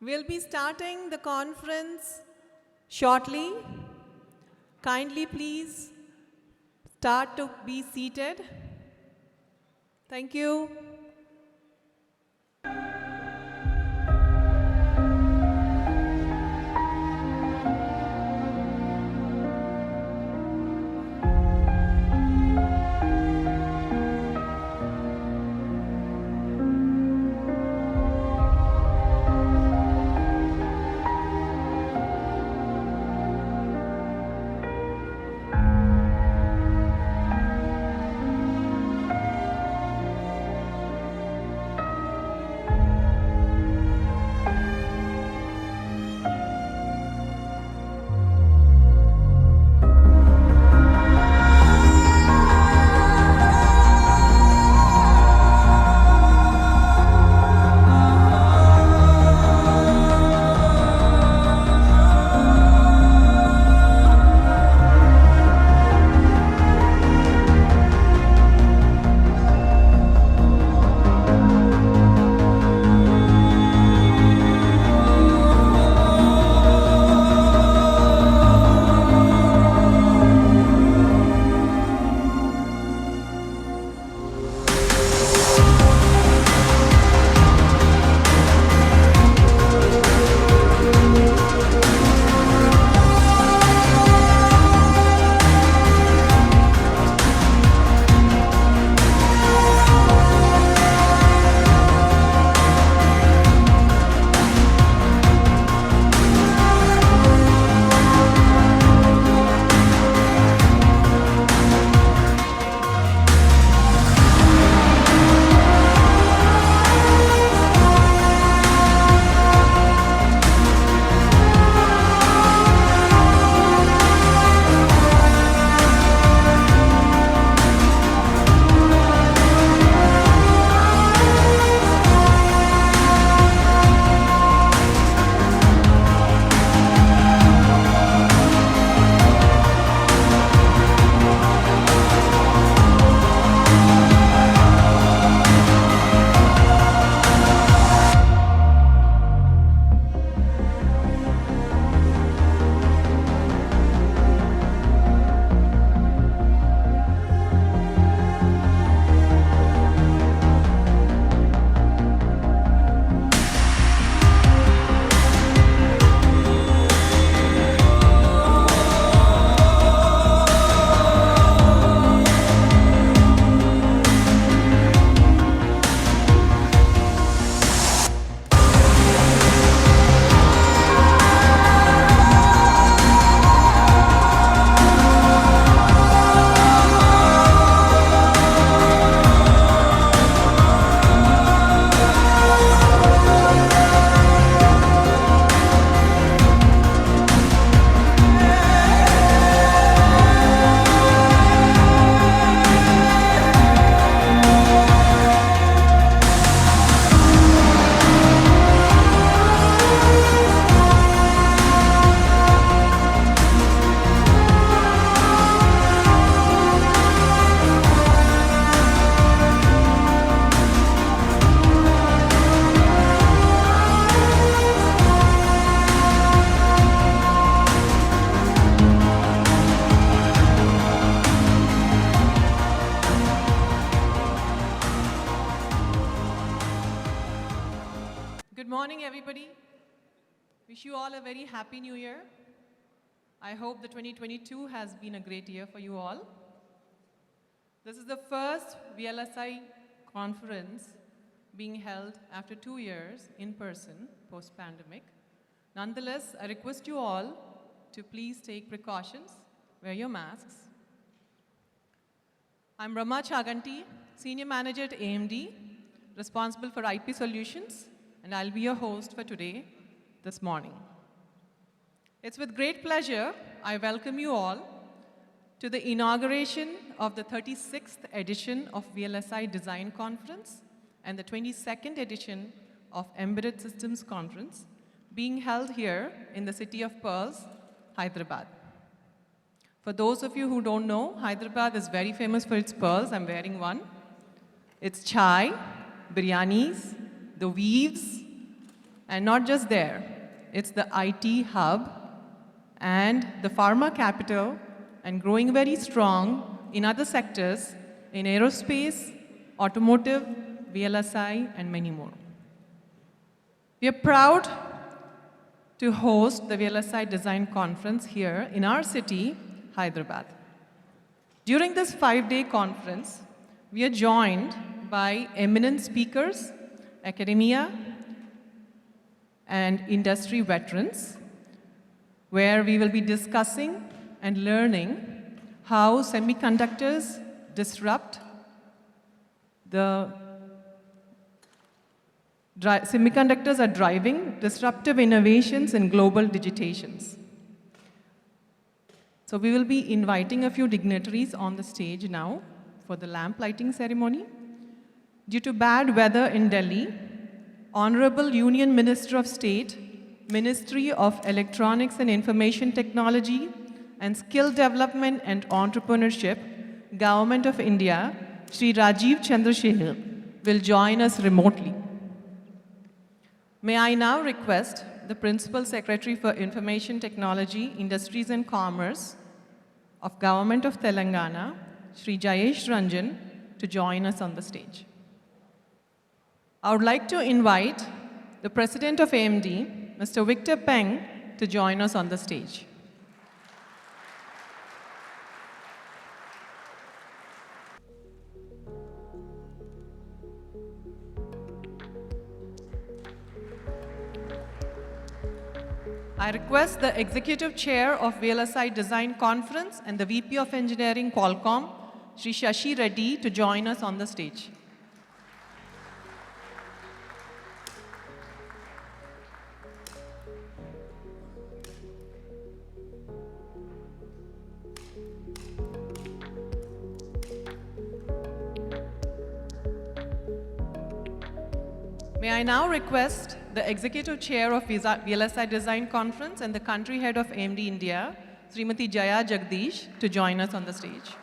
We'll be starting the conference shortly. Kindly please start to be seated. Thank you. Good morning, everybody. Wish you all a very happy new year. I hope the 2022 has been a great year for you all. This is the first VLSI conference being held after 2 years in person, post-pandemic. Nonetheless, I request you all to please take precautions, wear your masks. I'm Rama Chaganti, Senior Manager at AMD, responsible for IP Solutions, and I'll be your host for today, this morning. It's with great pleasure I welcome you all to the inauguration of the 36th edition of VLSI Design Conference and the 22nd edition of Embedded Systems Conference being held here in the city of Pearls, Hyderabad. For those of you who don't know, Hyderabad is very famous for its pearls. I'm wearing one. It's chai, biryanis, the weaves, And not just there, it's the IT hub and the pharma capital and growing very strong in other sectors in aerospace, automotive, VLSI, and many more. We are proud to host the VLSI Design Conference here in our city, Hyderabad. During this 5-day conference, we are joined by eminent speakers, academia, and industry veterans, where we will be discussing and learning how semiconductors disrupt semiconductors are driving disruptive innovations in global digitations. So we will be inviting a few dignitaries on the stage now for the lamp lighting ceremony. Due to bad weather in Delhi, Honorable Union Minister of State, Ministry of Electronics and Information Technology and Skill Development and Entrepreneurship, Government of India, Shri Rajiv Chandrasekhar, will join us remotely. May I now request the Principal Secretary for Information Technology, Industries and Commerce of Government of Telangana, Shri Jayesh Ranjan, to join us on the stage. I would like to invite the President of AMD, Mr. Victor Peng, to join us on the stage. I request the Executive Chair of VLSI Design Conference and the VP of Engineering Qualcomm, Shri Shashi Reddy, to join us on the stage. May I now request the Executive Chair of VLSI Design Conference and the Country Head of AMD India, Srimati Jaya Jagdish, to join us on the stage.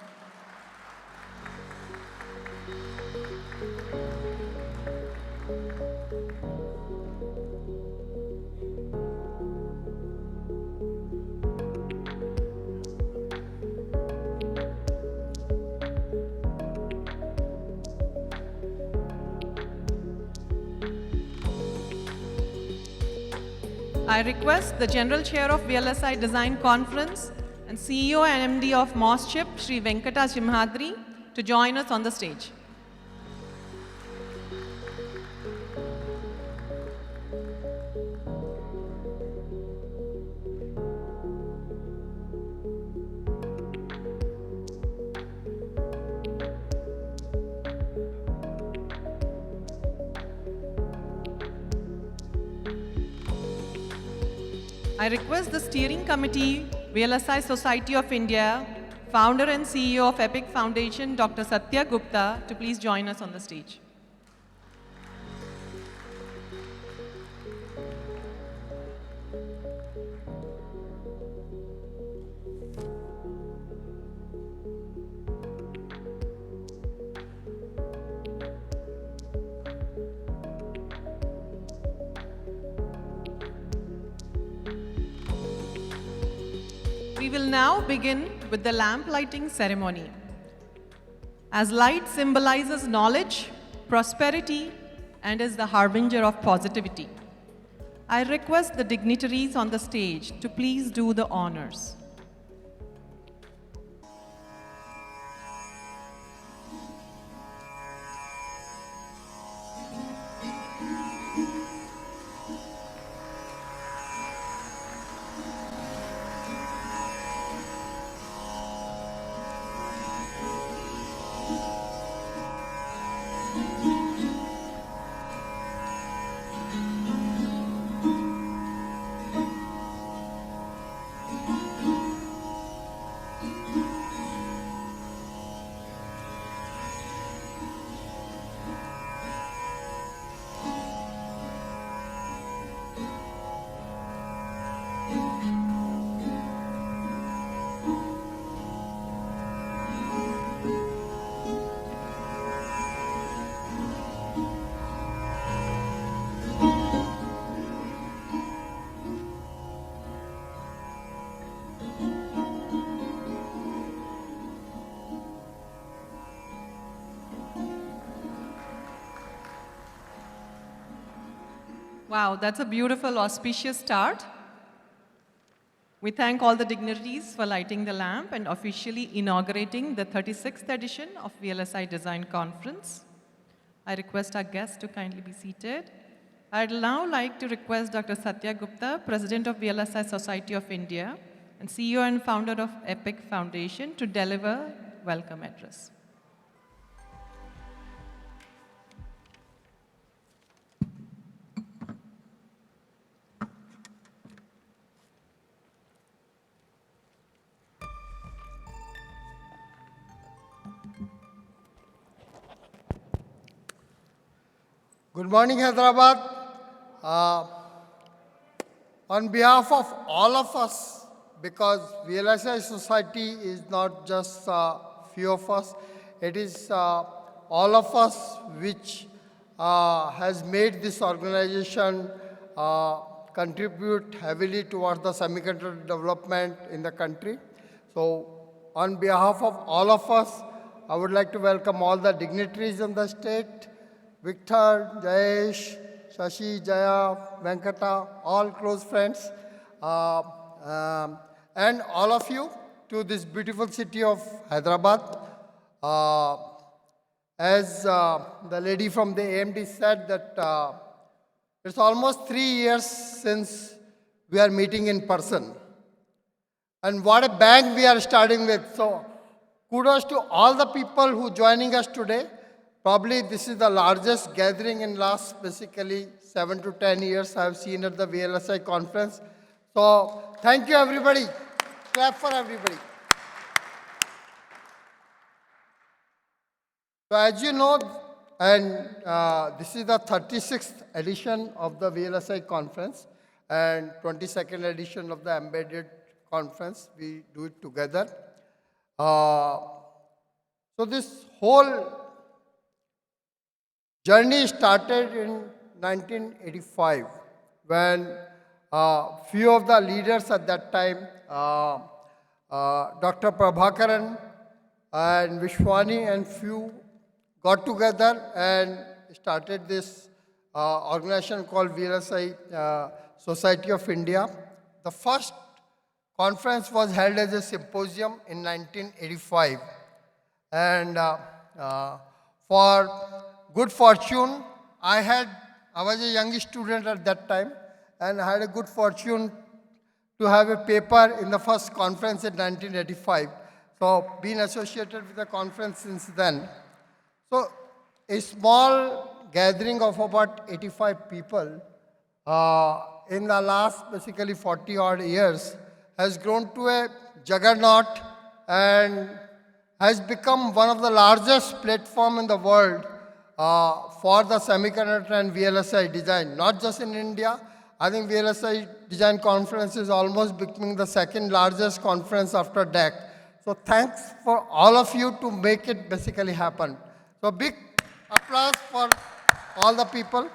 I request the General Chair of VLSI Design Conference and CEO and MD of MOS-Chip, Shri Venkata Simhadri, to join us on the stage. I request the Steering Committee, VLSI Society of India, founder and CEO of EPIC Foundation, Dr. Satya Gupta, to please join us on the stage. We will now begin with the lamp lighting ceremony. As light symbolizes knowledge, prosperity, and is the harbinger of positivity, I request the dignitaries on the stage to please do the honors. Wow, that's a beautiful, auspicious start. We thank all the dignitaries for lighting the lamp and officially inaugurating the 36th edition of VLSI Design Conference. I request our guests to kindly be seated. I'd now like to request Dr. Satya Gupta, President of VLSI Society of India and CEO and founder of EPIC Foundation, to deliver welcome address. Good morning, Hyderabad. On behalf of all of us, because VLSI Society is not just a few of us, it is all of us which has made this organization contribute heavily towards the semiconductor development in the country. So, on behalf of all of us, I would like to welcome all the dignitaries in the state, Victor, Jayesh, Shashi, Jaya, Venkata, all close friends, and all of you to this beautiful city of Hyderabad. As the lady from the AMD said that it's almost 3 years since we are meeting in person. And what a bang we are starting with. So kudos to all the people who joining us today. Probably this is the largest gathering in last basically 7 to 10 years I have seen at the VLSI conference. So thank you everybody. Clap for everybody. So as you know, and this is the 36th edition of the VLSI conference and 22nd edition of the Embedded conference. We do it together. So this whole journey started in 1985 when few of the leaders at that time, Dr. Prabhakaran and Vishwani and few got together and started this organization called VLSI Society of India. The first conference was held as a symposium in 1985. And for good fortune, I was a young student at that time, and I had a good fortune to have a paper in the first conference in 1985. So, been associated with the conference since then. So, a small gathering of about 85 people in the last basically 40 odd years has grown to a juggernaut and has become one of the largest platforms in the world for the semiconductor and VLSI design, not just in India. I think VLSI Design Conference is almost becoming the second largest conference after DEC. So thanks for all of you to make it basically happen. So big applause for all the people.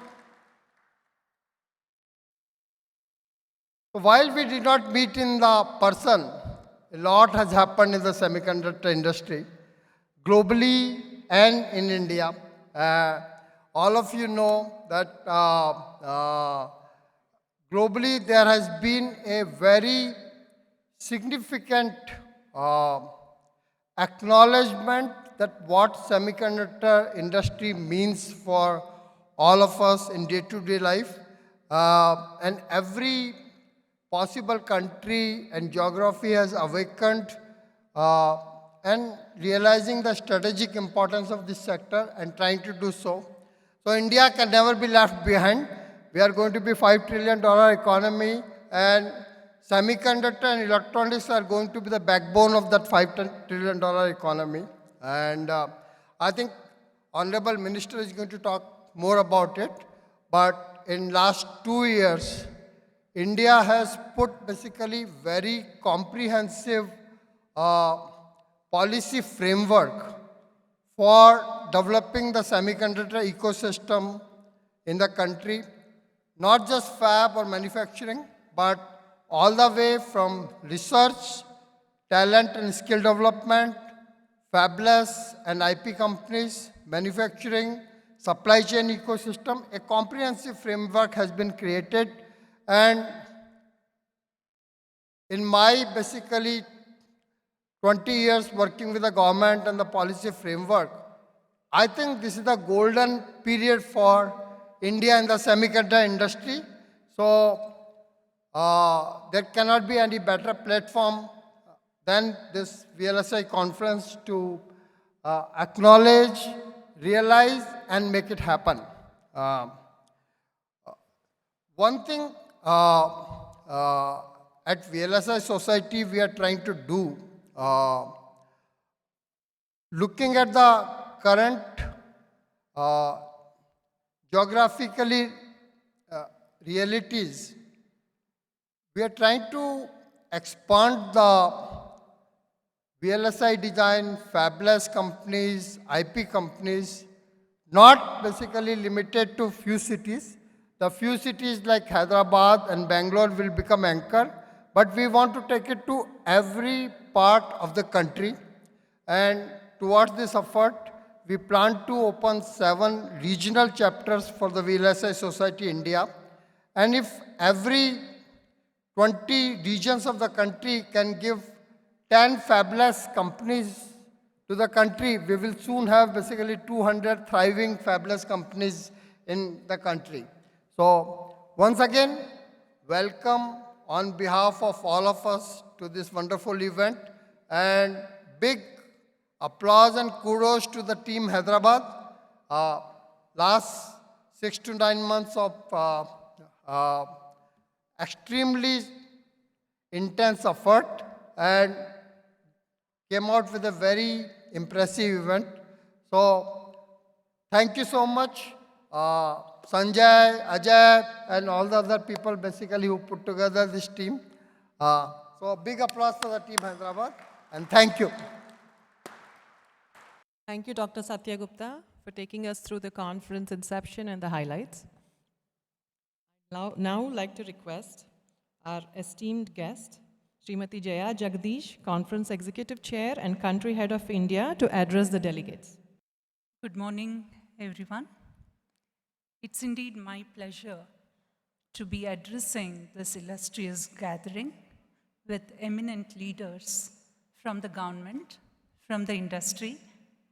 So while we did not meet in the person, a lot has happened in the semiconductor industry, globally and in India. All of you know that globally there has been a very significant acknowledgement that what semiconductor industry means for all of us in day-to-day life. And every possible country and geography has awakened and realizing the strategic importance of this sector and trying to do so. So India can never be left behind. We are going to be $5 trillion economy, and semiconductor and electronics are going to be the backbone of that $5 trillion economy. And I think Honorable Minister is going to talk more about it. But in last 2 years, India has put basically very comprehensive policy framework for developing the semiconductor ecosystem in the country, not just fab or manufacturing, but all the way from research, talent and skill development, fabless and IP companies, manufacturing, supply chain ecosystem. A comprehensive framework has been created, and in my basically 20 years working with the government and the policy framework, I think this is the golden period for India in the semiconductor industry. So there cannot be any better platform than this VLSI conference to acknowledge, realize, and make it happen. One thing at VLSI Society we are trying to do, looking at the current geographically realities, we are trying to expand the VLSI design, fabless companies, IP companies, not basically limited to few cities. The few cities like Hyderabad and Bangalore will become anchor, but we want to take it to every part of the country. And towards this effort, we plan to open 7 regional chapters for the VLSI Society India. And if every 20 regions of the country can give 10 fabless companies to the country, we will soon have basically 200 thriving fabless companies in the country. So once again, welcome on behalf of all of us to this wonderful event, and big applause and kudos to the team Hyderabad. Last 6 to 9 months of extremely intense effort and came out with a very impressive event. So thank you so much, Sanjay, Ajay, and all the other people basically who put together this team. So big applause for the team Hyderabad, and thank you. Thank you, Dr. Satya Gupta, for taking us through the conference inception and the highlights. Now like to request our esteemed guest, Srimati Jaya Jagdish, Conference Executive Chair and Country Head of India, to address the delegates. Good morning, everyone. It's indeed my pleasure to be addressing this illustrious gathering with eminent leaders from the government, from the industry,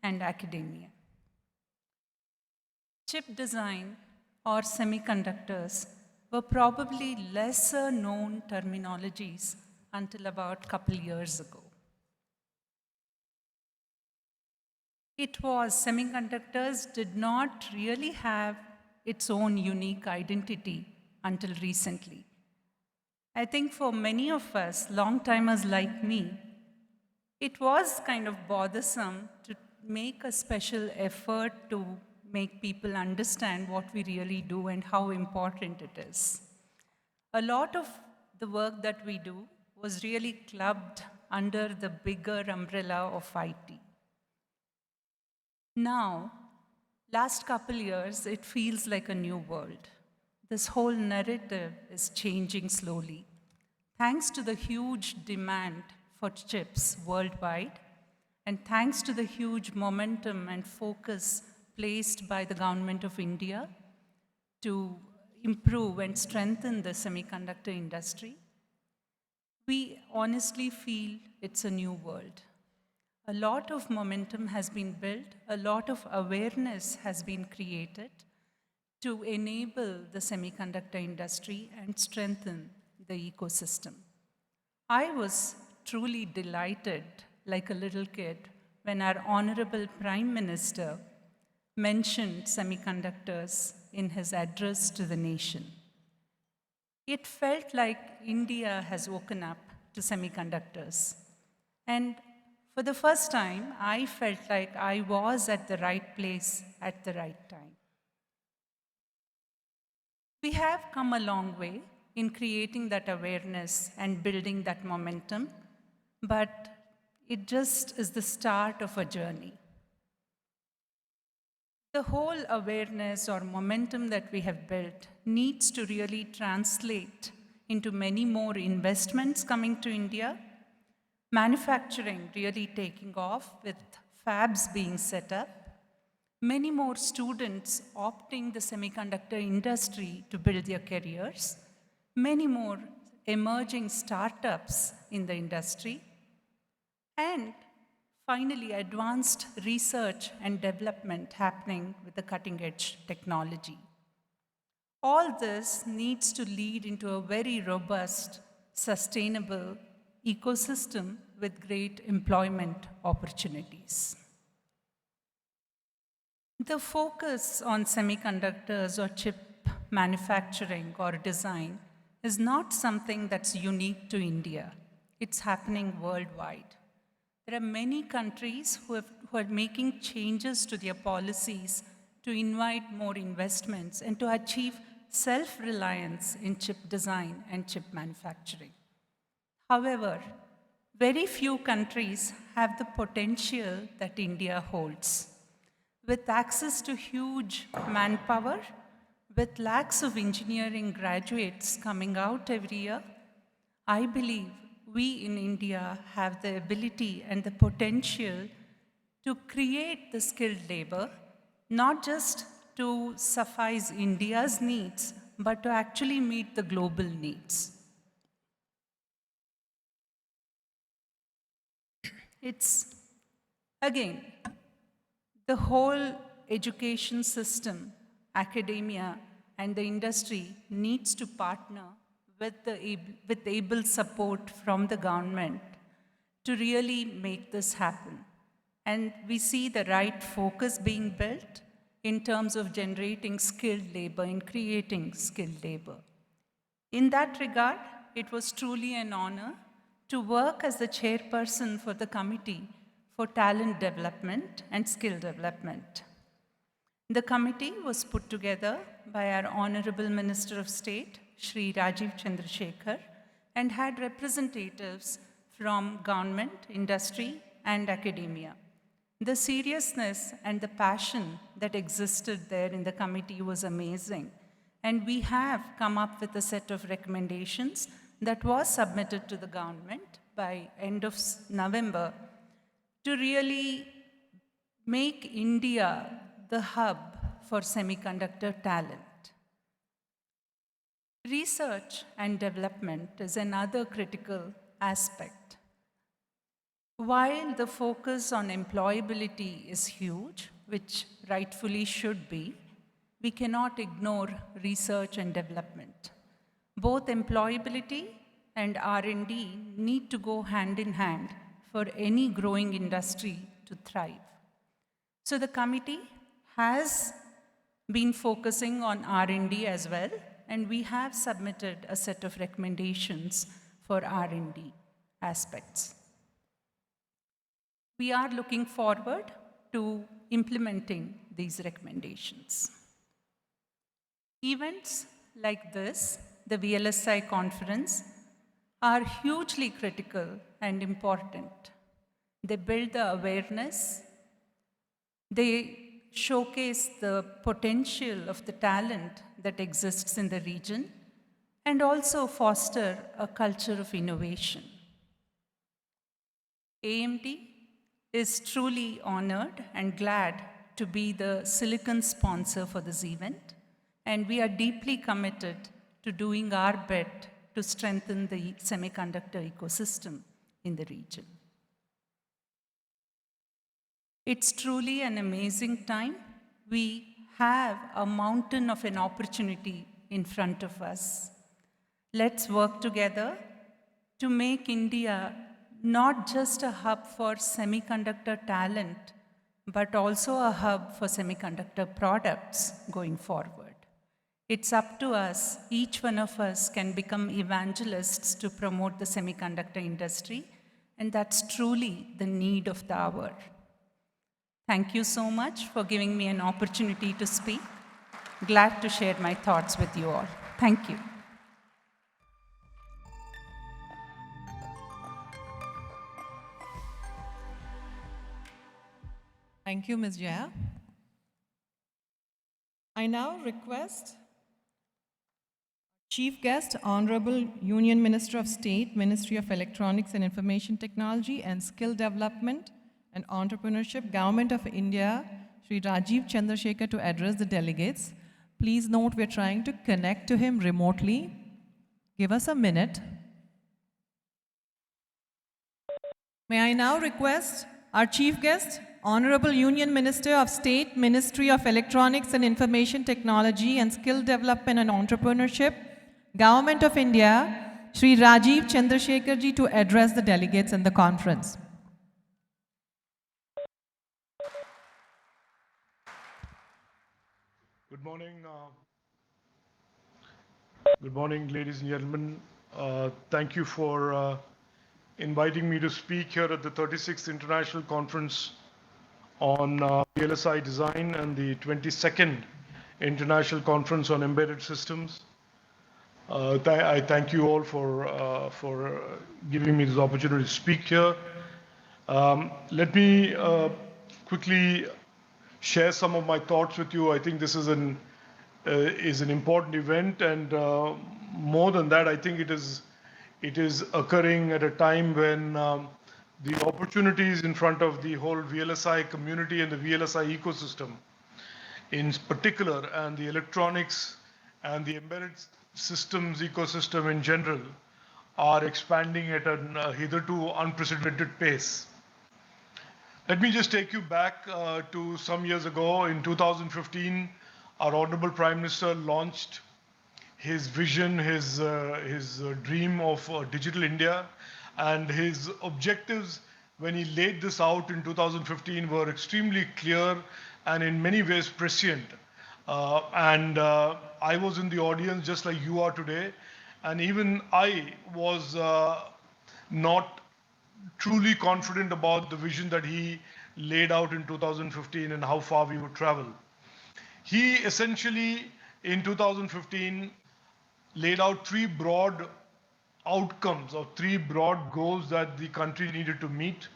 and academia. Chip design or semiconductors were probably lesser known terminologies until about a couple years ago. Semiconductors did not really have its own unique identity until recently. I think for many of us, long-timers like me, it was kind of bothersome to make a special effort to make people understand what we really do and how important it is. A lot of the work that we do was really clubbed under the bigger umbrella of IT. Now, last couple years, it feels like a new world. This whole narrative is changing slowly, thanks to the huge demand for chips worldwide, and thanks to the huge momentum and focus placed by the government of India to improve and strengthen the semiconductor industry. We honestly feel it's a new world. A lot of momentum has been built, a lot of awareness has been created to enable the semiconductor industry and strengthen the ecosystem. I was truly delighted, like a little kid, when our Honorable Prime Minister mentioned semiconductors in his address to the nation. It felt like India has woken up to semiconductors. And for the first time, I felt like I was at the right place at the right time. We have come a long way in creating that awareness and building that momentum, but it just is the start of a journey. The whole awareness or momentum that we have built needs to really translate into many more investments coming to India, manufacturing really taking off with fabs being set up, many more students opting the semiconductor industry to build their careers, many more emerging startups in the industry, and finally, advanced research and development happening with the cutting edge technology. All this needs to lead into a very robust, sustainable ecosystem with great employment opportunities. The focus on semiconductors or chip manufacturing or design is not something that's unique to India. It's happening worldwide. There are many countries who are making changes to their policies to invite more investments and to achieve self-reliance in chip design and chip manufacturing. However, very few countries have the potential that India holds. With access to huge manpower, with lakhs of engineering graduates coming out every year, I believe we in India have the ability and the potential to create the skilled labor, not just to suffice India's needs, but to actually meet the global needs. It's, again, the whole education system, academia, and the industry needs to partner with able support from the government to really make this happen. And we see the right focus being built in terms of generating skilled labor and creating skilled labor. In that regard, it was truly an honor to work as the chairperson for the Committee for Talent Development and Skill Development. The committee was put together by our Honorable Minister of State, Shri Rajiv Chandrasekhar, and had representatives from government, industry, and academia. The seriousness and the passion that existed there in the committee was amazing, and we have come up with a set of recommendations that was submitted to the government by end of November to really make India the hub for semiconductor talent. Research and development is another critical aspect. While the focus on employability is huge, which rightfully should be, we cannot ignore research and development. Both employability and R&D need to go hand in hand for any growing industry to thrive. So the committee has been focusing on R&D as well, and we have submitted a set of recommendations for R&D aspects. We are looking forward to implementing these recommendations. Events like this, the VLSI conference, are hugely critical and important. They build the awareness, they showcase the potential of the talent that exists in the region, and also foster a culture of innovation. AMD is truly honored and glad to be the silicon sponsor for this event, and we are deeply committed to doing our bit to strengthen the semiconductor ecosystem in the region. It's truly an amazing time. We have a mountain of an opportunity in front of us. Let's work together to make India not just a hub for semiconductor talent, but also a hub for semiconductor products going forward. It's up to us, each one of us can become evangelists to promote the semiconductor industry, and that's truly the need of the hour. Thank you so much for giving me an opportunity to speak. Glad to share my thoughts with you all. Thank you. Thank you, Ms. Jaya. I now request Chief Guest, Honorable Union Minister of State, Ministry of Electronics and Information Technology and Skill Development and Entrepreneurship, Government of India, Sri Rajiv Chandrasekhar to address the delegates. Please note we're trying to connect to him remotely. Give us a minute. May I now request our chief guest, Honorable Union Minister of State, Ministry of Electronics and Information Technology and Skill Development and Entrepreneurship, Government of India, Sri Rajiv Chandrasekhar ji to address the delegates in the conference. Good morning. Good morning, ladies and gentlemen. Thank you for inviting me to speak here at the 36th International Conference on VLSI Design and the 22nd International Conference on Embedded Systems. I thank you all for giving me this opportunity to speak here. Let me quickly share some of my thoughts with you. I think this is an important event, and more than that, I think it is occurring at a time when the opportunities in front of the whole VLSI community and the VLSI ecosystem, in particular, and the electronics and the embedded systems ecosystem in general, are expanding at a hitherto unprecedented pace. Let me just take you back to some years ago. In 2015, our Honorable Prime Minister launched his vision, his dream of digital India, and his objectives when he laid this out in 2015 were extremely clear and in many ways prescient. I was in the audience just like you are today, and even I was not truly confident about the vision that he laid out in 2015 and how far we would travel. He essentially, in 2015, laid out three broad outcomes or three broad goals that the country needed to meet.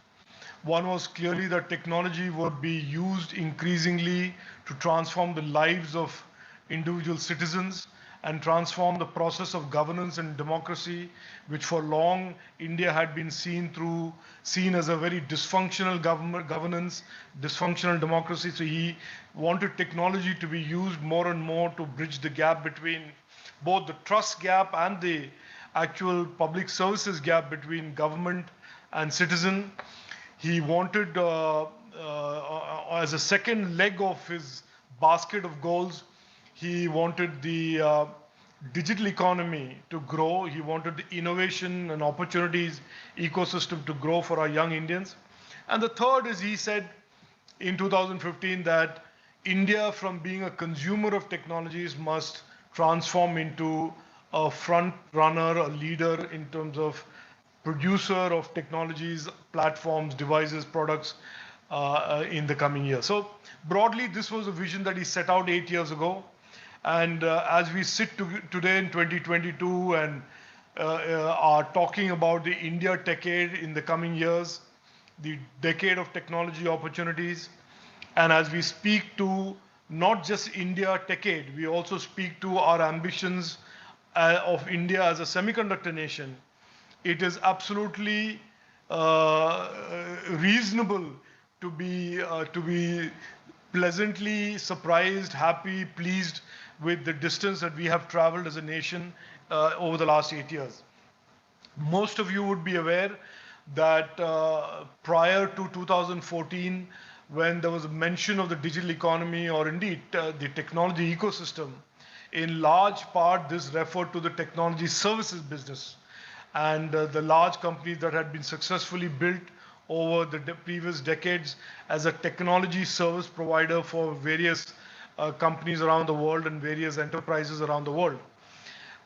One was clearly that technology would be used increasingly to transform the lives of individual citizens and transform the process of governance and democracy, which for long India had been seen as a very dysfunctional governance, dysfunctional democracy. So he wanted technology to be used more and more to bridge the gap between both the trust gap and the actual public services gap between government and citizen. He wanted, as a second leg of his basket of goals, he wanted the digital economy to grow. He wanted the innovation and opportunities ecosystem to grow for our young Indians. And the third is, he said in 2015 that India, from being a consumer of technologies, must transform into a front runner, a leader in terms of producer of technologies, platforms, devices, products in the coming years. So broadly, this was a vision that he set out 8 years ago. And as we sit today in 2022 and are talking about the India decade in the coming years, the decade of technology opportunities, and as we speak to not just India decade, we also speak to our ambitions of India as a semiconductor nation. It is absolutely reasonable to be pleasantly surprised, happy, pleased with the distance that we have traveled as a nation over the last 8 years. Most of you would be aware that prior to 2014, when there was a mention of the digital economy or indeed the technology ecosystem, in large part this referred to the technology services business and the large companies that had been successfully built over the previous decades as a technology service provider for various companies around the world and various enterprises around the world.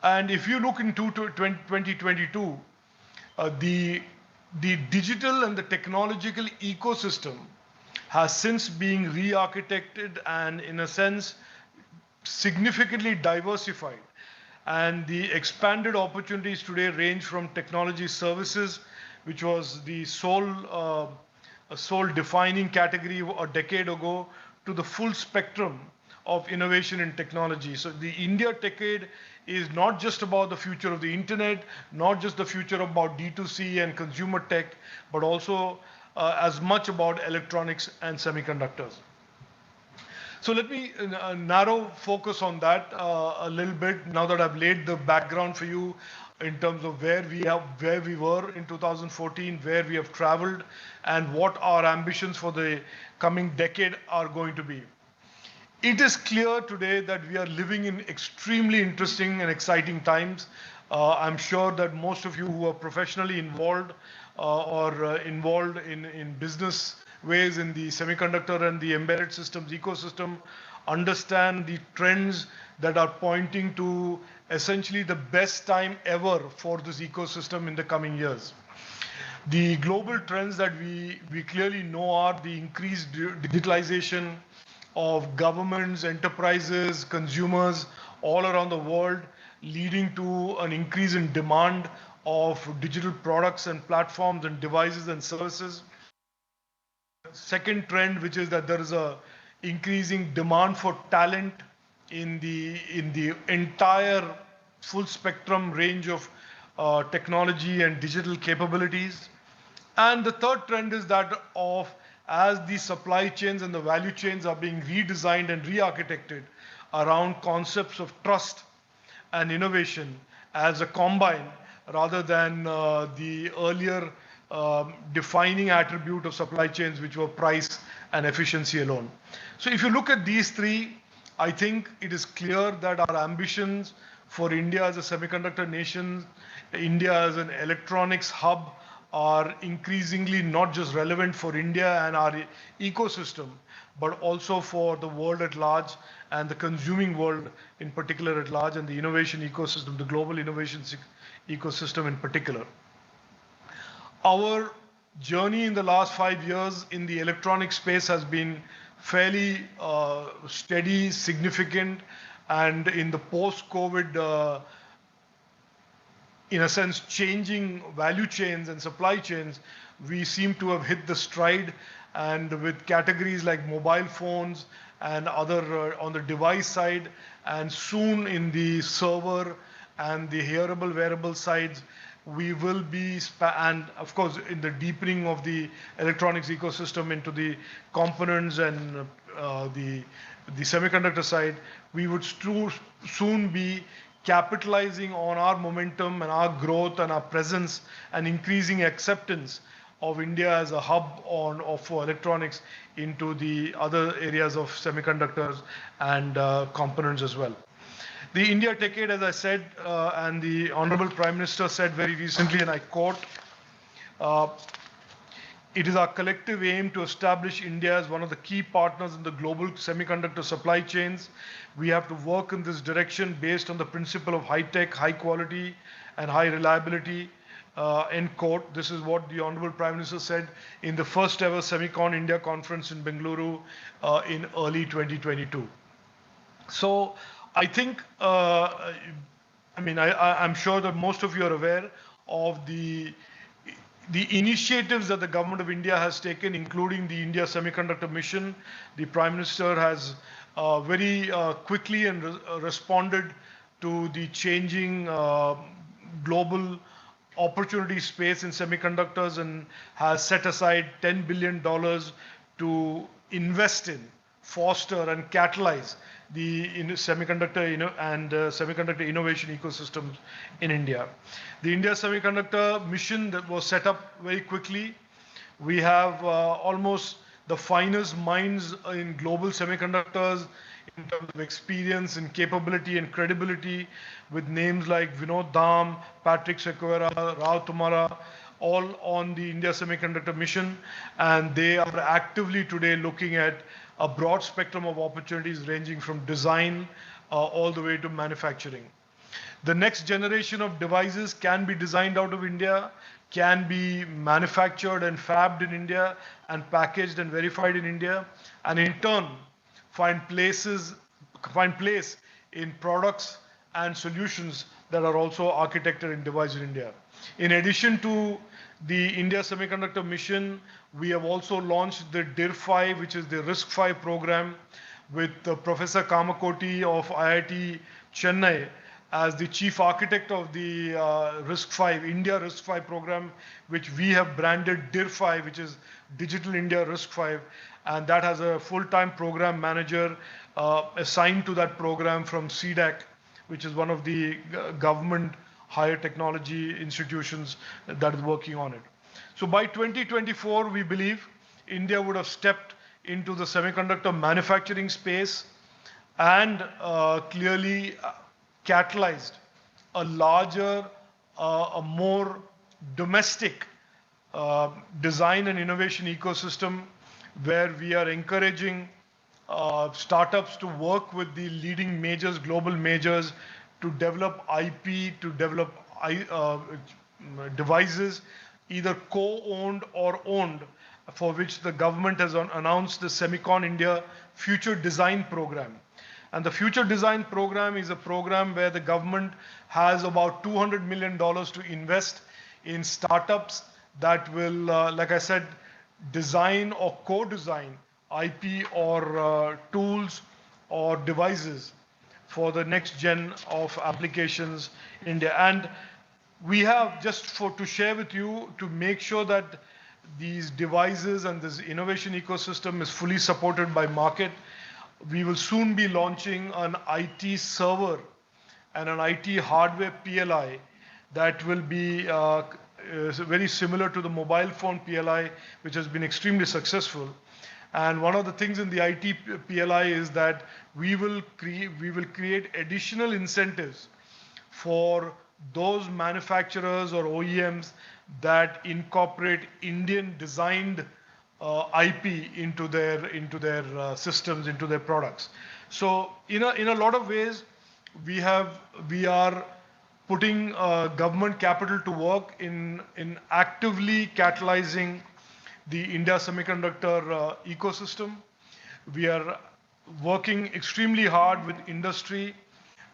And if you look into 2022, the digital and the technological ecosystem has since been re-architected and, in a sense, significantly diversified. And the expanded opportunities today range from technology services, which was the sole defining category a decade ago, to the full spectrum of innovation in technology. So the India decade is not just about the future of the internet, not just the future about D2C and consumer tech, but also as much about electronics and semiconductors. So let me narrow focus on that a little bit now that I've laid the background for you in terms of where we were in 2014, where we have traveled, and what our ambitions for the coming decade are going to be. It is clear today that we are living in extremely interesting and exciting times. I'm sure that most of you who are professionally involved or involved in business ways in the semiconductor and the embedded systems ecosystem understand the trends that are pointing to essentially the best time ever for this ecosystem in the coming years. The global trends that we clearly know are the increased digitalization of governments, enterprises, consumers all around the world, leading to an increase in demand of digital products and platforms and devices and services. Second trend, which is that there is a increasing demand for talent in the entire full spectrum range of technology and digital capabilities. And the third trend is that of as the supply chains and the value chains are being redesigned and re-architected around concepts of trust and innovation as a combine rather than the earlier defining attribute of supply chains, which were price and efficiency alone. So if you look at these three, I think it is clear that our ambitions for India as a semiconductor nation, India as an electronics hub, are increasingly not just relevant for India and our ecosystem, but also for the world at large and the consuming world in particular at large, and the innovation ecosystem, the global innovation ecosystem in particular. Our journey in the last 5 years in the electronic space has been fairly steady, significant, and in the post-COVID in a sense, changing value chains and supply chains, we seem to have hit the stride. And with categories like mobile phones and other on the device side, and soon in the server and the hearable wearable sides, we will be, and of course, in the deepening of the electronics ecosystem into the components and the semiconductor side, we would soon be capitalizing on our momentum and our growth and our presence and increasing acceptance of India as a hub for electronics into the other areas of semiconductors and components as well. The India Decade, as I said, and the Honorable Prime Minister said very recently, and I quote, it is our collective aim to establish India as one of the key partners in the global semiconductor supply chains. We have to work in this direction based on the principle of high tech, high quality, and high reliability. End quote. This is what the Honorable Prime Minister said in the first ever Semicon India conference in Bengaluru in early 2022. So I think, I'm sure that most of you are aware of the initiatives that the government of India has taken, including the India Semiconductor Mission. The Prime Minister has very quickly and responded to the changing global opportunity space in semiconductors and has set aside $10 billion to invest in, foster, and catalyze the semiconductor semiconductor innovation ecosystems in India. The India Semiconductor Mission that was set up very quickly. We have almost the finest minds in global semiconductors in terms of experience and capability and credibility, with names like Vinod Dham, Patrick Sequeira, Rao Tumara, all on the India Semiconductor Mission, and they are actively today looking at a broad spectrum of opportunities ranging from design all the way to manufacturing. The next generation of devices can be designed out of India, can be manufactured and fabbed in India, and packaged and verified in India, and in turn find place in products and solutions that are also architected and devised in India. In addition to the India Semiconductor Mission, we have also launched the DIR-5, which is the RISC-V program, with Professor Kamakoti of IIT Chennai as the chief architect of the RISC-V, India RISC-V program, which we have branded DIR-5, which is Digital India RISC-V. and that has a full-time program manager assigned to that program from CDAC, which is one of the government higher technology institutions that is working on it. So by 2024, we believe India would have stepped into the semiconductor manufacturing space and clearly catalyzed a larger, a more domestic design and innovation ecosystem where we are encouraging startups to work with the leading majors, global majors, to develop IP, to develop devices, either co-owned or owned, for which the government has announced the Semicon India Future Design Program. And the Future Design Program is a program where the government has about $200 million to invest in startups that will, like I said, design or co-design IP or tools or devices for the next gen of applications in India. And we have, just to share with you, to make sure that these devices and this innovation ecosystem is fully supported by market, we will soon be launching an IT server and an IT hardware PLI that will be very similar to the mobile phone PLI, which has been extremely successful. And one of the things in the IT PLI is that we will create additional incentives for those manufacturers or OEMs that incorporate Indian designed IP into their systems, into their products. So in a lot of ways, we are putting government capital to work in actively catalyzing the India semiconductor ecosystem. We are working extrememly hard with industry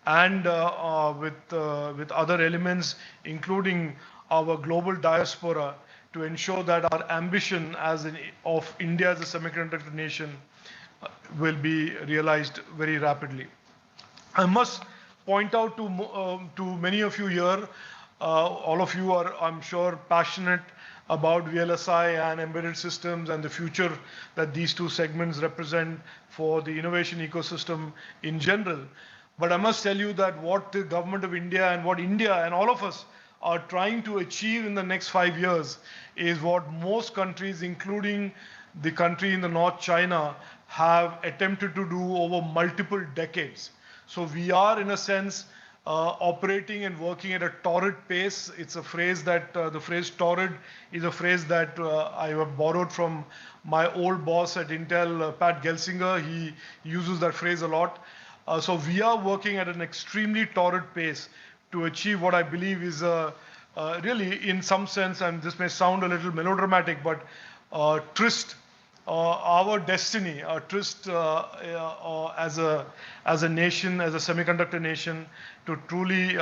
and with other elements, including our global diaspora, to ensure that our ambition of India as a semiconductor nation will be realized very rapidly. I must point out to many of you here, all of you are, I'm sure, passionate about VLSI and embedded systems and the future that these two segments represent for the innovation ecosystem in general. But I must tell you that what the government of India and what India and all of us are trying to achieve in the next 5 years is what most countries, including the country in the North China, have attempted to do over multiple decades. So we are, in a sense, operating and working at a torrid pace. It's a phrase that, the phrase torrid is a phrase that I have borrowed from my old boss at Intel, Pat Gelsinger. He uses that phrase a lot. So we are working at an extremely torrid pace to achieve what I believe is really, in some sense, and this may sound a little melodramatic, but tryst, our destiny, our tryst as a nation, as a semiconductor nation, to truly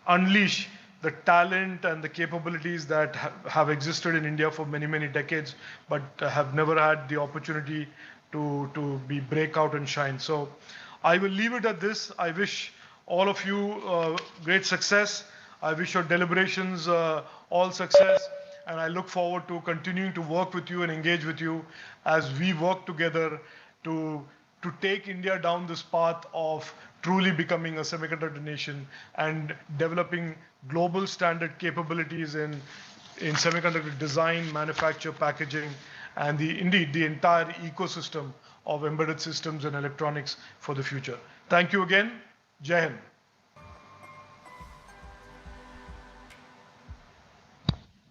unleash the talent and the capabilities that have existed in India for many, many decades, but have never had the opportunity to break out and shine. So I will leave it at this. I wish all of you great success. I wish your deliberations all success. And I look forward to continuing to work with you and engage with you as we work together to take India down this path of truly becoming a semiconductor nation and developing global standard capabilities in semiconductor design, manufacture, packaging, and indeed the entire ecosystem of embedded systems and electronics for the future. Thank you again. Jai Hind.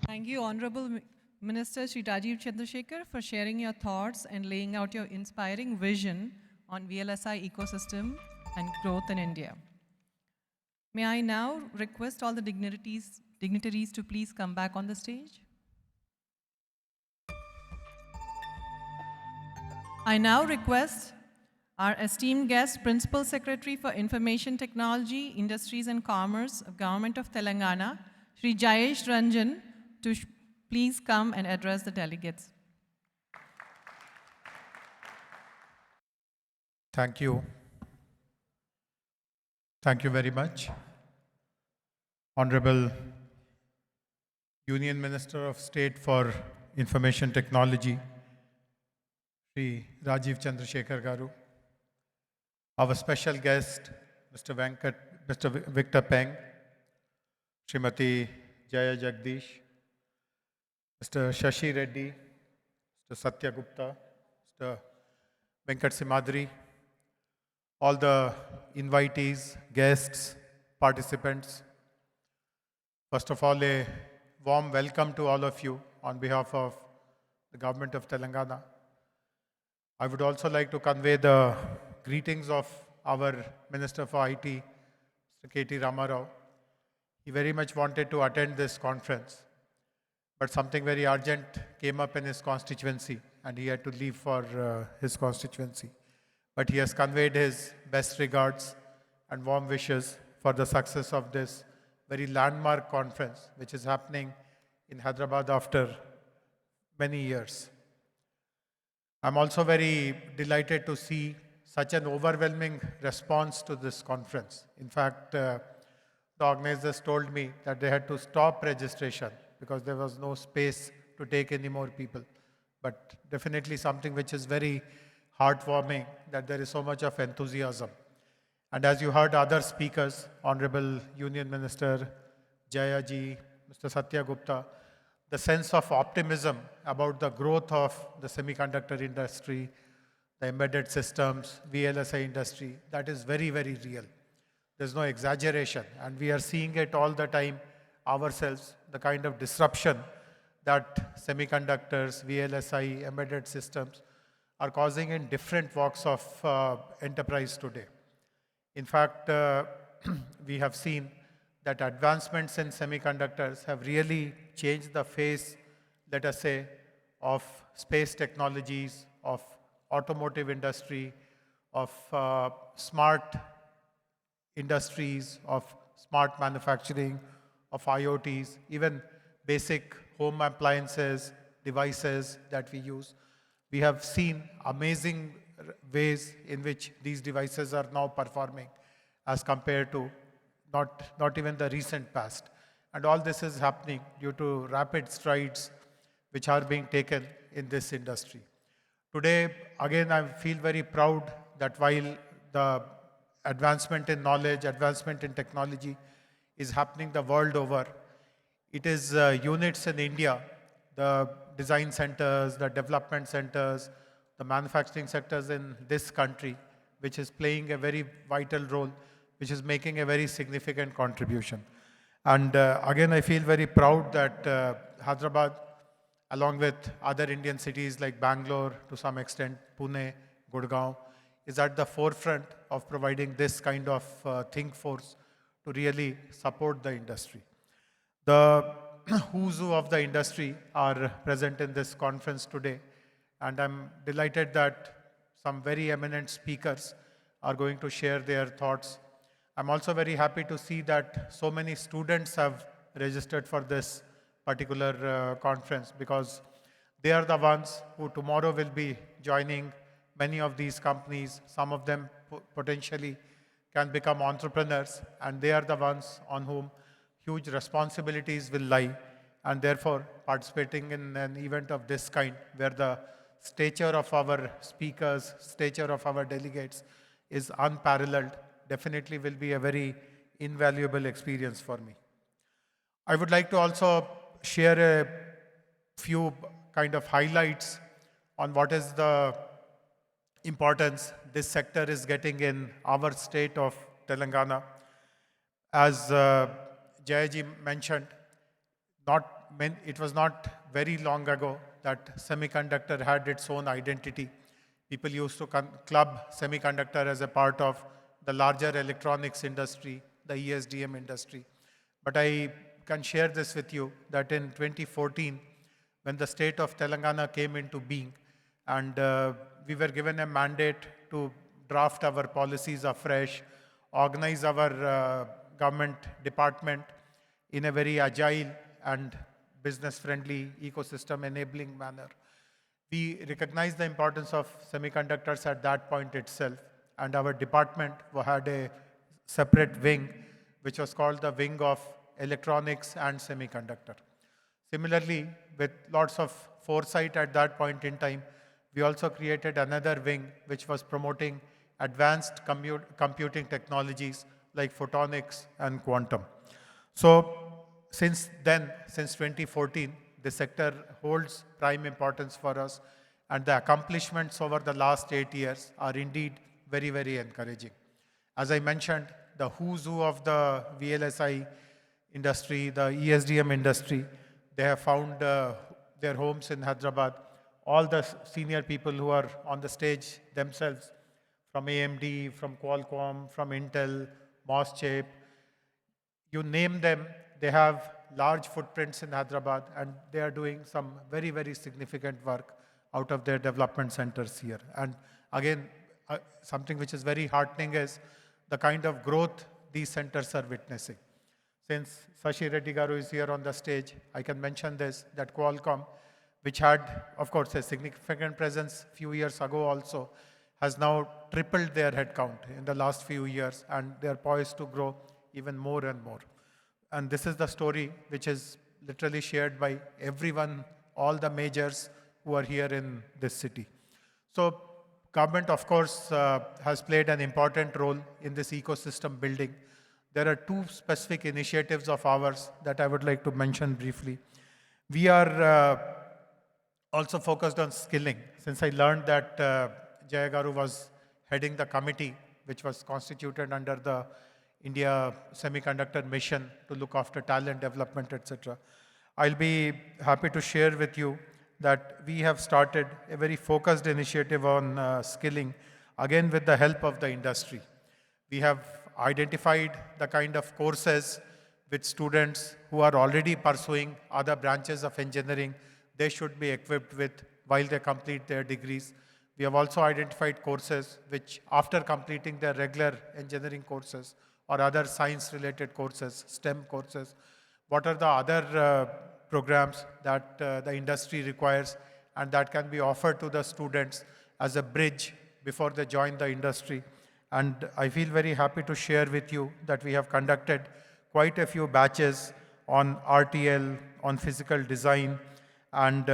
Thank you, Honorable Minister Shri Rajiv Chandrasekhar, for sharing your thoughts and laying out your inspiring vision on VLSI ecosystem and growth in India. May I now request all the dignitaries to please come back on the stage? I now request our esteemed guest, Principal Secretary for Information Technology, Industries and Commerce of Government of Telangana, Shri Jayesh Ranjan, to please come and address the delegates. Thank you. Thank you very much. Honorable Union Minister of State for Information Technology, Shri Rajiv Chandrasekhar Garu, our special guest, Mr. Victor Peng, Srimati Jaya Jagdish, Mr. Shashi Reddy, Mr. Satya Gupta, Mr. Venkat Simadri, all the invitees, guests, participants. First of all, a warm welcome to all of you on behalf of the Government of Telangana. I would also like to convey the greetings of our Minister for IT, Mr. K.T. Ramarao. He very much wanted to attend this conference, but something very urgent came up in his constituency and he had to leave for his constituency. But he has conveyed his best regards and warm wishes for the success of this very landmark conference, which is happening in Hyderabad after many years. I'm also very delighted to see such an overwhelming response to this conference. In fact, the organizers told me that they had to stop registration because there was no space to take any more people. But definitely something which is very heartwarming, that there is so much of enthusiasm. And as you heard other speakers, Honorable Union Minister Jaya ji, Mr. Satya Gupta, the sense of optimism about the growth of the semiconductor industry, the embedded systems, VLSI industry, that is very, very real. There's no exaggeration. And we are seeing it all the time ourselves, the kind of disruption that semiconductors, VLSI, embedded systems are causing in different walks of enterprise today. In fact, we have seen that advancements in semiconductors have really changed the face, let us say, of space technologies, of automotive industry, of smart industries, of smart manufacturing, of IoTs, even basic home appliances, devices that we use. We have seen amazing ways in which these devices are now performing as compared to not even the recent past. And all this is happening due to rapid strides which are being taken in this industry. Today, again, I feel very proud that while the advancement in knowledge, advancement in technology is happening the world over, it is units in India, the design centers, the development centers, the manufacturing sectors in this country, which is playing a very vital role, which is making a very significant contribution. And again, I feel very proud that Hyderabad, along with other Indian cities like Bangalore, to some extent, Pune, Gurgaon, is at the forefront of providing this kind of think force to really support the industry. The who's who of the industry are present in this conference today, and I'm delighted that some very eminent speakers are going to share their thoughts. I'm also very happy to see that so many students have registered for this particular conference, because they are the ones who tomorrow will be joining many of these companies. Some of them potentially can become entrepreneurs, and they are the ones on whom huge responsibilities will lie. And therefore, participating in an event of this kind, where the stature of our speakers, stature of our delegates is unparalleled, definitely will be a very invaluable experience for me. I would like to also share a few kind of highlights on what is the importance this sector is getting in our state of Telangana. As Jayaji mentioned, it was not very long ago that semiconductor had its own identity. People used to club semiconductor as a part of the larger electronics industry, the ESDM industry. But I can share this with you that in 2014, when the state of Telangana came into being, and we were given a mandate to draft our policies afresh, organize our government department in a very agile and business-friendly, ecosystem-enabling manner. We recognized the importance of semiconductors at that point itself, and our department had a separate wing, which was called the Wing of Electronics and Semiconductor. Similarly, with lots of foresight at that point in time, We also created another wing which was promoting advanced computing technologies like photonics and quantum. So since then, since 2014, the sector holds prime importance for us, and the accomplishments over the last 8 years are indeed very, very encouraging. As I mentioned, the who's who of the VLSI industry, the ESDM industry, they have found their homes in Hyderabad. All the senior people who are on the stage themselves, from AMD, from Qualcomm, from Intel, MOS chip, you name them, they have large footprints in Hyderabad, and they are doing some very, very significant work out of their development centers here. And again, something which is very heartening is the kind of growth these centers are witnessing. Since Sashi Reddy Garu is here on the stage, I can mention this, that Qualcomm, which had, of course, a significant presence a few years ago also, has now tripled their headcount in the last few years, and they are poised to grow even more and more. And this is the story which is literally shared by everyone, all the majors who are here in this city. So government, of course, has played an important role in this ecosystem building. There are two specific initiatives of ours that I would like to mention briefly. We are also focused on skilling. Since I learned that Jaya Garu was heading the committee, which was constituted under the India Semiconductor mission to look after talent development, etc. I'll be happy to share with you that we have started a very focused initiative on skilling, again with the help of the industry. We have identified the kind of courses with students who are already pursuing other branches of engineering they should be equipped with while they complete their degrees. We have also identified courses which, after completing their regular engineering courses or other science-related courses, STEM courses, what are the other programs that the industry requires and that can be offered to the students as a bridge before they join the industry. And I feel very happy to share with you that we have conducted quite a few batches on RTL, on physical design, and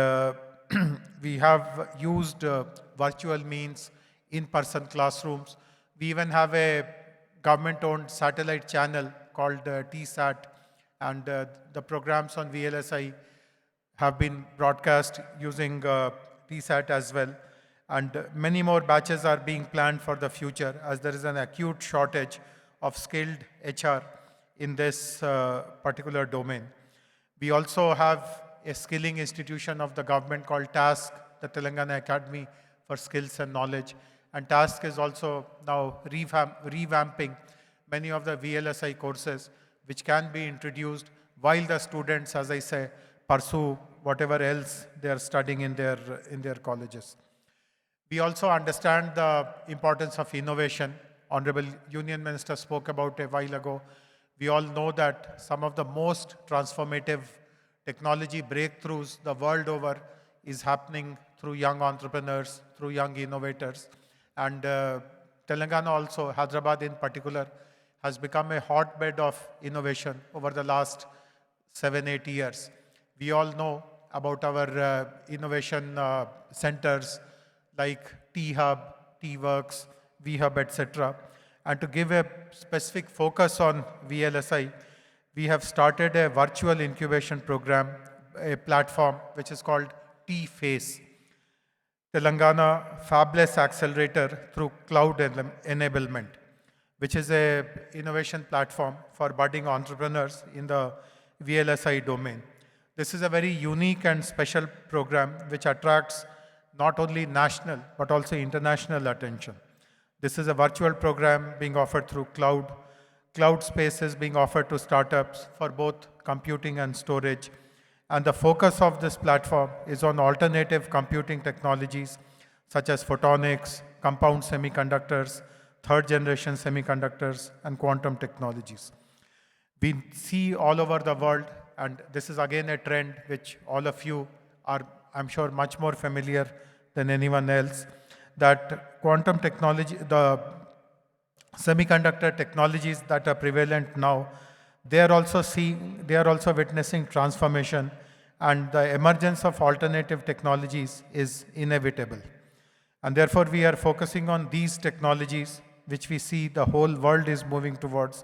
we have used virtual means, in-person classrooms. We even have a government-owned satellite channel called TSAT, and the programs on VLSI have been broadcast using TSAT as well. And many more batches are being planned for the future, as there is an acute shortage of skilled HR in this particular domain. We also have a skilling institution of the government called TASK, the Telangana Academy for Skills and Knowledge. And TASK is also now revamping many of the VLSI courses, which can be introduced while the students, as I say, pursue whatever else they are studying in their colleges. We also understand the importance of innovation. Honorable Union Minister spoke about a while ago. We all know that some of the most transformative technology breakthroughs the world over is happening through young entrepreneurs, through young innovators. And Telangana also, Hyderabad in particular, has become a hotbed of innovation over the last 7-8 years. We all know about our innovation centers like T-Hub, T-Works, V-Hub, etc. And to give a specific focus on VLSI, we have started a virtual incubation program, a platform which is called T-Face, Telangana Fabless Accelerator through Cloud Enablement, which is an innovation platform for budding entrepreneurs in the VLSI domain. This is a very unique and special program which attracts not only national but also international attention. This is a virtual program being offered through cloud. Cloud space is being offered to startups for both computing and storage. And the focus of this platform is on alternative computing technologies such as photonics, compound semiconductors, third-generation semiconductors, and quantum technologies. We see all over the world, and this is again a trend which all of you are, I'm sure, much more familiar than anyone else, that quantum technology, the semiconductor technologies that are prevalent now, they are also witnessing transformation, and the emergence of alternative technologies is inevitable. And therefore, we are focusing on these technologies, which we see the whole world is moving towards.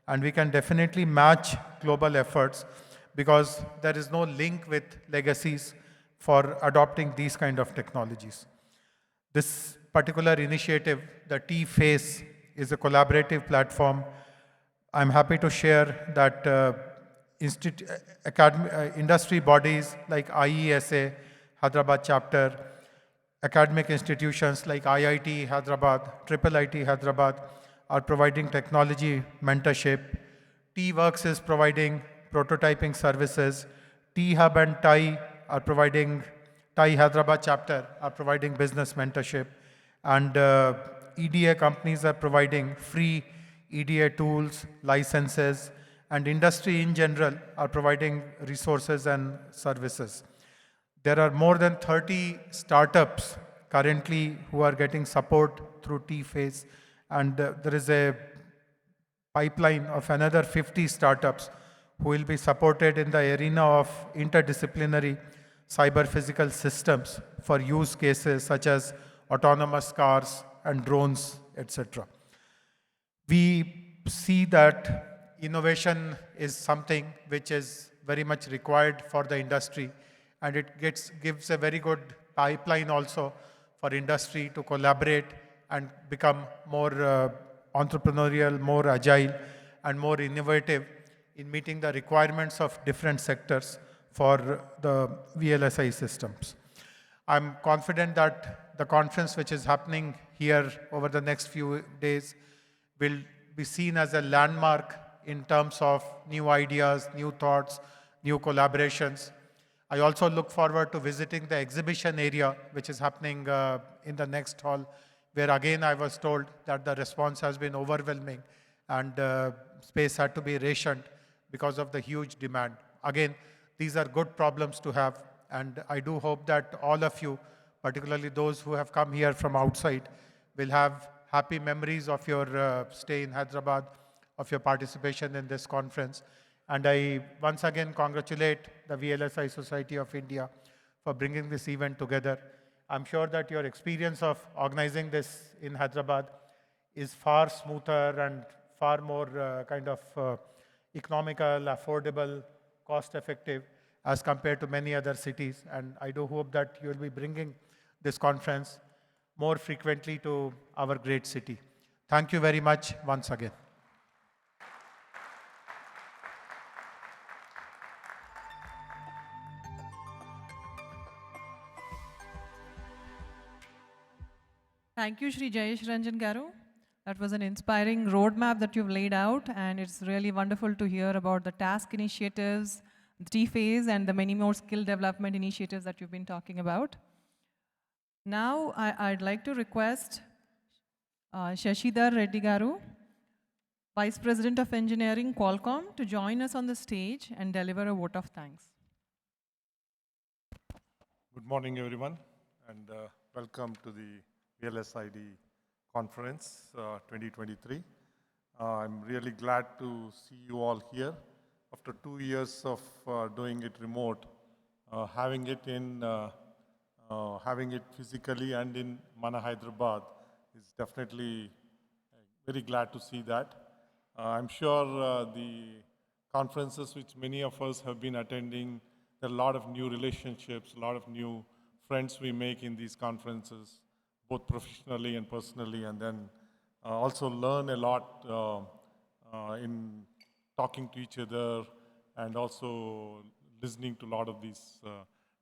And we can definitely match global efforts because there is no link with legacies for adopting these kind of technologies. This particular initiative, the T-Face, is a collaborative platform. I'm happy to share that industry bodies like IESA, Hyderabad chapter, academic institutions like IIT Hyderabad, IIIT Hyderabad are providing technology mentorship. T-Works is providing prototyping services. T-Hub and TI are providing, TI Hyderabad chapter are providing business mentorship. And EDA companies are providing free EDA tools, licenses, and industry in general are providing resources and services. There are more than 30 startups currently who are getting support through T-Phase, and there is a pipeline of another 50 startups who will be supported in the arena of interdisciplinary cyber-physical systems for use cases such as autonomous cars and drones, etc. We see that innovation is something which is very much required for the industry, and it gives a very good pipeline also for industry to collaborate and become more entrepreneurial, more agile, and more innovative in meeting the requirements of different sectors for the VLSI systems. I'm confident that the conference which is happening here over the next few days will be seen as a landmark in terms of new ideas, new thoughts, new collaborations. I also look forward to visiting the exhibition area, which is happening in the next hall, where again I was told that the response has been overwhelming and space had to be rationed because of the huge demand. Again, these are good problems to have, and I do hope that all of you, particularly those who have come here from outside, will have happy memories of your stay in Hyderabad, of your participation in this conference. And I once again congratulate the VLSI Society of India for bringing this event together. I'm sure that your experience of organizing this in Hyderabad is far smoother and far more economical, affordable, cost-effective as compared to many other cities. And I do hope that you will be bringing this conference more frequently to our great city. Thank you very much once again. Thank you, Shri Jayesh Ranjan Garu. That was an inspiring roadmap that you've laid out, and it's really wonderful to hear about the task initiatives, the T-Phase, and the many more skill development initiatives that you've been talking about. Now, I'd like to request Shashidhar Reddy Garu, Vice President of Engineering, Qualcomm, to join us on the stage and deliver a vote of thanks. Good morning, everyone, and welcome to the VLSI Conference 2023. I'm really glad to see you all here. After 2 years of doing it remote, having it physically and in Mana Hyderabad is definitely very glad to see that. I'm sure the conferences which many of us have been attending, there are a lot of new relationships, a lot of new friends we make in these conferences, both professionally and personally, and then also learn a lot in talking to each other and also listening to a lot of these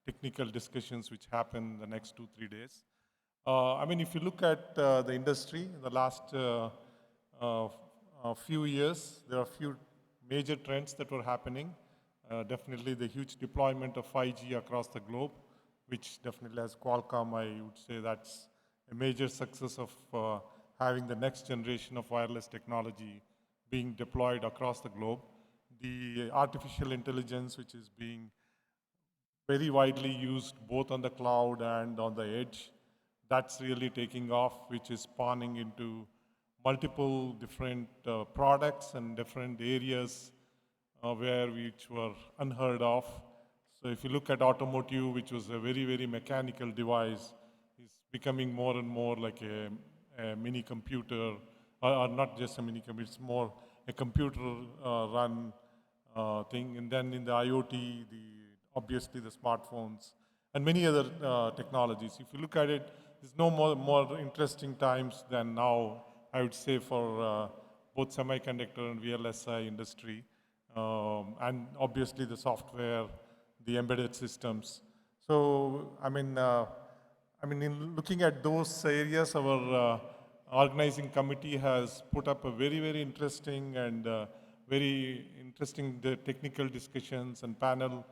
technical discussions which happen the next 2-3 days. If you look at the industry in the last few years, there are a few major trends that were happening. Definitely the huge deployment of 5G across the globe, which definitely as Qualcomm, I would say that's a major success of having the next generation of wireless technology being deployed across the globe. The artificial intelligence, which is being very widely used both on the cloud and on the edge, that's really taking off, which is spawning into multiple different products and different areas which were unheard of. So if you look at automotive, which was a very, very mechanical device, is becoming more and more like a mini computer, or not just a mini computer, it's more a computer run thing. And then in the IoT, obviously the smartphones, and many other technologies. If you look at it, there's no more interesting times than now, I would say, for both semiconductor and VLSI industry, and obviously the software, the embedded systems. So, in looking at those areas, our organizing committee has put up a very, very interesting and very interesting technical discussions and panel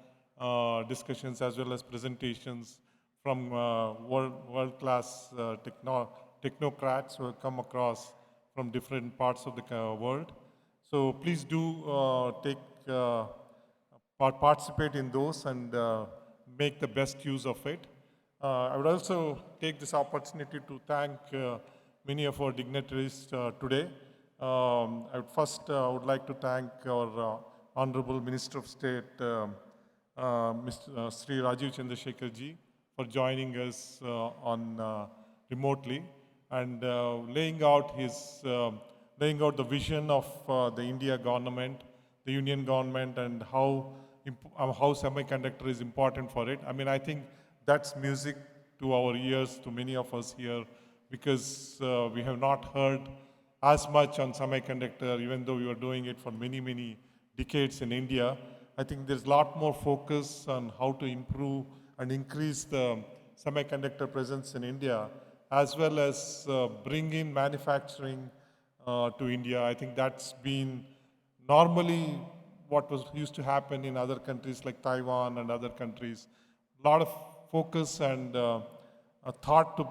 discussions, as well as presentations from world-class technocrats who have come across from different parts of the world. So please do participate in those and make the best use of it. I would also take this opportunity to thank many of our dignitaries today. I would like to thank our Honorable Minister of State, Mr. Sri Rajiv Chandrasekhar ji, for joining us remotely and laying out the vision of the India government, the union government, and how semiconductor is important for it. I think that's music to our ears, to many of us here, because we have not heard as much on semiconductor, even though we were doing it for many, many decades in India. I think there's a lot more focus on how to improve and increase the semiconductor presence in India, as well as bring in manufacturing to India. I think that's been normally what used to happen in other countries like Taiwan and other countries. A lot of focus and thought to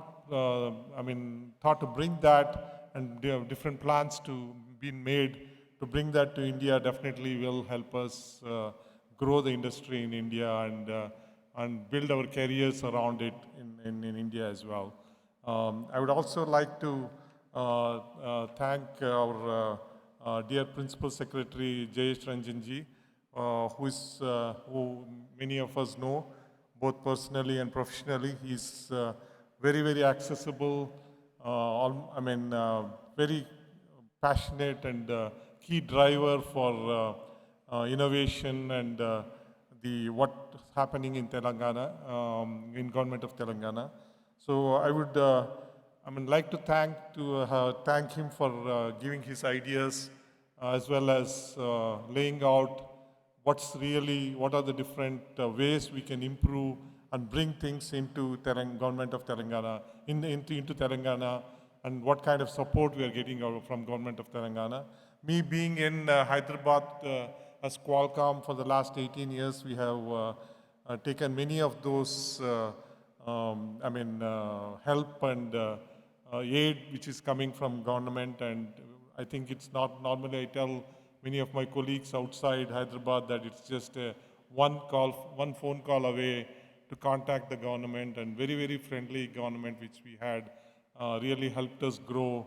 bring that, and different plans to be made to bring that to India definitely will help us grow the industry in India and build our careers around it in India as well. I would also like to thank our dear Principal Secretary Jayesh Ranjan ji, who many of us know, both personally and professionally. He's very, very accessible, very passionate and key driver for innovation and what's happening in Telangana, in government of Telangana. So I would like to thank him for giving his ideas, as well as laying out what are the different ways we can improve and bring things into government of Telangana, into Telangana, and what kind of support we are getting from government of Telangana. Me being in Hyderabad as Qualcomm for the last 18 years, we have taken many of those help and aid which is coming from government, and I think it's not normally. I tell many of my colleagues outside Hyderabad that it's just one phone call away to contact the government, and very, very friendly government which we had really helped us grow,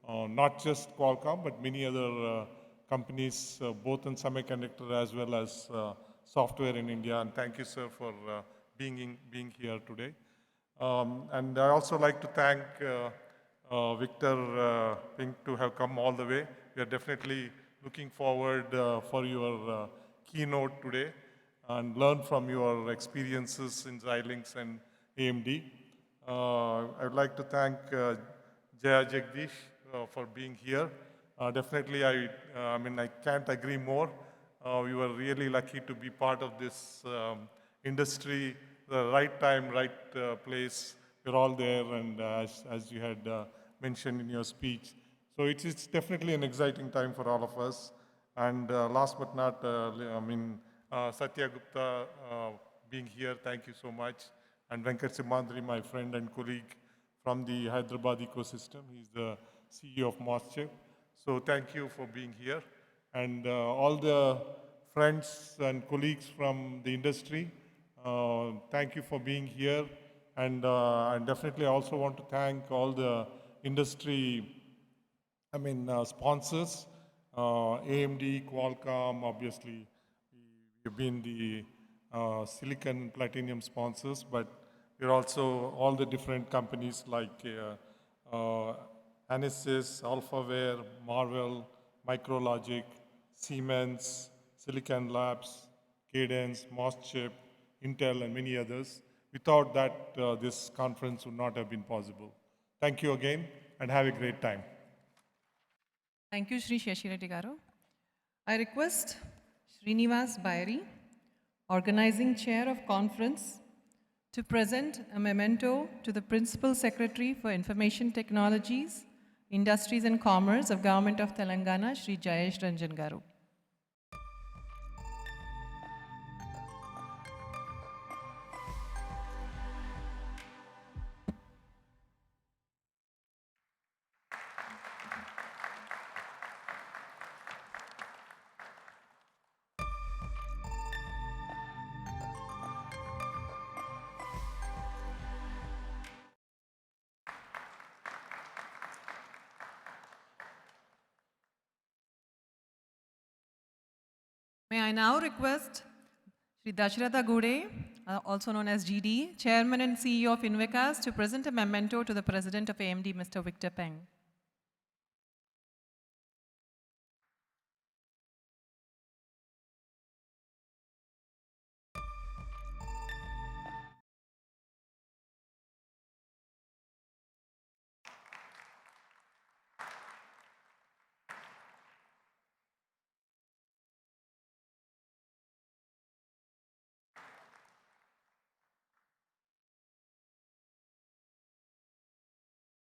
not just Qualcomm, but many other companies, both in semiconductor as well as software in India. And thank you, sir, for being here today. And I also like to thank Victor Pink to have come all the way. We are definitely looking forward for your keynote today and learn from your experiences in Xilinx and AMD. I would like to thank Jaya Jagdish for being here. Definitely, I can't agree more. We were really lucky to be part of this industry, the right time, right place. We're all there, and as you had mentioned in your speech. So it's definitely an exciting time for all of us. And last but not, Satya Gupta being here, thank you so much. And Venkat Simandri, my friend and colleague from the Hyderabad ecosystem. He's the CEO of MOSCHIP. So thank you for being here. And all the friends and colleagues from the industry, thank you for being here. And definitely I also want to thank all the industry sponsors, AMD, Qualcomm, obviously, we've been the Silicon Platinum sponsors, but We're also all the different companies like Anisys, AlphaWare, Marvell, Micrologic, Siemens, Silicon Labs, Cadence, MOSCHIP, Intel, and many others. Without that, this conference would not have been possible. Thank you again, and have a great time. Thank you, Shri Shashi Reddy Garu. I request Srinivas Bairi, Organizing Chair of Conference, to present a memento to the Principal Secretary for Information Technologies, Industries and Commerce of Government of Telangana, Shri Jayesh Ranjan Garu. May I now request Shri Dasharatha Gude, also known as GD, Chairman and CEO of Invecas, to present a memento to the President of AMD, Mr. Victor Peng.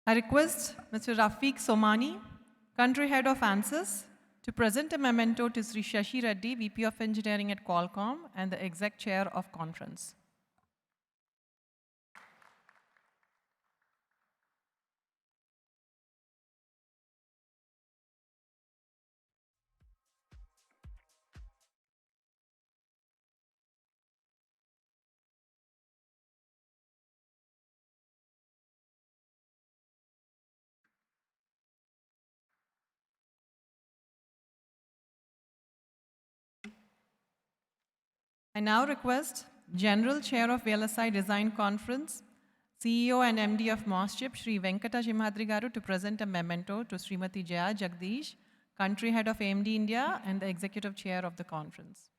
I request Mr. Rafiq Somani, Country Head of ANSYS, to present a memento to Sri Shashi Reddy, VP of Engineering at Qualcomm and the Exec Chair of Conference. I now request General Chair of VLSI Design Conference, CEO and MD of MOSCHIP, Sri Venkata Simhadri Garu, to present a memento to Srimati Jaya Jagdish, Country Head of AMD India and the Executive Chair of the conference.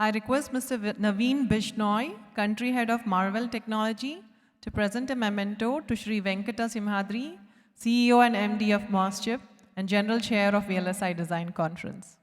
I request Mr. Naveen Bishnoi, Country Head of Marvell Technology, to present a memento to Sri Venkata Simhadri, CEO and MD of MOSCHIP and General Chair of VLSI Design Conference.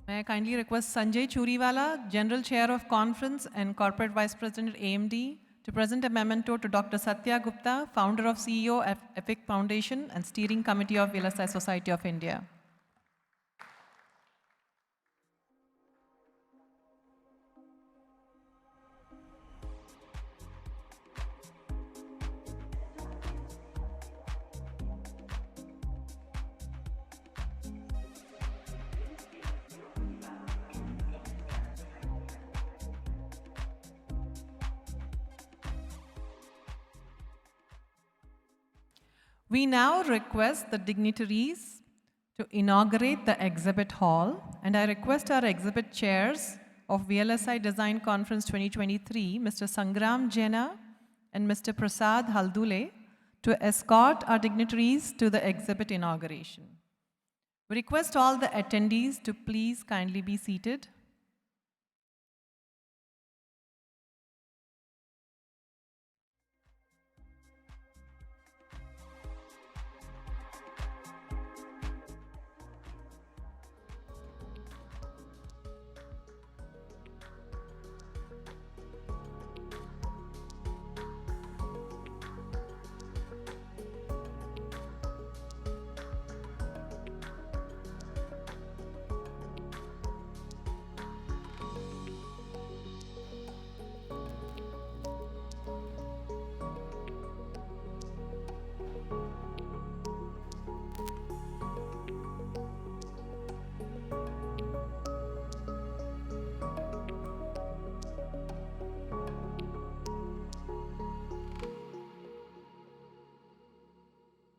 May I kindly request Sanjay Churiwala, General Chair of Conference and Corporate Vice President at AMD, to present a memento to Dr. Satya Gupta, Founder of CEO of EPIC Foundation and Steering Committee of VLSI Society of India. We now request the dignitaries to inaugurate the exhibit hall, and I request our exhibit chairs of VLSI Design Conference 2023, Mr. Sangram Jena and Mr. Prasad Haldule, to escort our dignitaries to the exhibit inauguration. We request all the attendees to please kindly be seated.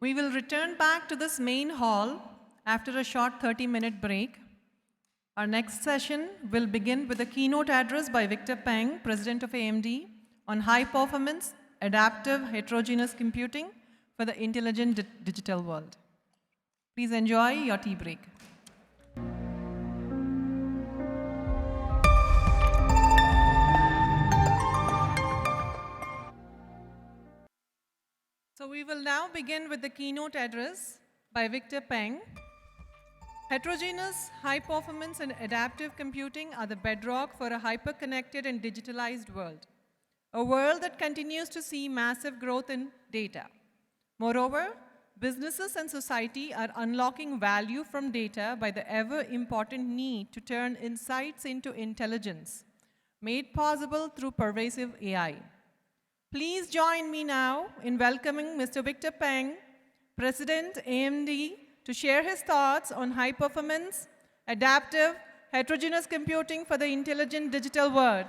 We will return back to this main hall after a short 30-minute break. Our next session will begin with a keynote address by Victor Peng, President of AMD, on high-performance, adaptive, heterogeneous computing for the intelligent digital world. Please enjoy your tea break. So we will now begin with the keynote address by Victor Peng. Heterogeneous, high-performance, and adaptive computing are the bedrock for a hyper-connected and digitalized world, a world that continues to see massive growth in data. Moreover, businesses and society are unlocking value from data by the ever-important need to turn insights into intelligence, made possible through pervasive AI. Please join me now in welcoming Mr. Victor Peng, President, AMD, to share his thoughts on high-performance, adaptive, heterogeneous computing for the intelligent digital world.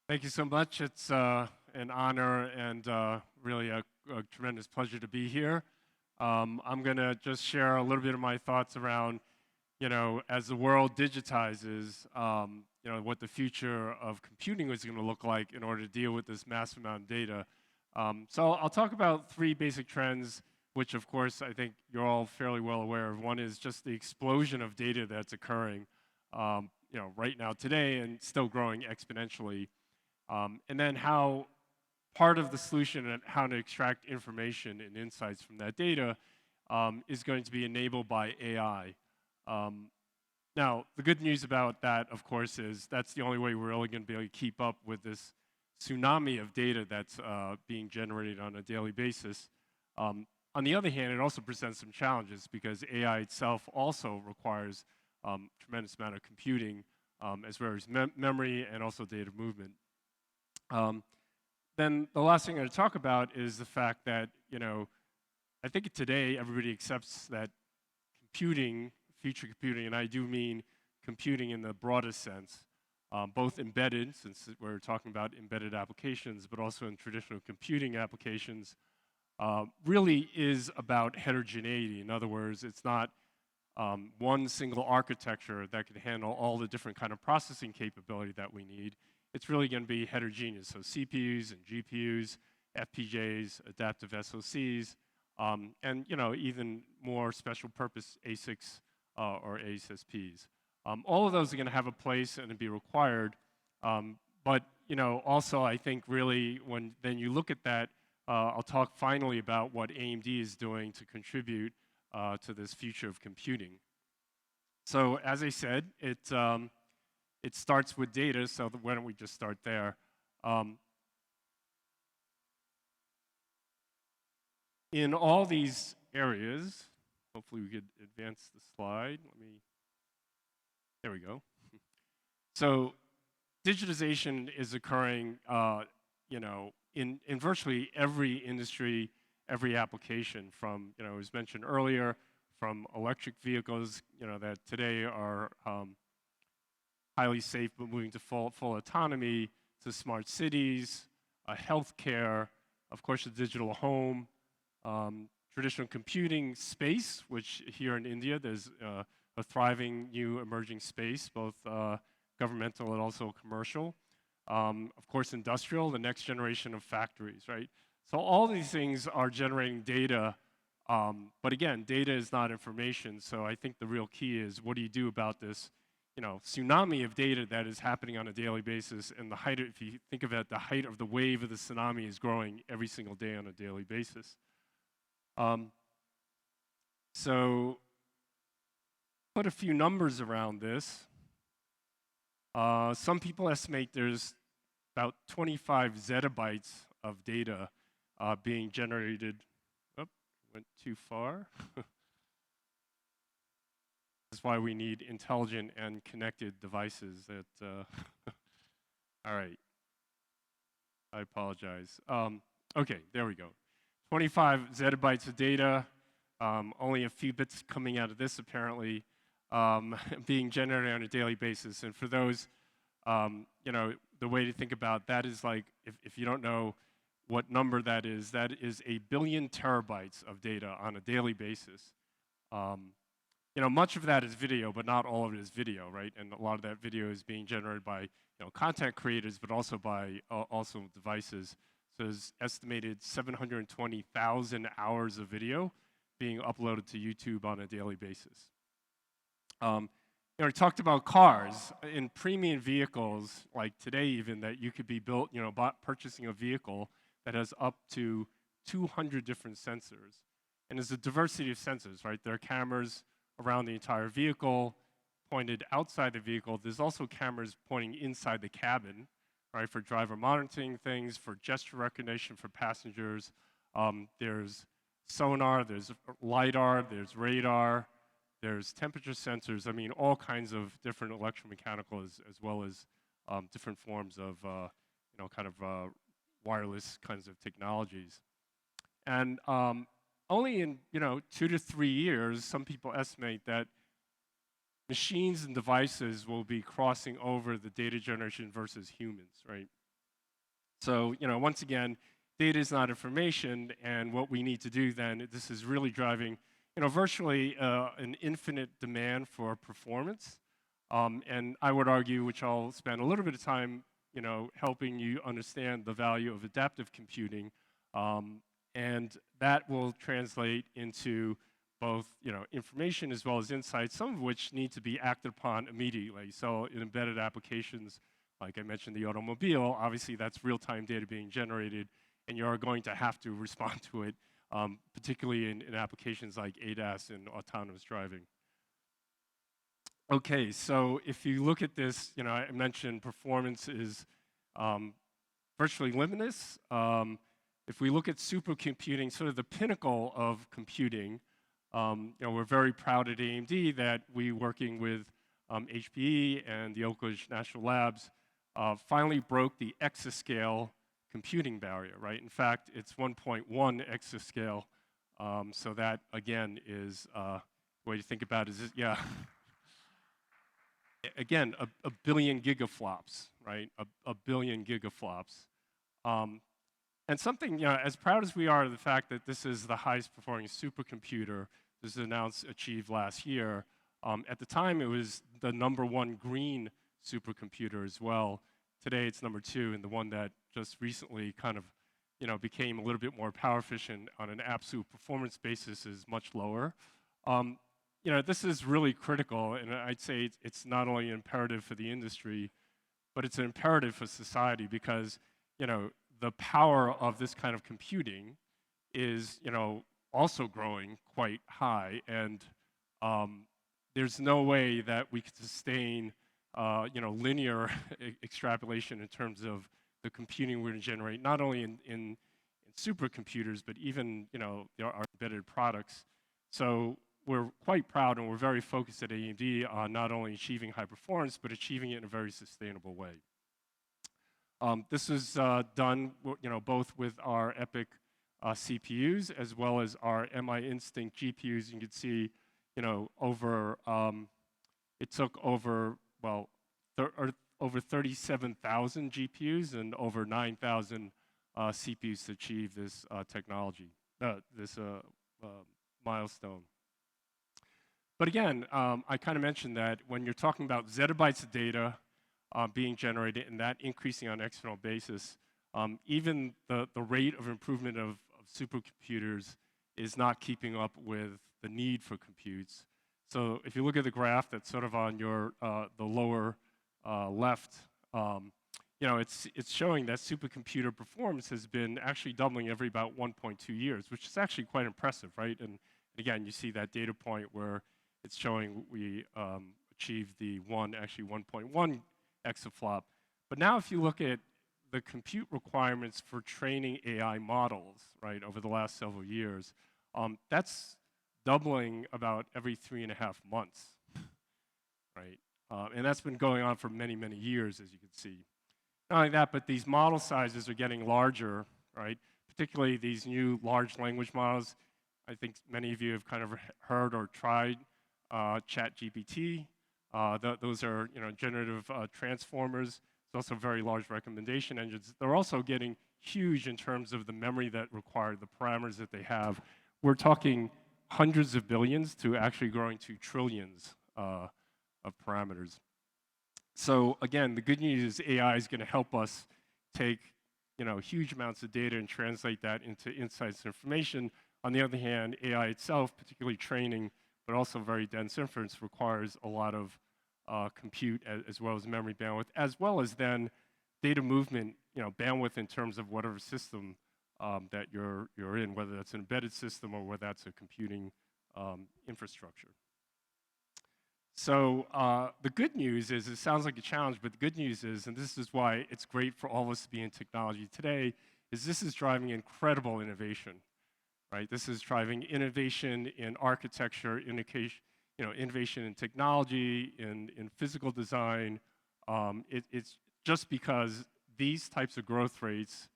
Thank you so much. It's an honor and really a tremendous pleasure to be here. I'm going to just share a little bit of my thoughts around, as the world digitizes, what the future of computing is going to look like in order to deal with this massive amount of data. So I'll talk about three basic trends, which of course I think you're all fairly well aware of. One is just the explosion of data that's occurring, right now today and still growing exponentially. And then how part of the solution and how to extract information and insights from that data is going to be enabled by AI. Now, the good news about that, of course, is that's the only way we're really going to be able to keep up with this tsunami of data that's being generated on a daily basis. On the other hand, it also presents some challenges because AI itself also requires a tremendous amount of computing as well as memory and also data movement. Then the last thing I'm going to talk about is the fact that, I think today everybody accepts that computing, future computing, and I do mean computing in the broadest sense, both embedded, since we're talking about embedded applications, but also in traditional computing applications, really is about heterogeneity. In other words, it's not one single architecture that can handle all the different kind of processing capability that we need. It's really going to be heterogeneous. So CPUs and GPUs, FPGAs, adaptive SoCs, and even more special purpose ASICs or ASSPs. All of those are going to have a place and be required. But also I think really when then you look at that, I'll talk finally about what AMD is doing to contribute to this future of computing. So as I said, it starts with data, so why don't we just start there? In all these areas, hopefully we could advance the slide. There we go. So digitization is occurring, in virtually every industry, every application from, it was mentioned earlier, from electric vehicles, that today are highly safe but moving to full autonomy, to smart cities, healthcare, of course the digital home, traditional computing space, which here in India there's a thriving new emerging space, both governmental and also commercial. Of course industrial, the next generation of factories, right? So all these things are generating data, but again, data is not information, so I think the real key is what do you do about this tsunami of data that is happening on a daily basis, and the height, if you think of it, the height of the wave of the tsunami is growing every single day on a daily basis. So, put a few numbers around this. Some people estimate there's about 25 zettabytes of data being generated. Oh, went too far. That's why we need intelligent and connected devices that, all right. I apologize. Okay, there we go. 25 zettabytes of data, only a few bits coming out of this apparently, being generated on a daily basis. And for those, the way to think about that is like, if you don't know, what number that is. That is 1 billion terabytes of data on a daily basis. You know, much of that is video, but not all of it is video, right? And a lot of that video is being generated by, you know, content creators, but also by also devices. So there's estimated 720,000 hours of video being uploaded to YouTube on a daily basis. You know, we talked about cars. In premium vehicles, like today even, that you could be built, you know, purchasing a vehicle that has up to 200 different sensors. And there's a diversity of sensors, right? There are cameras around the entire vehicle, pointed outside the vehicle. There's also cameras pointing inside the cabin, right, for driver monitoring things, for gesture recognition for passengers. There's sonar, there's LiDAR, there's radar, there's temperature sensors. I mean, all kinds of different electromechanical as well as different forms of, you know, kind of wireless kinds of technologies. And only in, you know, 2 to 3 years, some people estimate that machines and devices will be crossing over the data generation versus humans, right? So, you know, once again, data is not information, and what we need to do then, this is really driving, you know, virtually an infinite demand for performance. And I would argue, which I'll spend a little bit of time, you know, helping you understand the value of adaptive computing, and that will translate into both, you know, information as well as insights, some of which need to be acted upon immediately. So in embedded applications, like I mentioned, the automobile, obviously that's real-time data being generated, and you're going to have to respond to it, particularly in applications like ADAS and autonomous driving. Okay, so if you look at this, you know, I mentioned performance is virtually limitless. If we look at supercomputing, sort of the pinnacle of computing, you know, we're very proud at AMD that we, working with HPE and the Oak Ridge National Labs, finally broke the exascale computing barrier, right? In fact, it's 1.1 exascale. So that, again, is the way to think about it is, yeah, again, a billion gigaflops, right? A billion gigaflops. And something, you know, as proud as we are of the fact that this is the highest performing supercomputer, this was announced, achieved last year. At the time, it was the #1 green supercomputer as well. Today, it's #2, and the one that just recently kind of, you know, became a little bit more power efficient on an absolute performance basis is much lower. You know, this is really critical, and I'd say it's not only an imperative for the industry, but it's an imperative for society because, you know, the power of this kind of computing is, you know, also growing quite high, and there's no way that we could sustain, you know, linear extrapolation in terms of the computing we're going to generate, not only in supercomputers, but even, you know, our embedded products. So we're quite proud, and we're very focused at AMD on not only achieving high performance, but achieving it in a very sustainable way. This is done, you know, both with our EPYC CPUs as well as our MI Instinct GPUs. You can see, you know, over it took over, well, over 37,000 GPUs and over 9,000 CPUs to achieve this technology, this milestone. But again, I kind of mentioned that when you're talking about zettabytes of data being generated and that increasing on an exponential basis, even the rate of improvement of supercomputers is not keeping up with the need for computes. So if you look at the graph that's sort of on your the lower left, you know, it's showing that supercomputer performance has been actually doubling every about 1.2 years, which is actually quite impressive, right? And again, you see that data point where it's showing we achieved the 1.1 exaflop. But now if you look at the compute requirements for training AI models, right, over the last several years, that's doubling about every 3.5 months, right? And that's been going on for many, many years, as you can see. Not only that, but these model sizes are getting larger, right? Particularly these new large language models. I think many of you have kind of heard or tried ChatGPT. Those are, you know, generative transformers. It's also very large recommendation engines. They're also getting huge in terms of the memory that required, the parameters that they have. We're talking hundreds of billions to actually growing to trillions of parameters. So again, the good news is AI is going to help us take huge amounts of data and translate that into insights and information. On the other hand, AI itself, particularly training, but also very dense inference, requires a lot of compute as well as memory bandwidth, as well as then data movement, bandwidth in terms of whatever system that you're in, whether that's an embedded system or whether that's a computing infrastructure. So the good news is, it sounds like a challenge, but the good news is, and this is why it's great for all of us to be in technology today, is this is driving incredible innovation, right? This is driving innovation in architecture, innovation in technology, in physical design. It's just because these types of growth rates,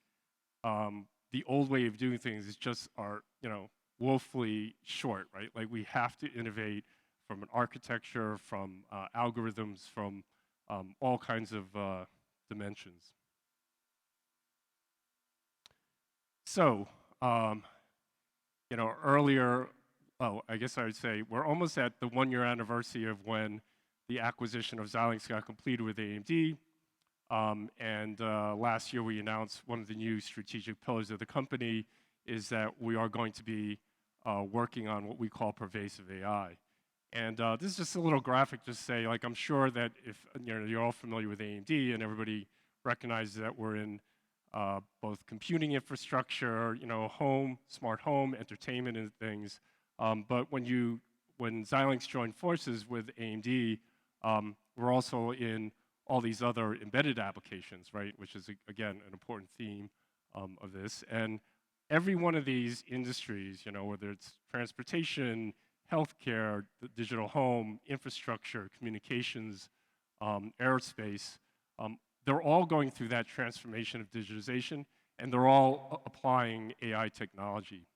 the old way of doing things are woefully short, right? Like, we have to innovate from an architecture, from algorithms, from all kinds of dimensions. So, earlier, I guess I would say we're almost at the 1-year anniversary of when the acquisition of Xilinx got completed with AMD. Last year we announced one of the new strategic pillars of the company is that we are going to be working on what we call pervasive AI. And this is just a little graphic to say, like, I'm sure that if you're all familiar with AMD and everybody recognizes that we're in both computing infrastructure, home, smart home, entertainment and things. But when Xilinx joined forces with AMD, we're also in all these other embedded applications, right? Which is, again, an important theme of this. And every one of these industries, whether it's transportation, healthcare, the digital home, infrastructure, communications, aerospace, they're all going through that transformation of digitization, and they're all applying AI technology.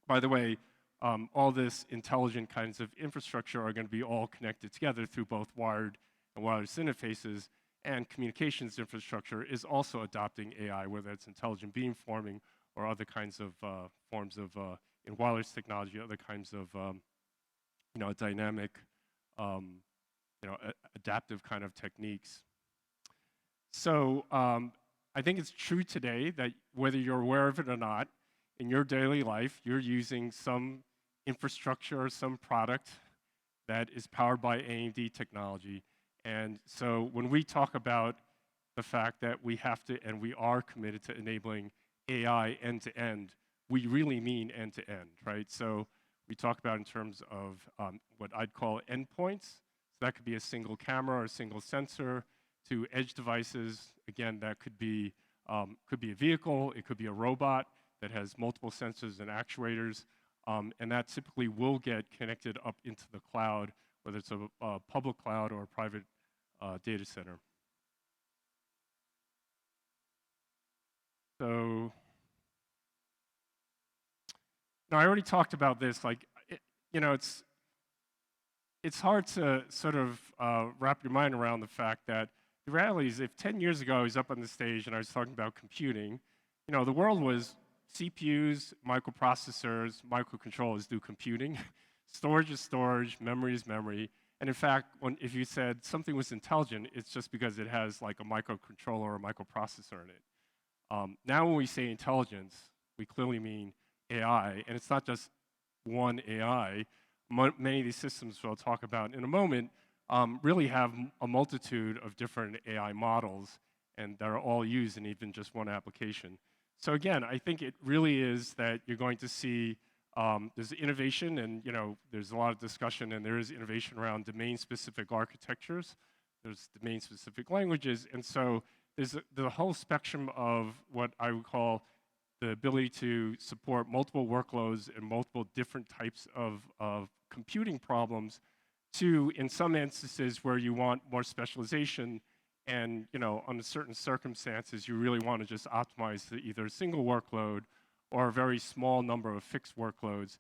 By the way, all this intelligent kinds of infrastructure are going to be all connected together through both wired and wireless interfaces, and communications infrastructure is also adopting AI, whether it's intelligent beamforming or other kinds of forms of in wireless technology, other kinds of dynamic, adaptive kind of techniques. So I think it's true today that whether you're aware of it or not, in your daily life, you're using some infrastructure or some product that is powered by AMD technology. And so when we talk about the fact that we have to, and we are committed to enabling AI end-to-end, we really mean end-to-end, right? So we talk about in terms of what I'd call endpoints. So that could be a single camera or a single sensor, to edge devices. Again, that could be a vehicle, it could be a robot that has multiple sensors and actuators, and that typically will get connected up into the cloud, whether it's a public cloud or a private data center. So, now I already talked about this. Like, it's hard to sort of wrap your mind around the fact that the reality is, if 10 years ago I was up on the stage and I was talking about computing, the world was CPUs, microprocessors, microcontrollers do computing. Storage is storage, memory is memory. And in fact, if you said something was intelligent, it's just because it has like a microcontroller or a microprocessor in it. Now when we say intelligence, we clearly mean AI, and it's not just one AI. Many of these systems we'll talk about in a moment really have a multitude of different AI models, and they're all used in even just one application. So again, I think it really is that you're going to see there's innovation, and there's a lot of discussion, and there is innovation around domain-specific architectures. There's domain-specific languages, and so there's the whole spectrum of what I would call the ability to support multiple workloads and multiple different types of computing problems, to, in some instances where you want more specialization, and under certain circumstances you really want to just optimize to either a single workload or a very small number of fixed workloads.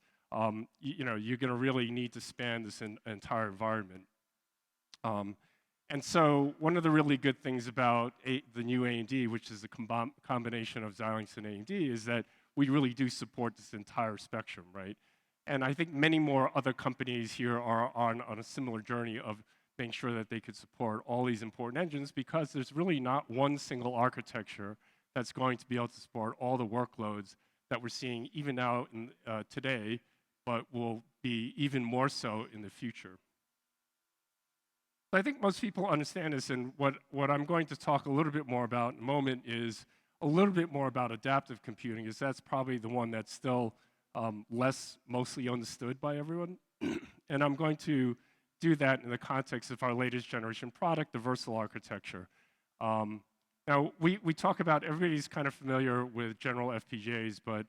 You're going to really need to span this entire environment. And so one of the really good things about the new A&D, which is a combination of Xilinx and A&D, is that we really do support this entire spectrum, right? And I think many more other companies here are on a similar journey of making sure that they could support all these important engines, because there's really not one single architecture that's going to be able to support all the workloads that we're seeing even now today, but will be even more so in the future. I think most people understand this, and what I'm going to talk a little bit more about in a moment is a little bit more about adaptive computing, is that's probably the one that's still mostly understood by everyone. And I'm going to do that in the context of our latest generation product, the Versal architecture. Now, we talk about, everybody's kind of familiar with general FPGAs, but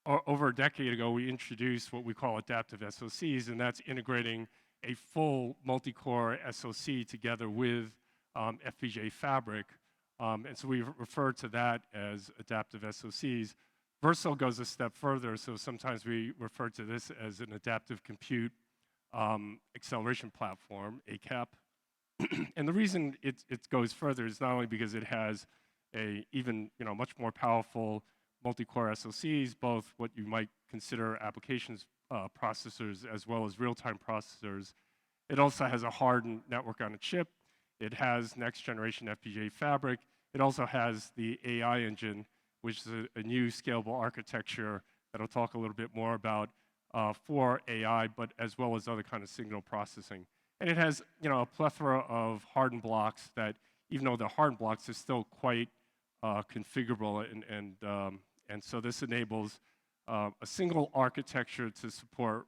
over a decade ago, we introduced what we call adaptive SoCs, and that's integrating a full multi-core SoC together with FPGA fabric. And so we refer to that as adaptive SoCs. Versal goes a step further, so sometimes we refer to this as an adaptive compute acceleration platform, ACAP. And the reason it goes further is not only because it has a even much more powerful multi-core SoCs, both what you might consider applications processors as well as real-time processors. It also has a hardened network on a chip. It has next generation FPGA fabric. It also has the AI engine, which is a new scalable architecture that I'll talk a little bit more about for AI, but as well as other kind of signal processing. And it has a plethora of hardened blocks that, even though they're hardened blocks, are still quite configurable, and so this enables a single architecture to support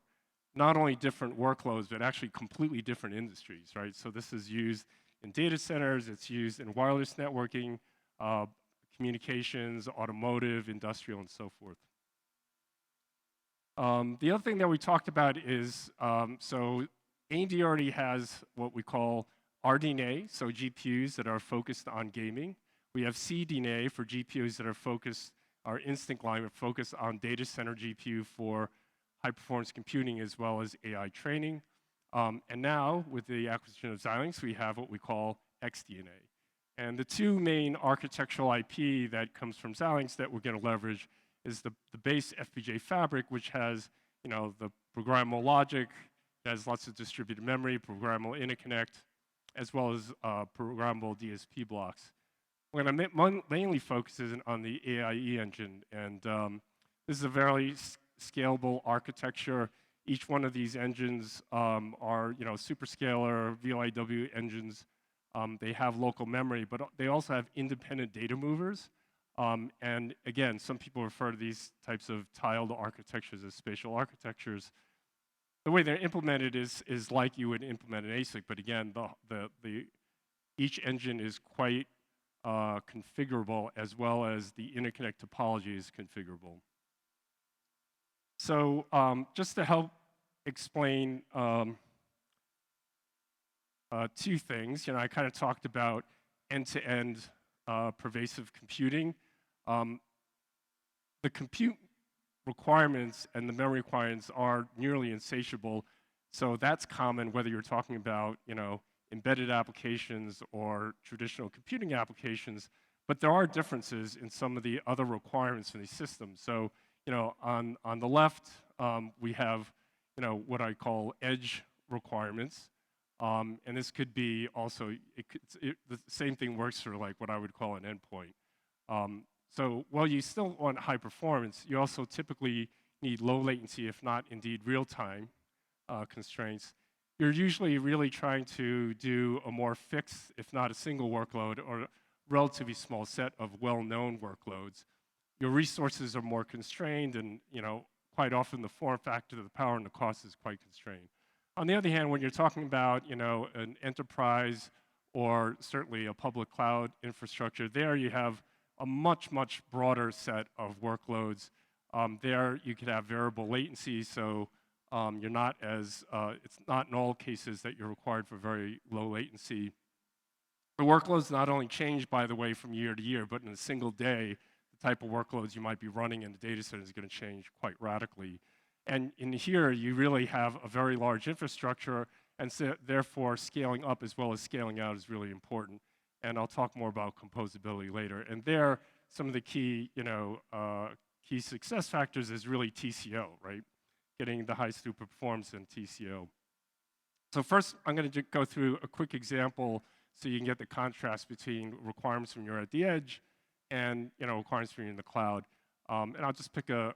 not only different workloads, but actually completely different industries, right? So this is used in data centers, it's used in wireless networking, communications, automotive, industrial, and so forth. The other thing that we talked about is, so A&D already has what we call RDNA, so GPUs that are focused on gaming. We have CDNA for GPUs that are focused, our Instinct line are focused on data center GPU for high performance computing as well as AI training. And now, with the acquisition of Xilinx, we have what we call XDNA. And the two main architectural IP that comes from Xilinx that we're going to leverage is the base FPGA fabric, which has the programmable logic, has lots of distributed memory, programmable interconnect, as well as programmable DSP blocks. We're going to mainly focus on the AIE engine, and this is a very scalable architecture. Each one of these engines are superscalar VLIW engines. They have local memory, but they also have independent data movers. And again, some people refer to these types of tiled architectures as spatial architectures. The way they're implemented is like you would implement an ASIC, but again, each engine is quite configurable, as well as the interconnect topology is configurable. So just to help explain two things, I kind of talked about end-to-end pervasive computing. The compute requirements and the memory requirements are nearly insatiable, so that's common whether you're talking about embedded applications or traditional computing applications, but there are differences in some of the other requirements in these systems. So on the left, we have what I call edge requirements, and this could be also, the same thing works for like what I would call an endpoint. So while you still want high performance, you also typically need low latency, if not indeed real-time constraints. You're usually really trying to do a more fixed, if not a single workload, or a relatively small set of well-known workloads. Your resources are more constrained, and quite often the form factor, the power, and the cost is quite constrained. On the other hand, when you're talking about an enterprise or certainly a public cloud infrastructure, there you have a much, much broader set of workloads. There you could have variable latency, so you're not as, it's not in all cases that you're required for very low latency. The workloads not only change, by the way, from year to year, but in a single day, the type of workloads you might be running in the data center is going to change quite radically. And in here, you really have a very large infrastructure, And so therefore, scaling up as well as scaling out is really important. And I'll talk more about composability later. And there, some of the key, key success factors is really TCO, right? Getting the highest throughput performance in TCO. So first, I'm going to go through a quick example so you can get the contrast between requirements when you're at the edge and requirements when you're in the cloud. And I'll just pick a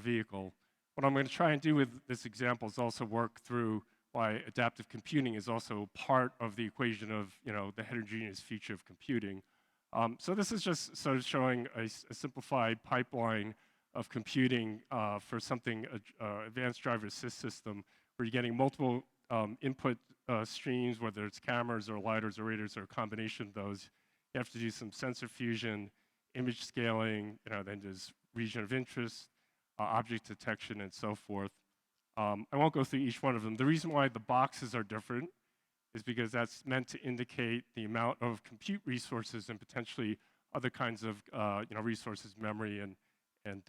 vehicle. What I'm going to try and do with this example is also work through why adaptive computing is also part of the equation of the heterogeneous future of computing. So this is just sort of showing a simplified pipeline of computing for something, advanced driver assist system, where you're getting multiple input streams, whether it's cameras or lidars or radars or a combination of those. You have to do some sensor fusion, image scaling, then there's region of interest, object detection, and so forth. I won't go through each one of them. The reason why the boxes are different is because that's meant to indicate the amount of compute resources and potentially other kinds of resources, memory and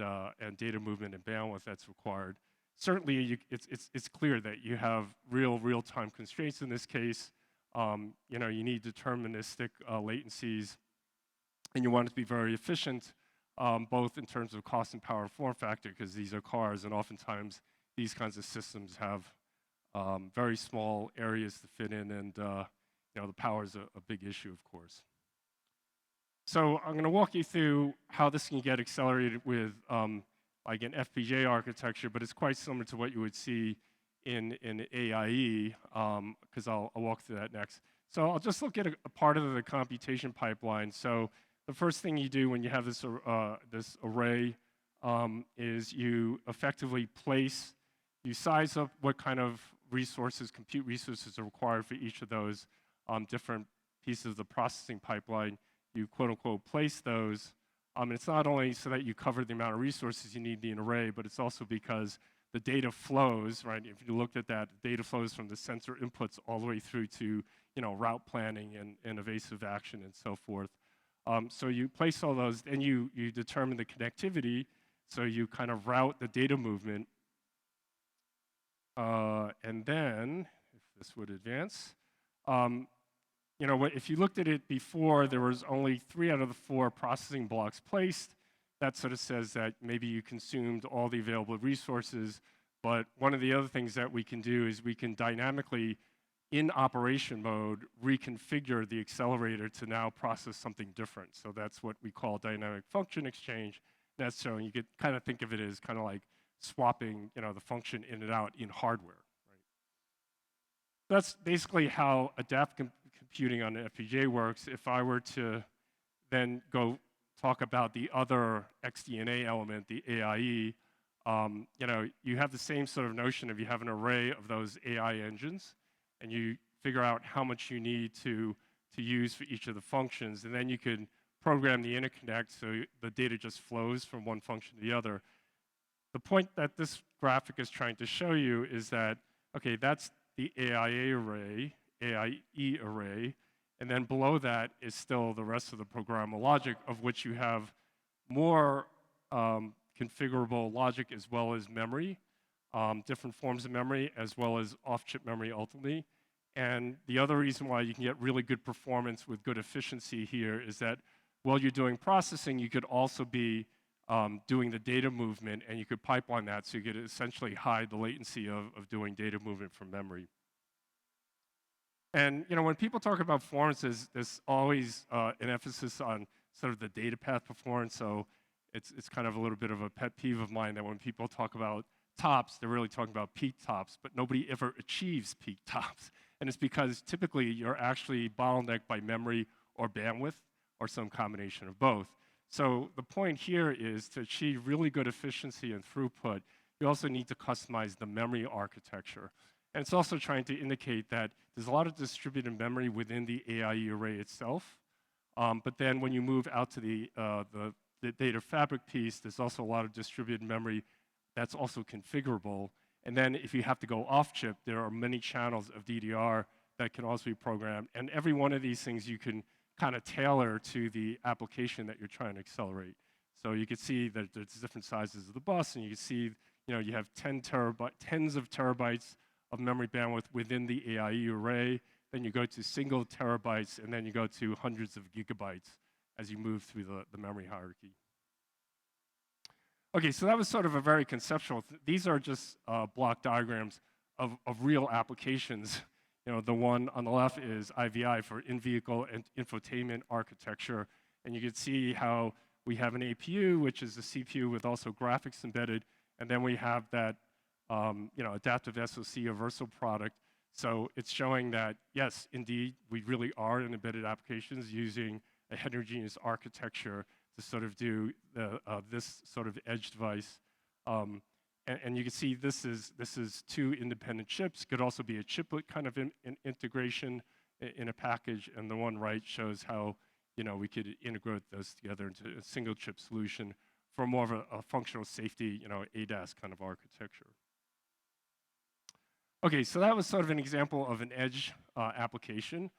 data movement and bandwidth that's required. Certainly, it's clear that you have real-time constraints in this case. You need deterministic latencies, and you want it to be very efficient, both in terms of cost and power and form factor, because these are cars, and oftentimes these kinds of systems have very small areas to fit in, and the power is a big issue, of course. So I'm going to walk you through how this can get accelerated with like an FPGA architecture, but it's quite similar to what you would see in AIE, because I'll walk through that next. So I'll just look at a part of the computation pipeline. So the first thing you do when you have this, this array is you effectively you size up what kind of resources, compute resources are required for each of those different pieces of the processing pipeline. You quote unquote place those. And it's not only so that you cover the amount of resources you need in an array, but it's also because the data flows, right? If you looked at that, the data flows from the sensor inputs all the way through to route planning and evasive action and so forth. So you place all those, and you determine the connectivity, so you kind of route the data movement. And then, if this would advance, if you looked at it before, there was only 3 out of the 4 processing blocks placed. That sort of says that maybe you consumed all the available resources. But one of the other things that we can do is we can dynamically, in operation mode, reconfigure the accelerator to now process something different. So that's what we call dynamic function exchange. That's showing, you could kind of think of it as kind of like swapping the function in and out in hardware. Right? That's basically how adaptive computing on an FPGA works. If I were to then go talk about the other XDNA element, the AIE, you have the same sort of notion of you have an array of those AI engines, and you figure out how much you need to use for each of the functions, and then you can program the interconnect so the data just flows from one function to the other. The point that this graphic is trying to show you is that, okay, that's the AIE array, and then below that is still the rest of the programmable logic, of which you have more configurable logic as well as memory, different forms of memory, as well as off-chip memory ultimately. And the other reason why you can get really good performance with good efficiency here is that while you're doing processing, you could also be doing the data movement, and you could pipeline that, so you could essentially hide the latency of doing data movement from memory. And when people talk about performance, there's always an emphasis on sort of the data path performance. So it's kind of a little bit of a pet peeve of mine that when people talk about tops, they're really talking about peak tops, but nobody ever achieves peak tops. And it's because typically you're actually bottlenecked by memory or bandwidth or some combination of both. So the point here is to achieve really good efficiency and throughput, you also need to customize the memory architecture. And it's also trying to indicate that there's a lot of distributed memory within the AIE array itself. But then when you move out to the data fabric piece, there's also a lot of distributed memory that's also configurable. And then if you have to go off chip, there are many channels of DDR that can also be programmed. And every one of these things you can kind of tailor to the application that you're trying to accelerate. So you can see that there's different sizes of the bus, and you can see you have tens of terabytes of memory bandwidth within the AIE array. Then you go to single terabytes, and then you go to hundreds of gigabytes as you move through the memory hierarchy. Okay, so that was sort of a very conceptual. These are just block diagrams of real applications. You know, the one on the left is IVI for in-vehicle and infotainment architecture, and you can see how we have an APU, which is a CPU with also graphics embedded, and then we have that you know, adaptive SoC or Versal product. So it's showing that, yes, indeed, we really are in embedded applications using a heterogeneous architecture to sort of do this sort of edge device. And you can see this is two independent chips. Could also be a chiplet kind of integration in a package, and the one right shows how, you know, we could integrate those together into a single chip solution for more of a functional safety, you know, ADAS kind of architecture. Okay, so that was sort of an example of an edge application,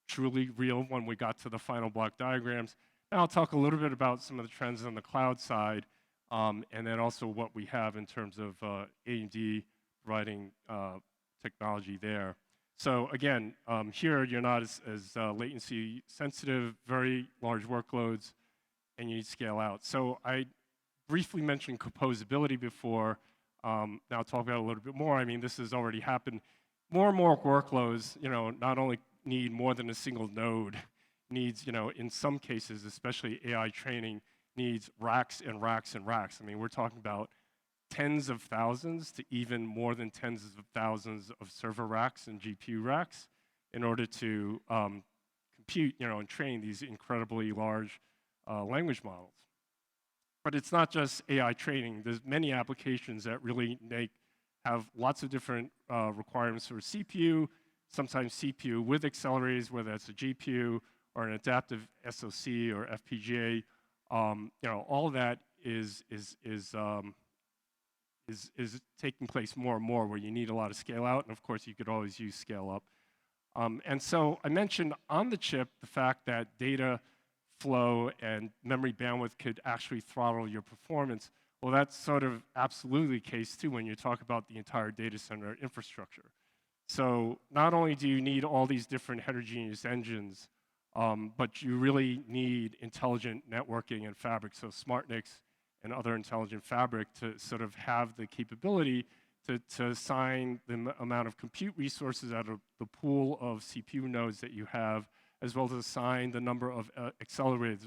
truly real when we got to the final block diagrams. Now I'll talk a little bit about some of the trends on the cloud side, and then also what we have in terms of AMD providing technology there. So again, here you're not as latency sensitive, very large workloads, and you need to scale out. So I briefly mentioned composability before. Now I'll talk about it a little bit more. I mean, this has already happened. More and more workloads, you know, not only need more than a single node, needs, you know, in some cases, especially AI training, needs racks and racks and racks. I mean, we're talking about tens of thousands to even more than tens of thousands of server racks and GPU racks in order to compute, you know, and train these incredibly large language models. But it's not just AI training. There's many applications that really have lots of different requirements for CPU, sometimes CPU with accelerators, whether that's a GPU or an adaptive SoC or FPGA. You know, all of that is taking place more and more, where you need a lot of scale out, and of course you could always use scale up. And so I mentioned on the chip the fact that data flow and memory bandwidth could actually throttle your performance. Well, that's sort of absolutely the case too when you talk about the entire data center infrastructure. So not only do you need all these different heterogeneous engines, but you really need intelligent networking and fabric, so SmartNICs and other intelligent fabric to sort of have the capability to assign the amount of compute resources out of the pool of CPU nodes that you have, as well as assign the number of accelerators,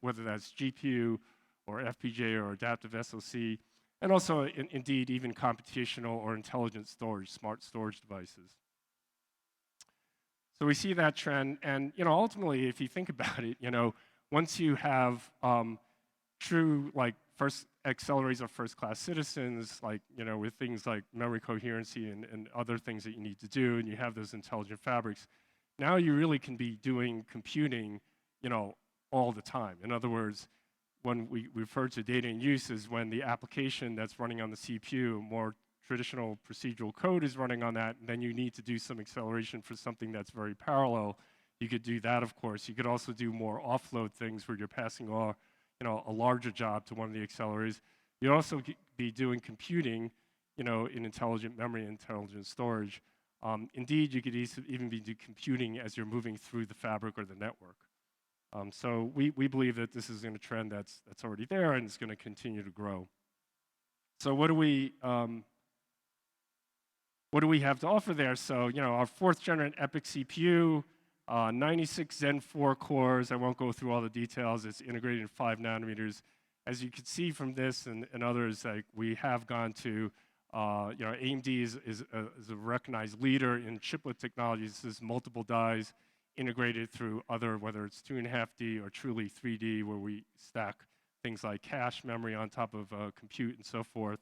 whether that's GPU or FPGA or adaptive SoC, and also indeed even computational or intelligent storage, smart storage devices. So we see that trend, and you know, ultimately, if you think about it, you know, once you have true like first accelerators are first-class citizens, like, you know, with things like memory coherency and other things that you need to do, and you have those intelligent fabrics, now you really can be doing computing, you know, all the time. In other words, when we refer to data in use is when the application that's running on the CPU, more traditional procedural code is running on that, and then you need to do some acceleration for something that's very parallel. You could do that, of course. You could also do more offload things where you're passing off, you know, a larger job to one of the accelerators. You'd also be doing computing, you know, in intelligent memory and intelligent storage. Indeed, you could even be doing computing as you're moving through the fabric or the network. So we believe that this is going to trend that's already there, and it's going to continue to grow. So what do we have to offer there? So, you know, our 4th generation EPYC CPU, 96 Zen 4 cores. I won't go through all the details. It's integrated in 5 nanometers. As you can see from this and others, like, we have gone to, you know, AMD is a recognized leader in chiplet technologies. This is multiple dies integrated through other, whether it's 2.5D or truly 3D, where we stack things like cache memory on top of compute and so forth.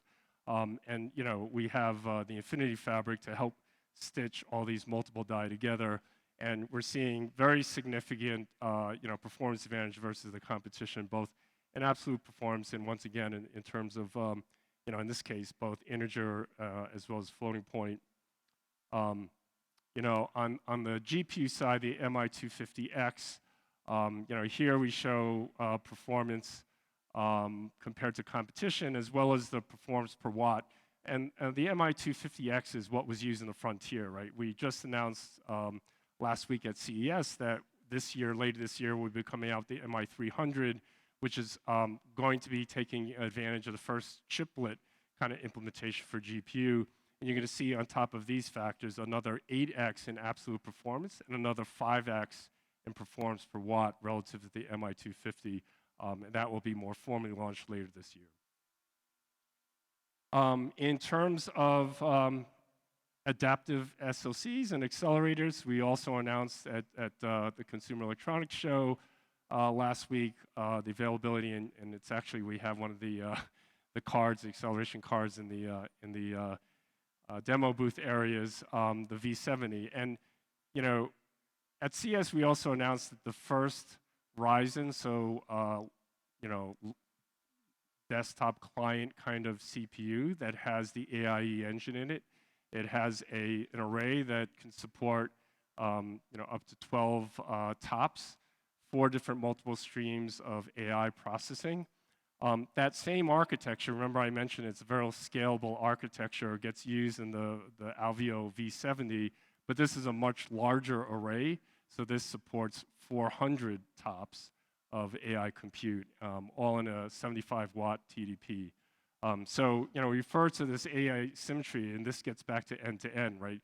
And, you know, we have the Infinity Fabric to help stitch all these multiple die together. And we're seeing very significant, you know, performance advantage versus the competition, both in absolute performance and, once again, in terms of, you know, in this case, both integer as well as floating point. You know, on the GPU side, the MI250X, you know, here we show performance compared to competition, as well as the performance per watt. And the MI250X is what was used in the Frontier, right? We just announced last week at CES that this year, later this year, we'll be coming out the MI300, which is going to be taking advantage of the first chiplet kind of implementation for GPU. And you're going to see on top of these factors another 8x in absolute performance and another 5x in performance per watt relative to the MI250. And that will be more formally launched later this year. In terms of adaptive SoCs and accelerators, we also announced at the Consumer Electronics Show last week the availability, and it's actually, we have one of the cards, the acceleration cards in the demo booth areas, the V70. And, you know, at CS, we also announced that the first Ryzen, so, you know, desktop client kind of CPU that has the AIE engine in it. It has an array that can support, you know, up to 12 TOPS, 4 different multiple streams of AI processing. That same architecture, remember I mentioned it's a very scalable architecture, gets used in the Alveo V70, but this is a much larger array, so this supports 400 TOPS of AI compute, all in a 75-watt TDP. So, you know, we refer to this AI symmetry, and this gets back to end-to-end, right?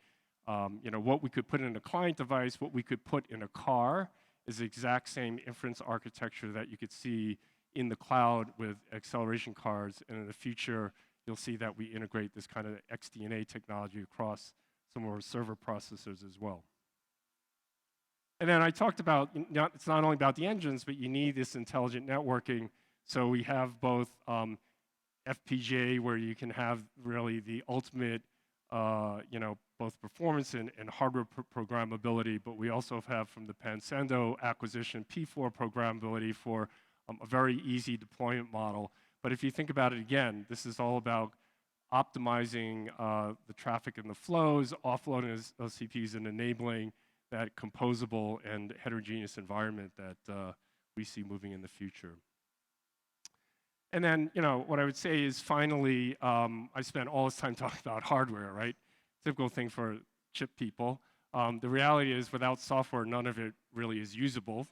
You know, what we could put in a client device, what we could put in a car is the exact same inference architecture that you could see in the cloud with acceleration cards, and in the future, you'll see that we integrate this kind of XDNA technology across some of our server processors as well. And then I talked about, it's not only about the engines, but you need this intelligent networking. So we have both FPGA, where you can have really the ultimate, you know, both performance and hardware programmability, but we also have from the Pensando acquisition P4 programmability for a very easy deployment model. But if you think about it again, this is all about optimizing the traffic and the flows, offloading those CPUs, and enabling that composable and heterogeneous environment that we see moving in the future. And then, you know, what I would say is finally, I spent all this time talking about hardware, right? Typical thing for chip people. The reality is without software, none of it really is usable.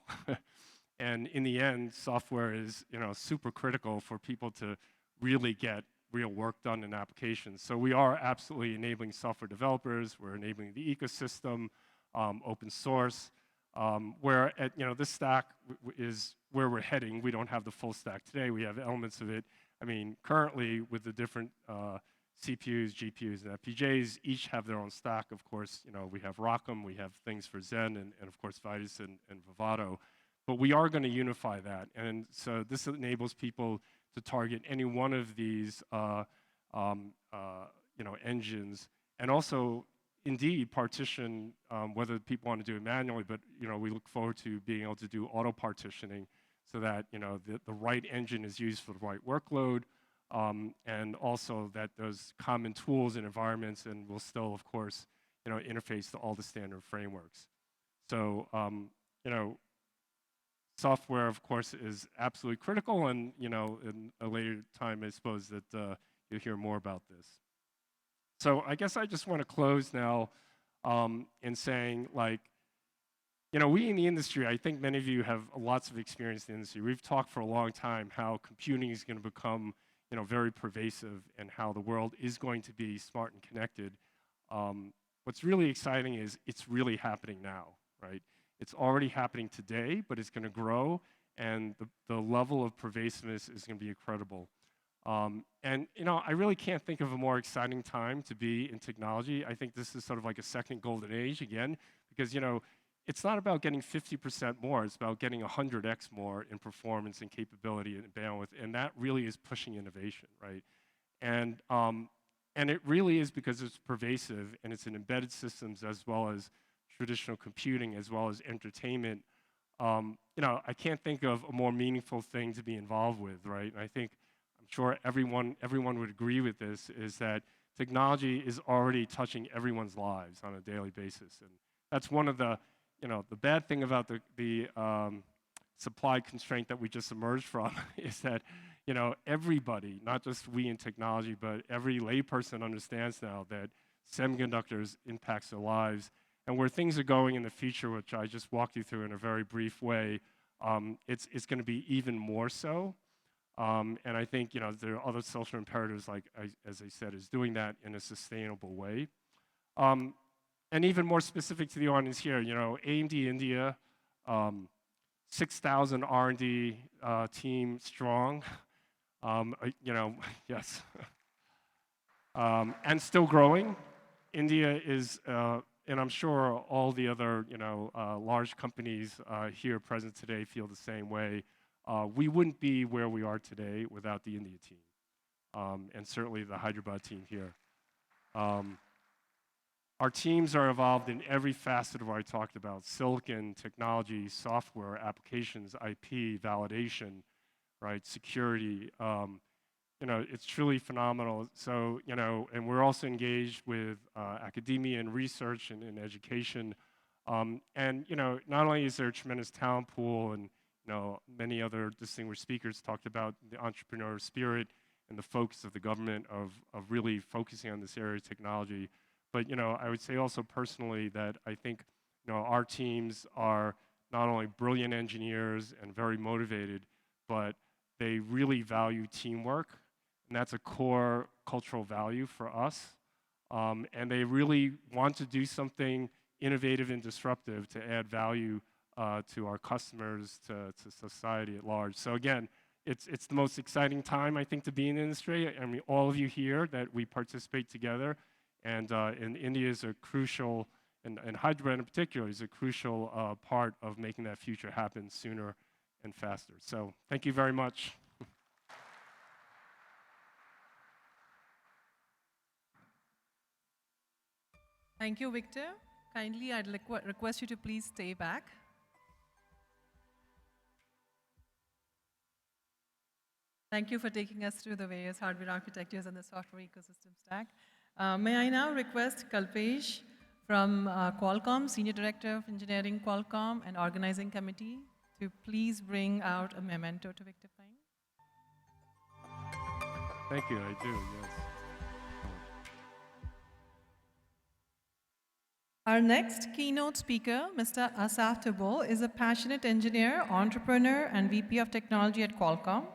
And in the end, software is, you know, super critical for people to really get real work done in applications. So we are absolutely enabling software developers. We're enabling the ecosystem, open source, where at, you know, this stack is where we're heading. We don't have the full stack today. We have elements of it. I mean, currently with the different CPUs, GPUs, and FPGAs, each have their own stack. Of course, you know, we have ROCm, we have things for Zen, and of course Vitis and Vivado. But we are going to unify that, and so this enables people to target any one of these, you know, engines, and also indeed partition whether people want to do it manually. But you know, we look forward to being able to do auto partitioning so that, you know, the right engine is used for the right workload, and also that there's common tools and environments, and will still, of course, you know, interface to all the standard frameworks. So, you know, software, of course, is absolutely critical, and, you know, in a later time, I suppose that you'll hear more about this. So I guess I just want to close now in saying, like, you know, we in the industry, I think many of you have lots of experience in the industry. We've talked for a long time how computing is going to become, you know, very pervasive, and how the world is going to be smart and connected. What's really exciting is it's really happening now, right? It's already happening today, but it's going to grow, and the level of pervasiveness is going to be incredible. And, you know, I really can't think of a more exciting time to be in technology. I think this is sort of like a second golden age again, because, you know, it's not about getting 50% more, it's about getting 100x more in performance and capability and bandwidth, and that really is pushing innovation, right? And it really is because it's pervasive, and it's in embedded systems as well as traditional computing, as well as entertainment. You know, I can't think of a more meaningful thing to be involved with, right? And I'm sure everyone would agree with this, is that technology is already touching everyone's lives on a daily basis. And that's one of the, you know, the bad thing about the supply constraint that we just emerged from is that, you know, everybody, not just we in technology, but every layperson understands now that semiconductors impacts their lives. And where things are going in the future, which I just walked you through in a very brief way, it's going to be even more so. And I think, you know, there are other social imperatives, like, as I said, is doing that in a sustainable way. And even more specific to the audience here, you know, AMD India, 6,000 R&D team strong, you know, yes. And still growing. India is, and I'm sure all the other, you know, large companies here present today feel the same way. We wouldn't be where we are today without the India team, and certainly the Hyderabad team here. Our teams are involved in every facet of what I talked about: silicon, technology, software, applications, IP, validation, right, security. You know, it's truly phenomenal. So, you know, and we're also engaged with academia and research and education. And, you know, not only is there a tremendous talent pool, and, you know, many other distinguished speakers talked about the entrepreneurial spirit and the focus of the government of really focusing on this area of technology. But, you know, I would say also personally that I think, you know, our teams are not only brilliant engineers and very motivated, but they really value teamwork. And that's a core cultural value for us. And they really want to do something innovative and disruptive to add value to our customers, to society at large. So again, it's the most exciting time, I think, to be in the industry. I mean, all of you here that we participate together. And India is a crucial, and Hyderabad in particular, is a crucial part of making that future happen sooner and faster. So thank you very much. Thank you, Victor. Kindly, I'd request you to please stay back. Thank you for taking us through the various hardware architectures and the software ecosystem stack. May I now request Kalpesh from Qualcomm, Senior Director of Engineering Qualcomm and Organizing Committee, to please bring out a memento to Victor Peng. Thank you, I do, yes. Our next keynote speaker, Mr. Asaf Tibol, is a passionate engineer, entrepreneur, and VP of Technology at Qualcomm.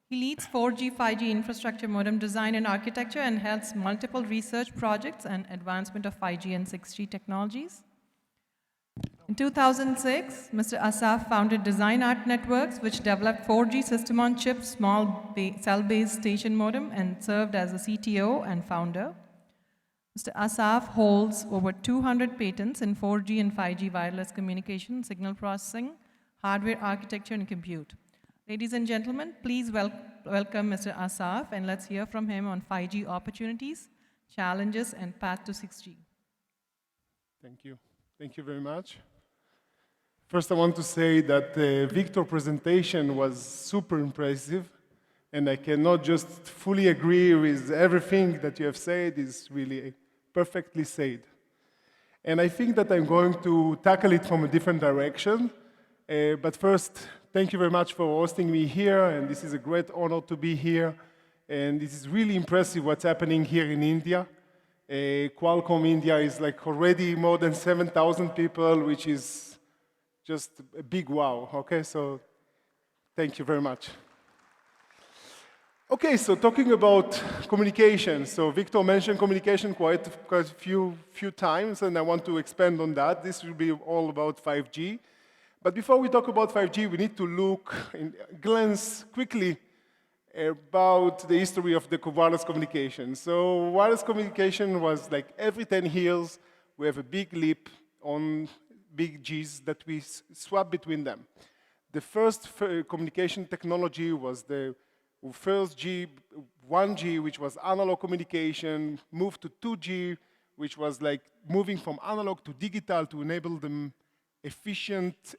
He leads 4G, 5G infrastructure modem design and architecture and heads multiple research projects and advancement of 5G and 6G technologies. In 2006, Mr. Asaf founded Design Art Networks, which developed 4G system-on-chip small cell-based station modem and served as a CTO and founder. Mr. Asaf holds over 200 patents in 4G and 5G wireless communication, signal processing, hardware architecture, and compute. Ladies and gentlemen, please welcome Mr. Asaf, and let's hear from him on 5G opportunities, challenges, and path to 6G. Thank you. Thank you very much. First, I want to say that Victor's presentation was super impressive, and I cannot just fully agree with everything that you have said. It's really perfectly said. And I think that I'm going to tackle it from a different direction. But first, thank you very much for hosting me here, and this is a great honor to be here. And this is really impressive what's happening here in India. Qualcomm India is like already more than 7,000 people, which is just a big wow, okay? So thank you very much. Okay, so talking about communication. So Victor mentioned communication quite a few times, and I want to expand on that. This will be all about 5G. But before we talk about 5G, we need to look and glance quickly about the history of the wireless communication. So wireless communication was like every 10 years, we have a big leap on big Gs that we swap between them. The first communication technology was the first G, 1G, which was analog communication, moved to 2G, which was like moving from analog to digital to enable them efficient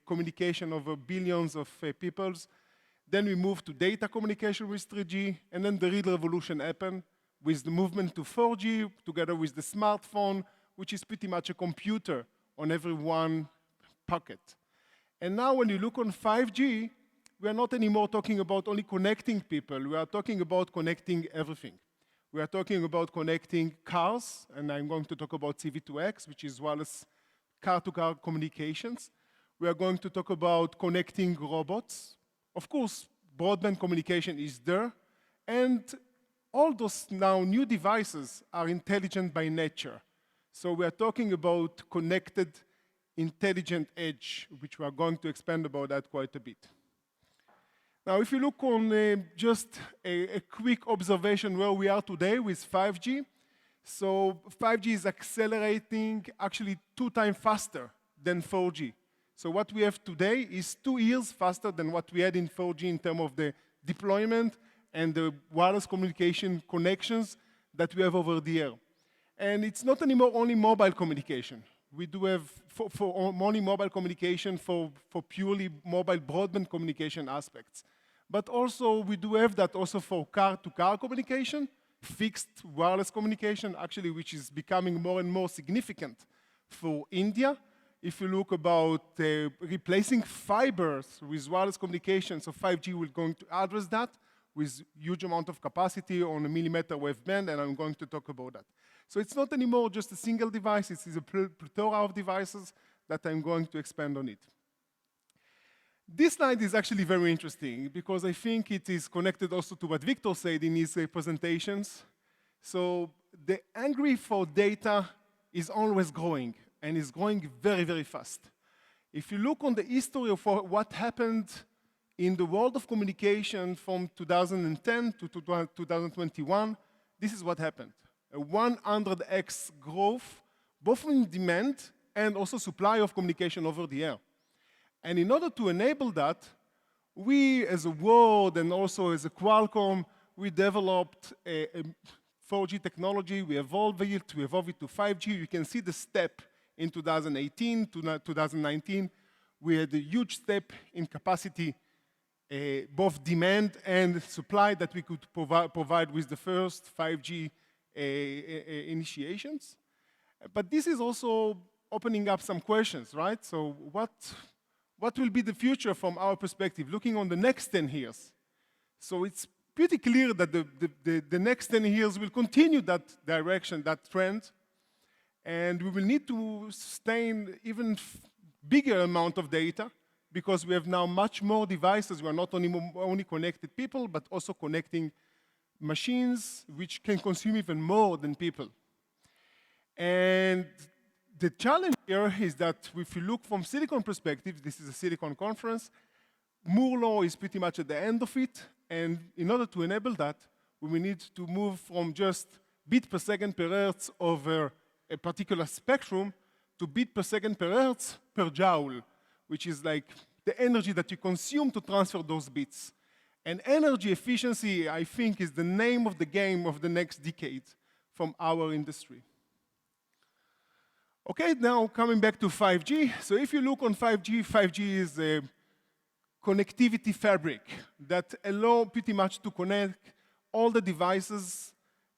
communication over billions of peoples. Then we moved to data communication with 3G, and then the real revolution happened with the movement to 4G, together with the smartphone, which is pretty much a computer on every one pocket. And now when you look on 5G, we are not anymore talking about only connecting people. We are talking about connecting everything. We are talking about connecting cars, and I'm going to talk about CV2X, which is wireless car-to-car communications. We are going to talk about connecting robots. Of course, broadband communication is there, and all those now new devices are intelligent by nature. So we are talking about connected intelligent edge, which we are going to expand about that quite a bit. Now, if you look on just a quick observation where we are today with 5G, so 5G is accelerating actually 2 times faster than 4G. So what we have today is 2 years faster than what we had in 4G in terms of the deployment and the wireless communication connections that we have over the air. And it's not anymore only mobile communication. We do have for only mobile communication for purely mobile broadband communication aspects. But also we do have that also for car-to-car communication, fixed wireless communication, actually, which is becoming more and more significant for India. If you look about replacing fibers with wireless communication, so 5G will going to address that with huge amount of capacity on a millimeter wave band, and I'm going to talk about that. So it's not anymore just a single device, it's a plethora of devices that I'm going to expand on it. This slide is actually very interesting because I think it is connected also to what Victor said in his presentations. So the hungry for data is always growing, and is growing very, very fast. If you look on the history of what happened in the world of communication from 2010 to 2021, this is what happened. A 100x growth, both in demand and also supply of communication over the air. And in order to enable that, we as a world and also as a Qualcomm, we developed a 4G technology, we evolved it to 5G. You can see the step in 2018 to 2019. We had a huge step in capacity, both demand and supply that we could provide with the first 5G initiations. But this is also opening up some questions, right? So what will be the future from our perspective, looking on the next 10 years? So it's pretty clear that the next 10 years will continue that direction, that trend, and we will need to sustain even bigger amount of data because we have now much more devices. We are not only connected people, but also connecting machines which can consume even more than people. And the challenge here is that if you look from silicon perspective, this is a silicon conference, Moore's law is pretty much at the end of it, and in order to enable that, we will need to move from just bit per second per hertz over a particular spectrum to bit per second per hertz per joule, which is like the energy that you consume to transfer those bits. And energy efficiency, I think, is the name of the game of the next decade from our industry. Okay, now coming back to 5G. So if you look on 5G, 5G is a connectivity fabric that allows pretty much to connect all the devices,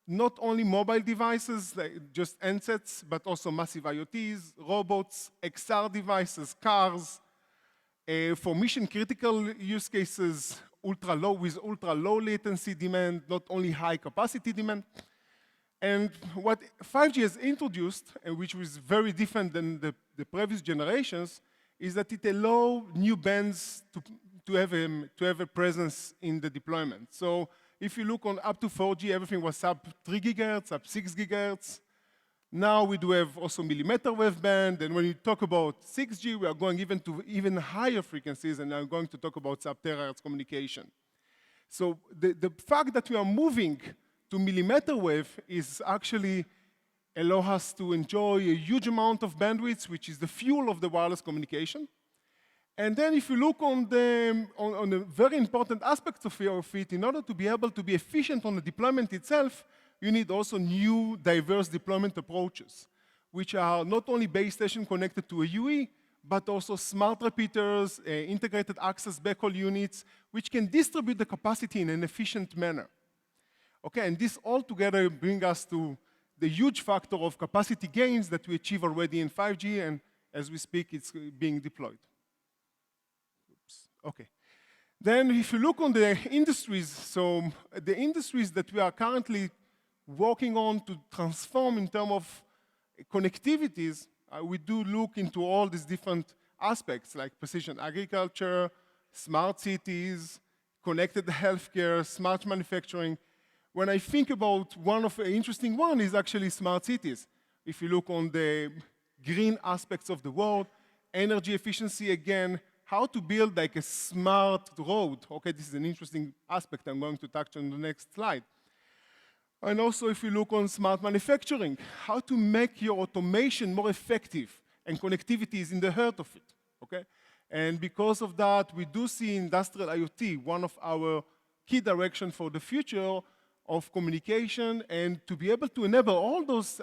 not only mobile devices, like just handsets, but also massive IoTs, robots, XR devices, cars, for mission-critical use cases, ultra-low latency demand, not only high capacity demand. And what 5G has introduced, and which was very different than the previous generations, is that it allows new bands to have a presence in the deployment. So if you look on up to 4G, everything was sub 3 gigahertz, sub 6 gigahertz. Now we do have also millimeter wave band, and when you talk about 6G, we are going even to even higher frequencies, and I'm going to talk about sub-terahertz communication. So the fact that we are moving to millimeter wave is actually allow us to enjoy a huge amount of bandwidth, which is the fuel of the wireless communication. And then if you look on the very important aspects of it, in order to be able to be efficient on the deployment itself, you need also new diverse deployment approaches, which are not only base station connected to a UE, but also smart repeaters, integrated access backhaul units, which can distribute the capacity in an efficient manner. Okay, and this all together bring us to the huge factor of capacity gains that we achieve already in 5G, and as we speak, it's being deployed. Oops. Okay. Then if you look on the industries, so the industries that we are currently working on to transform in terms of connectivities, we do look into all these different aspects like precision agriculture, smart cities, connected healthcare, smart manufacturing. When I think about one of the interesting one is actually smart cities. If you look on the green aspects of the world, energy efficiency again, how to build like a smart road. Okay, this is an interesting aspect I'm going to touch on the next slide. And also if you look on smart manufacturing, how to make your automation more effective, and connectivity is in the heart of it, okay? And because of that, we do see industrial IoT, one of our key directions for the future of communication, and to be able to enable all those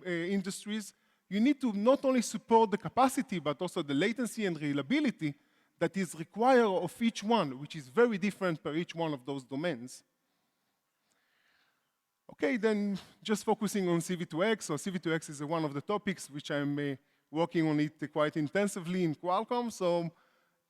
industries, you need to not only support the capacity, but also the latency and reliability that is required of each one, which is very different per each one of those domains. Okay, then just focusing on CV2X. So CV2X is one of the topics which I'm working on it quite intensively in Qualcomm. So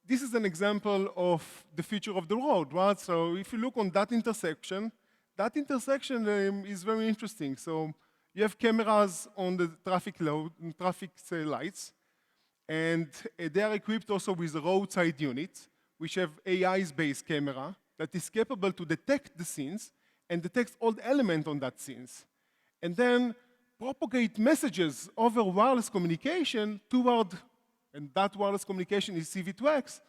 this is an example of the future of the road, right? So if you look on that intersection is very interesting. So you have cameras on the traffic lights, and they are equipped also with roadside units, which have AI-based camera that is capable to detect the scenes and detects all the elements on that scenes, and then propagate messages over wireless communication toward, and that wireless communication is CV2X,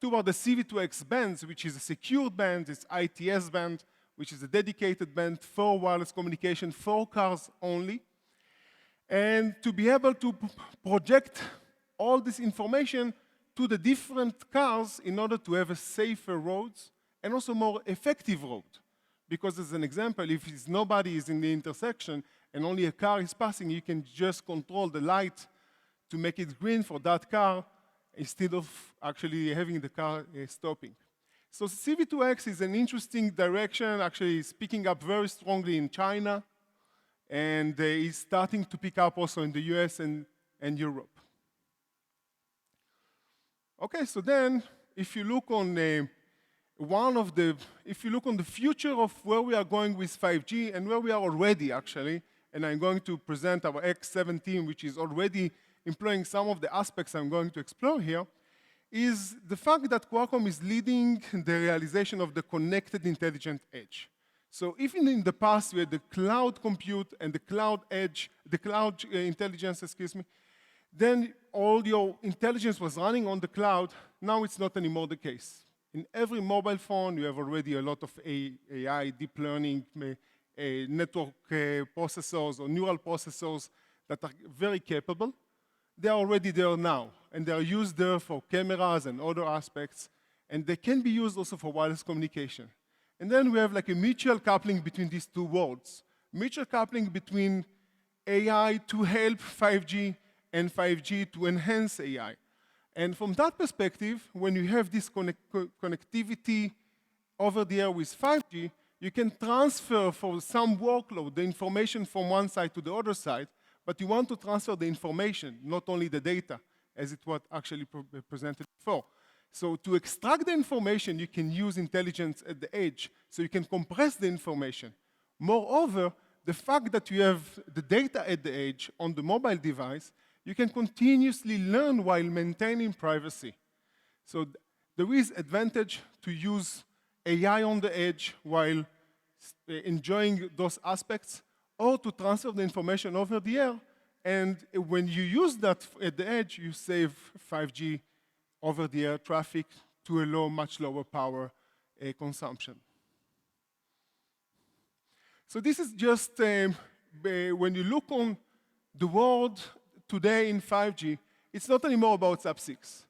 toward the CV2X bands, which is a secured band, it's ITS band, which is a dedicated band for wireless communication for cars only, and to be able to project all this information to the different cars in order to have a safer roads and also more effective road. Because as an example, if nobody is in the intersection and only a car is passing, you can just control the light to make it green for that car instead of actually having the car stopping. So CV2X is an interesting direction, actually it's picking up very strongly in China, and is starting to pick up also in the US and Europe. Okay, so then if you look on if you look on the future of where we are going with 5G and where we are already actually, and I'm going to present our X17, which is already employing some of the aspects I'm going to explore here, is the fact that Qualcomm is leading the realization of the connected intelligent edge. So even in the past, we had the cloud compute and the cloud edge, the cloud intelligence, excuse me, then all your intelligence was running on the cloud. Now it's not anymore the case. In every mobile phone, you have already a lot of AI, deep learning, network processors or neural processors that are very capable. They are already there now, and they are used there for cameras and other aspects, and they can be used also for wireless communication. And then we have like a mutual coupling between these two worlds. Mutual coupling between AI to help 5G and 5G to enhance AI. And from that perspective, when you have this connectivity over the air with 5G, you can transfer for some workload the information from one side to the other side, but you want to transfer the information, not only the data, as it was actually presented before. So to extract the information, you can use intelligence at the edge, so you can compress the information. Moreover, the fact that you have the data at the edge on the mobile device, you can continuously learn while maintaining privacy. So there is advantage to use AI on the edge while enjoying those aspects, or to transfer the information over the air. And when you use that at the edge, you save 5G over the air traffic to a much lower power consumption. So this is just, when you look on the world today in 5G, it's not anymore about sub-6.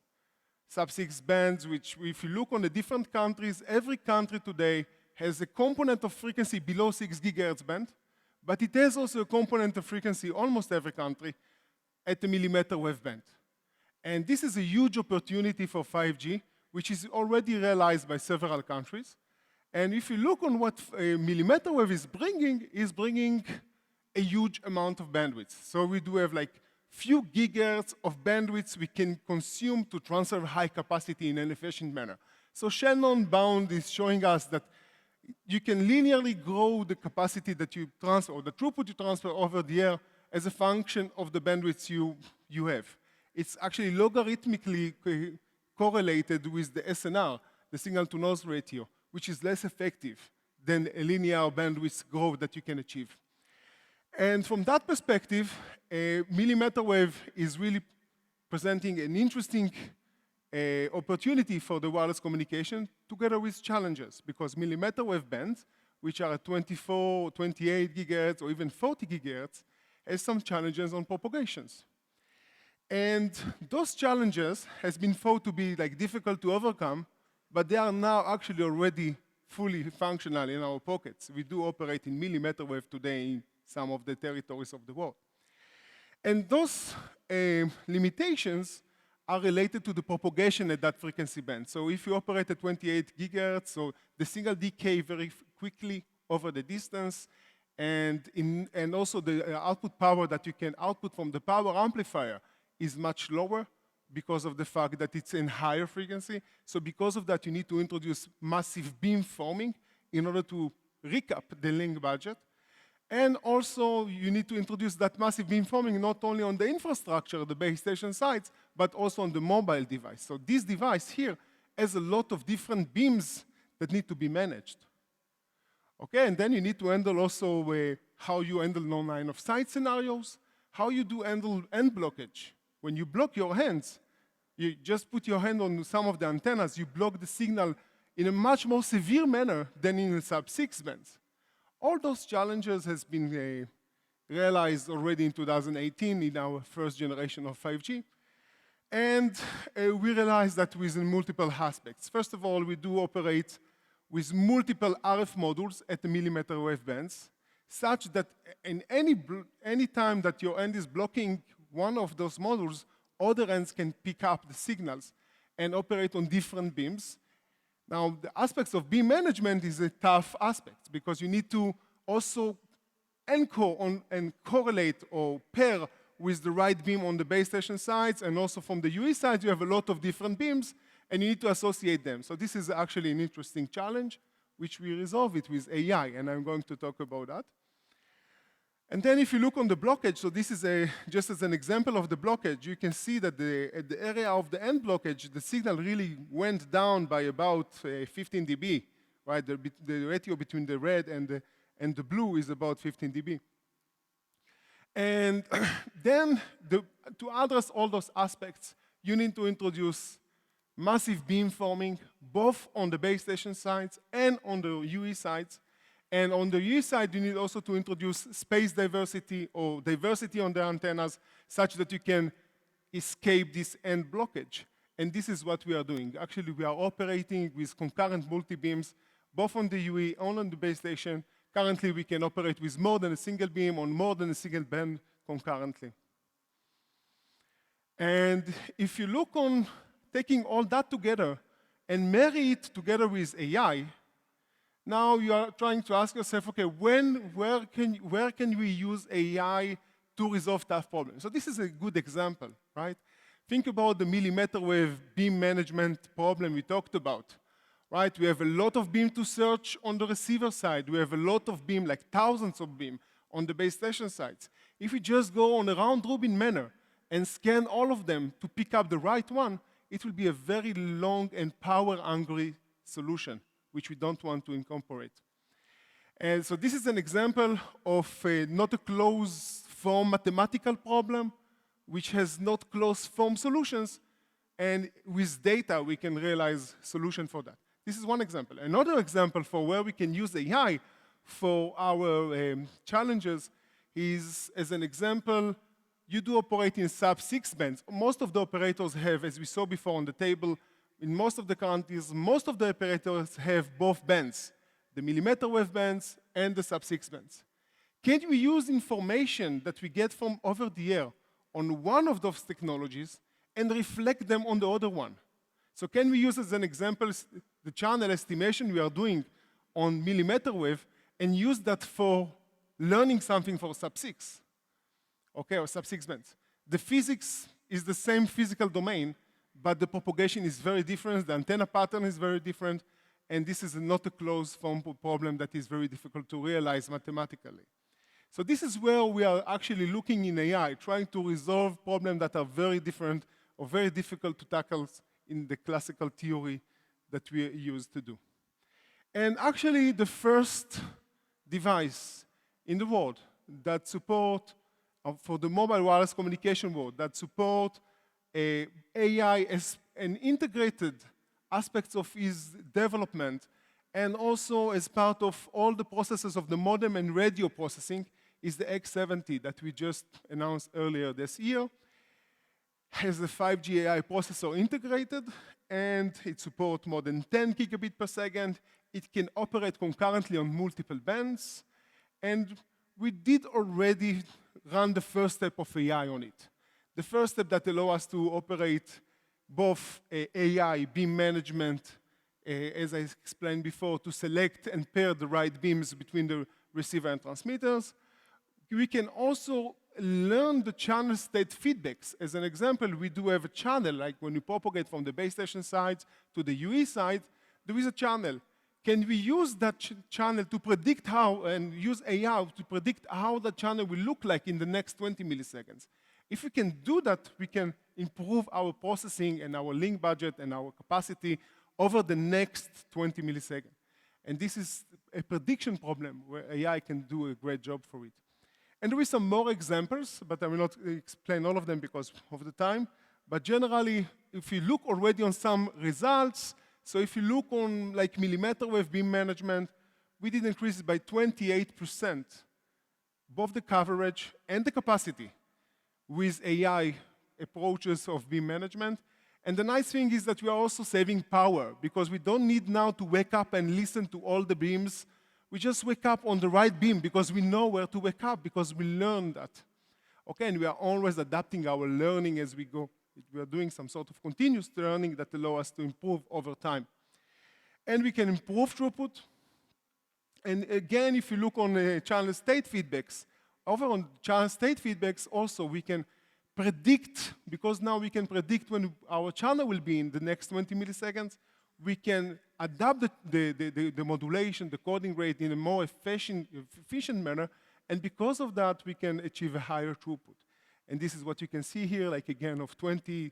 Sub-6 bands, which if you look on the different countries, every country today has a component of frequency below 6 gigahertz band, but it has also a component of frequency, almost every country, at the millimeter wave band. And this is a huge opportunity for 5G, which is already realized by several countries. And if you look on what millimeter wave is bringing a huge amount of bandwidth. So we do have like few gigahertz of bandwidth we can consume to transfer high capacity in an efficient manner. So Shannon bound is showing us that you can linearly grow the capacity that you transfer, or the throughput you transfer over the air as a function of the bandwidth you have. It's actually logarithmically correlated with the SNR, the signal-to-noise ratio, which is less effective than a linear bandwidth growth that you can achieve. And from that perspective, a millimeter wave is really presenting an interesting opportunity for the wireless communication together with challenges, because millimeter wave bands, which are at 24, 28 gigahertz, or even 40 gigahertz, has some challenges on propagations. And those challenges has been thought to be like difficult to overcome, but they are now actually already fully functional in our pockets. We do operate in millimeter wave today in some of the territories of the world. And those limitations are related to the propagation at that frequency band. So if you operate at 28 gigahertz, so the signal decay very quickly over the distance, and also the output power that you can output from the power amplifier is much lower because of the fact that it's in higher frequency. So because of that, you need to introduce massive beam forming in order to recap the link budget. And also, you need to introduce that massive beam forming not only on the infrastructure, the base station sites, but also on the mobile device. So this device here has a lot of different beams that need to be managed. Okay, and then you need to handle also how you handle non-line of sight scenarios, how you do handle end blockage. When you block your hands, you just put your hand on some of the antennas, you block the signal in a much more severe manner than in the sub-6 bands. All those challenges has been realized already in 2018 in our first generation of 5G. And we realized that within multiple aspects. First of all, we do operate with multiple RF modules at the millimeter wave bands, such that in any time that your end is blocking one of those modules, other ends can pick up the signals and operate on different beams. Now, the aspects of beam management is a tough aspect because you need to also encode on and correlate or pair with the right beam on the base station sides, and also from the UE side, you have a lot of different beams, and you need to associate them. So this is actually an interesting challenge, which we resolve it with AI, and I'm going to talk about that. And then if you look on the blockage, so this is just as an example of the blockage, you can see that at the area of the end blockage, the signal really went down by about 15 dB, right? The ratio between the red and the blue is about 15 dB. And then to address all those aspects, you need to introduce massive beam forming, both on the base station sides and on the UE sides. And on the UE side, you need also to introduce space diversity or diversity on the antennas such that you can escape this end blockage. And this is what we are doing. Actually, we are operating with concurrent multi-beams, both on the UE and on the base station. Currently, we can operate with more than a single beam on more than a single band concurrently. And if you look on taking all that together and marry it together with AI, now you are trying to ask yourself, okay, where can we use AI to resolve tough problems? So this is a good example, right? Think about the millimeter wave beam management problem we talked about, right? We have a lot of beam to search on the receiver side. We have a lot of beam, like thousands of beam, on the base station sides. If we just go on a round-robin manner and scan all of them to pick up the right one, it will be a very long and power-hungry solution, which we don't want to incorporate. And so this is an example of not a closed-form mathematical problem, which has not closed-form solutions, and with data, we can realize solution for that. This is one example. Another example for where we can use AI for our challenges is, as an example, you do operate in sub-6 bands. Most of the operators have, as we saw before on the table, in most of the countries, most of the operators have both bands, the millimeter wave bands and the sub-6 bands. Can we use information that we get from over the air on one of those technologies and reflect them on the other one? So can we use, as an example, the channel estimation we are doing on millimeter wave and use that for learning something for sub-6, okay, or sub-6 bands? The physics is the same physical domain, but the propagation is very different, the antenna pattern is very different, and this is not a closed form problem that is very difficult to realize mathematically. So this is where we are actually looking in AI, trying to resolve problems that are very different or very difficult to tackle in the classical theory that we used to do. And actually, the first device in the world that support, for the mobile wireless communication world, that support AI as an integrated aspects of its development, and also as part of all the processes of the modem and radio processing, is the X70 that we just announced earlier this year. Has a 5G AI processor integrated, and it supports more than 10 gigabit per second. It can operate concurrently on multiple bands, and we did already run the first step of AI on it. The first step that allows us to operate both AI, beam management, as I explained before, to select and pair the right beams between the receiver and transmitters. We can also learn the channel state feedbacks. As an example, we do have a channel, like when we propagate from the base station side to the UE side, there is a channel. Can we use that channel to predict how, and use AI to predict how the channel will look like in the next 20 milliseconds? If we can do that, we can improve our processing and our link budget and our capacity over the next 20 milliseconds. And this is a prediction problem where AI can do a great job for it. And there is some more examples, but I will not explain all of them because of the time. But generally, if you look already on some results, so if you look on like millimeter wave beam management, we did increase it by 28%, both the coverage and the capacity with AI approaches of beam management. And the nice thing is that we are also saving power because we don't need now to wake up and listen to all the beams. We just wake up on the right beam because we know where to wake up because we learned that. Okay, and we are always adapting our learning as we go. We are doing some sort of continuous learning that allows us to improve over time. And we can improve throughput. And again, if you look on channel state feedbacks, over on channel state feedbacks also we can predict, because now we can predict when our channel will be in the next 20 milliseconds, we can adapt the modulation, the coding rate in a more efficient manner, and because of that, we can achieve a higher throughput. And this is what you can see here, like again, of 26%,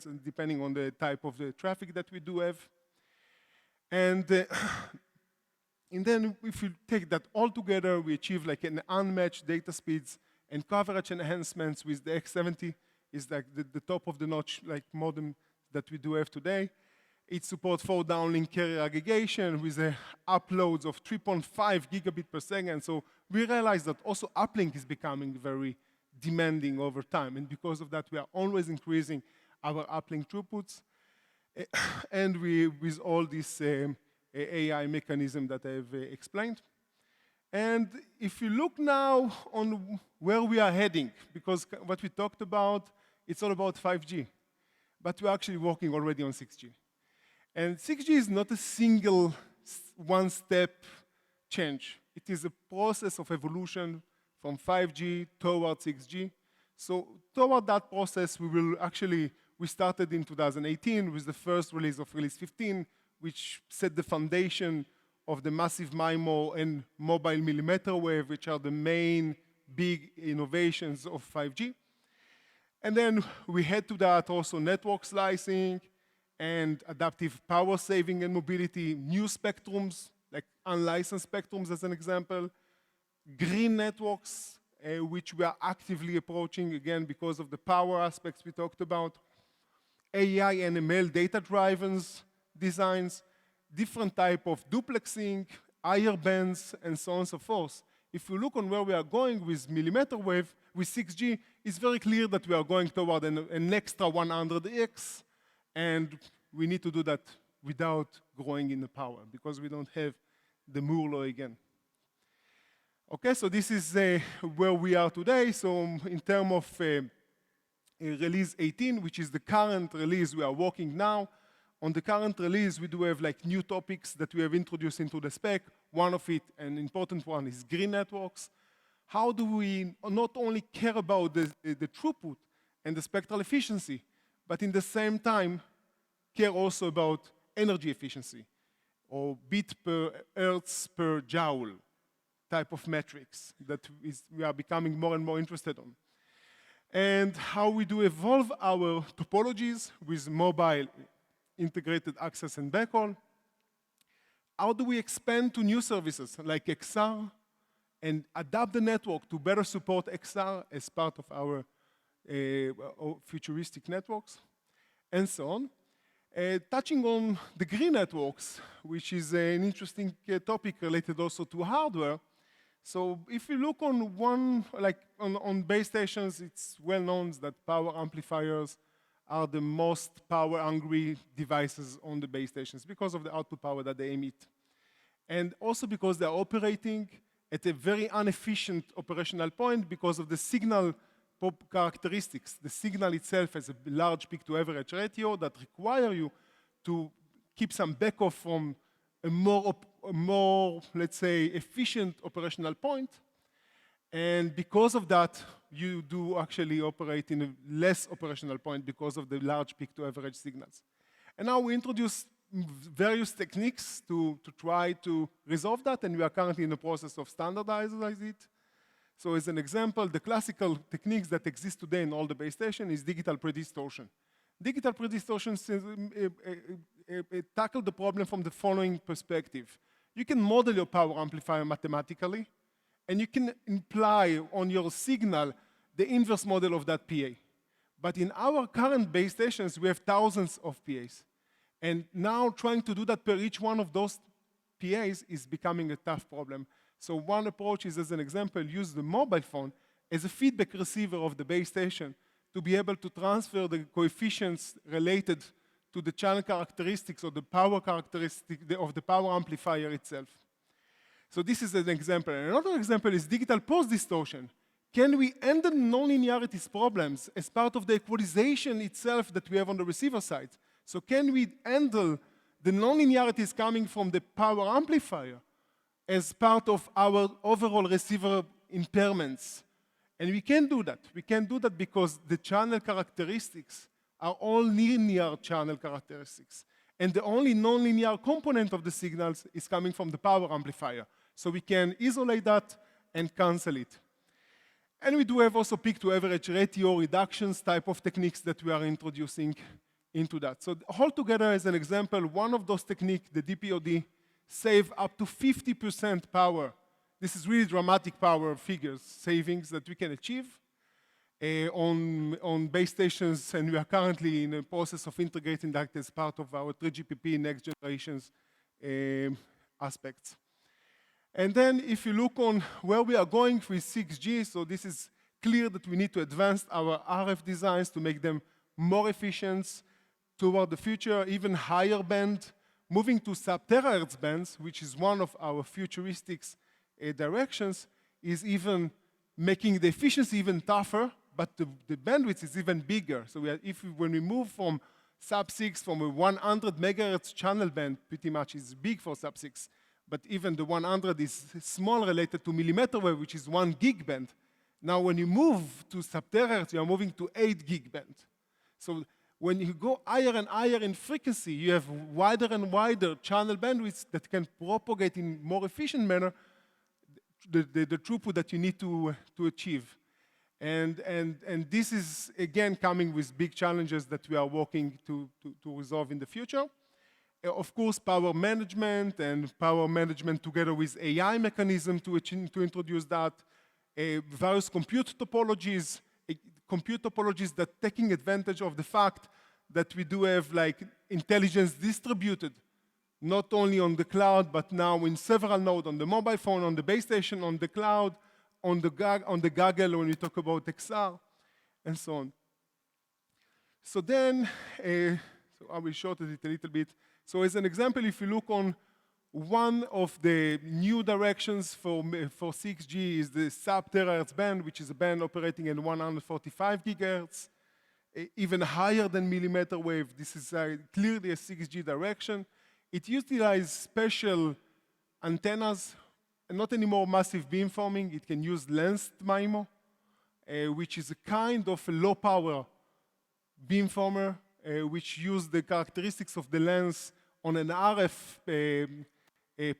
and depending on the type of the traffic that we do have. And then if you take that all together, we achieve like an unmatched data speeds and coverage enhancements with the X70 is like the top of the notch like modem that we do have today. It supports 4 downlink carrier aggregation with uploads of 3.5 gigabit per second. So we realize that also uplink is becoming very demanding over time. And because of that, we are always increasing our uplink throughputs. And with all this AI mechanism that I've explained. And if you look now on where we are heading, because what we talked about, it's all about 5G. But we're actually working already on 6G. And 6G is not a single one-step change. It is a process of evolution from 5G toward 6G. So toward that process, we started in 2018 with the first release of Release 15, which set the foundation of the massive MIMO and mobile millimeter wave, which are the main big innovations of 5G. And then we had to that also network slicing and adaptive power saving and mobility, new spectrums, like unlicensed spectrums as an example, green networks, which we are actively approaching, again, because of the power aspects we talked about, AI and ML data-driven designs, different type of duplexing, higher bands, and so on and so forth. If you look on where we are going with millimeter wave, with 6G, it's very clear that we are going toward an extra 100x, and we need to do that without growing in the power, because we don't have the Moore law again. Okay, so this is where we are today. So in terms of release 18, which is the current release we are working now, on the current release, we do have like new topics that we have introduced into the spec. One of it, an important one, is green networks. How do we not only care about the throughput and the spectral efficiency, but in the same time, care also about energy efficiency, or bit per hertz per joule type of metrics that we are becoming more and more interested on. And how we do evolve our topologies with mobile integrated access and backhaul. How do we expand to new services like XR and adapt the network to better support XR as part of our futuristic networks, and so on. Touching on the green networks, which is an interesting topic related also to hardware. So if you look on on base stations, it's well known that power amplifiers are the most power-hungry devices on the base stations because of the output power that they emit. And also because they're operating at a very inefficient operational point because of the signal characteristics. The signal itself has a large peak-to-average ratio that require you to keep some backoff from a more, let's say, efficient operational point. And because of that, you do actually operate in a less operational point because of the large peak-to-average signals. And now we introduce various techniques to try to resolve that, and we are currently in the process of standardizing it. So as an example, the classical techniques that exist today in all the base stations is digital predistortion. Digital predistortion tackle the problem from the following perspective. You can model your power amplifier mathematically, and you can imply on your signal the inverse model of that PA. But in our current base stations, we have thousands of PAs. And now trying to do that per each one of those PAs is becoming a tough problem. So one approach is, as an example, use the mobile phone as a feedback receiver of the base station to be able to transfer the coefficients related to the channel characteristics or the power characteristic of the power amplifier itself. So this is an example. And another example is digital post-distortion. Can we handle nonlinearities problems as part of the equalization itself that we have on the receiver side? So can we handle the nonlinearities coming from the power amplifier as part of our overall receiver impairments? And we can do that. We can do that because the channel characteristics are all linear channel characteristics. And the only nonlinear component of the signals is coming from the power amplifier. So we can isolate that and cancel it. And we do have also peak-to-average ratio reductions type of techniques that we are introducing into that. So altogether, as an example, one of those techniques, the DPOD, save up to 50% power. This is really dramatic power figures, savings that we can achieve on base stations, and we are currently in the process of integrating that as part of our 3GPP next generations aspects. And then if you look on where we are going with 6G, so this is clear that we need to advance our RF designs to make them more efficient toward the future, even higher band, moving to sub-terahertz bands, which is one of our futuristic directions, is even making the efficiency even tougher, but the bandwidth is even bigger. So when we move from sub-6, from a 100 megahertz channel band, pretty much is big for sub-6, but even the 100 is small related to millimeter wave, which is 1 gig band. Now when you move to sub-terahertz, you are moving to 8 gig band. So when you go higher and higher in frequency, you have wider and wider channel bandwidths that can propagate in more efficient manner the throughput that you need to achieve. And this is, again, coming with big challenges that we are working to resolve in the future. Of course, power management together with AI mechanism to introduce that. Various compute topologies that taking advantage of the fact that we do have like intelligence distributed, not only on the cloud, but now in several nodes, on the mobile phone, on the base station, on the cloud, on the goggle when we talk about XR, and so on. So then, so I will shorten it a little bit. So as an example, if you look on one of the new directions for 6G is the sub-terahertz band, which is a band operating at 145 gigahertz, even higher than millimeter wave. This is clearly a 6G direction. It utilizes special antennas, and not anymore massive beamforming. It can use lensed MIMO, which is a kind of a low power beamformer, which use the characteristics of the lens on an RF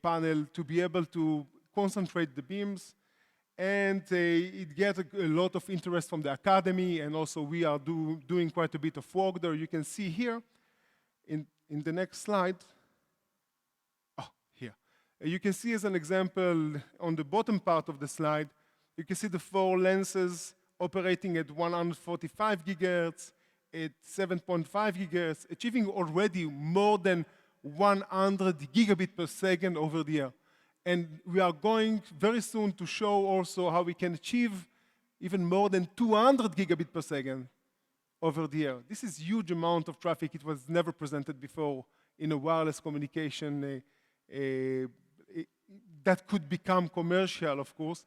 panel to be able to concentrate the beams. And it gets a lot of interest from the academy, and also we are doing quite a bit of work there. You can see here in the next slide. Oh, here. You can see as an example on the bottom part of the slide, you can see the 4 lenses operating at 145 gigahertz, at 7.5 gigahertz, achieving already more than 100 gigabit per second over the air. And we are going very soon to show also how we can achieve even more than 200 gigabit per second over the air. This is a huge amount of traffic. It was never presented before in a wireless communication that could become commercial, of course.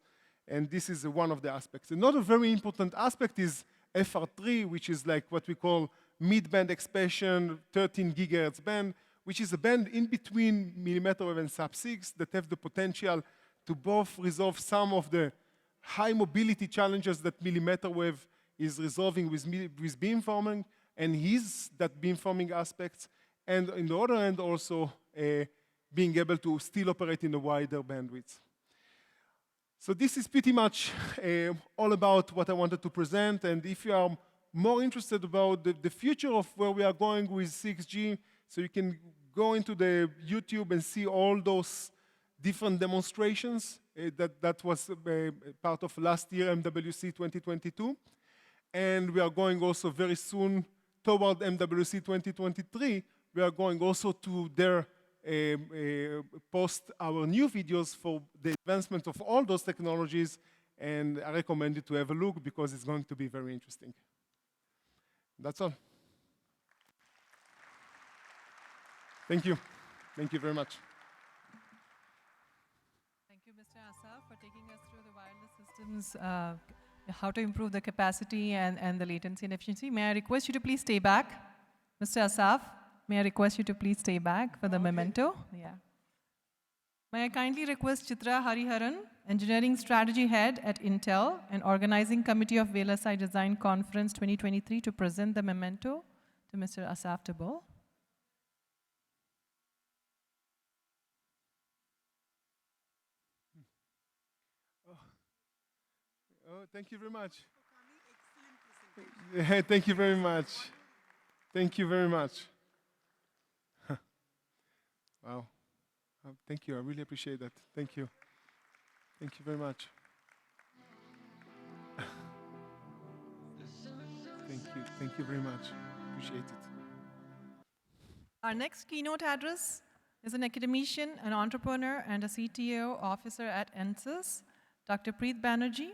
And this is one of the aspects. Another very important aspect is FR3, which is like what we call mid-band expansion, 13 gigahertz band, which is a band in between millimeter wave and sub-6 that have the potential to both resolve some of the high mobility challenges that millimeter wave is resolving with beamforming, and that beamforming aspects, and on the other hand also being able to still operate in a wider bandwidth. So this is pretty much all about what I wanted to present, and if you are more interested about the future of where we are going with 6G, so you can go into the YouTube and see all those different demonstrations that was part of last year MWC 2022. And we are going also very soon toward MWC 2023. We are going also to there post our new videos for the advancement of all those technologies. And I recommend you to have a look because it's going to be very interesting. That's all. Thank you. Thank you very much. Thank you, Mr. Asaf, for taking us through the wireless systems, how to improve the capacity and the latency and efficiency. May I request you to please stay back? Mr. Asaf, may I request you to please stay back for the memento? Yeah. May I kindly request Chitra Hariharan, Engineering Strategy Head at Intel and Organizing Committee of VLSI Design Conference 2023 to present the memento to Mr. Asaf Tabol. Oh, thank you very much. Thank you very much. Thank you very much. Wow. Thank you. I really appreciate that. Thank you. Thank you very much. Thank you. Thank you very much. Appreciate it. Our next keynote address is an academician, an entrepreneur, and a CTO officer at NSYS, Dr. Preet Banerjee.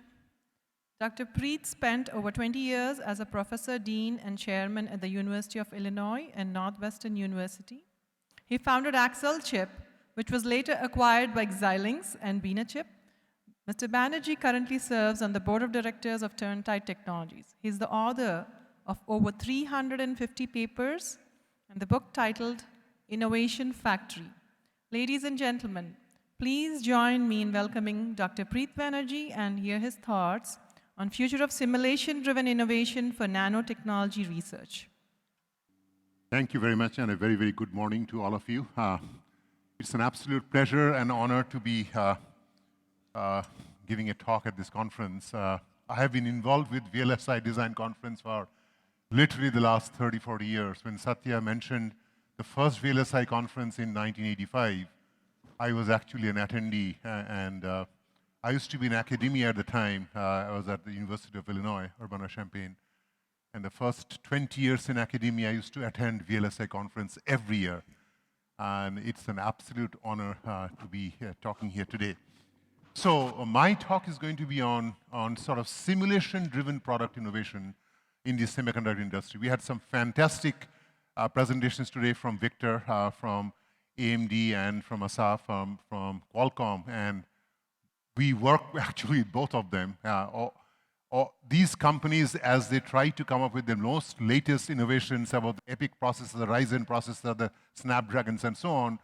Dr. Preet spent over 20 years as a professor, dean, and chairman at the University of Illinois and Northwestern University. He founded Axel Chip, which was later acquired by Xilinx and BinaChip. Mr. Banerjee currently serves on the board of directors of Turntide Technologies. He's the author of over 350 papers and the book titled Innovation Factory. Ladies and gentlemen, please join me in welcoming Dr. Preet Banerjee and hear his thoughts on future of simulation-driven innovation for nanotechnology research. Thank you very much, and a very, very good morning to all of you. It's an absolute pleasure and honor to be giving a talk at this conference. I have been involved with VLSI Design Conference for literally the last 30, 40 years. When Satya mentioned the first VLSI conference in 1985, I was actually an attendee, and I used to be in academia at the time. I was at the University of Illinois, Urbana-Champaign. And the first 20 years in academia, I used to attend VLSI conference every year. And it's an absolute honor to be talking here today. So my talk is going to be on sort of simulation-driven product innovation in the semiconductor industry. We had some fantastic presentations today from Victor, from AMD, and from Asaf, from Qualcomm. And we work actually with both of them. These companies, as they try to come up with the most latest innovations about the EPIC processor, the Ryzen processor, the Snapdragons, and so on,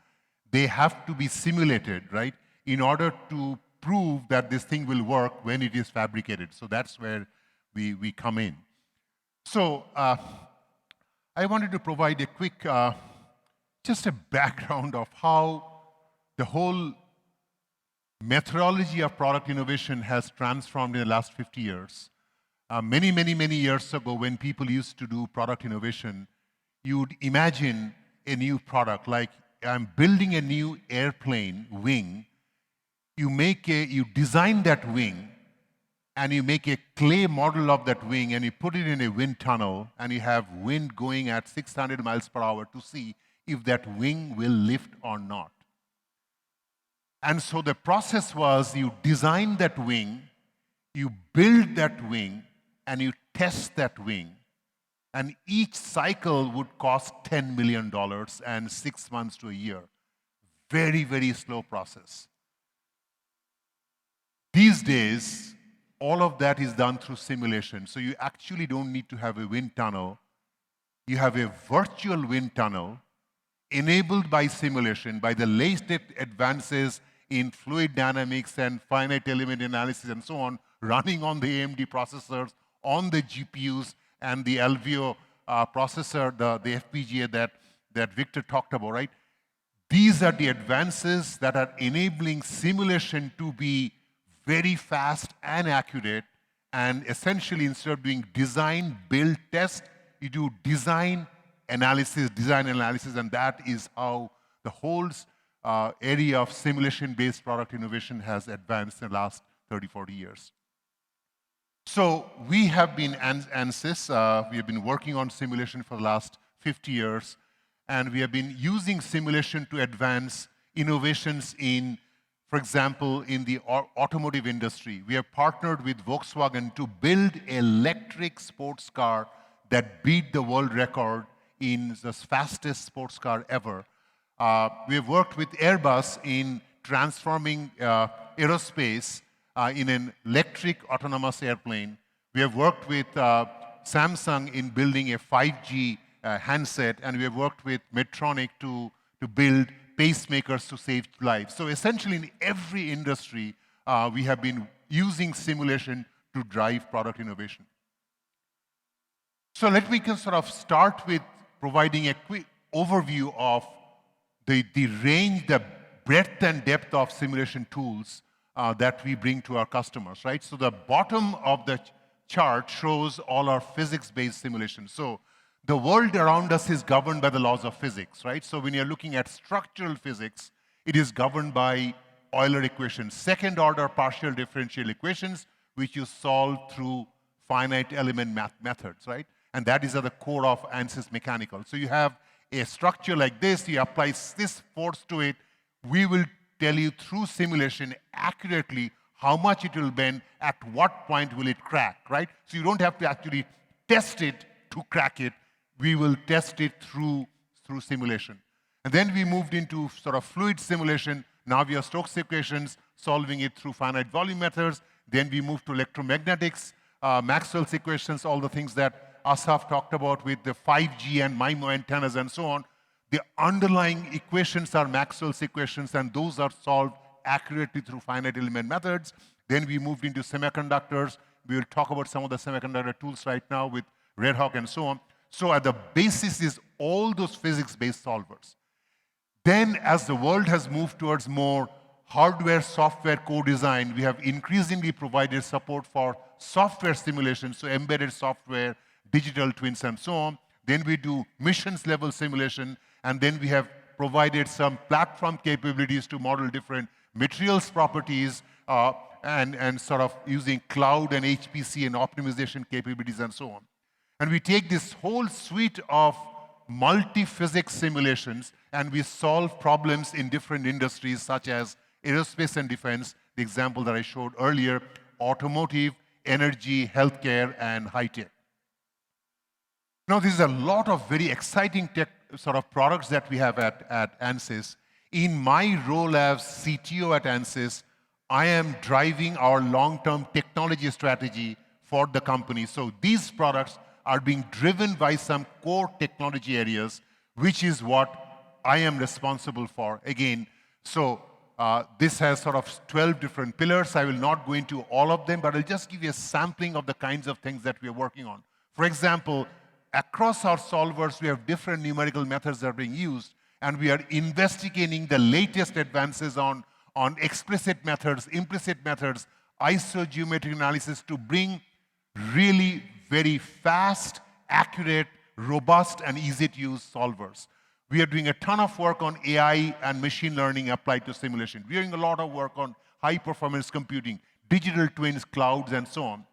they have to be simulated, right, in order to prove that this thing will work when it is fabricated. So that's where we come in. So I wanted to provide a quick, just a background of how the whole methodology of product innovation has transformed in the last 50 years. Many years ago, when people used to do product innovation, you'd imagine a new product, like I'm building a new airplane wing. You design that wing, and you make a clay model of that wing, and you put it in a wind tunnel, and you have wind going at 600 miles per hour to see if that wing will lift or not. And so the process was you design that wing, you build that wing, and you test that wing. And each cycle would cost $10 million and 6 months to a year. Very slow process. These days, all of that is done through simulation. So you actually don't need to have a wind tunnel. You have a virtual wind tunnel enabled by simulation, by the latest advances in fluid dynamics and finite element analysis and so on, running on the AMD processors, on the GPUs, and the Alveo processor, the FPGA that Victor talked about, right? These are the advances that are enabling simulation to be very fast and accurate, and essentially instead of doing design, build, test, you do design analysis, and that is how the whole area of simulation-based product innovation has advanced in the last 30, 40 years. So we have been, ANSYS, we have been working on simulation for the last 50 years, and we have been using simulation to advance innovations in, for example, in the automotive industry. We have partnered with Volkswagen to build an electric sports car that beat the world record in the fastest sports car ever. We have worked with Airbus in transforming aerospace in an electric autonomous airplane. We have worked with Samsung in building a 5G handset, and we have worked with Medtronic to build pacemakers to save lives. So essentially in every industry, we have been using simulation to drive product innovation. So let me sort of start with providing a quick overview of the range, the breadth and depth of simulation tools that we bring to our customers, right? So the bottom of the chart shows all our physics-based simulations. So the world around us is governed by the laws of physics, right? So when you're looking at structural physics, it is governed by Euler equations, second-order partial differential equations, which you solve through finite element methods, right? And that is at the core of ANSYS mechanical. So you have a structure like this, you apply this force to it, we will tell you through simulation accurately how much it will bend, at what point will it crack, right? So you don't have to actually test it to crack it. We will test it through simulation. And then we moved into sort of fluid simulation. Now we have Stokes equations, solving it through finite volume methods. Then we moved to electromagnetics, Maxwell's equations, all the things that Asaf talked about with the 5G and MIMO antennas and so on. The underlying equations are Maxwell's equations, and those are solved accurately through finite element methods. Then we moved into semiconductors. We will talk about some of the semiconductor tools right now with Red Hawk and so on. So at the basis is all those physics-based solvers. Then as the world has moved towards more hardware, software co-design, we have increasingly provided support for software simulation, so embedded software, digital twins, and so on. Then we do missions-level simulation, and then we have provided some platform capabilities to model different materials properties and sort of using cloud and HPC and optimization capabilities and so on. And we take this whole suite of multi-physics simulations and we solve problems in different industries such as aerospace and defense, the example that I showed earlier, automotive, energy, healthcare, and high-tech. Now, this is a lot of very exciting tech sort of products that we have at ANSYS. In my role as CTO at ANSYS, I am driving our long-term technology strategy for the company. So these products are being driven by some core technology areas, which is what I am responsible for. Again, so this has sort of 12 different pillars. I will not go into all of them, but I'll just give you a sampling of the kinds of things that we are working on. For example, across our solvers, we have different numerical methods that are being used, and we are investigating the latest advances on explicit methods, implicit methods, isogeometric analysis to bring really very fast, accurate, robust, and easy-to-use solvers. We are doing a ton of work on AI and machine learning applied to simulation. We are doing a lot of work on high-performance computing, digital twins, clouds, and so on.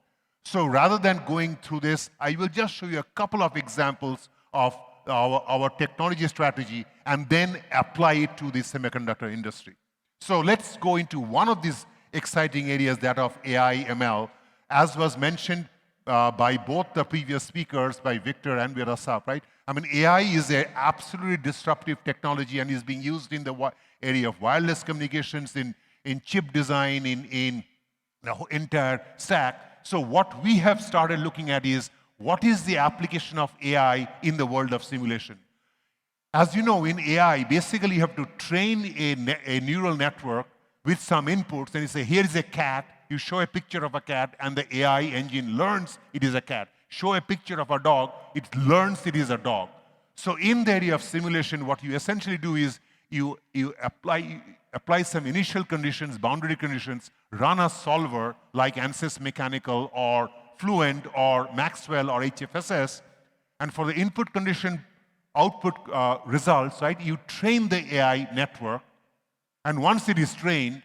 So rather than going through this, I will just show you a couple of examples of our technology strategy and then apply it to the semiconductor industry. So let's go into one of these exciting areas, that of AI, ML. As was mentioned by both the previous speakers, by Victor and VLSI, right? I mean, AI is an absolutely disruptive technology and is being used in the area of wireless communications, in chip design, in the whole entire stack. So what we have started looking at is, what is the application of AI in the world of simulation? As you know, in AI, basically you have to train a neural network with some inputs, and you say, here is a cat, you show a picture of a cat, and the AI engine learns it is a cat. Show a picture of a dog, it learns it is a dog. So in the area of simulation, what you essentially do is you apply some initial conditions, boundary conditions, run a solver like ANSYS Mechanical or Fluent or Maxwell or HFSS, and for the input condition output results, right, you train the AI network, and once it is trained,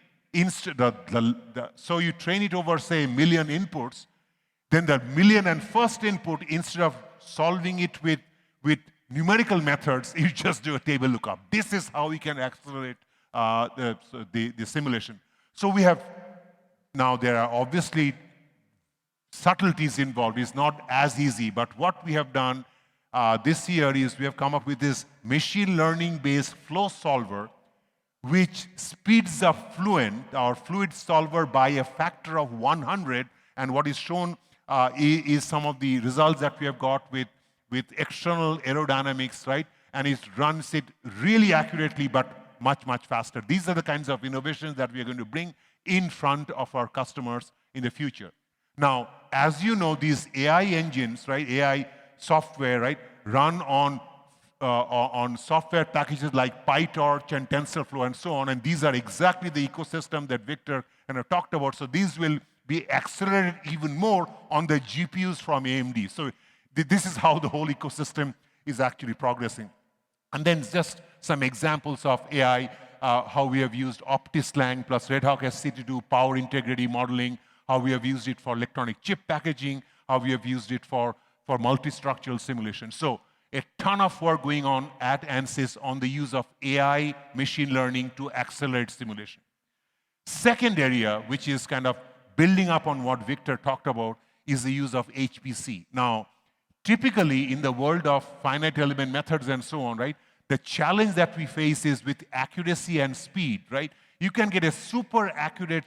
so you train it over, say, 1 million inputs, then the 1,000,001st input, instead of solving it with numerical methods, you just do a table lookup. This is how we can accelerate the simulation. So we have, now there are obviously subtleties involved. It's not as easy, but what we have done this year is we have come up with this machine learning-based flow solver, which speeds up Fluent, our fluid solver, by a factor of 100. And what is shown is some of the results that we have got with external aerodynamics, right? And it runs it really accurately, but much, much faster. These are the kinds of innovations that we are going to bring in front of our customers in the future. Now, as you know, these AI engines, right, AI software, right, run on software packages like PyTorch and TensorFlow and so on, and these are exactly the ecosystem that Victor kind of talked about. So these will be accelerated even more on the GPUs from AMD. So this is how the whole ecosystem is actually progressing. And then just some examples of AI, how we have used OptiSlang plus RedHawk-SC to do power integrity modeling, how we have used it for electronic chip packaging, how we have used it for multi-structural simulation. So a ton of work going on at ANSYS on the use of AI machine learning to accelerate simulation. Second area, which is kind of building up on what Victor talked about, is the use of HPC. Now, typically in the world of finite element methods and so on, right, the challenge that we face is with accuracy and speed, right? You can get a super accurate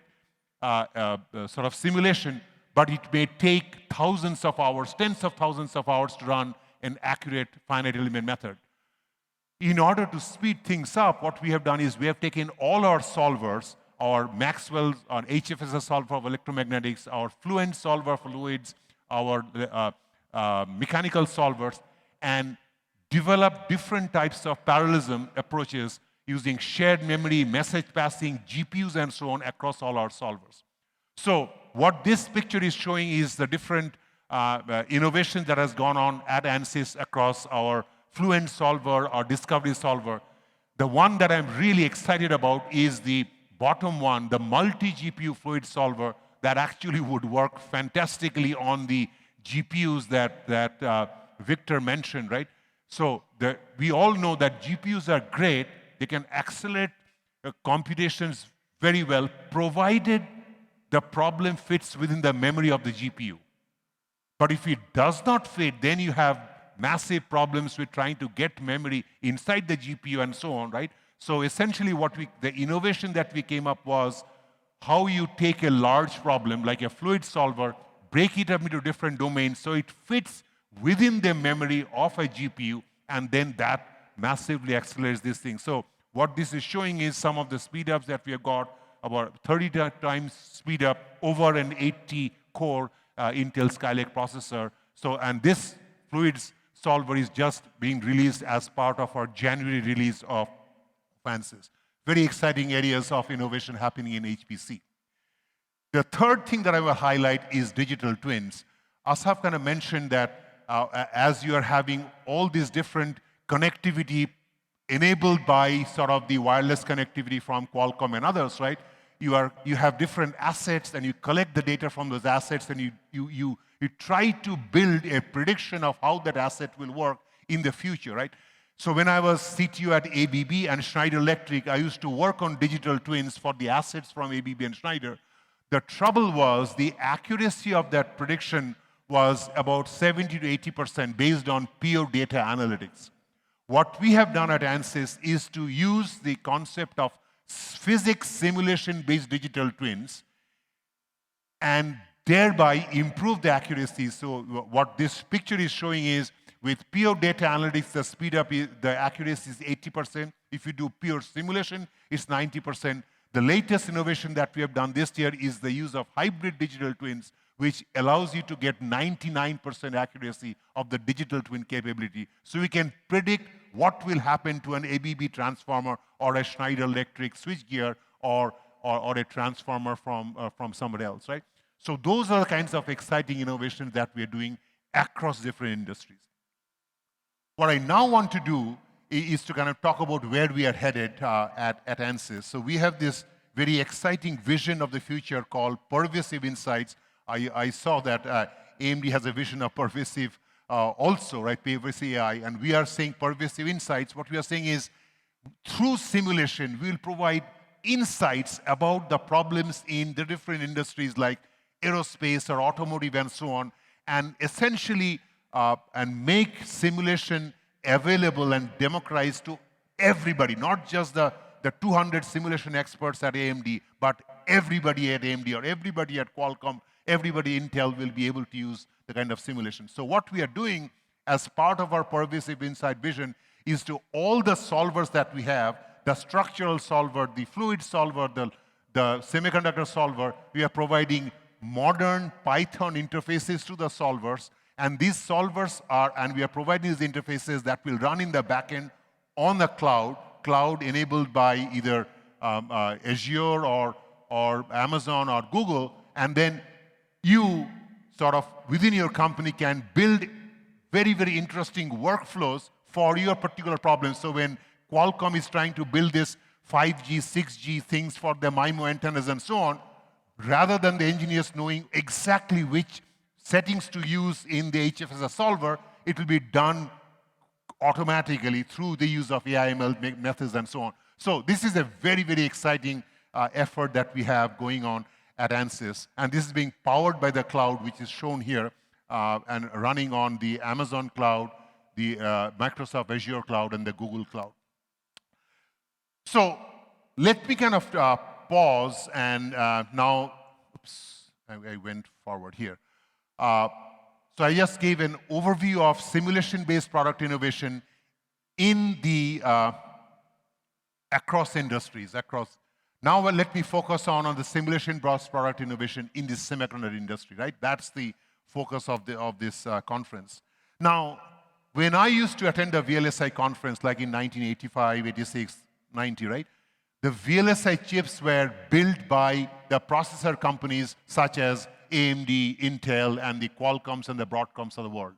sort of simulation, but it may take thousands of hours, tens of thousands of hours to run an accurate finite element method. In order to speed things up, what we have done is we have taken all our solvers, our Maxwell's, our HFSS solver for electromagnetics, our Fluent solver for fluids, our mechanical solvers, and develop different types of parallelism approaches using shared memory, message passing, GPUs, and so on across all our solvers. So what this picture is showing is the different innovation that has gone on at ANSYS across our Fluent solver, our Discovery solver. The one that I'm really excited about is the bottom one, the multi-GPU fluid solver that actually would work fantastically on the GPUs that Victor mentioned, right? So we all know that GPUs are great. They can accelerate computations very well, provided the problem fits within the memory of the GPU. But if it does not fit, then you have massive problems with trying to get memory inside the GPU and so on, right? So essentially the innovation that we came up was how you take a large problem like a fluid solver, break it up into different domains so it fits within the memory of a GPU, and then that massively accelerates this thing. So what this is showing is some of the speed ups that we have got, about 30 times speed up over an 80-core Intel Skylake processor. So, and this fluid solver is just being released as part of our January release of ANSYS. Very exciting areas of innovation happening in HPC. The third thing that I will highlight is digital twins. Asaf kind of mentioned that as you are having all these different connectivity enabled by sort of the wireless connectivity from Qualcomm and others, right? You have different assets and you collect the data from those assets and you try to build a prediction of how that asset will work in the future, right? So when I was CTO at ABB and Schneider Electric, I used to work on digital twins for the assets from ABB and Schneider. The trouble was the accuracy of that prediction was about 70 to 80% based on pure data analytics. What we have done at ANSYS is to use the concept of physics simulation-based digital twins and thereby improve the accuracy. So what this picture is showing is with pure data analytics, the speed up, the accuracy is 80%. If you do pure simulation, it's 90%. The latest innovation that we have done this year is the use of hybrid digital twins, which allows you to get 99% accuracy of the digital twin capability. So we can predict what will happen to an ABB transformer or a Schneider Electric switchgear or a transformer from somewhere else, right? So those are the kinds of exciting innovations that we are doing across different industries. What I now want to do is to kind of talk about where we are headed at ANSYS. So we have this very exciting vision of the future called pervasive insights. I saw that AMD has a vision of pervasive also, right, pervasive AI, and we are saying pervasive insights. What we are saying is through simulation, we will provide insights about the problems in the different industries like aerospace or automotive and so on, and essentially and make simulation available and democratized to everybody, not just the 200 simulation experts at AMD, but everybody at AMD or everybody at Qualcomm, everybody Intel will be able to use the kind of simulation. So what we are doing as part of our pervasive insight vision is to all the solvers that we have, the structural solver, the fluid solver, the semiconductor solver, we are providing modern Python interfaces to the solvers. And these solvers and we are providing these interfaces that will run in the backend on the cloud enabled by either Azure or Amazon or Google. And then you sort of within your company can build very, very interesting workflows for your particular problem. So when Qualcomm is trying to build this 5G, 6G things for the MIMO antennas and so on, rather than the engineers knowing exactly which settings to use in the HFSS solver, it will be done automatically through the use of AI/ML methods and so on. So this is a very, very exciting effort that we have going on at ANSYS. And this is being powered by the cloud, which is shown here, and running on the Amazon cloud, the Microsoft Azure cloud, and the Google cloud. So let me kind of pause and now, oops, I went forward here. So I just gave an overview of simulation-based product innovation in the across industries. Now let me focus on the simulation-based product innovation in the semiconductor industry, right? That's the focus of this conference. Now, when I used to attend a VLSI conference, like in 1985, 86, 90, right? The VLSI chips were built by the processor companies such as AMD, Intel, and the Qualcomms and the Broadcoms of the world.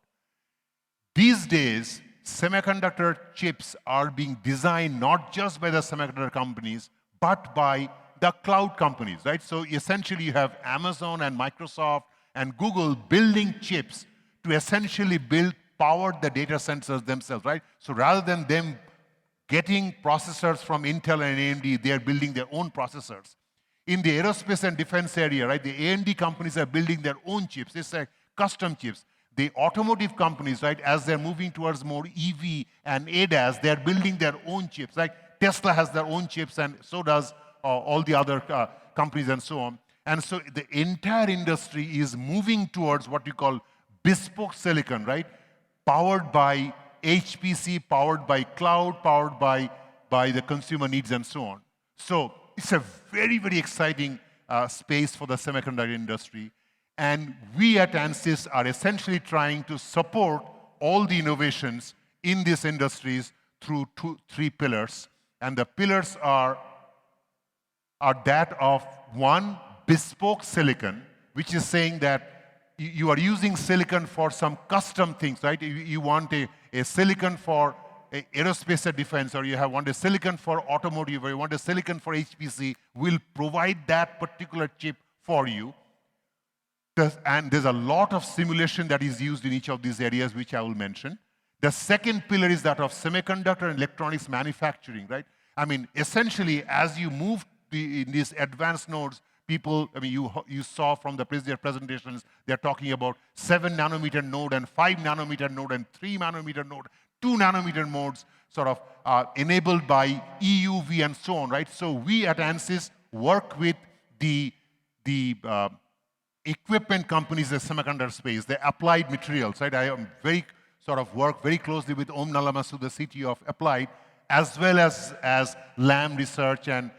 These days, semiconductor chips are being designed not just by the semiconductor companies, but by the cloud companies, right? So essentially, you have Amazon and Microsoft and Google building chips to essentially power the data centers themselves, right? So rather than them getting processors from Intel and AMD, they are building their own processors. In the aerospace and defense area, right, the A&D companies are building their own chips. It's like custom chips. The automotive companies, right, as they're moving towards more EV and ADAS, they're building their own chips. Like Tesla has their own chips, and so does all the other companies and so on. And so the entire industry is moving towards what you call bespoke silicon, right? Powered by HPC, powered by cloud, powered by the consumer needs and so on. So it's a very, very exciting space for the semiconductor industry. And we at ANSYS are essentially trying to support all the innovations in these industries through three pillars. And the pillars are that of one, bespoke silicon, which is saying that you are using silicon for some custom things, right? You want a silicon for aerospace and defense, or you want a silicon for automotive, or you want a silicon for HPC, we'll provide that particular chip for you. And there's a lot of simulation that is used in each of these areas, which I will mention. The second pillar is that of semiconductor and electronics manufacturing, right? I mean, essentially, as you move in these advanced nodes, people, I mean, you saw from the previous presentations, they're talking about 7 nanometer node and 5 nanometer node and 3 nanometer node, 2 nanometer nodes sort of enabled by EUV and so on, right? So we at ANSYS work with the equipment companies in the semiconductor space, the applied materials, right? I am work very closely with Om Nalamasu, the CTO of Applied, as well as Lam Research and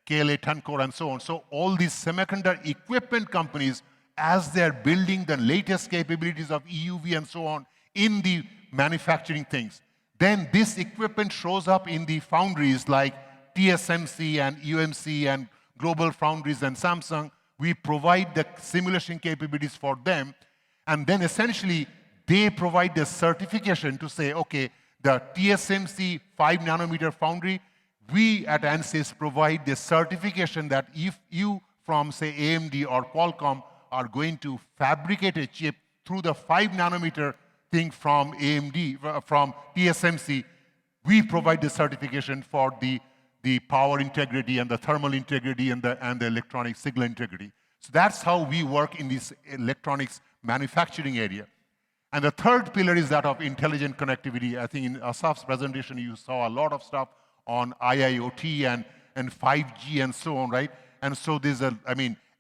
KLA Tuncor and so on. So all these semiconductor equipment companies, as they're building the latest capabilities of EUV and so on in the manufacturing things, then this equipment shows up in the foundries like TSMC and UMC and Global Foundries and Samsung. We provide the simulation capabilities for them, and then essentially they provide the certification to say, okay, the TSMC 5 nanometer foundry, we at ANSYS provide the certification that if you from, say, AMD or Qualcomm are going to fabricate a chip through the 5 nanometer thing from AMD, from TSMC, we provide the certification for the power integrity and the thermal integrity and the electronic signal integrity. So that's how we work in this electronics manufacturing area. And the third pillar is that of intelligent connectivity. I think in Asaf's presentation, you saw a lot of stuff on IIoT and 5G and so on, right? And so there's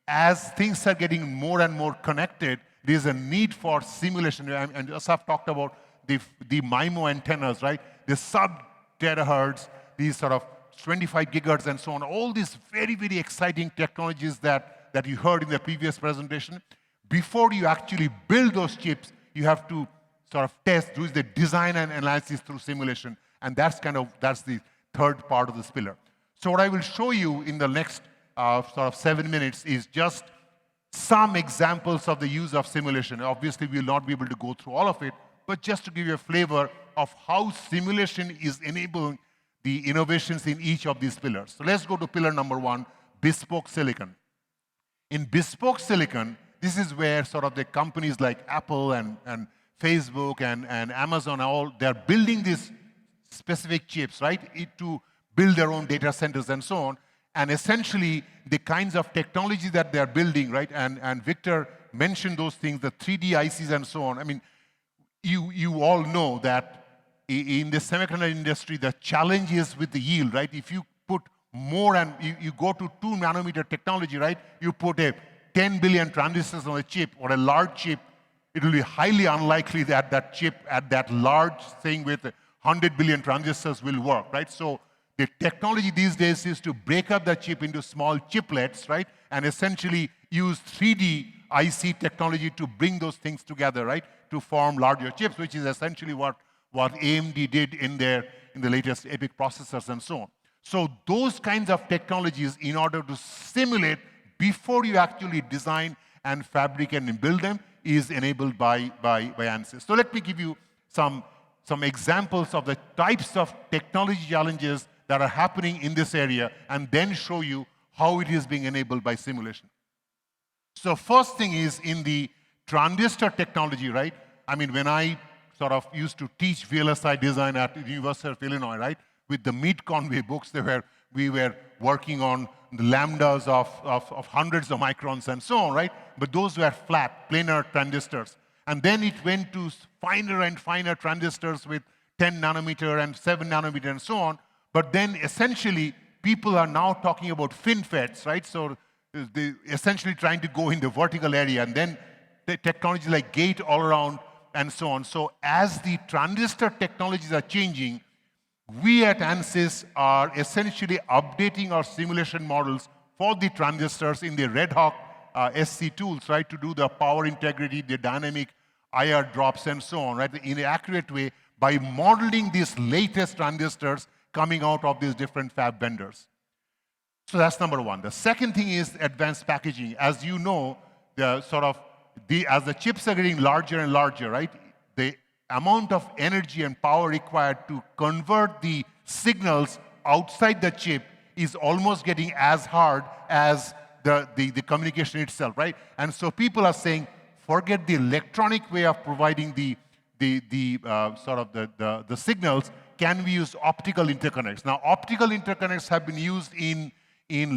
as things are getting more and more connected, there's a need for simulation. And Asaf talked about the MIMO antennas, right? The sub-terahertz, these sort of 25 gigahertz and so on. All these very, very exciting technologies that you heard in the previous presentation. Before you actually build those chips, you have to sort of do the design and analysis through simulation. And that's the third part of this pillar. So what I will show you in the next sort of 7 minutes is just some examples of the use of simulation. Obviously, we will not be able to go through all of it, but just to give you a flavor of how simulation is enabling the innovations in each of these pillars. So let's go to pillar number 1, bespoke silicon. In bespoke silicon, this is where sort of the companies like Apple and Facebook and Amazon, they're building these specific chips, right, to build their own data centers and so on. And essentially, the kinds of technology that they're building, right, and Victor mentioned those things, the 3D ICs and so on. I mean, you all know that in the semiconductor industry, the challenge is with the yield, right? If you put more and you go to 2 nanometer technology, right, you put a 10 billion transistors on a chip or a large chip, it will be highly unlikely that that chip at that large thing with 100 billion transistors will work, right? So the technology these days is to break up the chip into small chiplets, right? And essentially use 3D IC technology to bring those things together, right? To form larger chips, which is essentially what AMD did in the latest EPIC processors and so on. So those kinds of technologies, in order to simulate before you actually design and fabricate and build them, is enabled by ANSYS. So let me give you some examples of the types of technology challenges that are happening in this area, and then show you how it is being enabled by simulation. So first thing is in the transistor technology, right? I mean, when I sort of used to teach VLSI design at the University of Illinois, right? With the Mead Conway books, we were working on the lambdas of hundreds of microns and so on, right? But those were flat, planar transistors. And then it went to finer and finer transistors with 10 nanometer and 7 nanometer and so on. But then essentially, people are now talking about FinFETs, right? So they essentially trying to go in the vertical area, and then the technology like gate-all-around and so on. So as the transistor technologies are changing, we at ANSYS are essentially updating our simulation models for the transistors in the Red Hawk SC tools, right, to do the power integrity, the dynamic IR drops and so on, right, in an accurate way by modeling these latest transistors coming out of these different fab vendors. So that's number one. The second thing is advanced packaging. As you know, as the chips are getting larger and larger, right, the amount of energy and power required to convert the signals outside the chip is almost getting as hard as the communication itself, right? And so people are saying, forget the electronic way of providing the signals. Can we use optical interconnects? Now, optical interconnects have been used in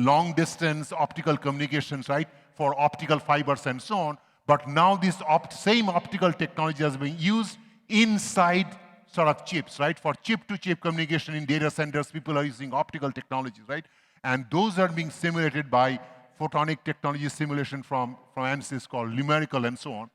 long distance optical communications, right, for optical fibers and so on. But now this same optical technology is being used inside chips, right? For chip-to-chip communication in data centers, people are using optical technologies, right? And those are being simulated by photonic technology simulation from ANSYS called numerical and so on.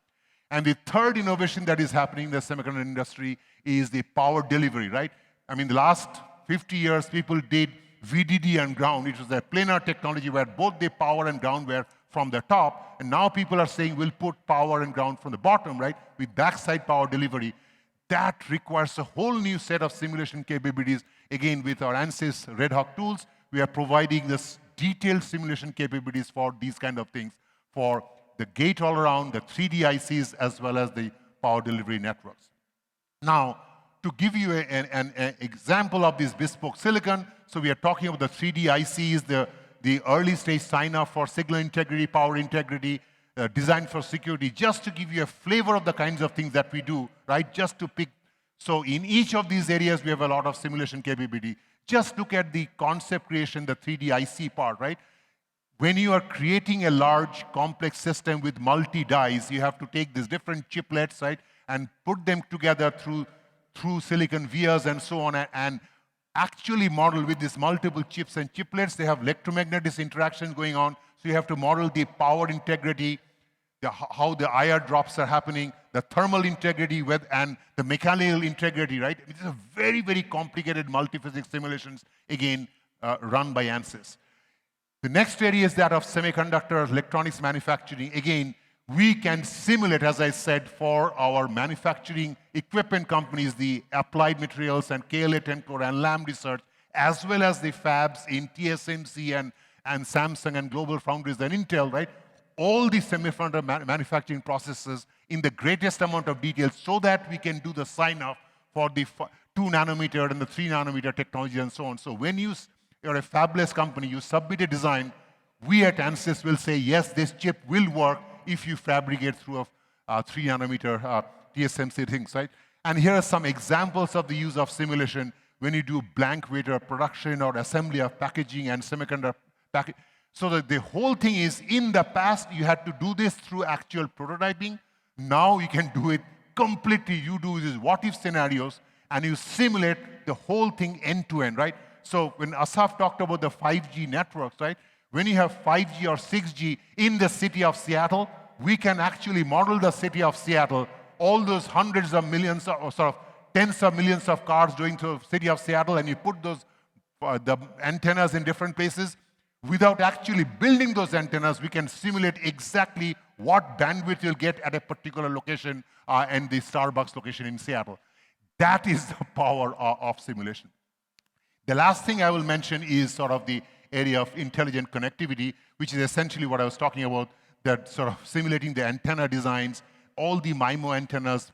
And the third innovation that is happening in the semiconductor industry is the power delivery, right? I mean, the last 50 years, people did VDD and ground. It was a planar technology where both the power and ground were from the top. And now people are saying we'll put power and ground from the bottom, right, with backside power delivery. That requires a whole new set of simulation capabilities. Again, with our ANSYS Red Hawk tools, we are providing this detailed simulation capabilities for these kind of things, for the gate-all-around, the 3D ICs, as well as the power delivery networks. Now, to give you an example of this bespoke silicon, so we are talking about the 3D ICs, the early stage sign-off for signal integrity, power integrity, design for security, just to give you a flavor of the kinds of things that we do, right? Just to pick. So in each of these areas, we have a lot of simulation capability. Just look at the concept creation, the 3D IC part, right? When you are creating a large, complex system with multi-dies, you have to take these different chiplets, right, and put them together through silicon vias and so on, and actually model with these multiple chips and chiplets. They have electromagnetic interactions going on, so you have to model the power integrity, how the IR drops are happening, the thermal integrity and the mechanical integrity, right? It is a very, very complicated multi-physics simulations, again, run by ANSYS. The next area is that of semiconductor electronics manufacturing. Again, we can simulate, as I said, for our manufacturing equipment companies, the Applied Materials and KLA-Tencor and Lam Research, as well as the fabs in TSMC and Samsung and Global Foundries and Intel, right? All the semiconductor manufacturing processes in the greatest amount of detail so that we can do the sign-off for the 2 nanometer and the 3 nanometer technology and so on. So when you're a fabless company, you submit a design, we at ANSYS will say, yes, this chip will work if you fabricate through a 3 nanometer TSMC things, right? And here are some examples of the use of simulation when you do blank wafer production or assembly of packaging and semiconductor package. So that the whole thing is, in the past, you had to do this through actual prototyping. Now you can do it completely. You do these what-if scenarios, and you simulate the whole thing end-to-end, right? So when Asaf talked about the 5G networks, right? When you have 5G or 6G in the city of Seattle, we can actually model the city of Seattle, all those hundreds of millions or tens of millions of cars going through the city of Seattle, and you put those the antennas in different places. Without actually building those antennas, we can simulate exactly what bandwidth you'll get at a particular location and the Starbucks location in Seattle. That is the power of simulation. The last thing I will mention is the area of intelligent connectivity, which is essentially what I was talking about, that simulating the antenna designs, all the MIMO antennas.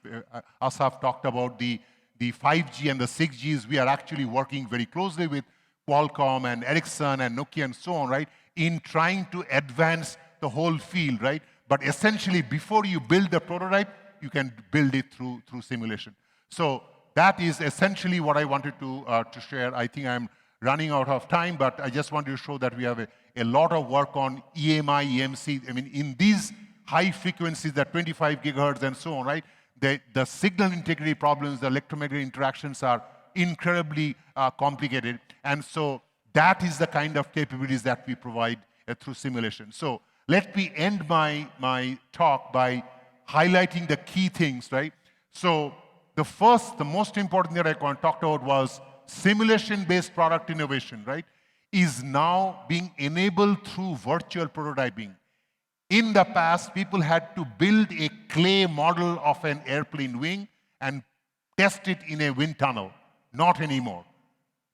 Asaf talked about the 5G and the 6Gs. We are actually working very closely with Qualcomm and Ericsson and Nokia and so on, right, in trying to advance the whole field, right? But essentially, before you build the prototype, you can build it through simulation. So that is essentially what I wanted to share. I think I'm running out of time, but I just wanted to show that we have a lot of work on EMI, EMC. I mean, in these high frequencies, the 25 gigahertz and so on, right? The signal integrity problems, the electromagnetic interactions are incredibly complicated. And so that is the kind of capabilities that we provide through simulation. So let me end my talk by highlighting the key things, right? So the most important thing that I talked about was simulation-based product innovation, right? Is now being enabled through virtual prototyping. In the past, people had to build a clay model of an airplane wing and test it in a wind tunnel. Not anymore.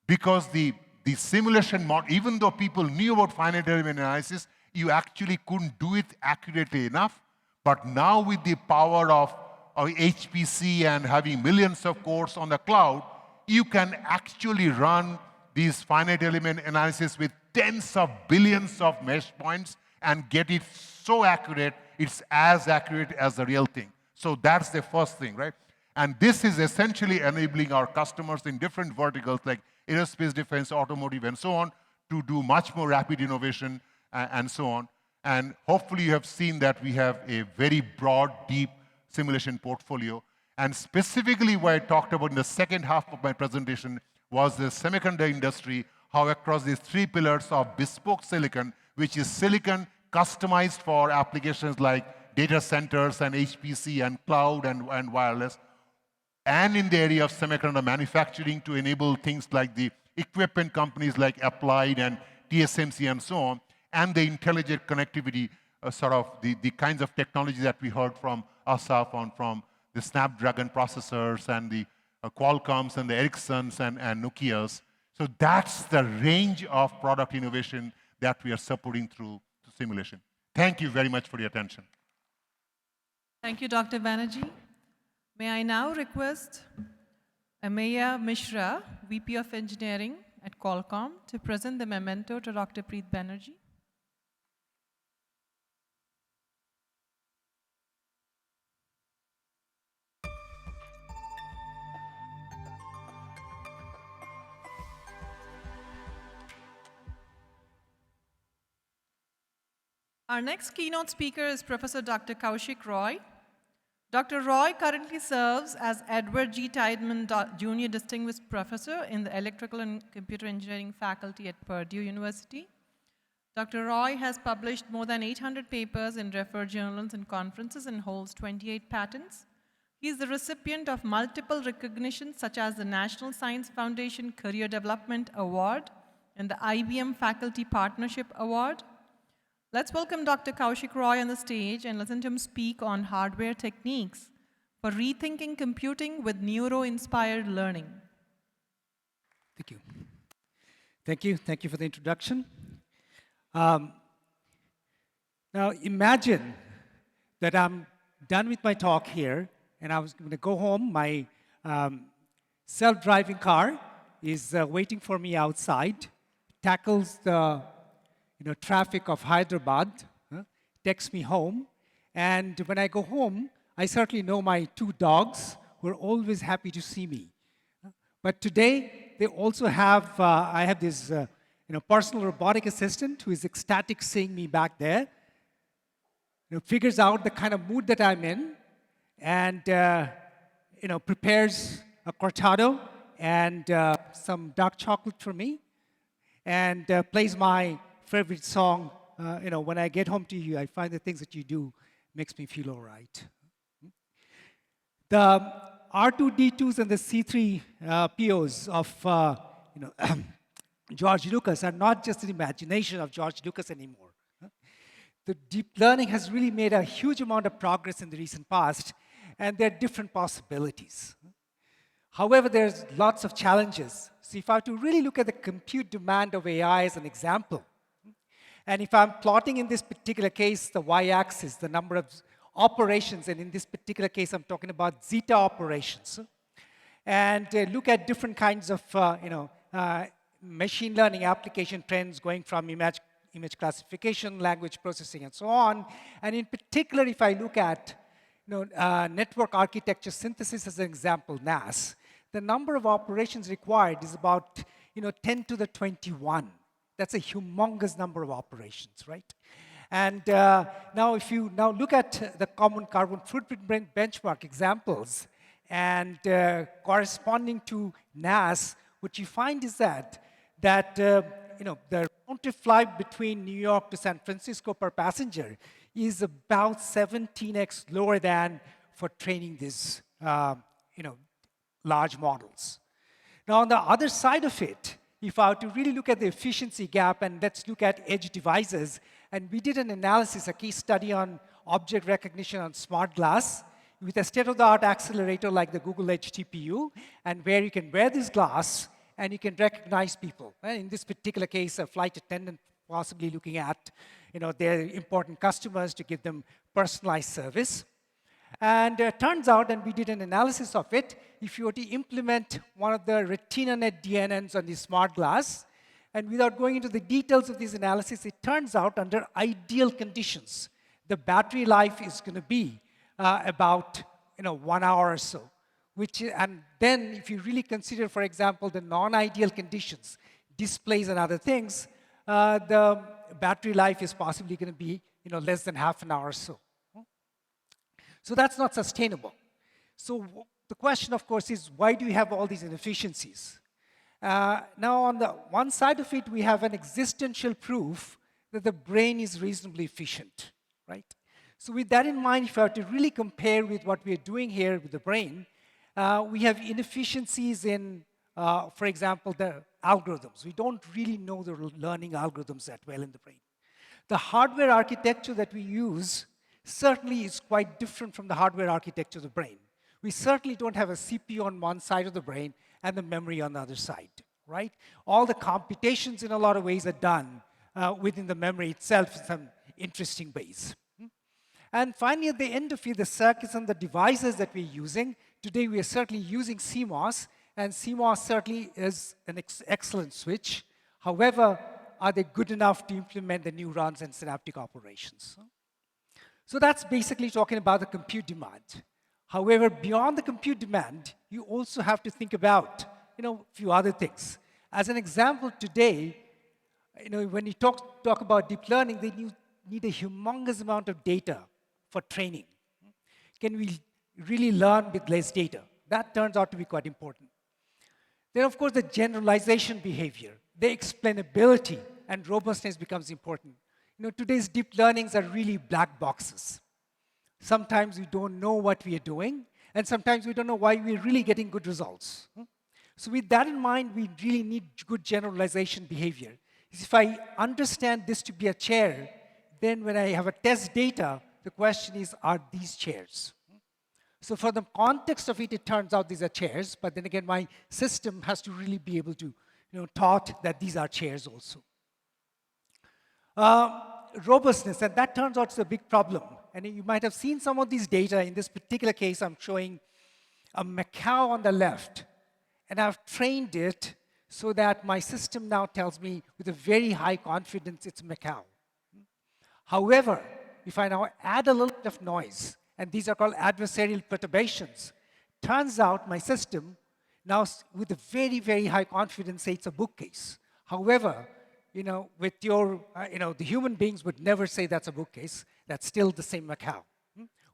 Because the simulation model, even though people knew about finite element analysis, you actually couldn't do it accurately enough. But now with the power of HPC and having millions of cores on the cloud, you can actually run these finite element analysis with tens of billions of mesh points and get it so accurate, it's as accurate as the real thing. So that's the first thing, right? And this is essentially enabling our customers in different verticals like aerospace, defense, automotive, and so on, to do much more rapid innovation and so on. And hopefully you have seen that we have a very broad, deep simulation portfolio. And specifically what I talked about in the second half of my presentation was the semiconductor industry, how across these three pillars of bespoke silicon, which is silicon customized for applications like data centers and HPC and cloud and wireless, and in the area of semiconductor manufacturing to enable things like the equipment companies like Applied and TSMC and so on, and the intelligent connectivity, sort of the kinds of technology that we heard from Asaf on, from the Snapdragon processors and the Qualcomms and the Ericssons and Nokias. So that's the range of product innovation that we are supporting through simulation. Thank you very much for your attention. Thank you, Dr. Banerjee. May I now request Ameya Mishra, VP of Engineering at Qualcomm, to present the memento to Dr. Preet Banerjee. Our next keynote speaker is Professor Dr. Kaushik Roy. Dr. Roy currently serves as Edward G. Tideman Jr. Distinguished Professor in the Electrical and Computer Engineering faculty at Purdue University. Dr. Roy has published more than 800 papers in referred journals and conferences and holds 28 patents. He is the recipient of multiple recognitions such as the National Science Foundation Career Development Award and the IBM Faculty Partnership Award. Let's welcome Dr. Kaushik Roy on the stage and listen to him speak on hardware techniques for rethinking computing with neuro-inspired learning. Thank you. Thank you. Thank you for the introduction. Now imagine that I'm done with my talk here and I was going to go home. My self-driving car is waiting for me outside, tackles the traffic of Hyderabad, takes me home, and when I go home, I certainly know my two dogs who are always happy to see me. But today, they also have, I have this personal robotic assistant who is ecstatic seeing me back there, figures out the kind of mood that I'm in, and prepares a cortado and some dark chocolate for me, and plays my favorite song. When I get home to you, I find the things that you do makes me feel all right. The R2D2s and the C3POs of George Lucas are not just an imagination of George Lucas anymore. The deep learning has really made a huge amount of progress in the recent past, and there are different possibilities. However, there's lots of challenges. So if I were to really look at the compute demand of AI as an example, and if I'm plotting in this particular case the y-axis, the number of operations, and in this particular case I'm talking about zeta operations, and look at different kinds of machine learning application trends going from image classification, language processing, and so on. And in particular, if I look at network architecture synthesis as an example, NAS, the number of operations required is about 10 to the 21. That's a humongous number of operations, right? And now if you now look at the common carbon footprint benchmark examples and corresponding to NAS, what you find is that the round-trip flight between New York to San Francisco per passenger is about 17x lower than for training these large models. Now on the other side of it, if I were to really look at the efficiency gap, and let's look at edge devices, And we did an analysis, a case study on object recognition on smart glass with a state-of-the-art accelerator like the Google Edge TPU, and where you can wear this glass and you can recognize people. And in this particular case, a flight attendant possibly looking at their important customers to give them personalized service. And turns out, and we did an analysis of it, if you were to implement one of the RetinaNet DNNs on the smart glass, and without going into the details of this analysis, it turns out under ideal conditions, the battery life is going to be about 1 hour or so. And then if you really consider, for example, the non-ideal conditions, displays and other things, the battery life is possibly going to be less than half an hour or so. So that's not sustainable. So the question, of course, is why do we have all these inefficiencies? Now, on the one side of it, we have an existential proof that the brain is reasonably efficient, right? So with that in mind, if I were to really compare with what we are doing here with the brain, we have inefficiencies in, for example, the algorithms. We don't really know the learning algorithms that well in the brain. The hardware architecture that we use certainly is quite different from the hardware architecture of the brain. We certainly don't have a CPU on one side of the brain and the memory on the other side, right? All the computations in a lot of ways are done within the memory itself in some interesting ways. And finally, at the end of it, the circuits and the devices that we're using, today we are certainly using CMOS, and CMOS certainly is an excellent switch. However, are they good enough to implement the neurons and synaptic operations? So that's basically talking about the compute demand. However, beyond the compute demand, you also have to think about a few other things. As an example, today, when you talk about deep learning, they need a humongous amount of data for training. Can we really learn with less data? That turns out to be quite important. Then, of course, the generalization behavior, the explainability and robustness becomes important. Today's deep learnings are really black boxes. Sometimes we don't know what we are doing, and sometimes we don't know why we're really getting good results. So with that in mind, we really need good generalization behavior. If I understand this to be a chair, then when I have a test data, the question is, are these chairs? So for the context of it, it turns out these are chairs, but then again, my system has to really be able to taught that these are chairs also. Robustness, and that turns out to be a big problem. And you might have seen some of these data. In this particular case, I'm showing a macaw on the left, and I've trained it so that my system now tells me with a very high confidence it's a macaw. However, if I now add a little bit of noise, and these are called adversarial perturbations, turns out my system now with a very, very high confidence say it's a bookcase. However, with your, the human beings would never say that's a bookcase. That's still the same macaw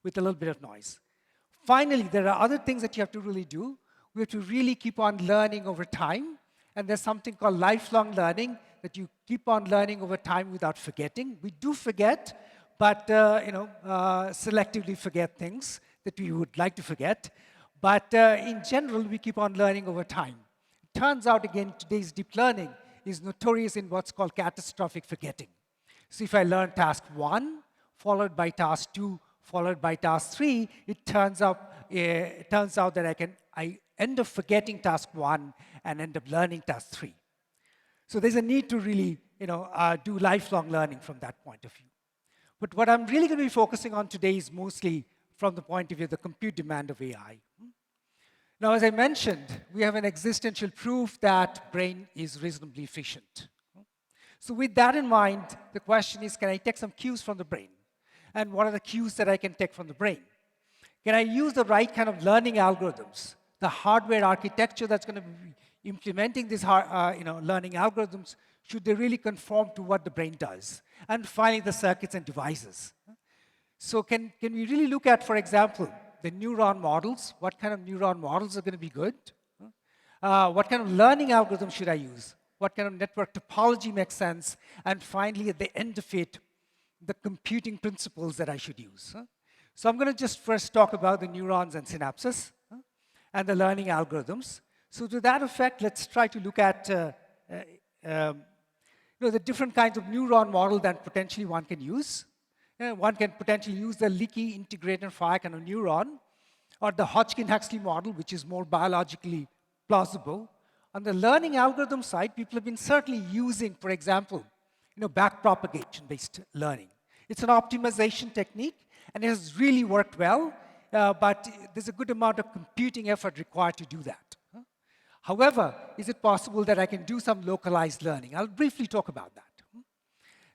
with a little bit of noise. Finally, there are other things that you have to really do. We have to really keep on learning over time. And there's something called lifelong learning that you keep on learning over time without forgetting. We do forget, but selectively forget things that we would like to forget. But in general, we keep on learning over time. It turns out, again, today's deep learning is notorious in what's called catastrophic forgetting. So if I learn task 1, followed by task 2, followed by task 3, it turns out that I end up forgetting task 1 and end up learning task 3. So there's a need to really do lifelong learning from that point of view. But what I'm really going to be focusing on today is mostly from the point of view of the compute demand of AI. Now, as I mentioned, we have an existential proof that brain is reasonably efficient. So with that in mind, the question is, can I take some cues from the brain? And what are the cues that I can take from the brain? Can I use the right kind of learning algorithms, the hardware architecture that's going to be implementing these learning algorithms? Should they really conform to what the brain does? And finally, the circuits and devices. So can we really look at, for example, the neuron models? What kind of neuron models are going to be good? What kind of learning algorithm should I use? What kind of network topology makes sense? And finally, at the end of it, the computing principles that I should use. So I'm going to just first talk about the neurons and synapses and the learning algorithms. So to that effect, let's try to look at the different kinds of neuron model that potentially one can use. One can potentially use the leaky integrated fire kind of neuron, or the Hodgkin-Huxley model, which is more biologically plausible. On the learning algorithm side, people have been certainly using, for example, backpropagation-based learning. It's an optimization technique, and it has really worked well, but there's a good amount of computing effort required to do that. However, is it possible that I can do some localized learning? I'll briefly talk about that.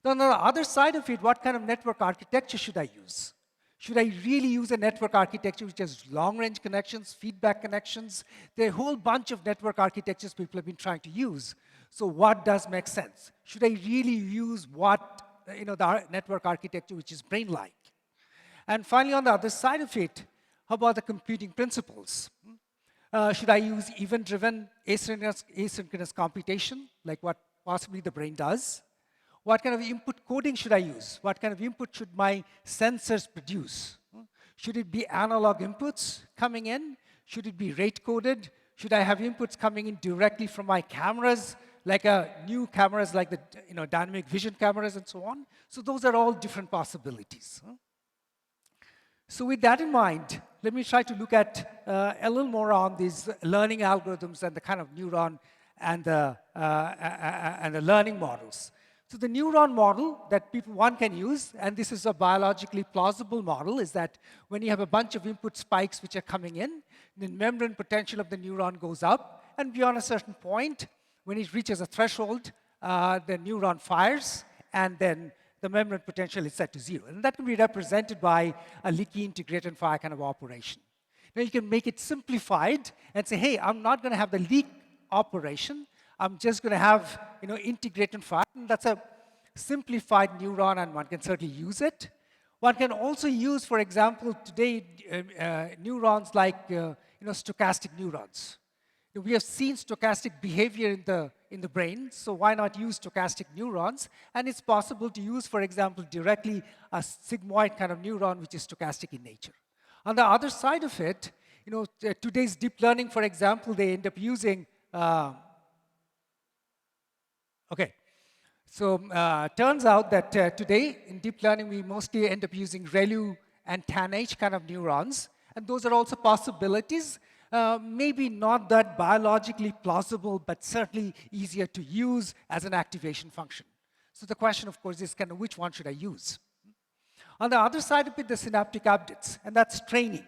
Now, on the other side of it, what kind of network architecture should I use? Should I really use a network architecture which has long-range connections, feedback connections? There are a whole bunch of network architectures people have been trying to use. So what does make sense? Should I really use the network architecture which is brain-like? And finally, on the other side of it, how about the computing principles? Should I use event-driven asynchronous computation, like what possibly the brain does? What kind of input coding should I use? What kind of input should my sensors produce? Should it be analog inputs coming in? Should it be rate-coded? Should I have inputs coming in directly from my cameras, like new cameras like the dynamic vision cameras and so on? So those are all different possibilities. So with that in mind, let me try to look at a little more on these learning algorithms and the kind of neuron and the learning models. So the neuron model that one can use, and this is a biologically plausible model, is that when you have a bunch of input spikes which are coming in, the membrane potential of the neuron goes up, and beyond a certain point, when it reaches a threshold, the neuron fires, and then the membrane potential is set to 0. And that can be represented by a leaky integrated fire kind of operation. Now you can make it simplified and say, hey, I'm not going to have the leak operation. I'm just going to have integrated fire. And that's a simplified neuron, and one can certainly use it. One can also use, for example, today, neurons like stochastic neurons. We have seen stochastic behavior in the brain, so why not use stochastic neurons? And it's possible to use, for example, directly a sigmoid kind of neuron, which is stochastic in nature. On the other side of it, today's deep learning, for example, they end up using turns out that today in deep learning, we mostly end up using ReLU and TANH kind of neurons. And those are also possibilities. Maybe not that biologically plausible, but certainly easier to use as an activation function. So the question, of course, is kind of which one should I use? On the other side of it, the synaptic updates, and that's training.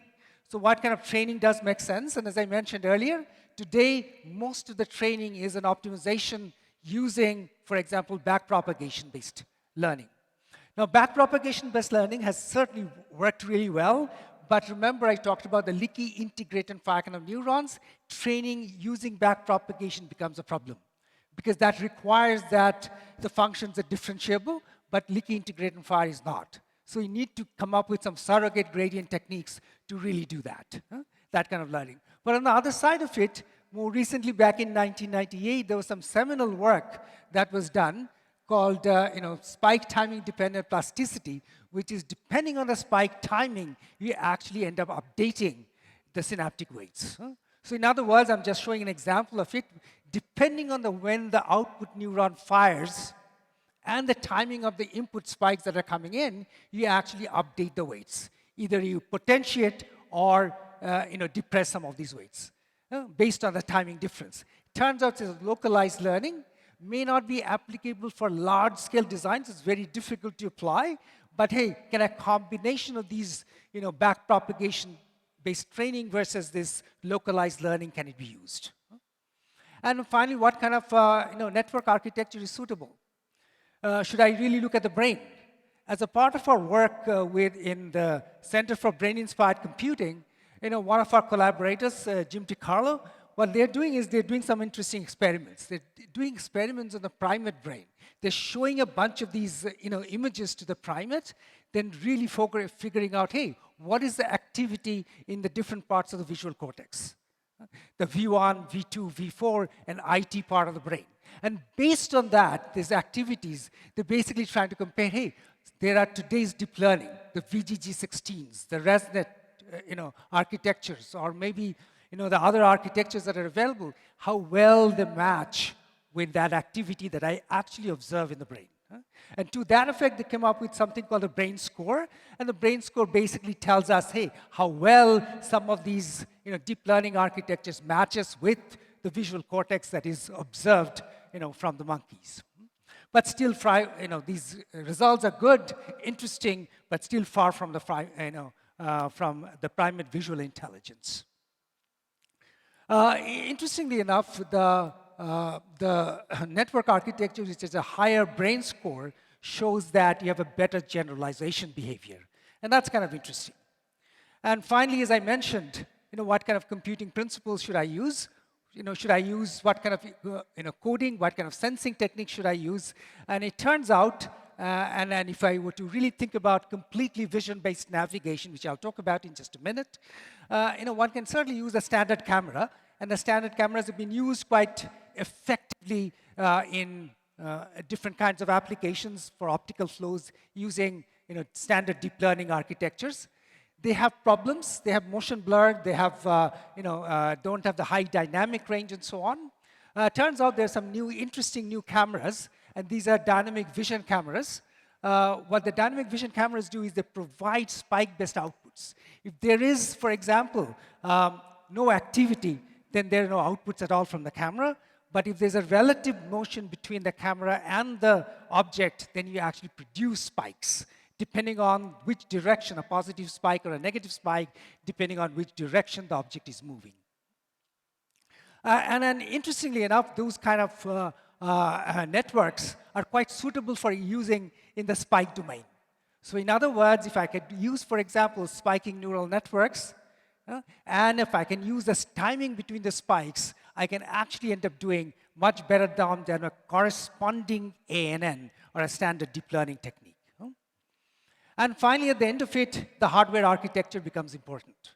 So what kind of training does make sense? And as I mentioned earlier, today, most of the training is an optimization using, for example, backpropagation-based learning. Now, backpropagation-based learning has certainly worked really well, but remember I talked about the leaky integrated fire kind of neurons. Training using backpropagation becomes a problem, because that requires that the functions are differentiable, but leaky integrated fire is not. So you need to come up with some surrogate gradient techniques to really do that, that kind of learning. But on the other side of it, more recently, back in 1998, there was some seminal work that was done called spike timing dependent plasticity, which is depending on the spike timing, you actually end up updating the synaptic weights. So in other words, I'm just showing an example of it. Depending on when the output neuron fires and the timing of the input spikes that are coming in, you actually update the weights. Either you potentiate or depress some of these weights based on the timing difference. Turns out that localized learning may not be applicable for large-scale designs. It's very difficult to apply. But hey, can a combination of these backpropagation-based training versus this localized learning, can it be used? And finally, what kind of network architecture is suitable? Should I really look at the brain? As a part of our work in the Center for Brain-Inspired Computing, one of our collaborators, Jim DiCarlo, what they're doing is they're doing some interesting experiments. They're doing experiments on the primate brain. They're showing a bunch of these images to the primate, then really figuring out, hey, what is the activity in the different parts of the visual cortex? The V1, V2, V4, and IT part of the brain. And based on that, these activities, they're basically trying to compare, hey, there are today's deep learning, the VGG16s, the ResNet architectures, or maybe the other architectures that are available, how well they match with that activity that I actually observe in the brain. And to that effect, they came up with something called a brain score. And the brain score basically tells us, hey, how well some of these deep learning architectures matches with the visual cortex that is observed from the monkeys. But still, these results are good, interesting, but still far from the primate visual intelligence. Interestingly enough, the network architecture, which is a higher brain score, shows that you have a better generalization behavior. And that's kind of interesting. And finally, as I mentioned, what kind of computing principles should I use? Should I use what kind of coding, what kind of sensing technique should I use? And it turns out, and if I were to really think about completely vision-based navigation, which I'll talk about in just a minute, one can certainly use a standard camera, and the standard cameras have been used quite effectively in different kinds of applications for optical flows using standard deep learning architectures. They have problems. They have motion blur. They have, don't have the high dynamic range and so on. Turns out there's some interesting new cameras, and these are dynamic vision cameras. What the dynamic vision cameras do is they provide spike-based outputs. If there is, for example, no activity, then there are no outputs at all from the camera. But if there's a relative motion between the camera and the object, then you actually produce spikes, depending on which direction, a positive spike or a negative spike, depending on which direction the object is moving. And then interestingly enough, those kind of networks are quite suitable for using in the spike domain. So in other words, if I could use, for example, spiking neural networks, and if I can use the timing between the spikes, I can actually end up doing much better than a corresponding ANN or a standard deep learning technique. And finally, at the end of it, the hardware architecture becomes important.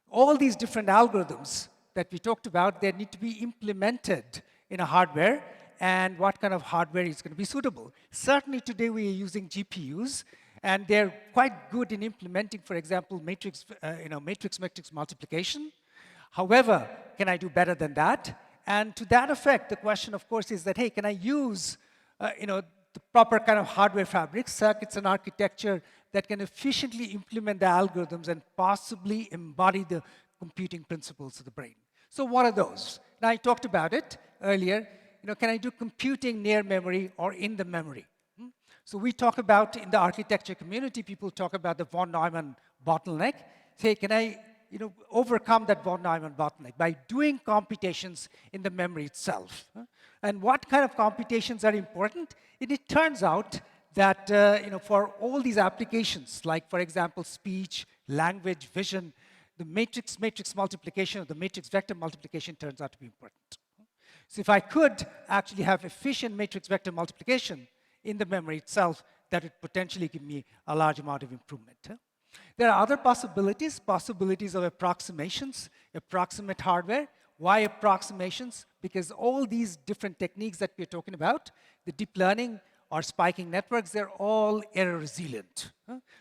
All these different algorithms that we talked about, they need to be implemented in a hardware, and what kind of hardware is going to be suitable. Certainly today we are using GPUs, and they're quite good in implementing, for example, matrix multiplication. However, can I do better than that? And to that effect, the question, of course, is that, hey, can I use the proper kind of hardware fabric, circuits and architecture that can efficiently implement the algorithms and possibly embody the computing principles of the brain. So what are those? Now, I talked about it earlier. Can I do computing near memory or in the memory? So we talk about, in the architecture community, people talk about the von Neumann bottleneck. Say, can I overcome that von Neumann bottleneck by doing computations in the memory itself? And what kind of computations are important? It turns out that for all these applications, like, for example, speech, language, vision, the matrix multiplication or the matrix vector multiplication turns out to be important. So if I could actually have efficient matrix vector multiplication in the memory itself, that would potentially give me a large amount of improvement. There are other possibilities of approximations, approximate hardware. Why approximations? Because all these different techniques that we're talking about, the deep learning or spiking networks, they're all error resilient.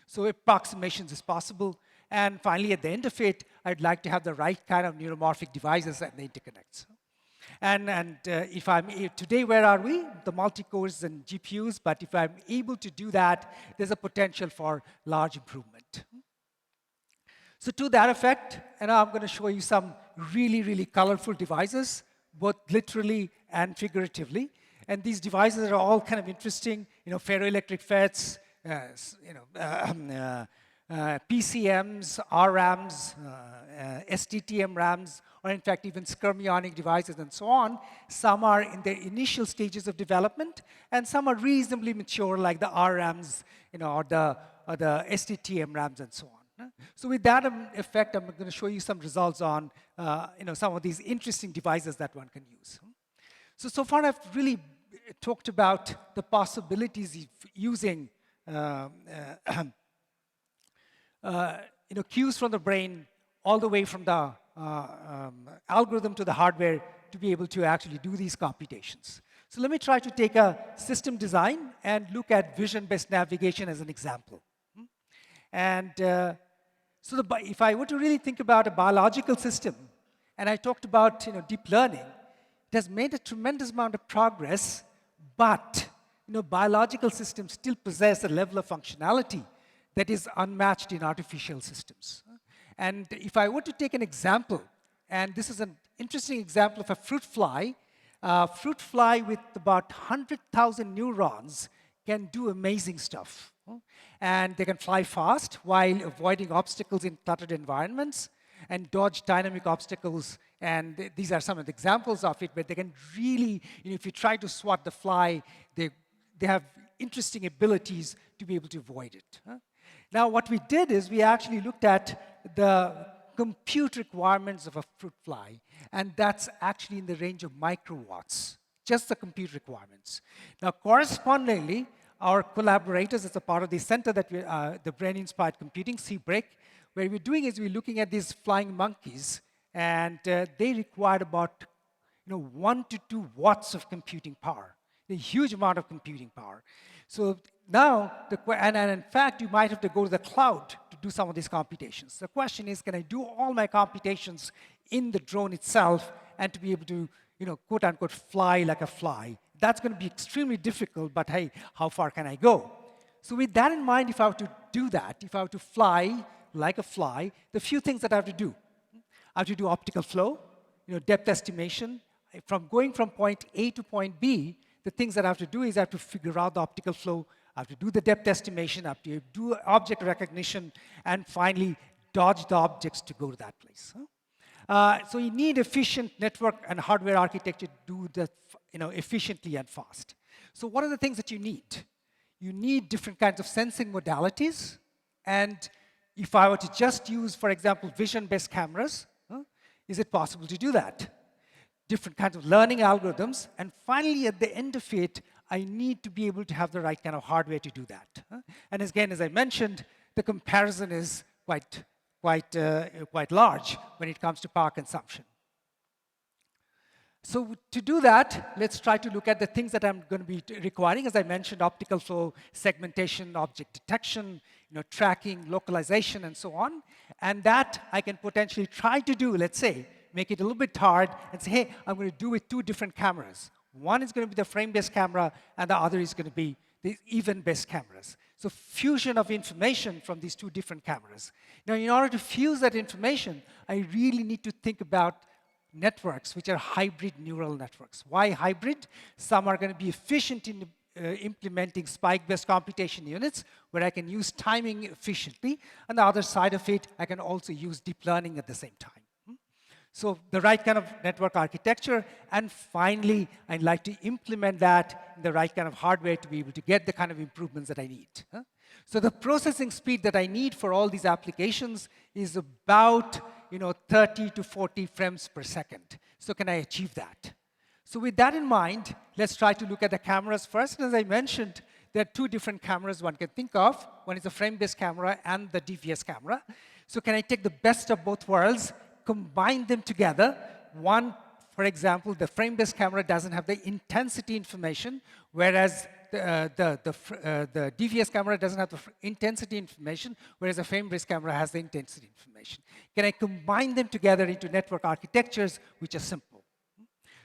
So approximations is possible. And finally, at the end of it, I'd like to have the right kind of neuromorphic devices and the interconnects. And if I'm today, where are we? The multi-cores and GPUs. But if I'm able to do that, there's a potential for large improvement. So to that effect, and I'm going to show you some really, really colorful devices, both literally and figuratively. And these devices are all kind of interesting, ferroelectric FETs, PCMs, RRAMs, STTM RAMs, or in fact even skyrmionic devices and so on. Some are in their initial stages of development, and some are reasonably mature, like the RRAMs, or the STTM RAMs and so on. So with that effect, I'm going to show you some results on some of these interesting devices that one can use. So far, I've really talked about the possibilities of using cues from the brain all the way from the algorithm to the hardware to be able to actually do these computations. So let me try to take a system design and look at vision-based navigation as an example. And if I were to really think about a biological system, and I talked about deep learning, it has made a tremendous amount of progress, but biological systems still possess a level of functionality that is unmatched in artificial systems. And if I were to take an example, and this is an interesting example of a fruit fly with about 100,000 neurons can do amazing stuff. And they can fly fast while avoiding obstacles in cluttered environments and dodge dynamic obstacles. And these are some of the examples of it, but they can really, if you try to swat the fly, they have interesting abilities to be able to avoid it. Now, what we did is we actually looked at the compute requirements of a fruit fly, and that's actually in the range of microwatts, just the compute requirements. Now, correspondingly, our collaborators as a part of the center that the Brain-Inspired Computing, CBRIC, where we're doing is we're looking at these flying monkeys, and they required about 1 to 2 watts of computing power, a huge amount of computing power. So now, and in fact, you might have to go to the cloud to do some of these computations. The question is, can I do all my computations in the drone itself and to be able to, quote unquote, fly like a fly? That's going to be extremely difficult, but hey, how far can I go? So with that in mind, if I were to do that, if I were to fly like a fly, the few things that I have to do. I have to do optical flow, depth estimation. Going from point A to point B, the things that I have to do is I have to figure out the optical flow, I have to do the depth estimation, I have to do object recognition, and finally dodge the objects to go to that place. So you need efficient network and hardware architecture to do that efficiently and fast. So what are the things that you need? You need different kinds of sensing modalities. And if I were to just use, for example, vision-based cameras, is it possible to do that? Different kinds of learning algorithms. And finally, at the end of it, I need to be able to have the right kind of hardware to do that. And again, as I mentioned, the comparison is quite large when it comes to power consumption. So to do that, let's try to look at the things that I'm going to be requiring. As I mentioned, optical flow, segmentation, object detection, tracking, localization, and so on. And that I can potentially try to do, let's say, make it a little bit hard and say, hey, I'm going to do with 2 different cameras. One is going to be the frame-based camera, and the other is going to be the event-based cameras. So fusion of information from these 2 different cameras. Now, in order to fuse that information, I really need to think about networks which are hybrid neural networks. Why hybrid? Some are going to be efficient in implementing spike-based computation units, where I can use timing efficiently. On the other side of it, I can also use deep learning at the same time. So the right kind of network architecture, and finally, I'd like to implement that in the right kind of hardware to be able to get the kind of improvements that I need. So the processing speed that I need for all these applications is about 30 to 40 frames per second. So can I achieve that? So with that in mind, let's try to look at the cameras first. And as I mentioned, there are 2 different cameras one can think of. One is the frame-based camera and the DVS camera. So can I take the best of both worlds, combine them together? One, for example, the frame-based camera doesn't have the intensity information, whereas the DVS camera doesn't have the intensity information, whereas the frame-based camera has the intensity information. Can I combine them together into network architectures which are simple?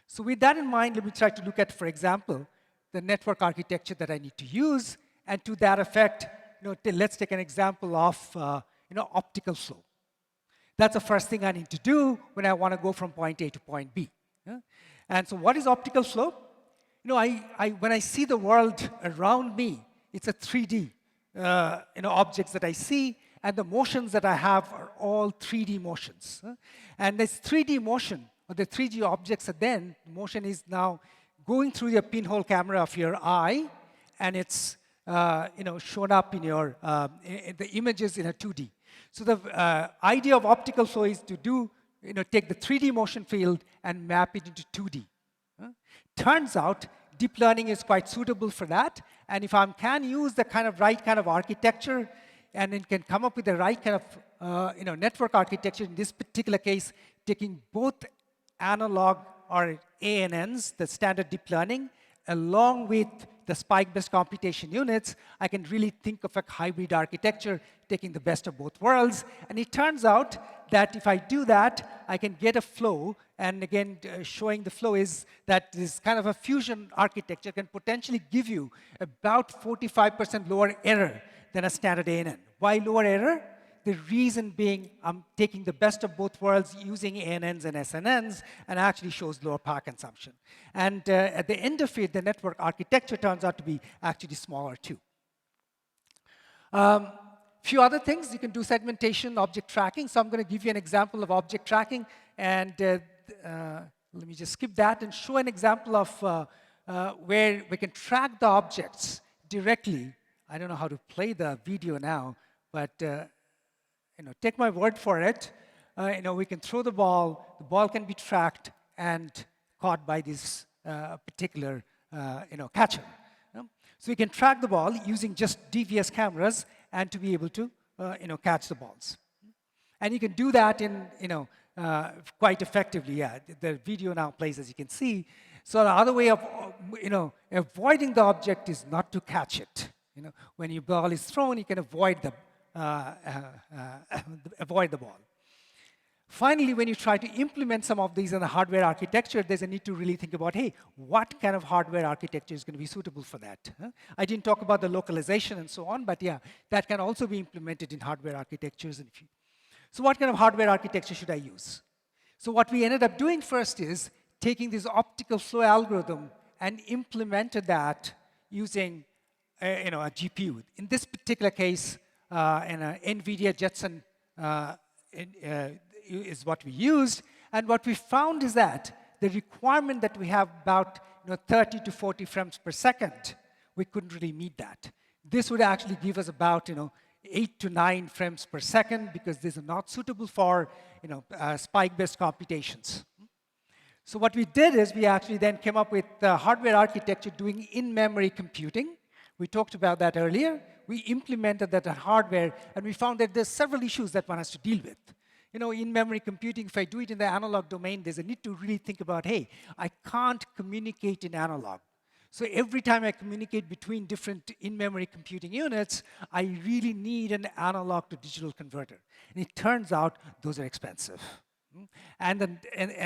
So with that in mind, let me try to look at, for example, the network architecture that I need to use. And to that effect, let's take an example of optical flow. That's the first thing I need to do when I want to go from point A to point B. And so what is optical flow? When I see the world around me, it's a 3D objects that I see, and the motions that I have are all 3D motions. And this 3D motion, or the 3D objects, then motion is now going through the pinhole camera of your eye, and it's shown up in your the images in a 2D. So the idea of optical flow is to take the 3D motion field and map it into 2D. Turns out deep learning is quite suitable for that. And if I can use the right kind of architecture, and it can come up with the right kind of network architecture, in this particular case, taking both analog or ANNs, the standard deep learning, along with the spike-based computation units, I can really think of a hybrid architecture, taking the best of both worlds. And it turns out that if I do that, I can get a flow. And again, showing the flow is that this kind of a fusion architecture can potentially give you about 45% lower error than a standard ANN. Why lower error? The reason being, I'm taking the best of both worlds using ANNs and SNNs, and actually shows lower power consumption. And at the end of it, the network architecture turns out to be actually smaller too. Few other things, you can do segmentation, object tracking. So I'm going to give you an example of object tracking, and let me just skip that and show an example of where we can track the objects directly. I don't know how to play the video now, but take my word for it. We can throw the ball can be tracked and caught by this particular catcher. So we can track the ball using just DVS cameras and to be able to catch the balls. And you can do that in quite effectively. Yeah, the video now plays, as you can see. So the other way of avoiding the object is not to catch it. When your ball is thrown, you can avoid the ball. Finally, when you try to implement some of these in the hardware architecture, there's a need to really think about, hey, what kind of hardware architecture is going to be suitable for that? I didn't talk about the localization and so on, but yeah, that can also be implemented in hardware architectures. So what kind of hardware architecture should I use? So what we ended up doing first is taking this optical flow algorithm and implemented that using a GPU. In this particular case, an NVIDIA Jetson is what we used. And what we found is that the requirement that we have about 30 to 40 frames per second, we couldn't really meet that. This would actually give us about 8 to 9 frames per second, because these are not suitable for spike-based computations. So what we did is we actually then came up with the hardware architecture doing in-memory computing. We talked about that earlier. We implemented that hardware, and we found that there's several issues that one has to deal with. In-memory computing, if I do it in the analog domain, there's a need to really think about, hey, I can't communicate in analog. So every time I communicate between different in-memory computing units, I really need an analog to digital converter. And it turns out those are expensive. And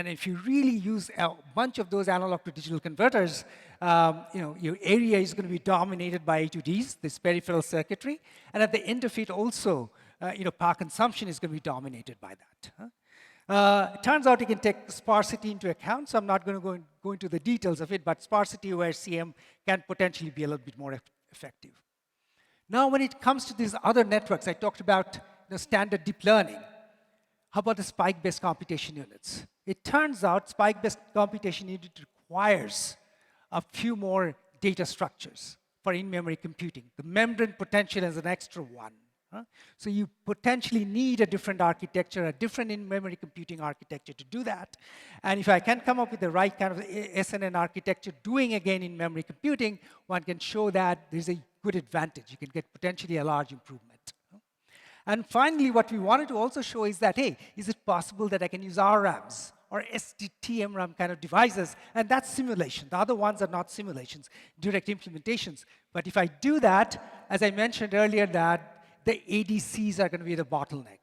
if you really use a bunch of those analog to digital converters, your area is going to be dominated by A2Ds, this peripheral circuitry. And at the end of it also, power consumption is going to be dominated by that. It turns out you can take sparsity into account, so I'm not going to go into the details of it, but sparsity where CM can potentially be a little bit more effective. Now, when it comes to these other networks, I talked about standard deep learning. How about the spike-based computation units? It turns out spike-based computation unit requires a few more data structures for in-memory computing. The membrane potential is an extra one. So you potentially need a different architecture, a different in-memory computing architecture to do that. And if I can come up with the right kind of SNN architecture doing again in-memory computing, one can show that there's a good advantage. You can get potentially a large improvement. And finally, what we wanted to also show is that, hey, is it possible that I can use RRAMs or STT-MRAM kind of devices? And that's simulation. The other ones are not simulations, direct implementations. But if I do that, as I mentioned earlier, that the ADCs are going to be the bottleneck.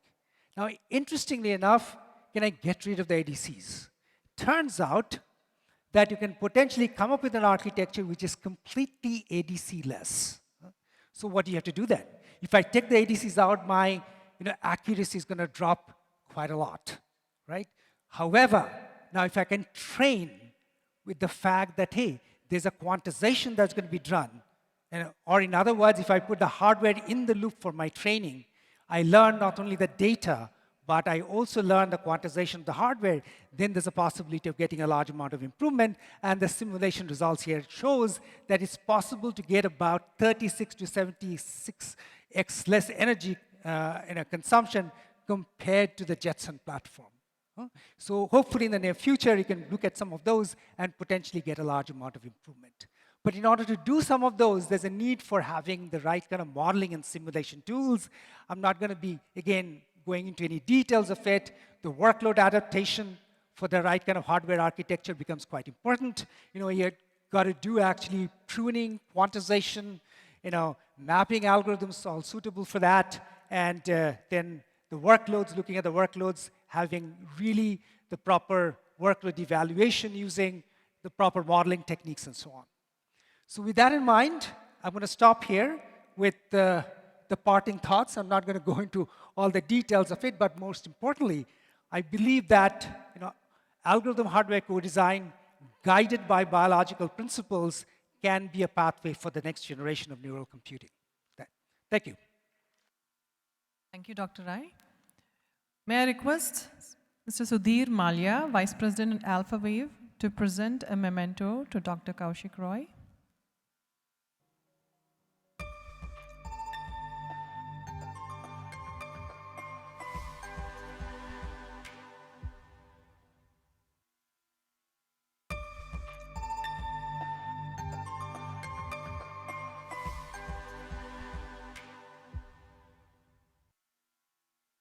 Now, interestingly enough, can I get rid of the ADCs? Turns out that you can potentially come up with an architecture which is completely ADC-less. So what do you have to do then? If I take the ADCs out, my accuracy is going to drop quite a lot, right? However, now if I can train with the fact that, hey, there's a quantization that's going to be done, or in other words, if I put the hardware in the loop for my training, I learn not only the data, but I also learn the quantization of the hardware, then there's a possibility of getting a large amount of improvement. And the simulation results here shows that it's possible to get about 36 to 76x less energy consumption compared to the Jetson platform. So hopefully in the near future, you can look at some of those and potentially get a large amount of improvement. But in order to do some of those, there's a need for having the right kind of modeling and simulation tools. I'm not going to be, again, going into any details of it. The workload adaptation for the right kind of hardware architecture becomes quite important. You're got to do actually pruning, quantization, mapping algorithms all suitable for that, and then the workloads, looking at the workloads, having really the proper workload evaluation using the proper modeling techniques and so on. So with that in mind, I'm going to stop here with the parting thoughts. I'm not going to go into all the details of it, but most importantly, I believe that algorithm hardware co-design guided by biological principles can be a pathway for the next generation of neural computing. Thank you. Thank you, Dr. Rai. May I request Mr. Sudhir Malia, Vice President at AlphaWave, to present a memento to Dr. Kaushik Roy.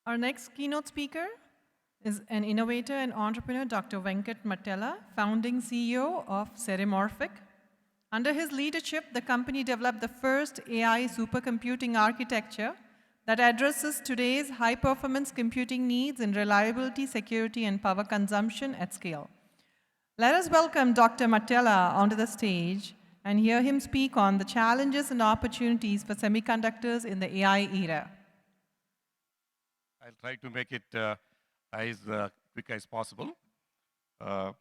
Our next keynote speaker is an innovator and entrepreneur, Dr. Venkat Matela, founding CEO of Cerimorphic. Under his leadership, the company developed the first AI supercomputing architecture that addresses today's high-performance computing needs in reliability, security, and power consumption at scale. Let us welcome Dr. Matela onto the stage and hear him speak on the challenges and opportunities for semiconductors in the AI era. I'll try to make it as quick as possible. I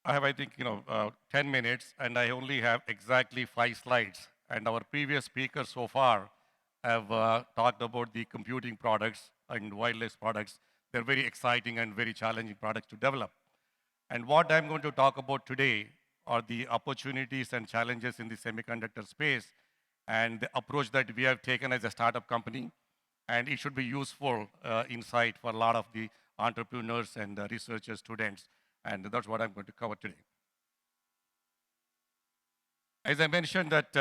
have, I think, 10 minutes, and I only have exactly 5 slides. And our previous speakers so far have talked about the computing products and wireless products. They're very exciting and very challenging products to develop. And what I'm going to talk about today are the opportunities and challenges in the semiconductor space and the approach that we have taken as a startup company. And it should be useful insight for a lot of the entrepreneurs and researchers, students. And that's what I'm going to cover today. As I mentioned that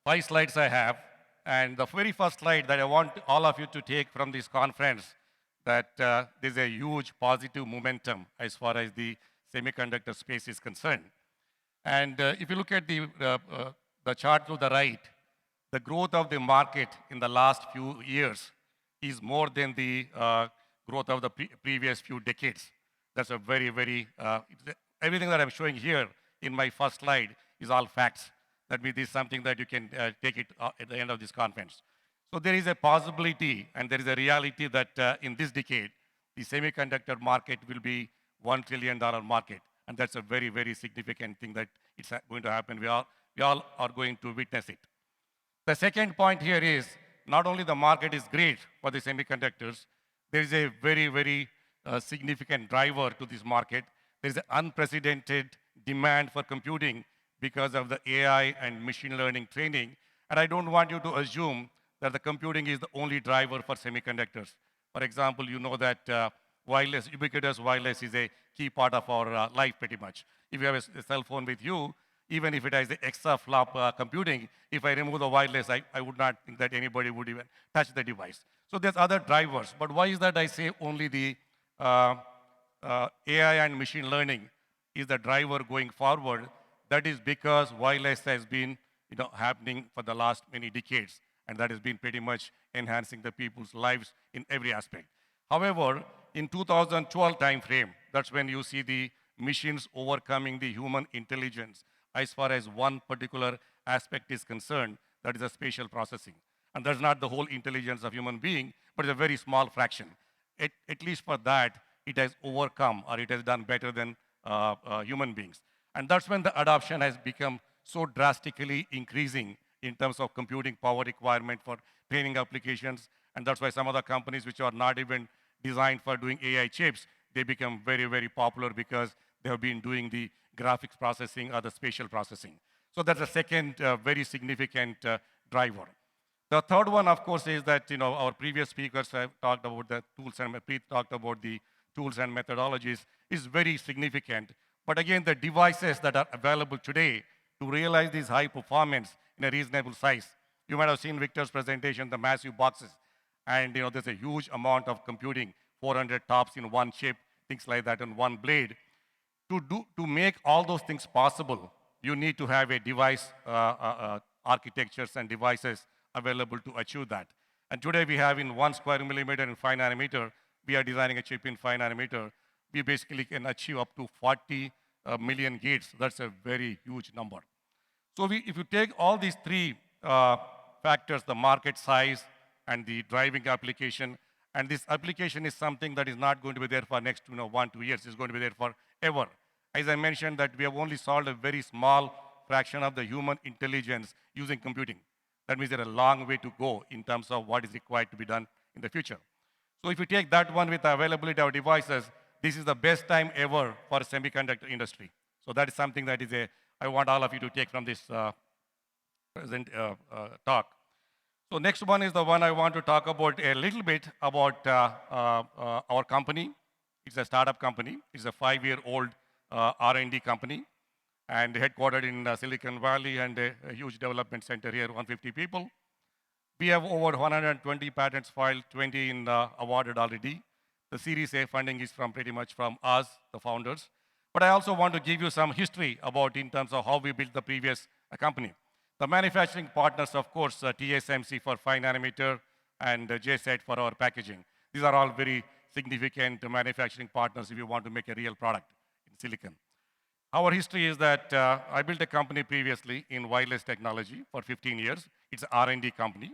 5 slides I have, and the very first slide that I want all of you to take from this conference, that there's a huge positive momentum as far as the semiconductor space is concerned. And if you look at the chart to the right, the growth of the market in the last few years is more than the growth of the previous few decades. That's a very, very, everything that I'm showing here in my first slide is all facts. That means this is something that you can take it at the end of this conference. So there is a possibility and there is a reality that in this decade, the semiconductor market will be $1 trillion market. And that's a very, very significant thing that it's going to happen. We all are going to witness it. The second point here is not only the market is great for the semiconductors, there is a very, very significant driver to this market. There is an unprecedented demand for computing because of the AI and machine learning training. And I don't want you to assume that the computing is the only driver for semiconductors. For example, you know that wireless, ubiquitous wireless is a key part of our life pretty much. If you have a cell phone with you, even if it has the exaflop computing, if I remove the wireless, I would not think that anybody would even touch the device. So there's other drivers. But why is that I say only the AI and machine learning is the driver going forward? That is because wireless has been happening for the last many decades, and that has been pretty much enhancing the people's lives in every aspect. However, in 2012 timeframe, that's when you see the machines overcoming the human intelligence as far as one particular aspect is concerned, that is a spatial processing. And that's not the whole intelligence of human being, but it's a very small fraction. At least for that, it has overcome or it has done better than human beings. And that's when the adoption has become so drastically increasing in terms of computing power requirement for training applications. And that's why some of the companies which are not even designed for doing AI chips, they become very, very popular because they have been doing the graphics processing or the spatial processing. So that's a second very significant driver. The third one, of course, is that our previous speakers have talked about the tools and talked about the tools and methodologies is very significant. But again, the devices that are available today to realize this high performance in a reasonable size. You might have seen Victor's presentation, the massive boxes. And there's a huge amount of computing, 400 tops in one chip, things like that on one blade. to make all those things possible, you need to have a device architectures and devices available to achieve that. And today we have in 1 square millimeter in 5 nanometer, we are designing a chip in 5 nanometer. We basically can achieve up to 40 million gates. That's a very huge number. So if you take all these three factors, the market size and the driving application, and this application is something that is not going to be there for next 1-2 years. It's going to be there forever. As I mentioned that we have only solved a very small fraction of the human intelligence using computing. That means there's a long way to go in terms of what is required to be done in the future. So if you take that one with the availability of devices, this is the best time ever for semiconductor industry. So that is something that is I want all of you to take from this present talk. So next one is the one I want to talk about a little bit about our company. It's a startup company. It's a 5-year-old R&D company, and headquartered in Silicon Valley, and a huge development center here, 150 people. We have over 120 patents filed, 20 awarded already. The Series A funding is pretty much from us, the founders. But I also want to give you some history about in terms of how we built the previous company. The manufacturing partners, of course, TSMC for 5 nanometer and JSET for our packaging. These are all very significant manufacturing partners if you want to make a real product in silicon. Our history is that I built a company previously in wireless technology for 15 years. It's an R&D company,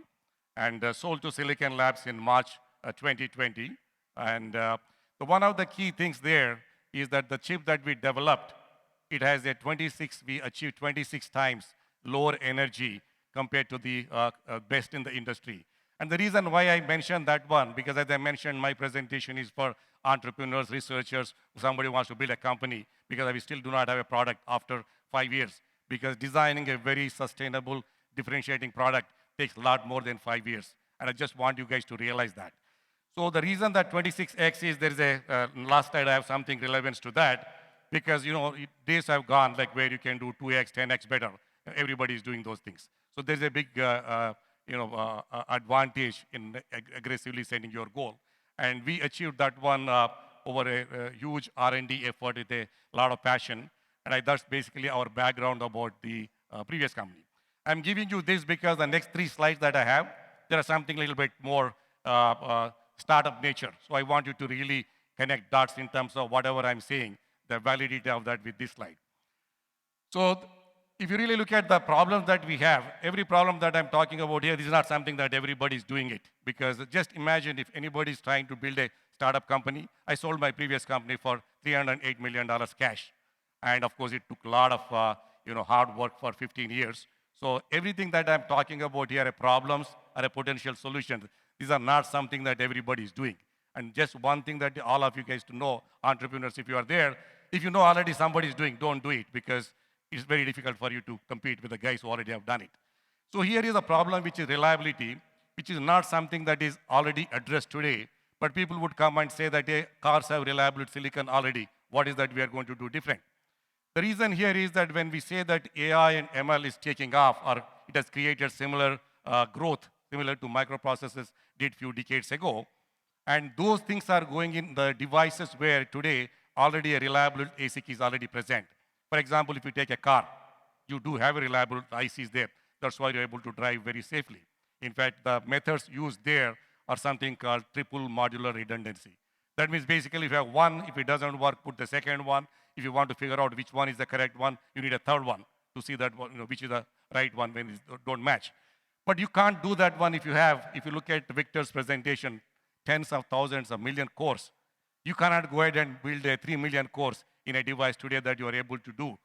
and sold to Silicon Labs in March 2020. And one of the key things there is that the chip that we developed, it has we achieved 26 times lower energy compared to the best in the industry. And the reason why I mentioned that one, because as I mentioned, my presentation is for entrepreneurs, researchers, somebody who wants to build a company, because we still do not have a product after 5 years. Because designing a very sustainable, differentiating product takes a lot more than 5 years. And I just want you guys to realize that. So the reason that 26x is, there is last slide I have something relevance to that, because days have gone like where you can do 2x, 10x better. Everybody is doing those things. So there's a big advantage in aggressively setting your goal. And we achieved that one over a huge R&D effort with a lot of passion. And that's basically our background about the previous company. I'm giving you this because the next 3 slides that I have, there are something a little bit more startup nature. So I want you to really connect dots in terms of whatever I'm saying, the validity of that with this slide. So if you really look at the problems that we have, every problem that I'm talking about here, this is not something that everybody is doing it. Because just imagine if anybody is trying to build a startup company. I sold my previous company for $308 million cash. And of course, it took a lot of hard work for 15 years. So everything that I'm talking about here are problems, are a potential solutions. These are not something that everybody is doing. And just one thing that all of you guys to know, entrepreneurs, if you are there, if you know already somebody is doing, don't do it, because it's very difficult for you to compete with the guys who already have done it. So here is a problem, which is reliability, which is not something that is already addressed today. But people would come and say that hey, cars have reliable silicon already. What is that we are going to do different? The reason here is that when we say that AI and ML is taking off, or it has created similar growth, similar to microprocessors did few decades ago, and those things are going in the devices where today already a reliable ASIC is already present. For example, if you take a car, you do have a reliable ICs there. That's why you're able to drive very safely. In fact, the methods used there are something called triple modular redundancy. That means basically if you have one, if it doesn't work, put the second one. If you want to figure out which one is the correct one, you need a third one to see that one, which is the right one when it don't match. But you can't do that one if you look at Victor's presentation, tens of thousands of million cores. You cannot go ahead and build a 3 million cores in a device today that you are able to do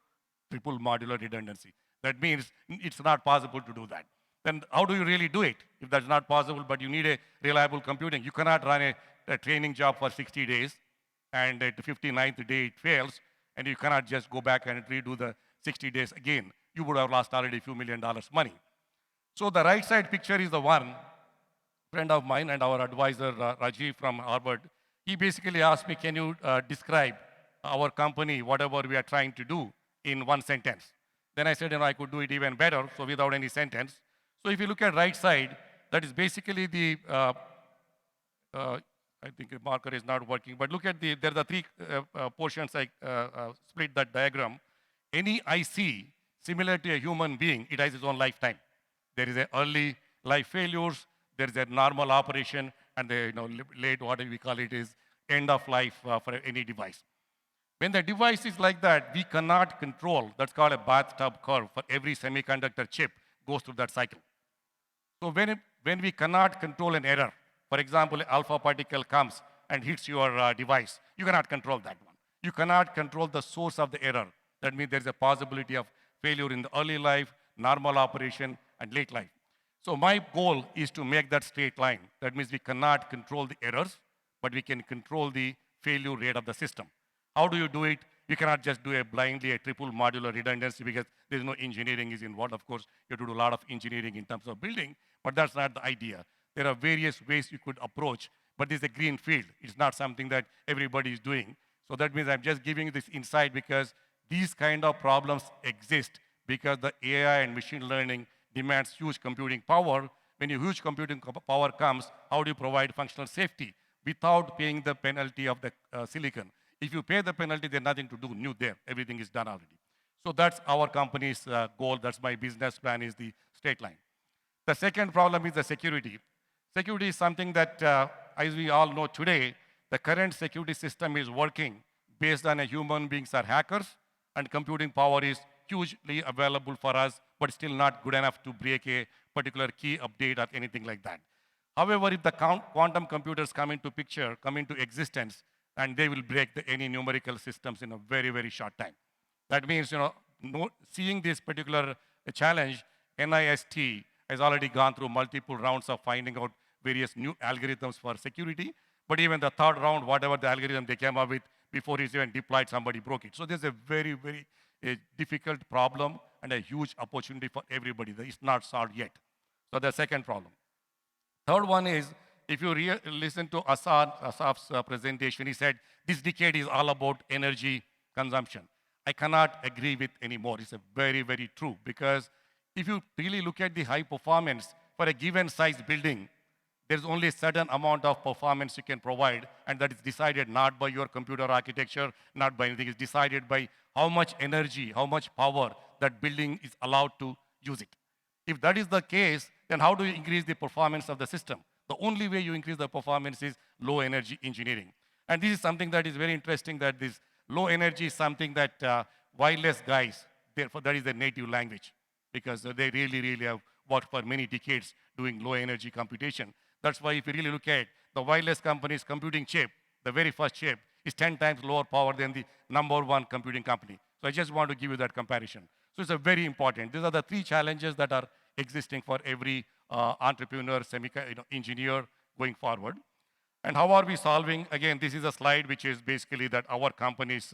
triple modular redundancy. That means it's not possible to do that. Then how do you really do it if that's not possible, but you need a reliable computing? You cannot run a training job for 60 days, and at the 59th day it fails, and you cannot just go back and redo the 60 days again. You would have lost already a few $1 million money. So the right side picture is the one, friend of mine and our advisor, Rajiv from Harvard. He basically asked me, can you describe our company, whatever we are trying to do, in one sentence? Then I said, I could do it even better, so without any sentence. So if you look at right side, that is basically the, I I think the marker is not working, but look at there are the three portions. I split that diagram. Any IC, similar to a human being, it has its own lifetime. There is an early life failures, there is a normal operation, and the late, what we call it, is end of life for any device. When the device is like that, we cannot control, that's called a bathtub curve for every semiconductor chip goes through that cycle. So when we cannot control an error, for example, an alpha particle comes and hits your device, you cannot control that one. You cannot control the source of the error. That means there's a possibility of failure in the early life, normal operation, and late life. So my goal is to make that straight line. That means we cannot control the errors, but we can control the failure rate of the system. How do you do it? You cannot just do blindly a triple modular redundancy because there's no engineering is involved. Of course, you have to do a lot of engineering in terms of building, but that's not the idea. There are various ways you could approach, but this is a green field. It's not something that everybody is doing. So that means I'm just giving this insight because these kind of problems exist because the AI and machine learning demands huge computing power. When a huge computing power comes, how do you provide functional safety without paying the penalty of the silicon? If you pay the penalty, there's nothing to do new there. Everything is done already. So that's our company's goal. That's my business plan, is the straight line. The second problem is the security. Security is something that, as we all know today, the current security system is working based on a human beings are hackers, and computing power is hugely available for us, but still not good enough to break a particular key update or anything like that. However, if the quantum computers come into picture, come into existence, and they will break any numerical systems in a very, very short time. That means, seeing this particular challenge, NIST has already gone through multiple rounds of finding out various new algorithms for security, but even the third round, whatever the algorithm they came up with, before it's even deployed, somebody broke it. So there's a very, very difficult problem and a huge opportunity for everybody that is not solved yet. So the second problem. Third one is, if you listen to Asaf's presentation, he said, this decade is all about energy consumption. I cannot agree with anymore. It's a very, very true, because if you really look at the high performance for a given size building, there's only a certain amount of performance you can provide, and that is decided not by your computer architecture, not by anything. It's decided by how much energy, how much power that building is allowed to use it. If that is the case, then how do you increase the performance of the system? The only way you increase the performance is low energy engineering. And this is something that is very interesting, that this low energy is something that wireless guys, therefore that is their native language, because they really, really have worked for many decades doing low energy computation. That's why if you really look at the wireless company's computing chip, the very first chip is 10 times lower power than the #1 computing company. So I just want to give you that comparison. So it's a very important. These are the three challenges that are existing for every entrepreneur, engineer going forward. And how are we solving? Again, this is a slide which is basically that our company's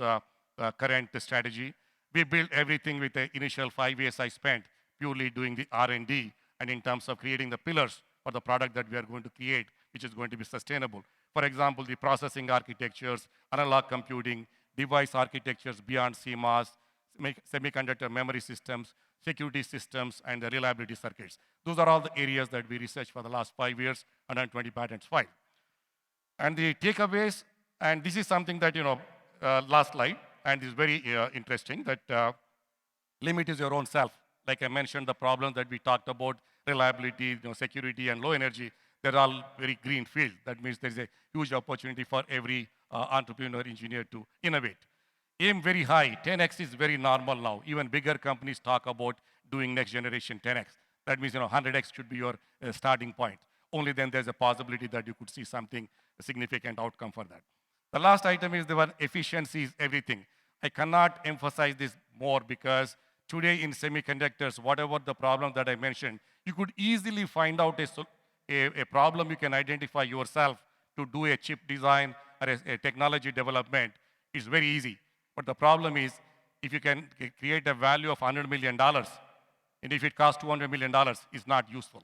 current strategy. We built everything with the initial 5 years I spent purely doing the R&D and in terms of creating the pillars for the product that we are going to create, which is going to be sustainable. For example, the processing architectures, analog computing, device architectures beyond CMOS, semiconductor memory systems, security systems, and the reliability circuits. Those are all the areas that we researched for the last 5 years, 120 patents filed. And the takeaways, and this is something that, last slide, and is very interesting, that limit is your own self. Like I mentioned, the problems that we talked about, reliability, security, and low energy, they're all very green field. That means there's a huge opportunity for every entrepreneur, engineer to innovate. Aim very high. 10x is very normal now. Even bigger companies talk about doing next generation 10x. That means 100x should be your starting point. Only then there's a possibility that you could see something, a significant outcome for that. The last item is the one, efficiency is everything. I cannot emphasize this more, because today in semiconductors, whatever the problem that I mentioned, you could easily find out a problem you can identify yourself to do a chip design or a technology development. It's very easy. But the problem is, if you can create a value of $100 million, and if it costs $200 million, it's not useful.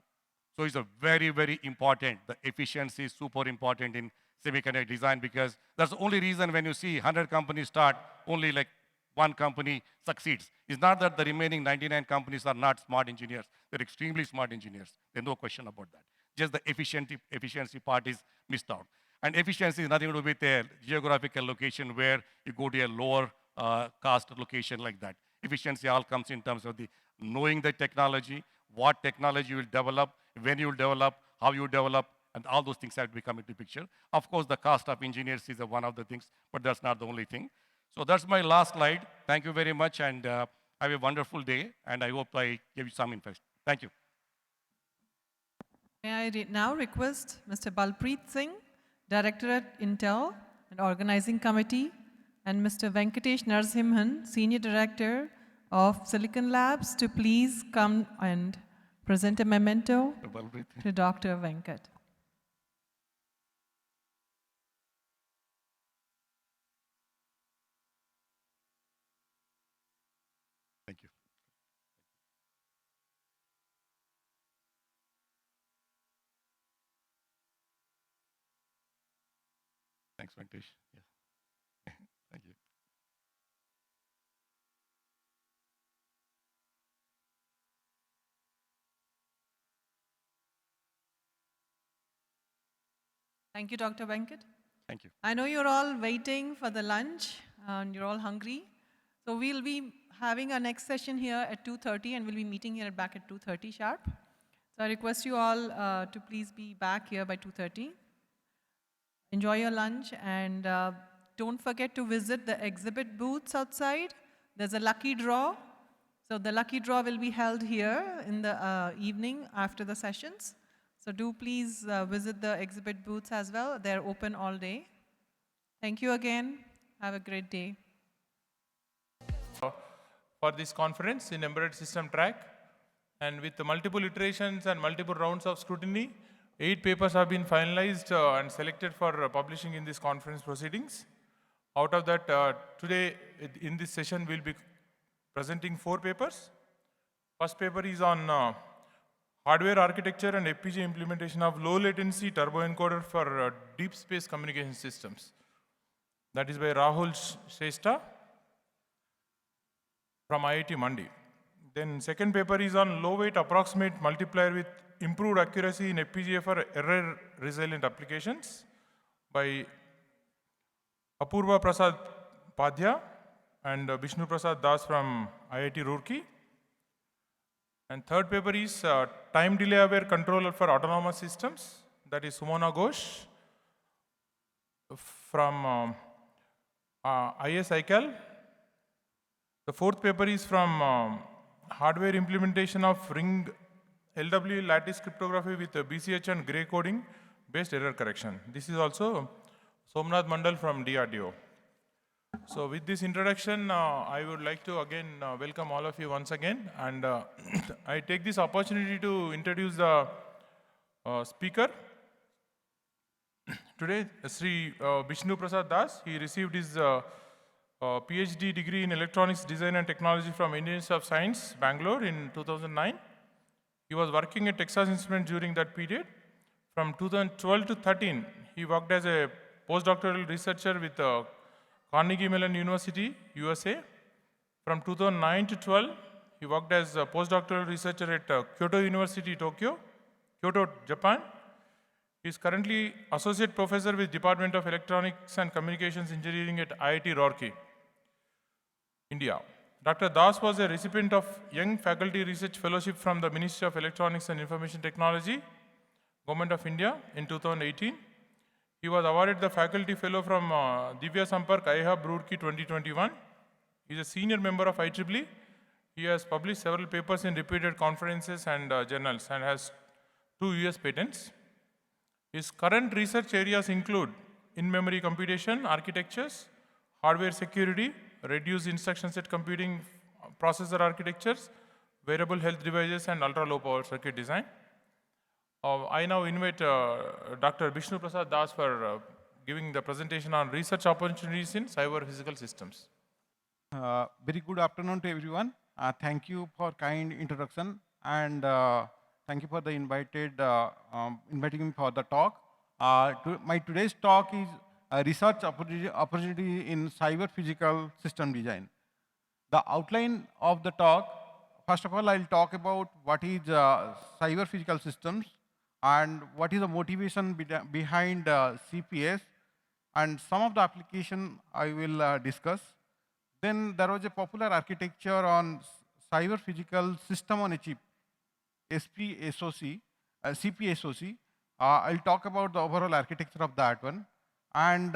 So it's a very, very important. The efficiency is super important in semiconductor design, because that's the only reason when you see 100 companies start, only like one company succeeds. It's not that the remaining 99 companies are not smart engineers. They're extremely smart engineers. There's no question about that. Just the efficiency part is missed out. And efficiency is nothing to do with a geographical location where you go to a lower cost location like that. Efficiency all comes in terms of the knowing the technology, what technology you will develop, when you will develop, how you develop, and all those things have to come into picture. Of course, the cost of engineers is one of the things, but that's not the only thing. So that's my last slide. Thank you very much, and have a wonderful day, and I hope I gave you some information. Thank you. May I now request Mr. Balpreet Singh, Director at Intel and Organizing Committee, and Mr. Venkatesh Narasimhan, Senior Director of Silicon Labs, to please come and present a memento to Dr. Venkat. Thank you. Thanks, Venkatesh. Yeah. Thank you. Thank you, Dr. Venkat. Thank you. I know you're all waiting for the lunch and you're all hungry. So we'll be having our next session here at 2:30 and we'll be meeting here back at 2:30 sharp. So I request you all to please be back here by 2:30. Enjoy your lunch and don't forget to visit the exhibit booths outside. There's a lucky draw. So the lucky draw will be held here in the evening after the sessions. So do please visit the exhibit booths as well. They're open all day. Thank you again. Have a great day. For this conference in embedded system track, and with the multiple iterations and multiple rounds of scrutiny, 8 papers have been finalized and selected for publishing in this conference proceedings. Out of that, today in this session we'll be presenting 4 papers. First paper is on hardware architecture and FPGA implementation of low latency turbo encoder for deep space communication systems. That is by Rahul Shrestha from IIT Mandi. Then second paper is on low weight approximate multiplier with improved accuracy in FPGA for error resilient applications by Apurva Prasad Padhya and Vishnu Prasad Das from IIT Roorkee. And third paper is time delay aware controller for autonomous systems, that is Sumona Ghosh from ISICAL. The fourth paper is from hardware implementation of ring LW lattice cryptography with BCH and gray coding based error correction. This is also Somnath Mandal from DRDO. So with this introduction, I would like to again welcome all of you once again, and I take this opportunity to introduce the speaker. Today, Sri Vishnu Prasad Das, he received his PhD degree in Electronics Design and Technology from Indian Institute of Science, Bangalore in 2009. He was working at Texas Instruments during that period. From 2012 to 13, he worked as a postdoctoral researcher with Carnegie Mellon University, USA. From 2009 to 12, he worked as a postdoctoral researcher at Kyoto University, Tokyo, Kyoto, Japan. He is currently associate professor with Department of Electronics and Communications Engineering at IIT Roorkee, India. Dr. Das was a recipient of Young Faculty Research Fellowship from the Ministry of Electronics and Information Technology, Government of India in 2018. He was awarded the Faculty Fellow from Divya Sampark iHub Roorkee 2021. He is a senior member of IEEE. He has published several papers in repeated conferences and journals and has 2 US patents. His current research areas include in-memory computation, architectures, hardware security, reduced instruction set computing processor architectures, wearable health devices, and ultra-low power circuit design. I now invite Dr. Vishnu Prasad Das for giving the presentation on research opportunities in cyber physical systems. Very good afternoon to everyone. Thank you for kind introduction, and thank you for the inviting me for the talk. My today's talk is a research opportunity in cyber physical system design. The outline of the talk, first of all, I'll talk about what is cyber physical systems, and what is the motivation behind CPS, and some of the application I will discuss. Then there was a popular architecture on cyber physical system on a chip, SPSOC, CPSOC. I'll talk about the overall architecture of that one, and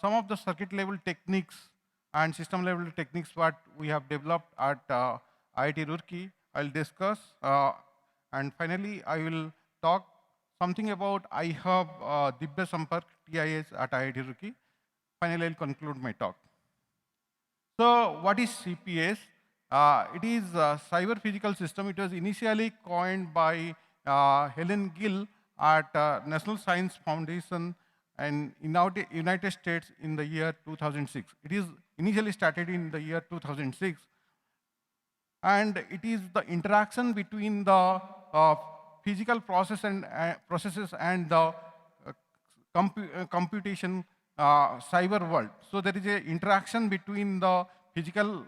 some of the circuit level techniques and system level techniques what we have developed at IIT Roorkee, I'll discuss. And finally, I will talk something about iHub Dibya Sampark TIS at IIT Roorkee. Finally, I'll conclude my talk. So what is CPS? It is a cyber physical system. It was initially coined by Helen Gill at National Science Foundation in United States in the year 2006. It is initially started in the year 2006. And it is the interaction between the physical processes and the computation cyber world. So there is an interaction between the physical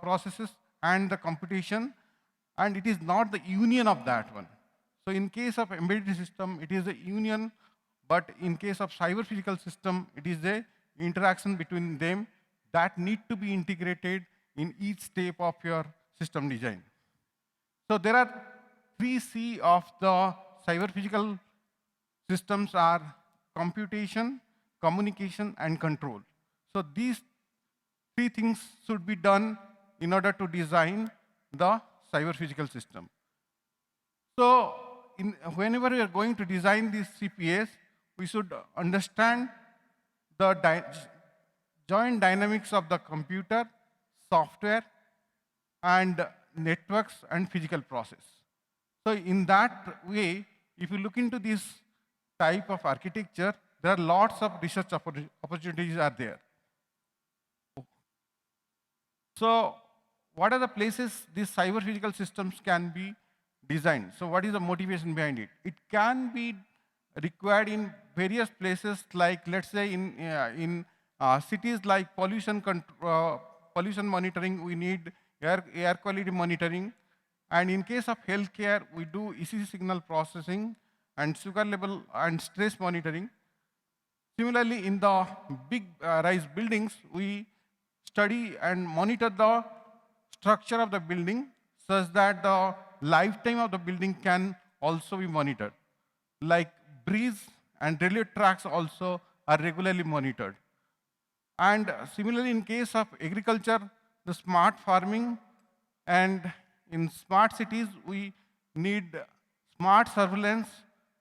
processes and the computation, and it is not the union of that one. So in case of embedded system, it is a union, but in case of cyber physical system, it is a interaction between them that need to be integrated in each step of your system design. So there are 3 C of the cyber physical systems are computation, communication, and control. So these 3 things should be done in order to design the cyber physical system. So whenever we are going to design this CPS, we should understand the joint dynamics of the computer, software, and networks and physical process. So in that way, if you look into this type of architecture, there are lots of research opportunities are there. So what are the places these cyber physical systems can be designed? So what is the motivation behind it? It can be required in various places, like let's say in cities like pollution monitoring, we need air quality monitoring. And in case of healthcare, we do ECG signal processing and sugar level and stress monitoring. Similarly, in the big rise buildings, we study and monitor the structure of the building such that the lifetime of the building can also be monitored. Like breeze and railway tracks also are regularly monitored. And similarly, in case of agriculture, the smart farming, and in smart cities, we need smart surveillance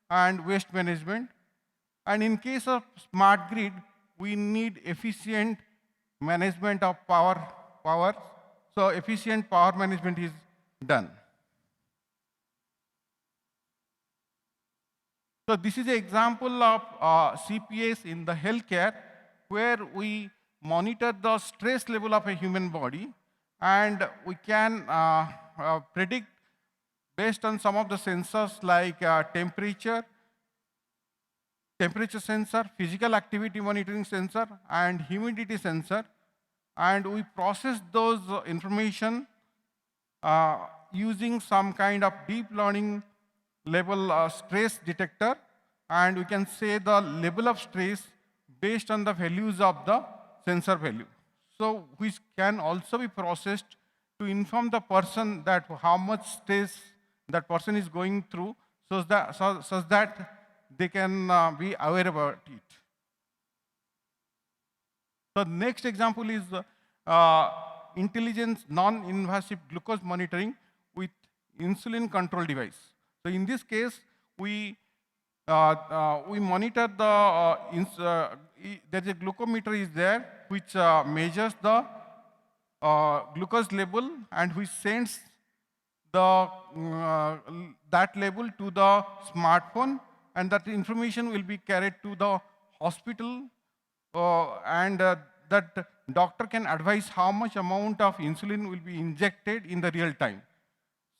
and waste management. And in case of smart grid, we need efficient management of power. So efficient power management is done. So this is an example of CPS in the healthcare, where we monitor the stress level of a human body, and we can predict based on some of the sensors like temperature sensor, physical activity monitoring sensor, and humidity sensor. And we process those information using some kind of deep learning level stress detector, and we can say the level of stress based on the values of the sensor value. So which can also be processed to inform the person that how much stress that person is going through, so that they can be aware about it. So next example is intelligence non-invasive glucose monitoring with insulin control device. So in this case, we monitor the, there is a glucometer is there, which measures the glucose level and which sends the, that level to the smartphone, and that information will be carried to the hospital, and that doctor can advise how much amount of insulin will be injected in the real time.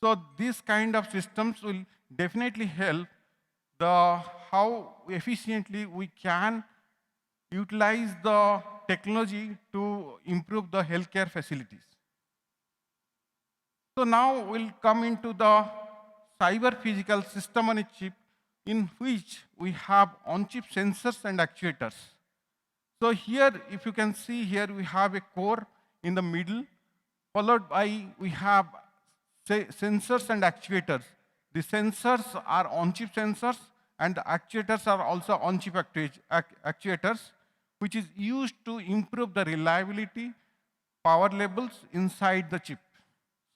So this kind of systems will definitely help the how efficiently we can utilize the technology to improve the healthcare facilities. So now we'll come into the cyber physical system on a chip in which we have on-chip sensors and actuators. So here, if you can see here, we have a core in the middle, followed by we have sensors and actuators. The sensors are on-chip sensors, and the actuators are also on-chip actuators, which is used to improve the reliability, power levels inside the chip.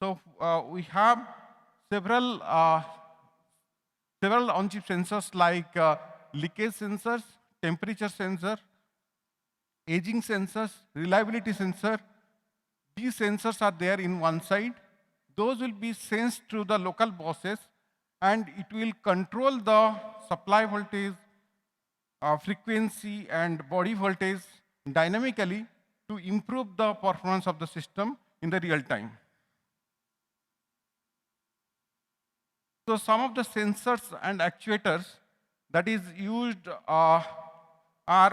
So we have several on-chip sensors like leakage sensors, temperature sensor, aging sensors, reliability sensor. These sensors are there in one side. Those will be sensed through the local buses, and it will control the supply voltage, frequency, and body voltage dynamically to improve the performance of the system in the real time. So some of the sensors and actuators that is used are,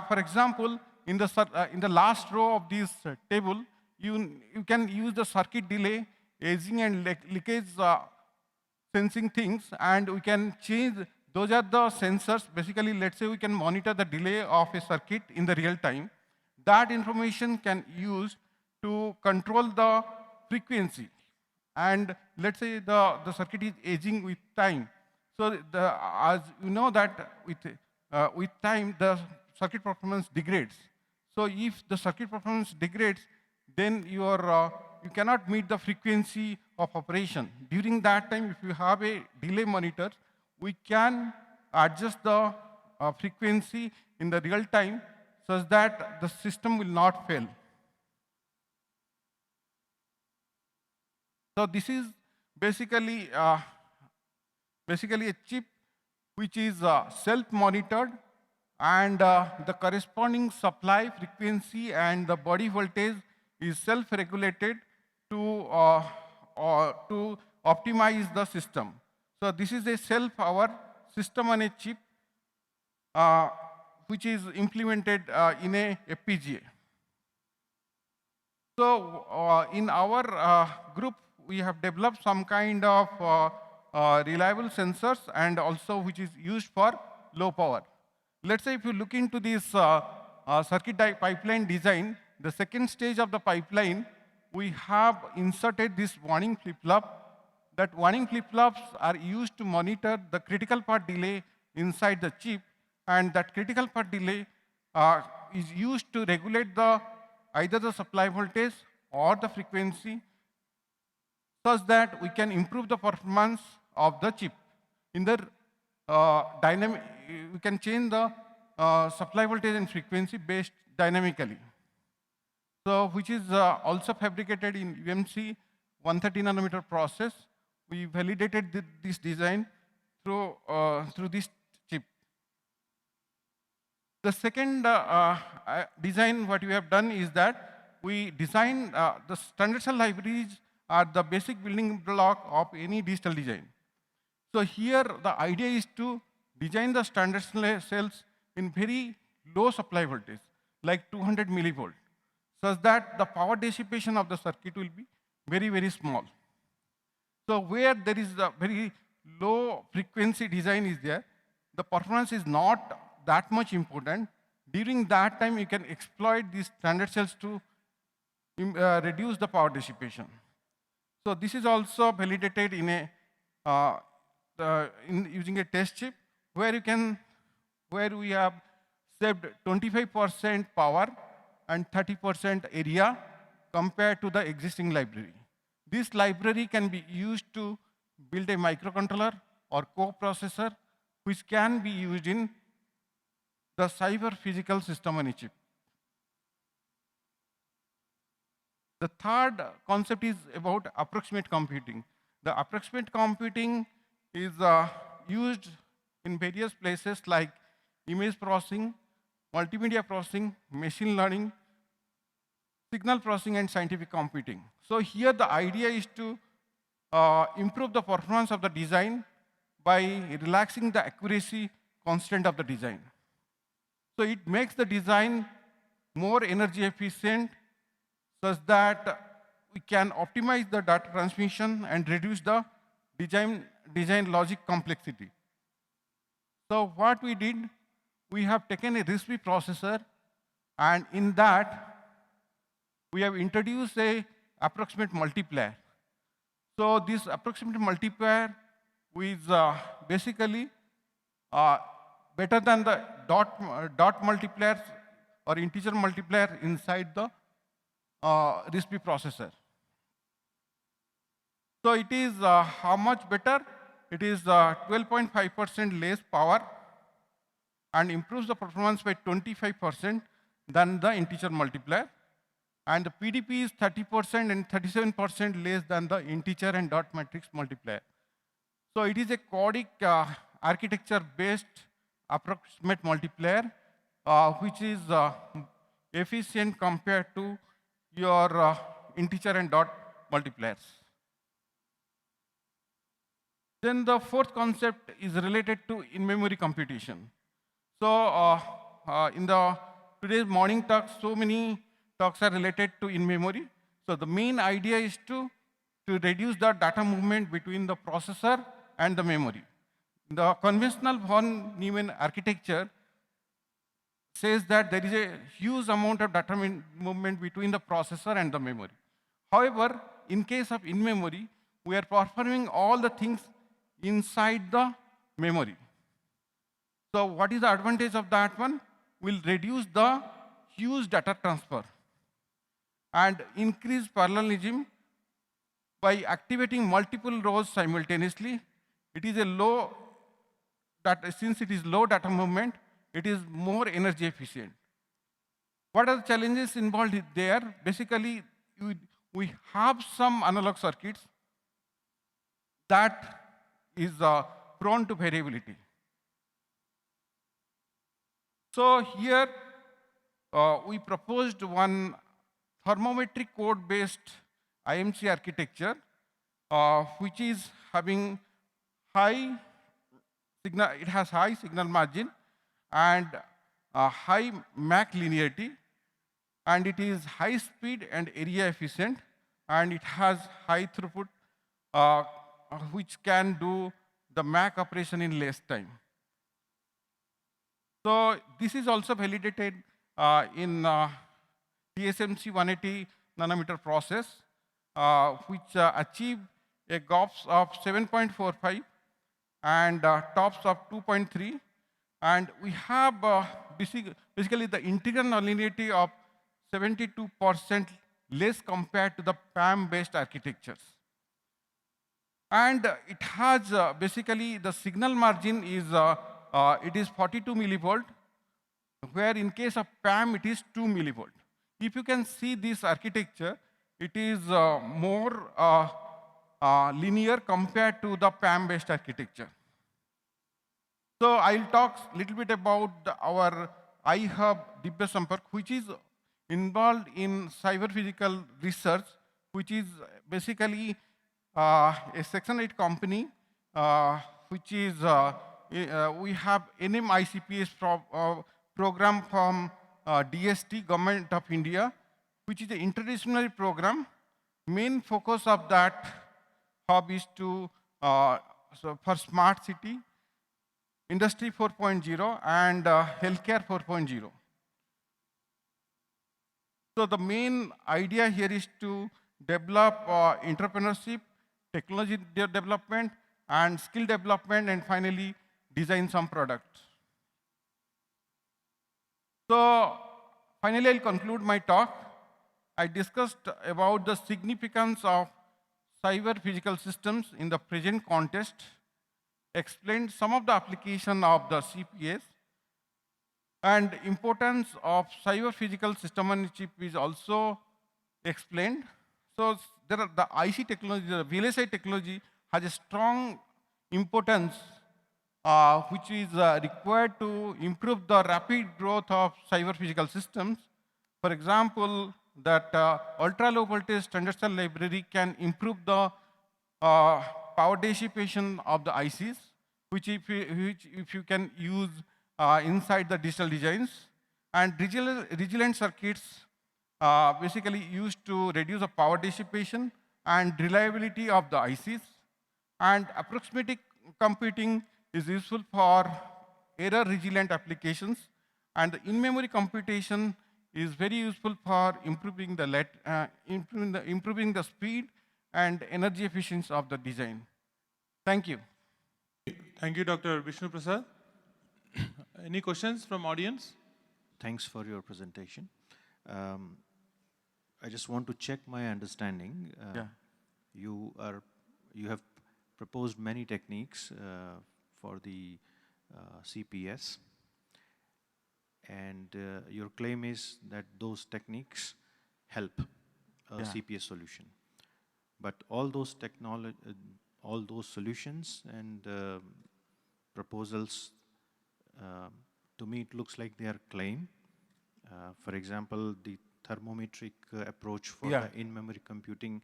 for example, in the last row of this table, you can use the circuit delay, aging and leakage sensing things, and we can change. Those are the sensors. Basically, let's say we can monitor the delay of a circuit in the real time. That information can use to control the frequency. And let's say the circuit is aging with time. So as you know that with time, the circuit performance degrades. So if the circuit performance degrades, then you cannot meet the frequency of operation. During that time, if you have a delay monitor, we can adjust the frequency in the real time such that the system will not fail. So this is basically a chip which is self-monitored, and the corresponding supply frequency and the body voltage is self-regulated to optimize the system. So this is a self-aware system on a chip which is implemented in a FPGA. So in our group, we have developed some kind of reliable sensors, and also which is used for low power. Let's say if you look into this circuit pipeline design, the second stage of the pipeline, we have inserted this warning flip-flop. That warning flip-flops are used to monitor the critical path delay inside the chip, and that critical path delay is used to regulate either the supply voltage or the frequency, such that we can improve the performance of the chip. In the dynamic, we can change the supply voltage and frequency based dynamically. So which is also fabricated in UMC 130 nanometer process. We validated this design through this chip. The second design what we have done is that we designed the standard cell libraries are the basic building block of any digital design. So here the idea is to design the standard cells in very low supply voltage, like 200 millivolt, such that the power dissipation of the circuit will be very, very small. So where there is a very low frequency design is there, the performance is not that much important. During that time, you can exploit these standard cells to reduce the power dissipation. So this is also validated in using a test chip where we have saved 25% power and 30% area compared to the existing library. This library can be used to build a microcontroller or co-processor, which can be used in the cyber physical system on a chip. The third concept is about approximate computing. The approximate computing is used in various places like image processing, multimedia processing, machine learning, signal processing, and scientific computing. So here the idea is to improve the performance of the design by relaxing the accuracy constraint of the design. So it makes the design more energy efficient such that we can optimize the data transmission and reduce the design logic complexity. So what we did, we have taken a RISC processor, and in that, we have introduced a approximate multiplier. So this approximate multiplier is basically better than the dot multipliers or integer multiplier inside the RISC processor. So it is how much better? It is 12.5% less power and improves the performance by 25% than the integer multiplier. And the PDP is 30% and 37% less than the integer and dot matrix multiplier. So it is a codic architecture-based approximate multiplier, which is efficient compared to your integer and dot multipliers. Then the fourth concept is related to in-memory computation. So in the today's morning talks, so many talks are related to in-memory. So the main idea is to reduce the data movement between the processor and the memory. The conventional von Neumann architecture says that there is a huge amount of data movement between the processor and the memory. However, in case of in-memory, we are performing all the things inside the memory. So what is the advantage of that one? We'll reduce the huge data transfer and increase parallelism by activating multiple rows simultaneously. It is a low data, since it is low data movement, it is more energy efficient. What are the challenges involved there? Basically, we have some analog circuits that is prone to variability. So here we proposed one thermometric code-based IMC architecture, which is having high signal, it has high signal margin and high MAC linearity, and it is high speed and area efficient, and it has high throughput, which can do the MAC operation in less time. So this is also validated in TSMC 180 nanometer process, which achieved a GOPS of 7.45 and TOPS of 2.3. And we have basically the integral nonlinearity of 72% less compared to the PAM-based architectures. And it has basically the signal margin is it is 42 millivolt, where in case of PAM it is 2 millivolt. If you can see this architecture, it is more linear compared to the PAM-based architecture. So I'll talk a little bit about our iHub Divya Sampark, which is involved in cyber physical research, which is basically a Section 8 company, which is we have NMICPS program from DST, Government of India, which is an interdisciplinary program. Main focus of that hub is to for smart city, Industry 4.0, and Healthcare 4.0. So the main idea here is to develop entrepreneurship, technology development, and skill development, and finally design some products. So finally, I'll conclude my talk. I discussed about the significance of cyber physical systems in the present context, explained some of the application of the CPS, and importance of cyber physical system on chip is also explained. So there are the IC technology, the VLSI technology has a strong importance which is required to improve the rapid growth of cyber physical systems. For example, that ultra-low voltage standard cell library can improve the power dissipation of the ICs, which if you can use inside the digital designs. And resilient circuits basically used to reduce the power dissipation and reliability of the ICs. And approximate computing is useful for error-resilient applications. And the in-memory computation is very useful for improving the speed and energy efficiency of the design. Thank you. Thank you, Dr. Vishnu Prasad. Any questions from audience? Thanks for your presentation. I just want to check my understanding. You have proposed many techniques for the CPS, and your claim is that those techniques help a CPS solution. But all those solutions and proposals, to me, it looks like they are claim. For example, the thermometric approach for the in-memory computing,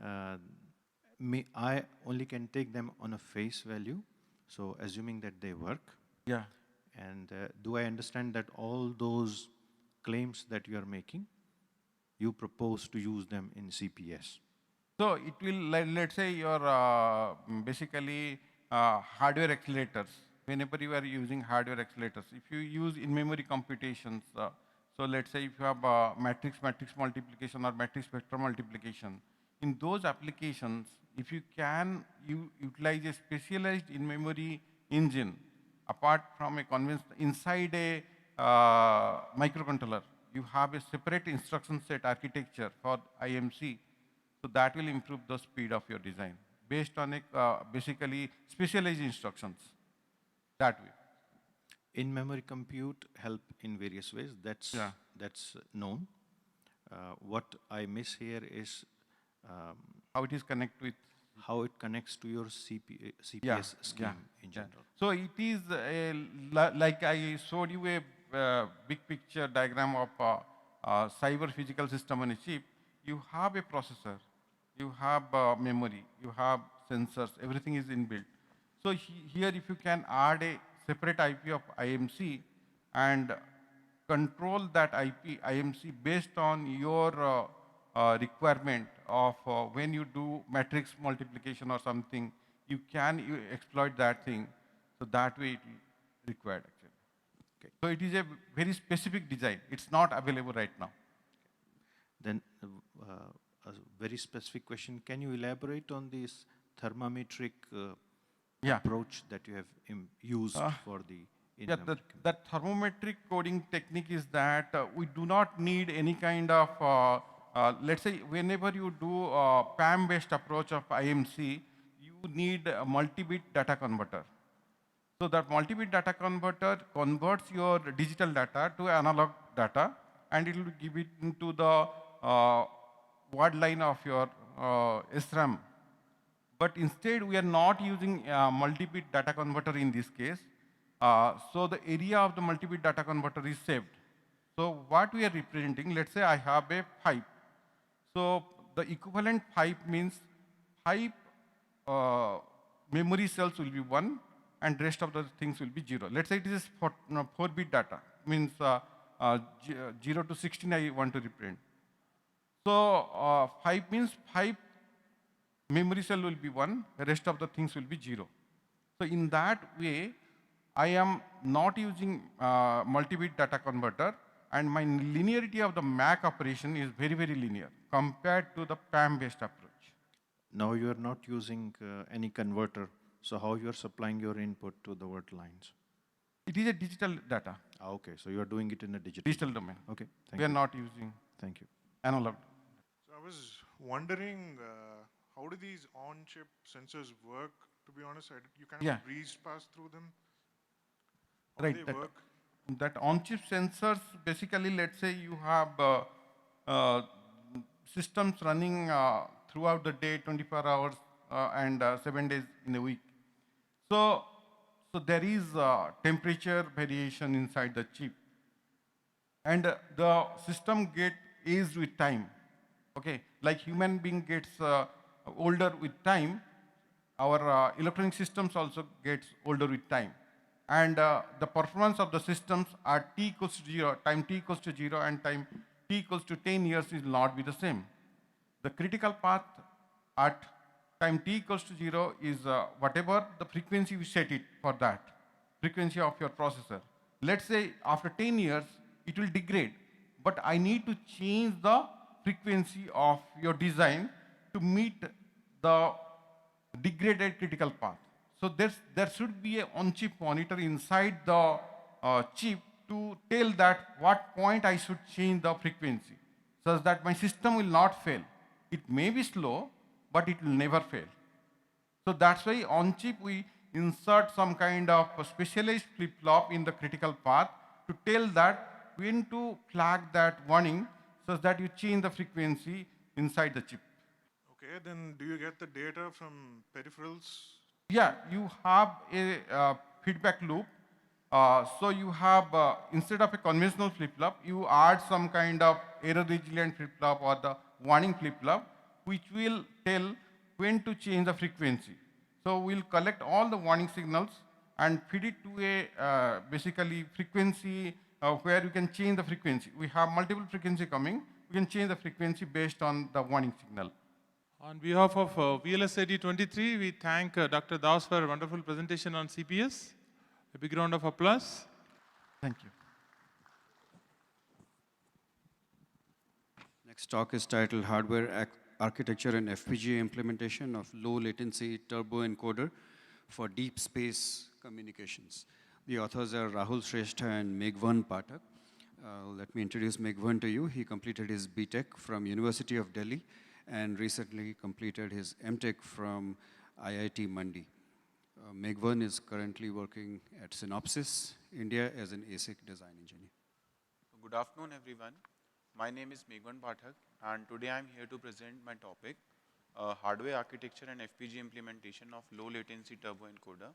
I only can take them on a face value, so assuming that they work. Yeah. And do I understand that all those claims that you are making, you propose to use them in CPS? So it will, let's say your basically hardware accelerators. Whenever you are using hardware accelerators, if you use in-memory computations, so let's say if you have matrix multiplication or matrix vector multiplication, in those applications, if you can utilize a specialized in-memory engine, apart from a conventional, inside a microcontroller, you have a separate instruction set architecture for IMC, so that will improve the speed of your design based on basically specialized instructions. That way. In-memory compute help in various ways. That's known. What I miss here is how it is connected with how it connects to your CPS scheme in general. So it is like I showed you a big picture diagram of cyber physical system on a chip. You have a processor, you have memory, you have sensors, everything is inbuilt. So here if you can add a separate IP of IMC and control that IP IMC based on your requirement of when you do matrix multiplication or something, you exploit that thing. So that way it is required actually. Okay. So it is a very specific design. It's not available right now. Then a very specific question. Can you elaborate on this thermometric approach that you have used for the that thermometric coding technique is that we do not need any kind of, let's say whenever you do PAM-based approach of IMC, you need a multi-bit data converter. So that multi-bit data converter converts your digital data to analog data, and it will give it into the word line of your SRAM. But instead, we are not using multi-bit data converter in this case. So the area of the multi-bit data converter is saved. So what we are representing, let's say I have a pipe. So the equivalent pipe means pipe memory cells will be 1 and rest of the things will be 0. Let's say it is 4-bit data, means 0 to 16 I want to represent. So pipe means pipe memory cell will be 1, the rest of the things will be 0. So in that way, I am not using multi-bit data converter, and my linearity of the MAC operation is very, very linear compared to the PAM-based approach. Now you are not using any converter, so how you are supplying your input to the word lines? It is a digital data. Okay, so you are doing it in a digital domain. Okay, thank we you. are not using Thank you. analog. So I was wondering, how do these on-chip sensors work? To be honest, you kind of breezed past through them. How do they work? That on-chip sensors, basically, let's say you have systems running throughout the day, 24 hours and 7 days in a week. So there is temperature variation inside the chip. And the system gets aged with time. Okay, like human being gets older with time, our electronic systems also gets older with time. And the performance of the systems at t equals to 0, time t equals to 0 and time t equals to 10 years will not be the same. The critical path at time t equals to 0 is whatever the frequency we set it for that frequency of your processor. Let's say after 10 years, it will degrade, but I need to change the frequency of your design to meet the degraded critical path. So there should be a on-chip monitor inside the chip to tell that what point I should change the frequency, such that my system will not fail. It may be slow, but it will never fail. So that's why on chip we insert some kind of a specialized flip-flop in the critical path to tell that when to flag that warning such that you change the frequency inside the chip. Okay, then do you get the data from peripherals? Yeah, you have a feedback loop. So you have, instead of a conventional flip-flop, you add some kind of error-resilient flip-flop or the warning flip-flop, which will tell when to change the frequency. So we'll collect all the warning signals and feed it to a basically frequency where you can change the frequency. We have multiple frequency coming. We can change the frequency based on the warning signal. On behalf of VLSI 23, we thank Dr. Das for a wonderful presentation on CPS. A big round of applause. Thank you. Next talk is titled Hardware Architecture and FPGA Implementation of Low Latency Turbo Encoder for Deep Space Communications. The authors are Rahul Shrestha and Meghwan Pathak. Let me introduce Meghwan to you. He completed his BTech from University of Delhi and recently completed his MTech from IIT Mandi. Meghwan is currently working at Synopsys, India as an ASIC design engineer. Good afternoon, everyone. My name is Meghwan Pathak, and today I'm here to present my topic, Hardware Architecture and FPGA Implementation of Low Latency Turbo Encoder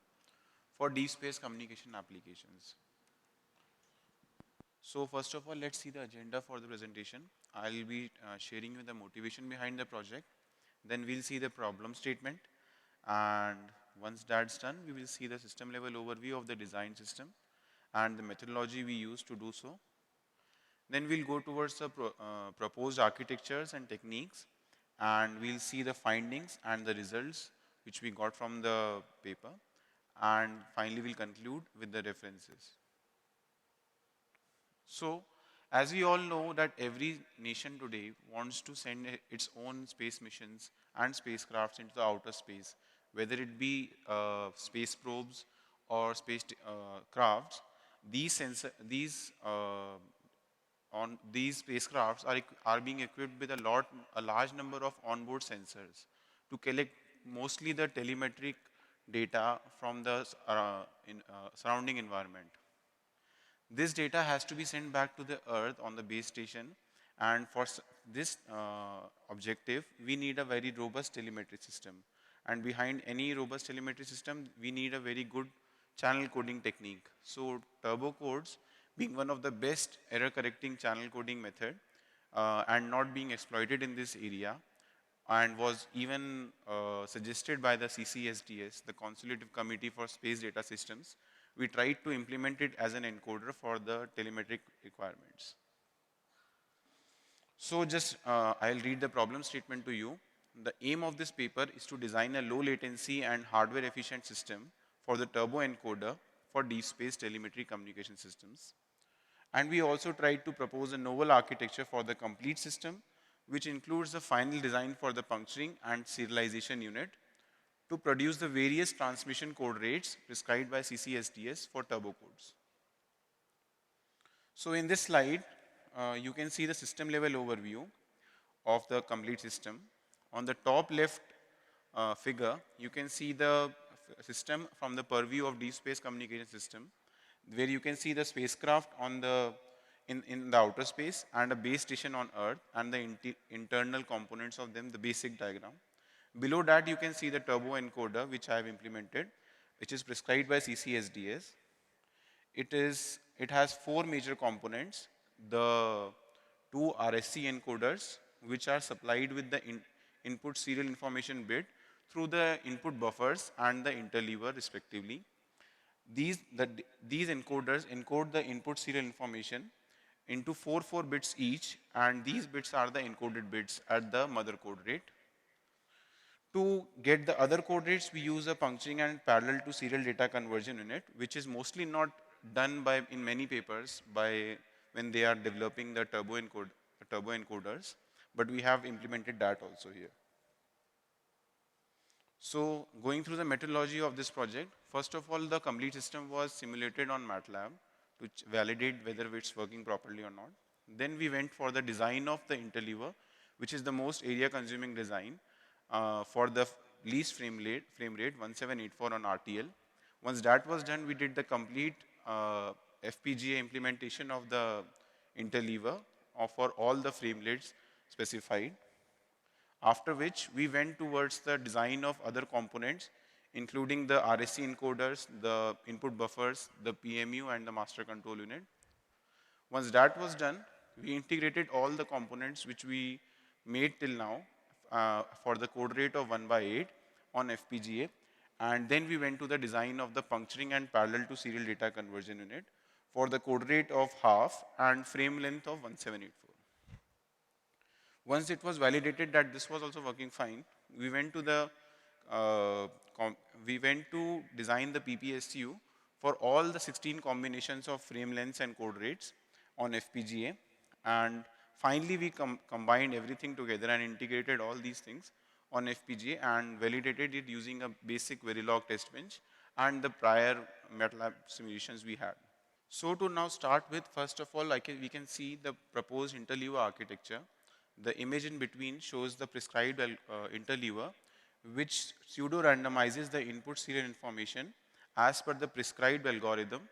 for Deep Space Communication Applications. So first of all, let's see the agenda for the presentation. I'll be sharing you the motivation behind the project. Then we'll see the problem statement. And once that's done, we will see the system level overview of the design system and the methodology we use to do so. Then we'll go towards the proposed architectures and techniques, and we'll see the findings and the results which we got from the paper. And finally, we'll conclude with the references. So, as we all know that every nation today wants to send its own space missions and spacecrafts into the outer space, whether it be space probes or space crafts, these spacecrafts are being equipped with a large number of onboard sensors to collect mostly the telemetric data from the surrounding environment. This data has to be sent back to the Earth on the base station, and for this objective, we need a very robust telemetry system. And behind any robust telemetry system, we need a very good channel coding technique. So turbo codes being one of the best error correcting channel coding method and not being exploited in this area, and was even suggested by the CCSDS, the Consultative Committee for Space Data Systems. We tried to implement it as an encoder for the telemetric requirements. So just I'll read the problem statement to you. The aim of this paper is to design a low latency and hardware efficient system for the turbo encoder for deep space telemetry communication systems. And we also tried to propose a novel architecture for the complete system, which includes the final design for the puncturing and serialization unit to produce the various transmission code rates prescribed by CCSDS for turbo codes. So in this slide, you can see the system level overview of the complete system. On the top left figure, you can see the system from the purview of deep space communication system, where you can see the spacecraft on in the outer space and a base station on Earth and the internal components of them, the basic diagram. Below that, you can see the turbo encoder, which I have implemented, which is prescribed by CCSDS. It has 4 major components: the 2 RSC encoders, which are supplied with the input serial information bit through the input buffers and the interleaver, respectively. These encoders encode the input serial information into 4 bits each, and these bits are the encoded bits at the mother code rate. To get the other code rates, we use a puncturing and parallel to serial data conversion unit, which is mostly not done by in many papers by when they are developing the turbo encoders, but we have implemented that also here. So going through the methodology of this project, first of all, the complete system was simulated on MATLAB to validate whether it's working properly or not. Then we went for the design of the interleaver, which is the most area consuming design for the least frame rate 1784 on RTL. Once that was done, we did the complete FPGA implementation of the interleaver for all the frame rates specified. After which, we went towards the design of other components, including the RSC encoders, the input buffers, the PMU, and the master control unit. Once that was done, we integrated all the components which we made till now for the code rate of 1/8 on FPGA. And then we went to the design of the puncturing and parallel to serial data conversion unit for the code rate of half and frame length of 1784. Once it was validated that this was also working fine, we went to design the PPSU for all the 16 combinations of frame lengths and code rates on FPGA. And finally, we combined everything together and integrated all these things on FPGA and validated it using a basic Verilog test bench and the prior MATLAB simulations we had. So to now start with, first of all, we can see the proposed interleaver architecture. The image in between shows the prescribed interleaver, which pseudo-randomizes the input serial information as per the prescribed algorithm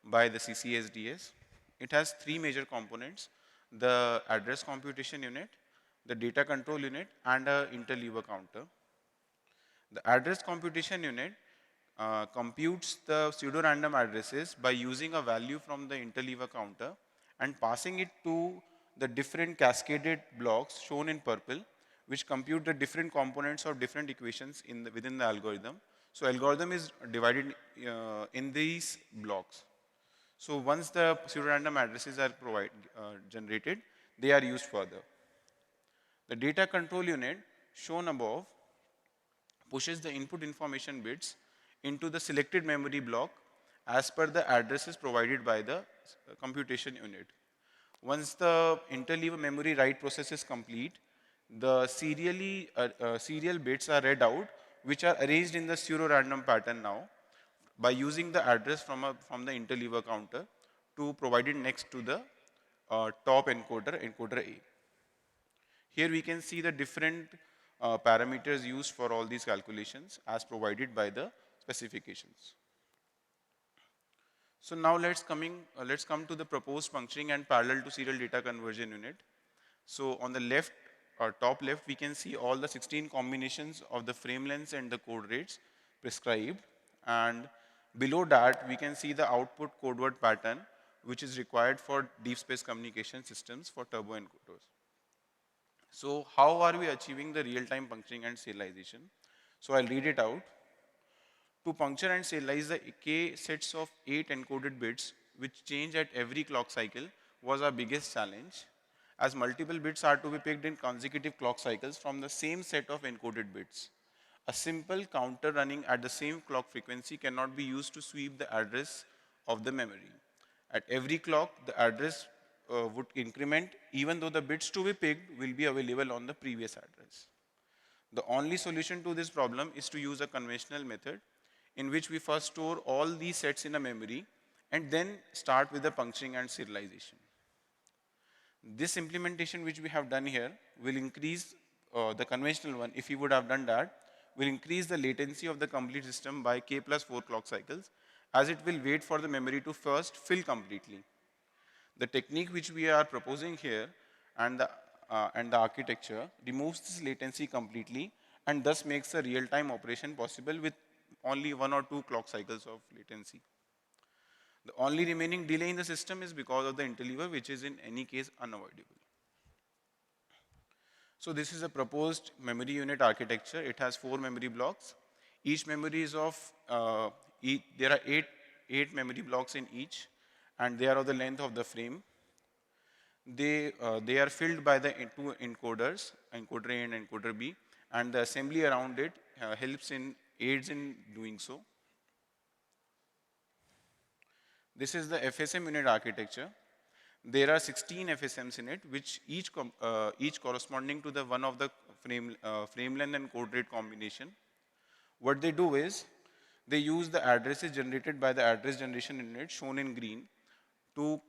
by the CCSDS. It has three major components: the address computation unit, the data control unit, and an interleaver counter. The address computation unit computes the pseudo-random addresses by using a value from the interleaver counter and passing it to the different cascaded blocks shown in purple, which compute the different components of different equations within the algorithm. So algorithm is divided in these blocks. So once the pseudo-random addresses are generated, they are used further. The data control unit shown above pushes the input information bits into the selected memory block as per the addresses provided by the computation unit. Once the interleaver memory write process is complete, the serial bits are read out, which are arranged in the pseudo-random pattern now by using the address from the interleaver counter to provide it next to the top encoder, encoder A. Here we can see the different parameters used for all these calculations as provided by the specifications. So now let's come to the proposed puncturing and parallel to serial data conversion unit. So on the left or top left, we can see all the 16 combinations of the frame lengths and the code rates prescribed. And below that, we can see the output code word pattern, which is required for deep space communication systems for turbo encoders. So how are we achieving the real-time puncturing and serialization? So I'll read it out. To puncture and serialize the K sets of 8 encoded bits, which change at every clock cycle, was our biggest challenge, as multiple bits are to be picked in consecutive clock cycles from the same set of encoded bits. A simple counter running at the same clock frequency cannot be used to sweep the address of the memory. At every clock, the address would increment even though the bits to be picked will be available on the previous address. The only solution to this problem is to use a conventional method in which we first store all these sets in a memory and then start with the puncturing and serialization. This implementation which we have done here will increase the conventional one, if you would have done that, will increase the latency of the complete system by k plus 4 clock cycles, as it will wait for the memory to first fill completely. The technique which we are proposing here and the architecture removes this latency completely and thus makes a real-time operation possible with only 1 or 2 clock cycles of latency. The only remaining delay in the system is because of the interleaver, which is in any case unavoidable. So this is a proposed memory unit architecture. It has 4 memory blocks. Each memory is of, there are 8 memory blocks in each, and they are of the length of the frame. They are filled by the two encoders, encoder A and encoder B, and the assembly around it aids in doing so. This is the FSM unit architecture. There are 16 FSMs in it, which each corresponding to the one of the frame length and code rate combination. What they do is, they use the addresses generated by the address generation unit, shown in green, to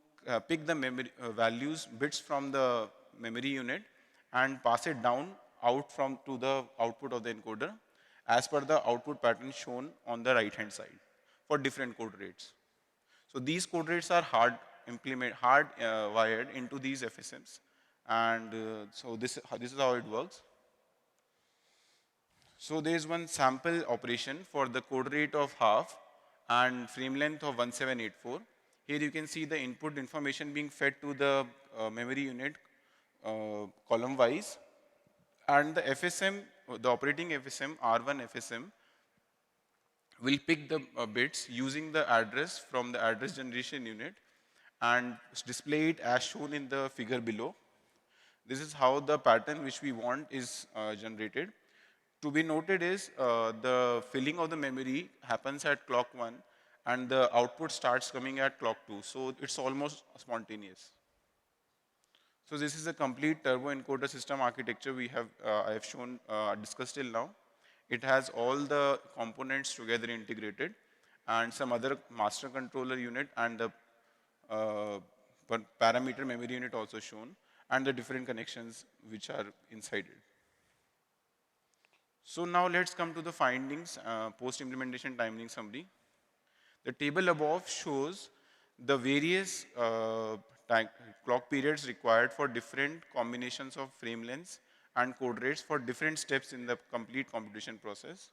pick the memory values, bits from the memory unit, and pass it down out to the output of the encoder, as per the output pattern shown on the right-hand side for different code rates. So these code rates are hard wired into these FSMs, and so this is how it works. So there is one sample operation for the code rate of half and frame length of 1784. Here you can see the input information being fed to the memory unit column wise, and the FSM, the operating FSM, R1 FSM, will pick the bits using the address from the address generation unit and display it as shown in the figure below. This is how the pattern which we want is generated. To be noted is the filling of the memory happens at clock 1 and the output starts coming at clock 2. So it's almost spontaneous. So this is a complete turbo encoder system architecture I have shown, discussed till now. It has all the components together integrated and some other master controller unit and the parameter memory unit also shown, and the different connections which are inside it. So now let's come to the findings, post-implementation timing summary. The table above shows the various clock periods required for different combinations of frame lengths and code rates for different steps in the complete computation process.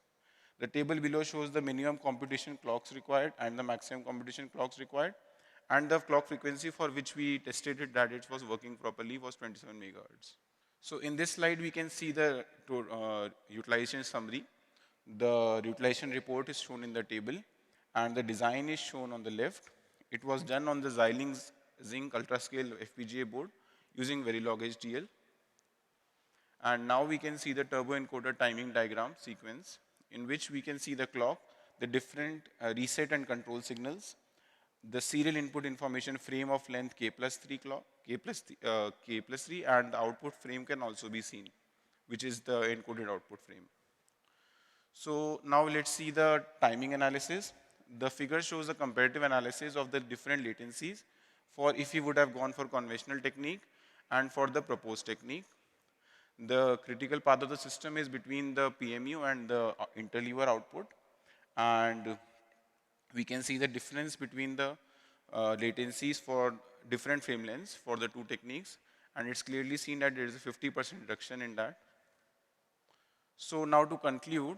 The table below shows the minimum computation clocks required and the maximum computation clocks required, and the clock frequency for which we tested it that it was working properly was 27 megahertz. So in this slide, we can see the utilization summary. The utilization report is shown in the table, and the design is shown on the left. It was done on the Xilinx Zinc UltraScale FPGA board using Verilog HDL. And now we can see the turbo encoder timing diagram sequence, in which we can see the clock, the different reset and control signals, the serial input information frame of length k+3 clock, k+3, and the output frame can also be seen, which is the encoded output frame. So now let's see the timing analysis. The figure shows a comparative analysis of the different latencies for if you would have gone for conventional technique and for the proposed technique. The critical path of the system is between the PMU and the interleaver output, and we can see the difference between the latencies for different frame lengths for the two techniques, and it's clearly seen that there is a 50% reduction in that. So now to conclude,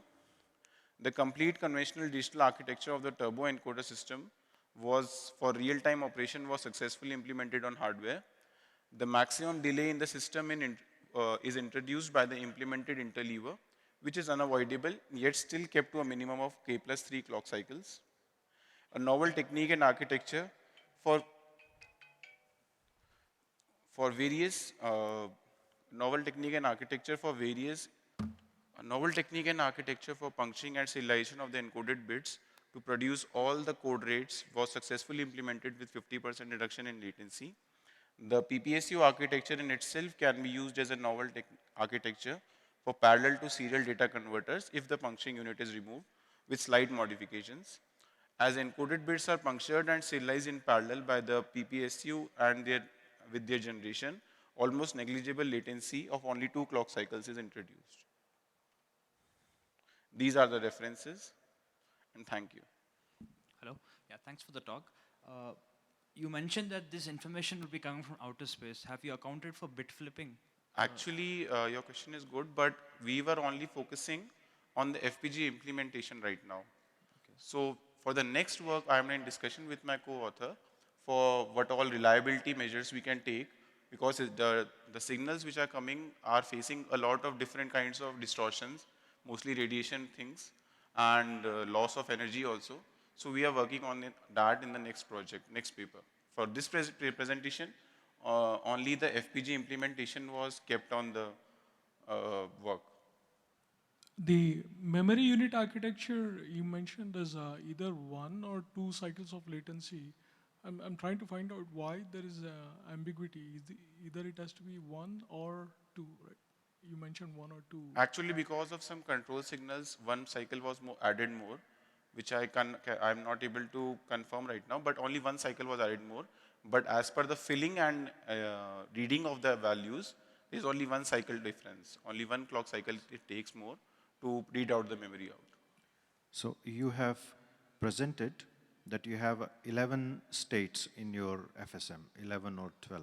the complete conventional digital architecture of the turbo encoder system was for real-time operation was successfully implemented on hardware. The maximum delay in the system is introduced by the implemented interleaver, which is unavoidable, yet still kept to a minimum of k+3 clock cycles. A novel technique and architecture for various puncturing and serialization of the encoded bits to produce all the code rates was successfully implemented with 50% reduction in latency. The PPSU architecture in itself can be used as a novel architecture for parallel to serial data converters if the puncturing unit is removed with slight modifications. As encoded bits are punctured and serialized in parallel by the PPSU and with their generation, almost negligible latency of only 2 clock cycles is introduced. These are the references, and thank you. Hello. Yeah, thanks for the talk. You mentioned that this information will be coming from outer space. Have you accounted for bit flipping? Actually, your question is good, but we were only focusing on the FPGA implementation right now. Okay. So for the next work, I am in discussion with my co-author for what all reliability measures we can take, because the signals which are coming are facing a lot of different kinds of distortions, mostly radiation things, and loss of energy also. So we are working on that in the next project, next paper. For this presentation, only the FPGA implementation was kept on the work. The memory unit architecture, you mentioned there's either 1 or 2 cycles of latency. I'm trying to find out why there is ambiguity. Either it has to be 1 or 2, right? You mentioned 1 or 2. Actually, because of some control signals, one cycle was added more, which I'm not able to confirm right now, but only one cycle was added more. But as per the filling and reading of the values, there's only one cycle difference. Only one clock cycle it takes more to read out the memory out. So you have presented that you have 11 states in your FSM, 11 or 12.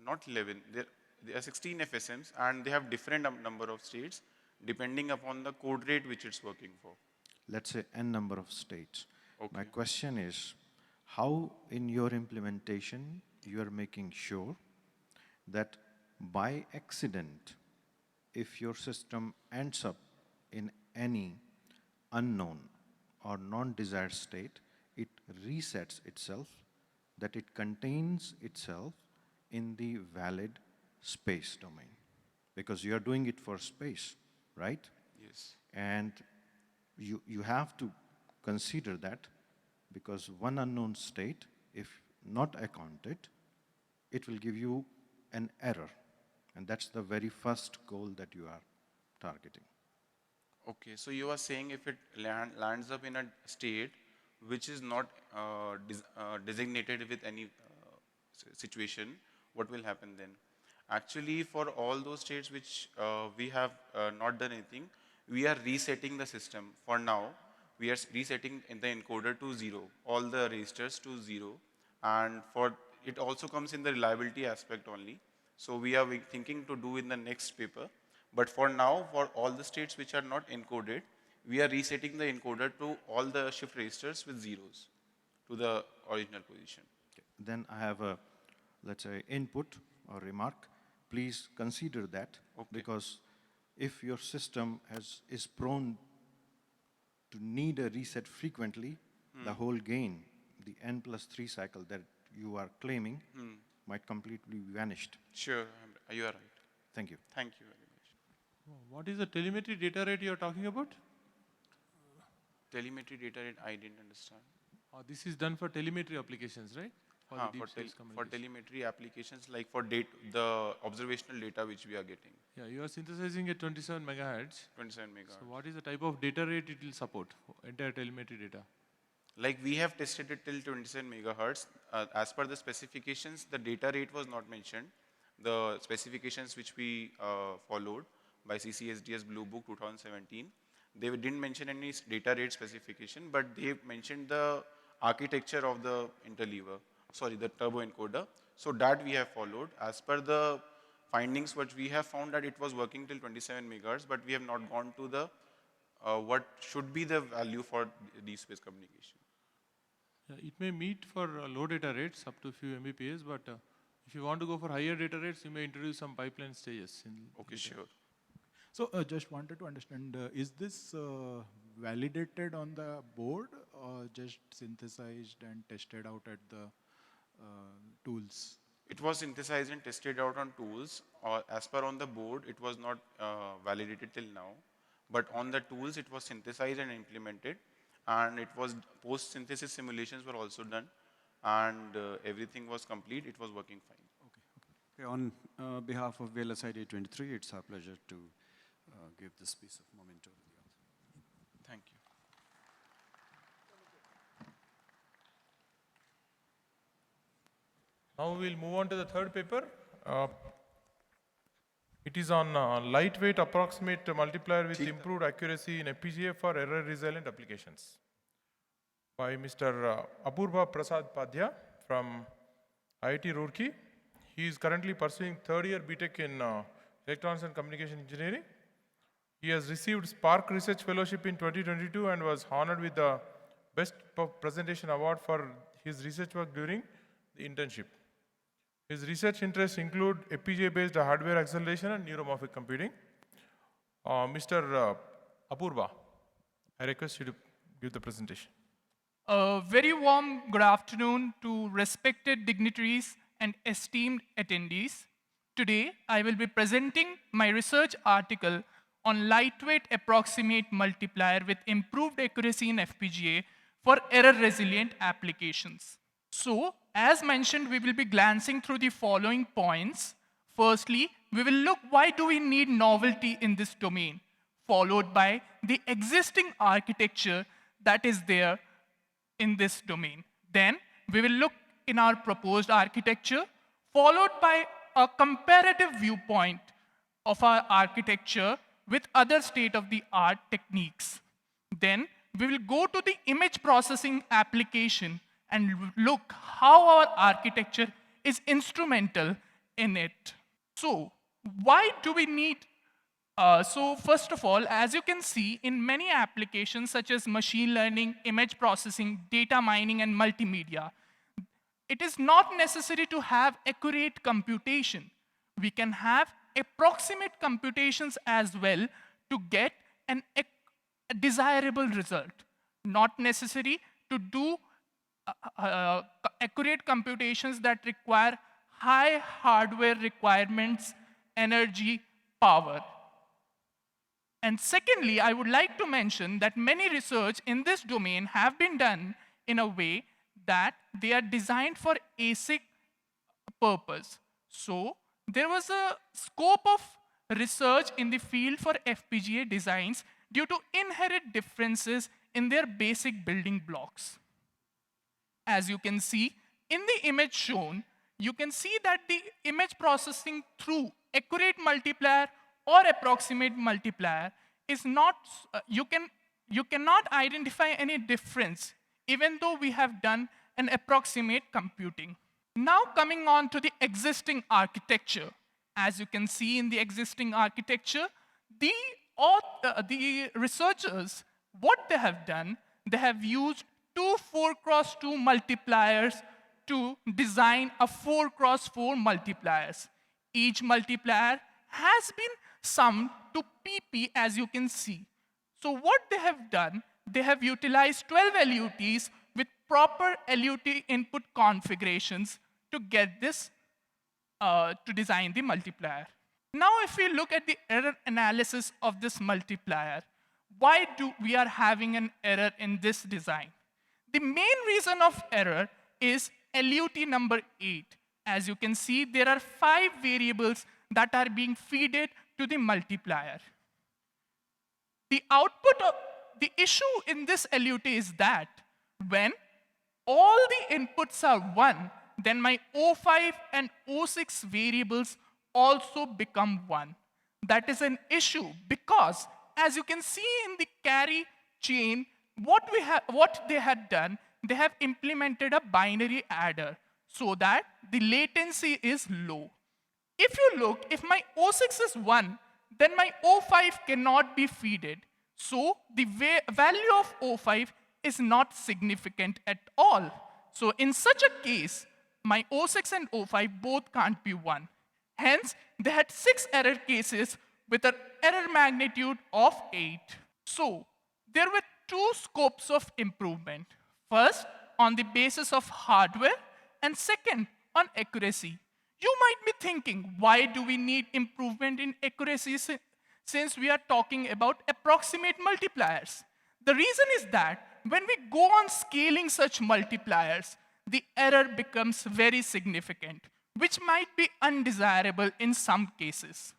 Not 11. There are 16 FSMs, and they have different number of states depending upon the code rate which it's working for. Let's say n number of states. Okay. My question is, how in your implementation you are making sure that by accident, if your system ends up in any unknown or non-desired state, it resets itself, that it contains itself in the valid space domain? Because you are doing it for space, right? Yes. And you have to consider that, because one unknown state, if not accounted, it will give you an error. And that's the very first goal that you are targeting. Okay, so you are saying if it lands up in a state which is not designated with any situation, what will happen then? Actually, for all those states which we have not done anything, we are resetting the system. For now, we are resetting in the encoder to 0, all the registers to 0, and for it also comes in the reliability aspect only. So we are thinking to do in the next paper. But for now, for all the states which are not encoded, we are resetting the encoder to all the shift registers with zeros to the original position. Okay. Then I have a, let's say, input or remark. Please consider that, because if your system is prone to need a reset frequently, the whole gain, the n+3 cycle that you are claiming, might completely be vanished. Sure, you are right. Thank you. Thank you very much. What is the telemetry data rate you are talking about? Telemetry data rate, I didn't understand. This is done for telemetry applications, right? For telemetry applications, like for the observational data which we are getting. Yeah, you are synthesizing at 27 megahertz. 27 megahertz. So what is the type of data rate it will support, entire telemetry data? Like we have tested it till 27 megahertz. As per the specifications, the data rate was not mentioned. The specifications which we followed by CCSDS Blue Book 2017, they didn't mention any data rate specification, but they mentioned the architecture of the interleaver, the turbo encoder. So that we have followed. As per the findings, what we have found that it was working till 27 megahertz, but we have not gone to the what should be the value for deep space communication. Yeah, it may meet for low data rates up to a few Mbps, but if you want to go for higher data rates, you may introduce some pipeline stages. Okay, sure. So just wanted to understand, is this validated on the board or just synthesized and tested out at the tools? It was synthesized and tested out on tools. As per on the board, it was not validated till now. But on the tools, it was synthesized and implemented. And it was post-synthesis simulations were also done. And everything was complete. It was working fine. Okay. On behalf of VLSI Day 23, it's our pleasure to give this piece of memento to the author. Thank you. Now we'll move on to the third paper. It is on lightweight approximate multiplier with improved accuracy in FPGA for error resilient applications by Mr. Apurva Prasad Padhya from IIT Roorkee. He is currently pursuing third year BTech in Electronics and Communication Engineering. He has received Spark Research Fellowship in 2022 and was honored with the Best Presentation Award for his research work during the internship. His research interests include FPGA-based hardware acceleration and neuromorphic computing. Mr. Apurva, I request you to give the presentation. A very warm good afternoon to respected dignitaries and esteemed attendees. Today, I will be presenting my research article on lightweight approximate multiplier with improved accuracy in FPGA for error-resilient applications. So, as mentioned, we will be glancing through the following points. Firstly, we will look why do we need novelty in this domain, followed by the existing architecture that is there in this domain. Then we will look in our proposed architecture, followed by a comparative viewpoint of our architecture with other state-of-the-art techniques. Then we will go to the image processing application and look how our architecture is instrumental in it. So why do we need so first of all, as you can see, in many applications such as machine learning, image processing, data mining, and multimedia, it is not necessary to have accurate computation. We can have approximate computations as well to get a desirable result. Not necessary to do accurate computations that require high hardware requirements, energy, power. And secondly, I would like to mention that many research in this domain have been done in a way that they are designed for ASIC purpose. So there was a scope of research in the field for FPGA designs due to inherent differences in their basic building blocks. As you can see in the image shown, you can see that the image processing through accurate multiplier or approximate multiplier is not, you cannot identify any difference even though we have done an approximate computing. Now coming on to the existing architecture. As you can see in the existing architecture, the researchers, what they have done, they have used two 4x2 multipliers to design a 4x4 multipliers. Each multiplier has been summed to PP, as you can see. So what they have done, they have utilized 12 LUTs with proper LUT input configurations to get this, to design the multiplier. Now if we look at the error analysis of this multiplier, why do we are having an error in this design? The main reason of error is LUT number 8. As you can see, there are 5 variables that are being fed to the multiplier. The output of the issue in this LUT is that when all the inputs are 1, then my O5 and O6 variables also become 1. That is an issue because, as you can see in the carry chain, what they had done, they have implemented a binary adder so that the latency is low. If you look, if my O6 is 1, then my O5 cannot be fed. So the value of O5 is not significant at all. So in such a case, my O6 and O5 both can't be 1. Hence, they had 6 error cases with an error magnitude of 8. So there were 2 scopes of improvement. First, on the basis of hardware, and second, on accuracy. You might be thinking, why do we need improvement in accuracy since we are talking about approximate multipliers? The reason is that when we go on scaling such multipliers, the error becomes very significant, which might be undesirable in some cases.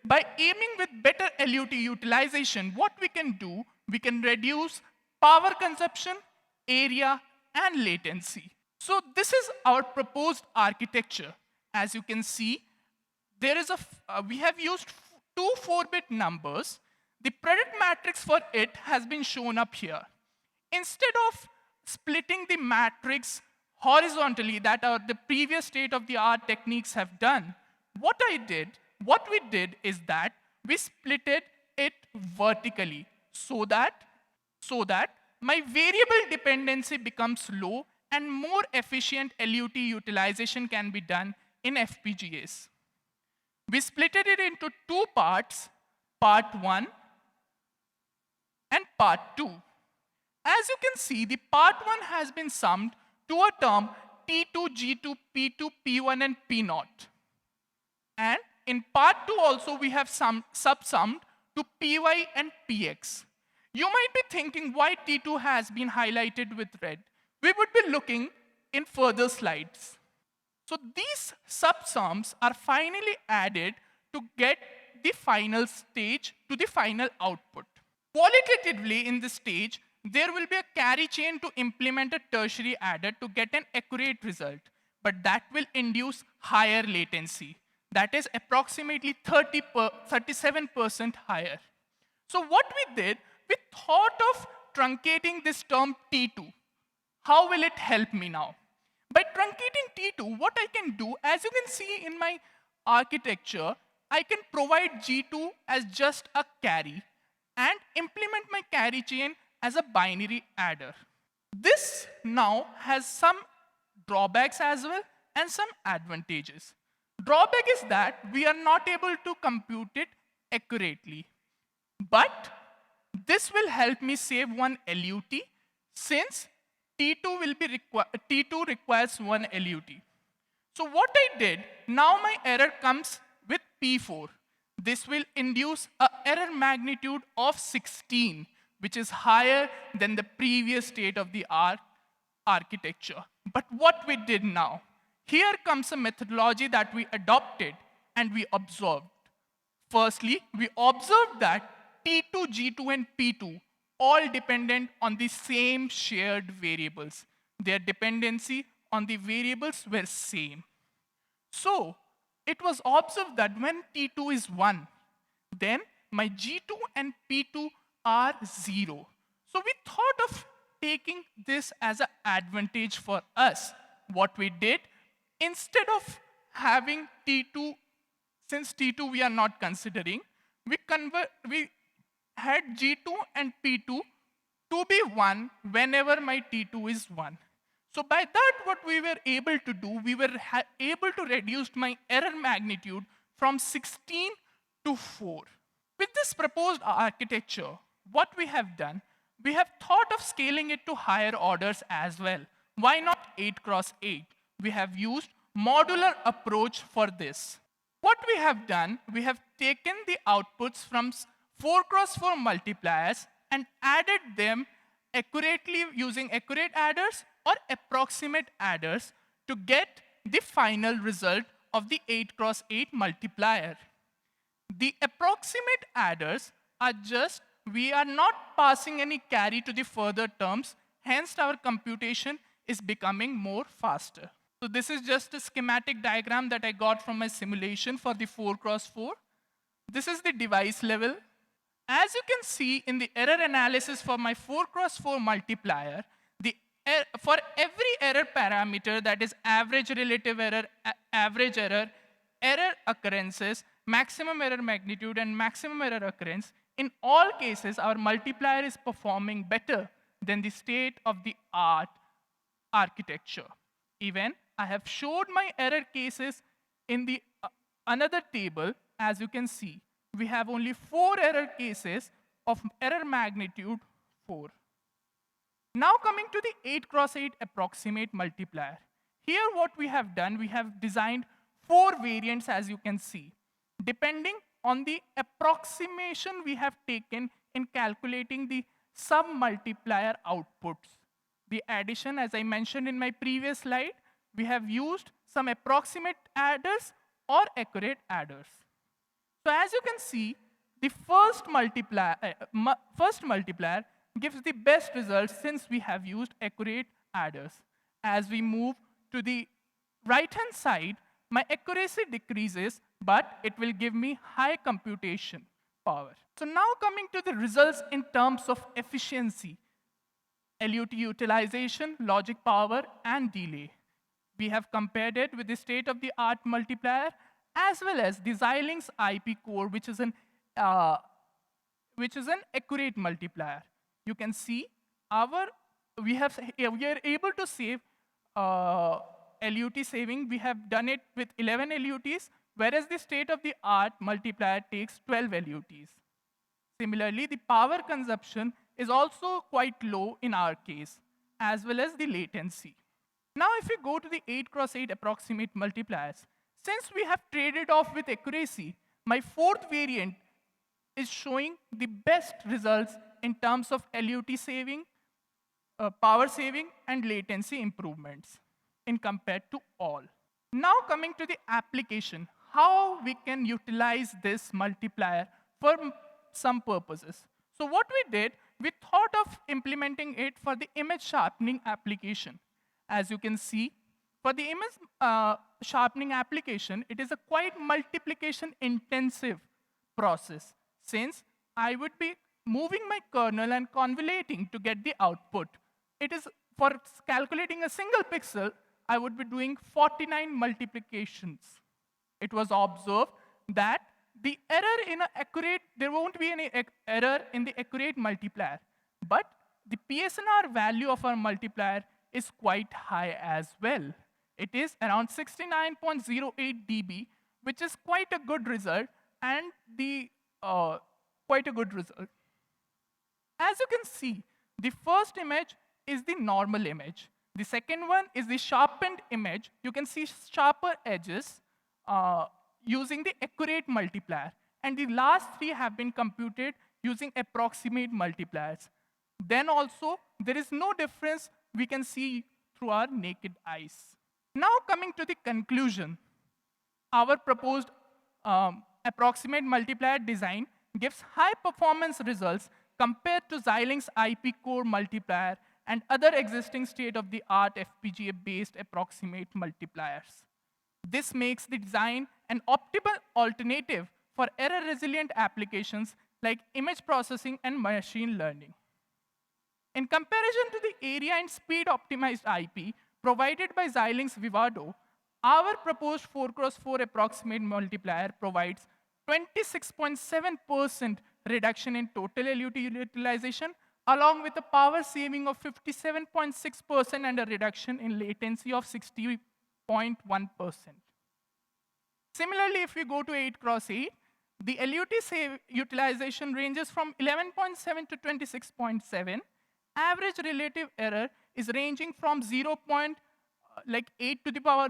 By aiming with better LUT utilization, what we can do, we can reduce power consumption, area, and latency. So this is our proposed architecture. As you can see, there is we have used 2 4-bit numbers. The product matrix for it has been shown up here. Instead of splitting the matrix horizontally that the previous state-of-the-art techniques have done, what we did is that we split it vertically so that my variable dependency becomes low and more efficient LUT utilization can be done in FPGAs. We split it into 2 parts, part 1 and part 2. As you can see, the part 1 has been summed to a term T2, G2, P2, P1, and P0. And in part 2 also we have subsummed to PY and PX. You might be thinking why T2 has been highlighted with red. We would be looking in further slides. So these subsums are finally added to get the final stage to the final output. Qualitatively in this stage, there will be a carry chain to implement a tertiary adder to get an accurate result, but that will induce higher latency. That is approximately 37% higher. So what we did, we thought of truncating this term T2. How will it help me now? By truncating T2, what I can do, as you can see in my architecture, I can provide G2 as just a carry and implement my carry chain as a binary adder. This now has some drawbacks as well and some advantages. Drawback is that we are not able to compute it accurately. But this will help me save one LUT since T2 requires one LUT. So what I did, now my error comes with P4. This will induce an error magnitude of 16, which is higher than the previous state-of-the-art architecture. But what we did now, here comes a methodology that we adopted and we observed. Firstly, we observed that T2, G2, and P2 all dependent on the same shared variables. Their dependency on the variables were same. So it was observed that when T2 is 1, then my G2 and P2 are 0. So we thought of taking this as an advantage for us. What we did, instead of having T2, since T2 we are not considering, we had G2 and P2 to be 1 whenever my T2 is 1. So by that, what we were able to do, we were able to reduce my error magnitude from 16 to 4. With this proposed architecture, what we have done, we have thought of scaling it to higher orders as well. Why not 8 cross 8? We have used modular approach for this. What we have done, we have taken the outputs from 4 cross 4 multipliers and added them accurately using accurate adders or approximate adders to get the final result of the 8 cross 8 multiplier. The approximate adders are just, we are not passing any carry to the further terms, hence our computation is becoming more faster. So this is just a schematic diagram that I got from my simulation for the 4 cross 4. This is the device level. As you can see in the error analysis for my 4 cross 4 multiplier, for every error parameter, that is average relative error, average error, error occurrences, maximum error magnitude, and maximum error occurrence, in all cases, our multiplier is performing better than the state-of-the-art architecture. Even I have showed my error cases in the another table. As you can see, we have only 4 error cases of error magnitude 4. Now coming to the 8 cross 8 approximate multiplier. Here what we have done, we have designed 4 variants, as you can see, depending on the approximation we have taken in calculating the sub-multiplier outputs. The addition, as I mentioned in my previous slide, we have used some approximate adders or accurate adders. So as you can see, the first multiplier gives the best results since we have used accurate adders. As we move to the right-hand side, my accuracy decreases, but it will give me high computation power. So now coming to the results in terms of efficiency, LUT utilization, logic power, and delay. We have compared it with the state-of-the-art multiplier, as well as the Xilinx IP core, which is an accurate multiplier. You can see we are able to save LUT saving. We have done it with 11 LUTs, whereas the state-of-the-art multiplier takes 12 LUTs. Similarly, the power consumption is also quite low in our case, as well as the latency. Now, if we go to the 8 cross 8 approximate multipliers, since we have traded off with accuracy, my fourth variant is showing the best results in terms of LUT saving, power saving, and latency improvements in compared to all. Now coming to the application, how we can utilize this multiplier for some purposes. So what we did, we thought of implementing it for the image sharpening application. As you can see, for the image sharpening application, it is a quite multiplication intensive process, since I would be moving my kernel and convoluting to get the output. It is for calculating a single pixel, I would be doing 49 multiplications. It was observed that the error in an accurate, there won't be any error in the accurate multiplier, but the PSNR value of our multiplier is quite high as well. It is around 69.08 dB, which is quite a good result, and quite a good result. As you can see, the first image is the normal image. The second one is the sharpened image. You can see sharper edges using the accurate multiplier. And the last three have been computed using approximate multipliers. Then also, there is no difference we can see through our naked eyes. Now coming to the conclusion, our proposed approximate multiplier design gives high performance results compared to Xilinx IP core multiplier and other existing state-of-the-art FPGA-based approximate multipliers. This makes the design an optimal alternative for error-resilient applications like image processing and machine learning. In comparison to the area and speed optimized IP provided by Xilinx Vivado, our proposed 4x4 approximate multiplier provides 26.7% reduction in total LUT utilization, along with a power saving of 57.6% and a reduction in latency of 60.1%. Similarly, if we go to 8x8, the LUT utilization ranges from 11.7 to 26.7. Average relative error is ranging from 8 to the power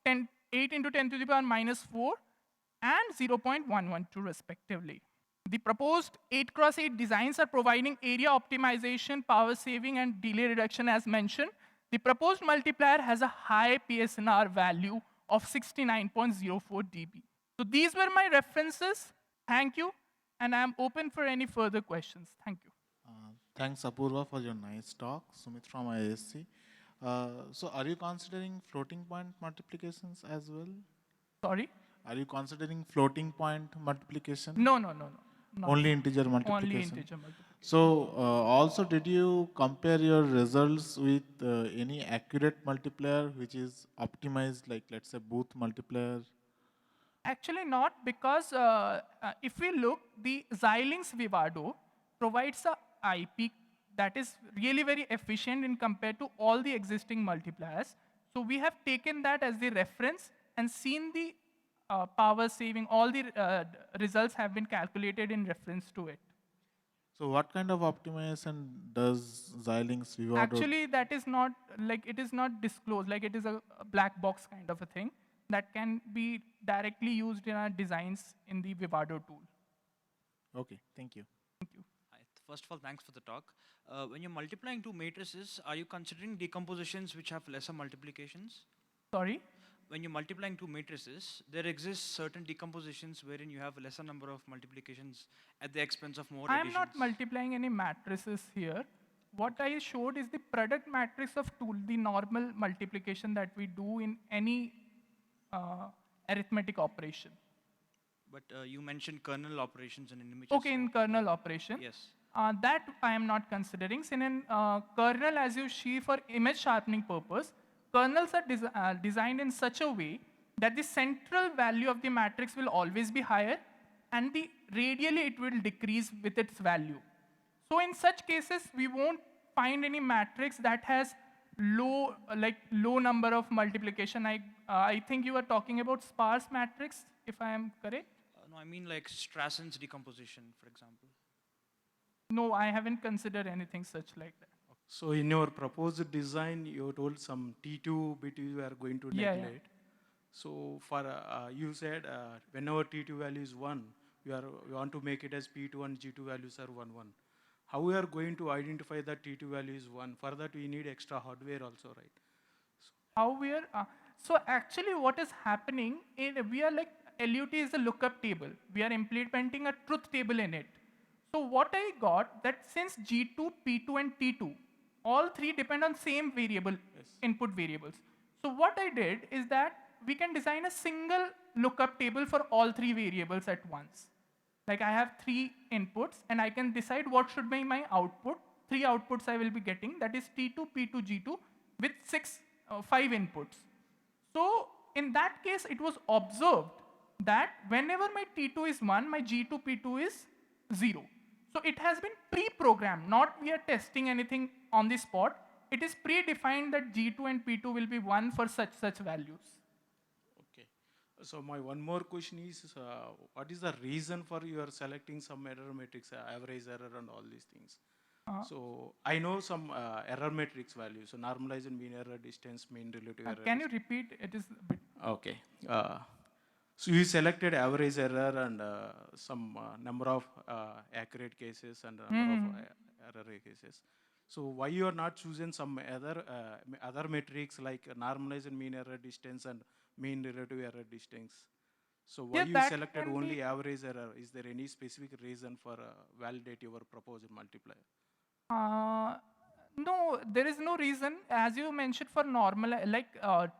10, 8 into 10 to the power minus 4 and 0.112 respectively. The proposed 8x8 designs are providing area optimization, power saving, and delay reduction as mentioned. The proposed multiplier has a high PSNR value of 69.04 dB. So these were my references. Thank you, and I'm open for any further questions. Thank you. Thanks, Apurva, for your nice talk. Sumit from ISC. So are you considering floating point multiplications as well? Sorry? Are you considering floating point multiplication? No. Only integer multiplication? Only integer multiplication. So also, did you compare your results with any accurate multiplier which is optimized, like let's say booth multiplier? Actually not, because if we look, the Xilinx Vivado provides a IP that is really very efficient in compared to all the existing multipliers. So we have taken that as the reference and seen the power saving. All the results have been calculated in reference to it. So what kind of optimization does Xilinx Vivado? Actually, that is not, it is not disclosed, it is a black box kind of a thing that can be directly used in our designs in the Vivado tool. Okay, thank you. Thank you. Hi. First of all, thanks for the talk. When you're multiplying two matrices, are you considering decompositions which have lesser multiplications? Sorry? When you're multiplying two matrices, there exists certain decompositions wherein you have a lesser number of multiplications at the expense of more additions. I'm not multiplying any matrices here. What I showed is the product matrix of tool, the normal multiplication that we do in any arithmetic operation. But you mentioned kernel operations and in images. Okay, in kernel operation. Yes. That I am not considering. Since in kernel, as you see, for image sharpening purpose, kernels are designed in such a way that the central value of the matrix will always be higher, and the radially it will decrease with its value. So in such cases, we won't find any matrix that has low number of multiplication. I think you are talking about sparse matrix, if I am correct. No, I mean like Strassen's decomposition, for example. No, I haven't considered anything such like that. So in your proposed design, you told some T2 bit you are going to neglect. Yeah. So for you said whenever T2 value is 1, we want to make it as P2 and G2 values are 1, 1. How we are going to identify that T2 value is 1? For that, we need extra hardware also, right? How we are, so actually what is happening, we are like, LUT is a lookup table. We are implementing a truth table in it. So what I got, that since G2, P2, and T2, all three depend on same variable, input variables. So what I did is that we can design a single lookup table for all three variables at once. Like I have 3 inputs, and I can decide what should be my output. 3 outputs I will be getting, that is T2, P2, G2, with 5 inputs. So in that case, it was observed that whenever my T2 is 1, my G2, P2 is 0. So it has been pre-programmed, not we are testing anything on the spot. It is predefined that G2 and P2 will be 1 for such values. Okay. So my one more question is, what is the reason for you are selecting some error matrix, average error and all these things? So I know some error matrix values, so normalized and mean error distance, mean relative error. Can you repeat? It is a bit. Okay. So you selected average error and some number of accurate cases and number of error cases. So why you are not choosing some other metrics like normalized and mean error distance and mean relative error distance? So why you selected only average error? Is there any specific reason for validate your proposed multiplier? No, there is no reason. As you mentioned, for normal, like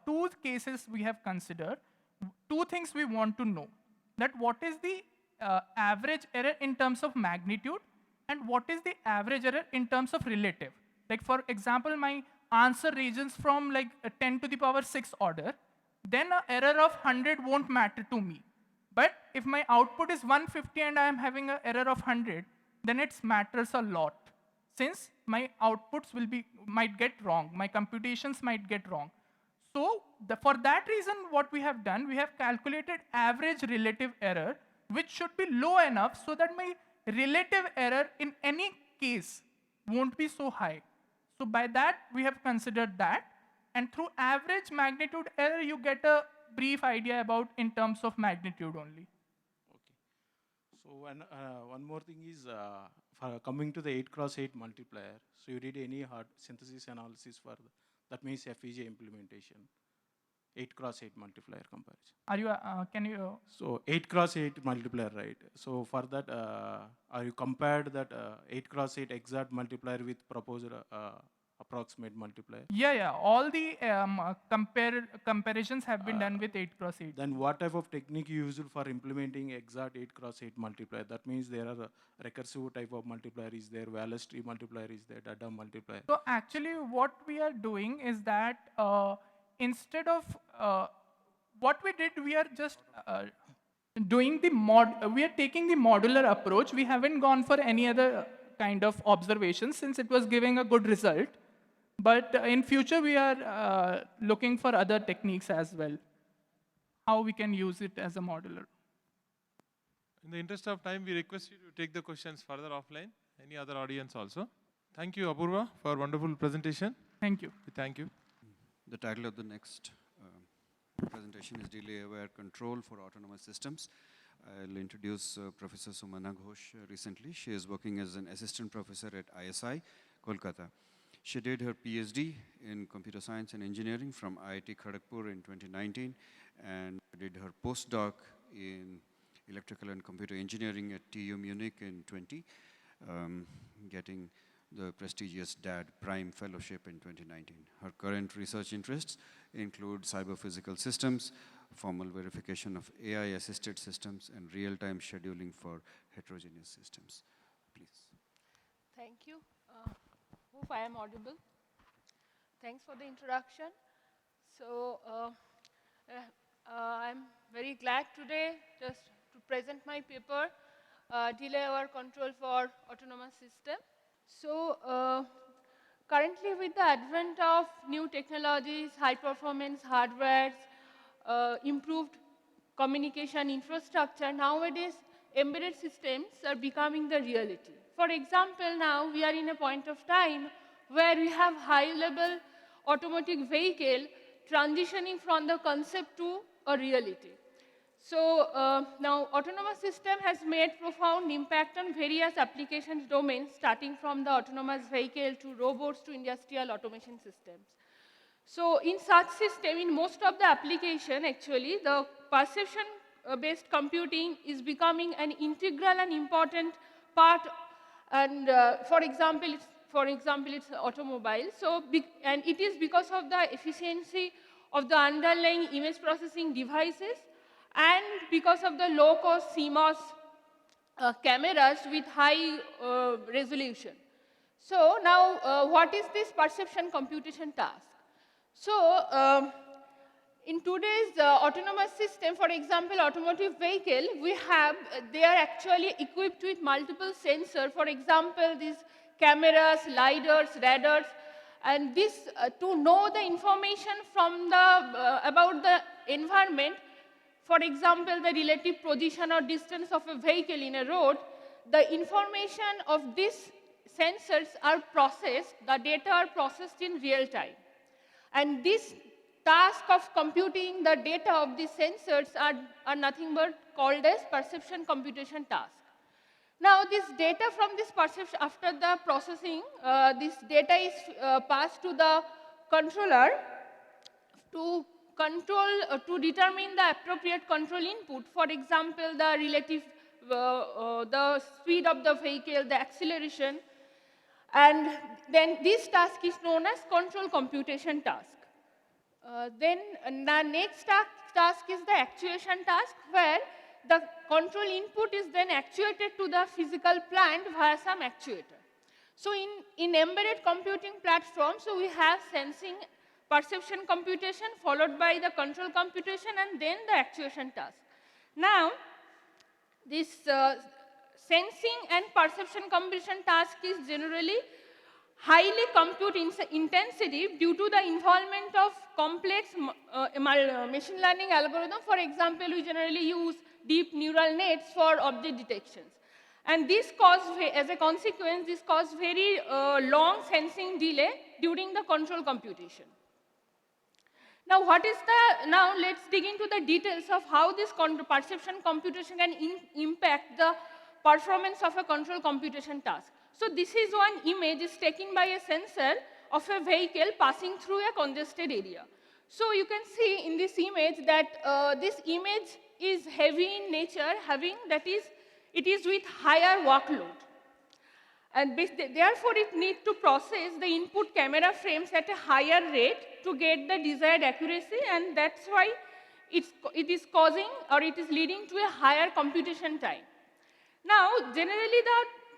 2 cases we have considered. 2 things we want to know. That what is the average error in terms of magnitude, and what is the average error in terms of relative. Like for example, my answer ranges from like 10 to the power 6 order, then an error of 100 won't matter to me. But if my output is 150 and I am having an error of 100, then it matters a lot, since my outputs might get wrong, my computations might get wrong. So for that reason, what we have done, we have calculated average relative error, which should be low enough so that my relative error in any case won't be so high. So by that, we have considered that. And through average magnitude error, you get a brief idea about in terms of magnitude only. So one more thing is, for coming to the 8x8 multiplier, so you did any hard synthesis analysis for that means FPGA implementation, 8x8 multiplier comparison. Are you, can you? So 8x8 multiplier, right? So for that, are you compared that 8x8 exact multiplier with proposed approximate multiplier? Yeah. All the comparisons have been done with 8x8. Then what type of technique you used for implementing exact 8x8 multiplier? That means there are a recursive type of multiplier is there, VLSI multiplier is there, data multiplier. So actually what we are doing is that instead of what we did, we are just doing the we are taking the modular approach. We haven't gone for any other kind of observations since it was giving a good result. But in future, we are looking for other techniques as well, how we can use it as a modular. In the interest of time, we request you to take the questions further offline. Any other audience also. Thank you, Apurva, for a wonderful presentation. Thank you. Thank you. The title of the next presentation is Delay-Aware Control for Autonomous Systems. I'll introduce Professor Sumana Ghosh recently. She is working as an assistant professor at ISI, Kolkata. She did her PhD in computer science and engineering from IIT Kharagpur in 2019 and did her postdoc in electrical and computer engineering at TU Munich in 20, getting the prestigious DAD Prime Fellowship in 2019. Her current research interests include cyber-physical systems, formal verification of AI-assisted systems, and real-time scheduling for heterogeneous systems. Please. Thank you. Hope I am audible. Thanks for the introduction. So I'm very glad today just to present my paper, Delay-Aware Control for Autonomous System. So currently with the advent of new technologies, high-performance hardware, improved communication infrastructure, nowadays embedded systems are becoming the reality. For example, now we are in a point of time where we have high-level automotive vehicle transitioning from the concept to a reality. So now autonomous system has made profound impact on various applications domains, starting from the autonomous vehicle to robots to industrial automation systems. So in such system, in most of the application, actually, the perception-based computing is becoming an integral and important part. And for example, it's automobile. So and it is because of the efficiency of the underlying image processing devices and because of the low-cost CMOS cameras with high resolution. So now, what is this perception computation task? So in today's autonomous system, for example, automotive vehicle, they are actually equipped with multiple sensors. For example, these cameras, lidars, radars, and this to know the information from the about the environment. For example, the relative position or distance of a vehicle in a road, the information of these sensors are processed, the data are processed in real time. And this task of computing the data of these sensors are nothing but called as perception computation task. Now, this data from this perception, after the processing, this data is passed to the controller to to determine the appropriate control input. For example, the relative, the speed of the vehicle, the acceleration, and then this task is known as control computation task. Then the next task is the actuation task, where the control input is then actuated to the physical plant via some actuator. So in embedded computing platforms, so we have sensing, perception computation, followed by the control computation, and then the actuation task. Now, this sensing and perception computation task is generally highly compute intensive due to the involvement of complex machine learning algorithm. For example, we generally use deep neural nets for object detections. And this as a consequence, this causes very long sensing delay during the control computation. Now, now let's dig into the details of how this perception computation can impact the performance of a control computation task. So this is one image is taken by a sensor of a vehicle passing through a congested area. So you can see in this image that this image is heavy in nature, it is with higher workload. And therefore, it needs to process the input camera frames at a higher rate to get the desired accuracy, and that's why it is causing or it is leading to a higher computation time. Now, generally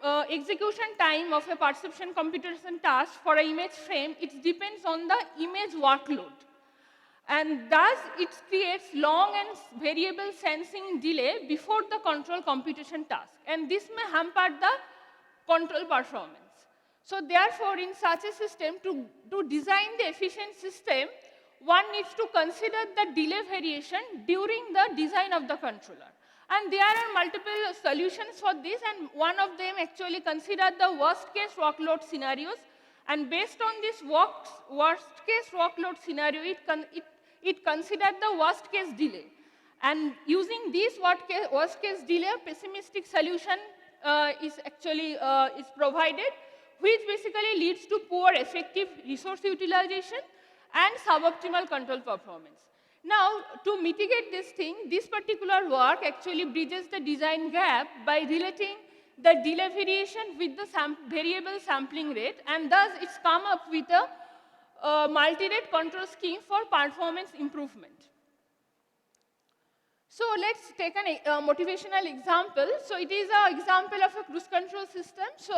the execution time of a perception computation task for an image frame, it depends on the image workload. And thus, it creates long and variable sensing delay before the control computation task. And this may hamper the control performance. So therefore, in such a system, to design the efficient system, one needs to consider the delay variation during the design of the controller. And there are multiple solutions for this, and one of them actually considered the worst case workload scenarios. And based on this worst case workload scenario, it considered the worst case delay. And using this worst case delay, pessimistic solution is provided, which basically leads to poor effective resource utilization and suboptimal control performance. Now, to mitigate this thing, this particular work actually bridges the design gap by relating the delay variation with the variable sampling rate, and thus it's come up with a multi-rate control scheme for performance improvement. So let's take a motivational example. So it is an example of a cruise control system. So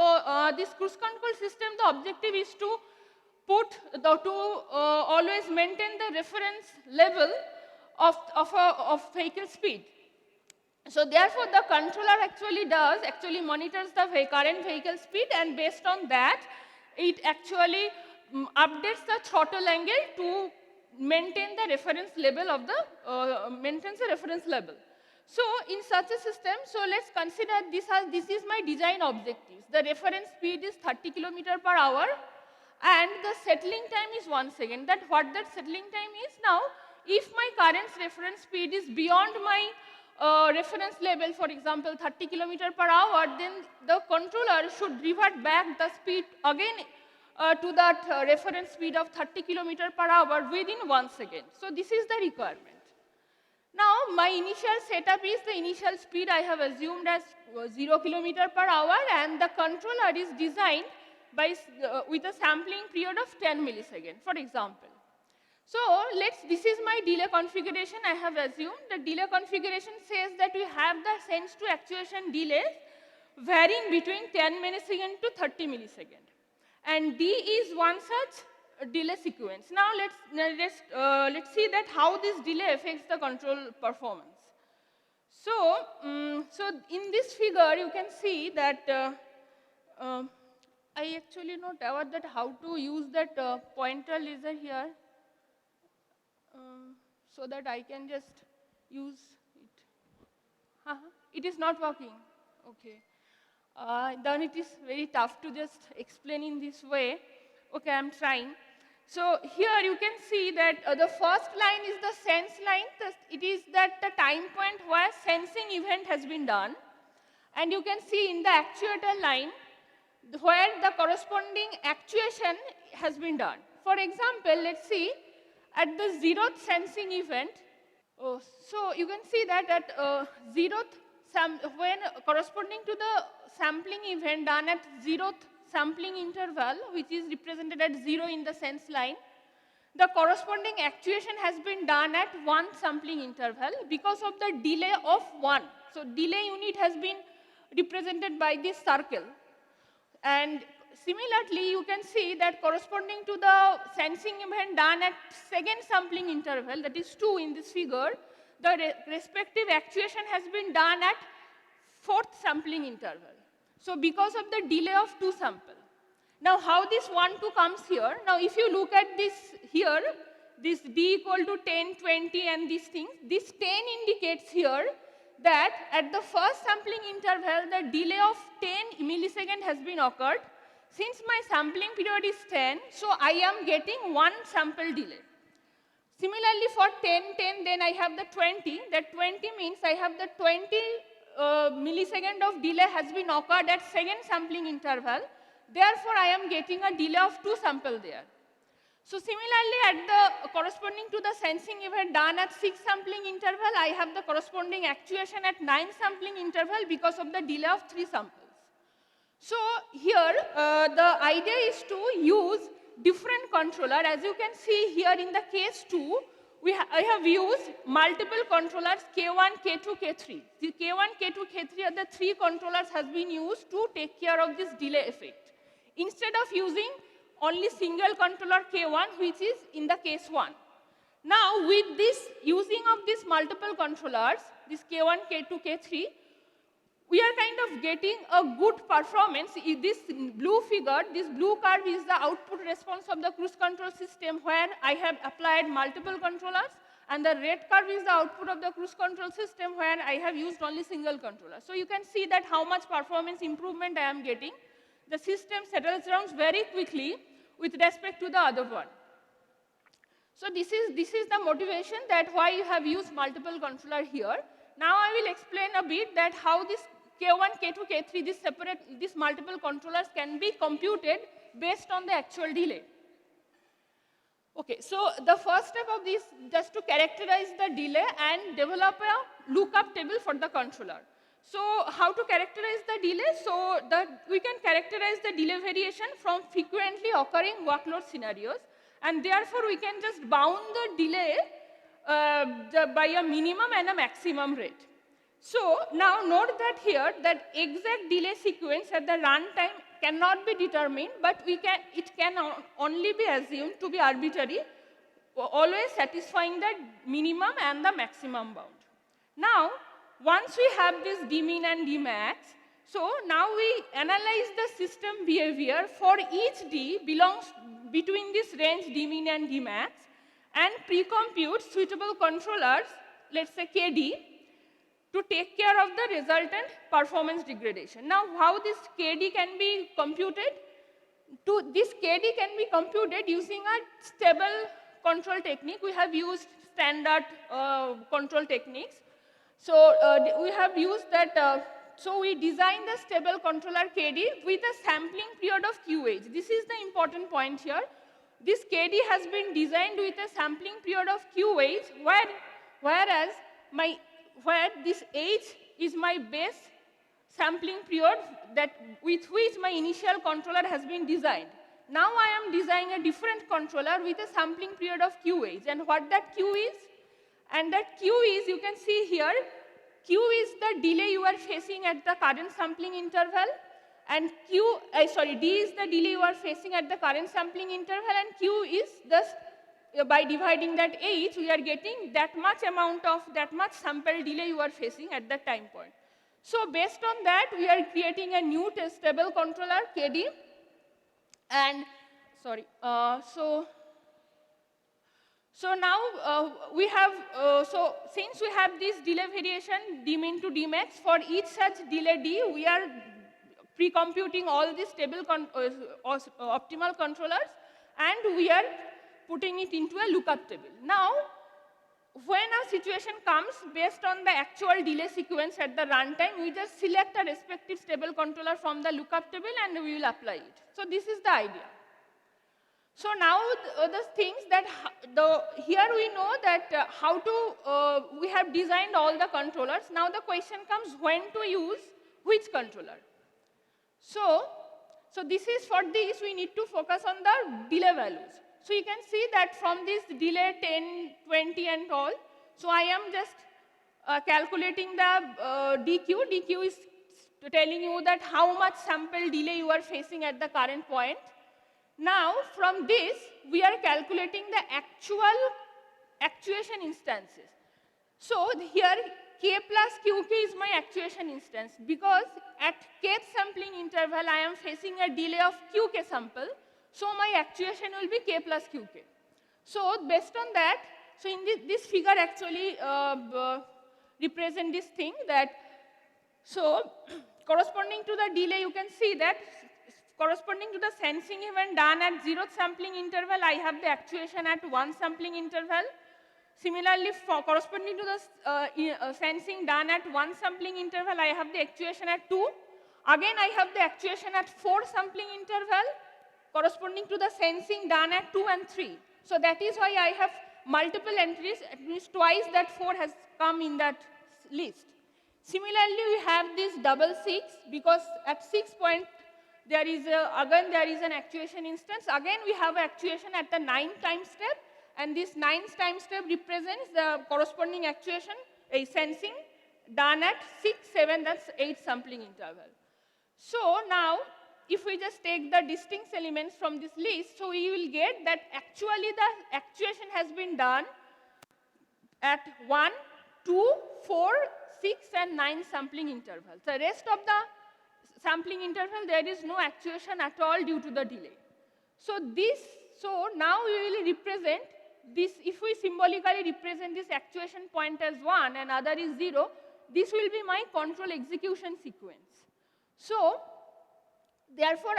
this cruise control system, the objective is to always maintain the reference level of vehicle speed. So therefore, the controller actually monitors the current vehicle speed, and based on that, it actually updates the throttle angle to maintain the reference level of the reference level. So in such a system, so let's consider this is my design objectives. The reference speed is 30 km/h, and the settling time is 1 second. What that settling time is now, if my current reference speed is beyond my reference level, for example, 30 kilometer per hour, then the controller should revert back the speed again to that reference speed of 30 kilometer per hour within 1 second. So this is the requirement. Now, my initial setup is the initial speed I have assumed as 0 kilometer per hour, and the controller is designed by, with a sampling period of 10 milliseconds, for example. So this is my delay configuration I have assumed. The delay configuration says that we have the sense to actuation delay varying between 10 milliseconds to 30 milliseconds. And D is one such delay sequence. Now let's see that how this delay affects the control performance. So, so in this figure you can see that I actually not aware that how to use that pointer laser here. So that I can just use it. It is not working. Okay. Then it is very tough to just explain in this way. Okay, I'm trying. So here you can see that the first line is the sense line. It is that the time point where sensing event has been done. And you can see in the actuator line where the corresponding actuation has been done. For example, let's see. At the 0th sensing event, so you can see that at 0th, when corresponding to the sampling event done at 0th sampling interval, which is represented at 0 in the sense line, the corresponding actuation has been done at 1 sampling interval because of the delay of 1. So delay unit has been represented by this circle. And similarly, you can see that corresponding to the sensing event done at 2nd sampling interval, that is 2 in this figure, the respective actuation has been done at 4th sampling interval. So because of the delay of 2 samples. Now how this 1, 2 comes here? Now if you look at this here, this D equal to 10, 20 and these things, this 10 indicates here that at the first sampling interval, the delay of 10 milliseconds has been occurred. Since my sampling period is 10, so I am getting 1 sample delay. Similarly, for 10, 10, then I have the 20. That 20 means I have the 20 millisecond of delay has been occurred at 2nd sampling interval. Therefore, I am getting a delay of 2 samples there. So similarly, at the corresponding to the sensing event done at 6th sampling interval, I have the corresponding actuation at 9th sampling interval because of the delay of 3 samples. So here, the idea is to use different controller. As you can see here in the case 2, I have used multiple controllers K1, K2, K3. The K1, K2, K3 are the 3 controllers has been used to take care of this delay effect. Instead of using only single controller K1, which is in the case 1. Now with this using of these multiple controllers, this K1, K2, K3, we are kind of getting a good performance. This blue figure, this blue curve is the output response of the cruise control system where I have applied multiple controllers, and the red curve is the output of the cruise control system where I have used only single controller. So you can see that how much performance improvement I am getting. The system settles down very quickly with respect to the other one. So this is the motivation that why you have used multiple controller here. Now I will explain a bit that how this K1, K2, K3, these multiple controllers can be computed based on the actual delay. Okay, so the first step of this just to characterize the delay and develop a lookup table for the controller. So how to characterize the delay? So we can characterize the delay variation from frequently occurring workload scenarios, and therefore we can just bound the delay by a minimum and a maximum rate. So now note that here that exact delay sequence at the runtime cannot be determined, but it can only be assumed to be arbitrary, always satisfying the minimum and the maximum bound. Now, once we have this dmin and dmax, so now we analyze the system behavior for each d belongs between this range dmin and dmax and pre-compute suitable controllers, let's say kd, to take care of the resultant performance degradation. Now, how this KD can be computed? This KD can be computed using a stable control technique. We have used standard control techniques. So we have used that, so we designed the stable controller KD with a sampling period of QH. This is the important point here. This KD has been designed with a sampling period of QH, whereas where this H is my base sampling period with which my initial controller has been designed. Now I am designing a different controller with a sampling period of QH. And what that Q is? And that Q is, you can see here, Q is the delay you are facing at the current sampling interval, and D is the delay you are facing at the current sampling interval, and Q is just, by dividing that H, we are getting that much amount of, that much sample delay you are facing at that time point. So based on that, we are creating a new stable controller, KD, and, so now we have, so since we have this delay variation dmin to dmax, for each such delay D, we are pre-computing all these stable optimal controllers, and we are putting it into a lookup table. Now, when a situation comes based on the actual delay sequence at the runtime, we just select a respective stable controller from the lookup table and we will apply it. So this is the idea. So now the things that here we know that how to, we have designed all the controllers. Now the question comes when to use which controller. So this is, for this we need to focus on the delay values. So you can see that from this delay 10, 20 and all, so I am just calculating the DQ. DQ is telling you that how much sample delay you are facing at the current point. Now from this, we are calculating the actual actuation instances. So here K plus QK is my actuation instance, because at kth sampling interval I am facing a delay of QK sample. So my actuation will be K plus QK. So based on that, so in this figure actually represent this thing that, so corresponding to the delay, you can see that corresponding to the sensing event done at 0th sampling interval, I have the actuation at 1 sampling interval. Similarly, for corresponding to the sensing done at 1 sampling interval, I have the actuation at 2. Again, I have the actuation at 4 sampling interval, corresponding to the sensing done at 2 and 3. So that is why I have multiple entries, at least twice that 4 has come in that list. Similarly, we have this 6, because at 6 point, there is again there is an actuation instance. Again, we have actuation at the 9th time step, and this 9th time step represents the corresponding actuation, a sensing done at 6, 7, that's 8 sampling interval. So now, if we just take the distinct elements from this list, so we will get that actually the actuation has been done at 1, 2, 4, 6 and 9 sampling intervals. The rest of the sampling interval, there is no actuation at all due to the delay. So now we will represent this, if we symbolically represent this actuation point as 1 and other is 0, this will be my control execution sequence. So therefore,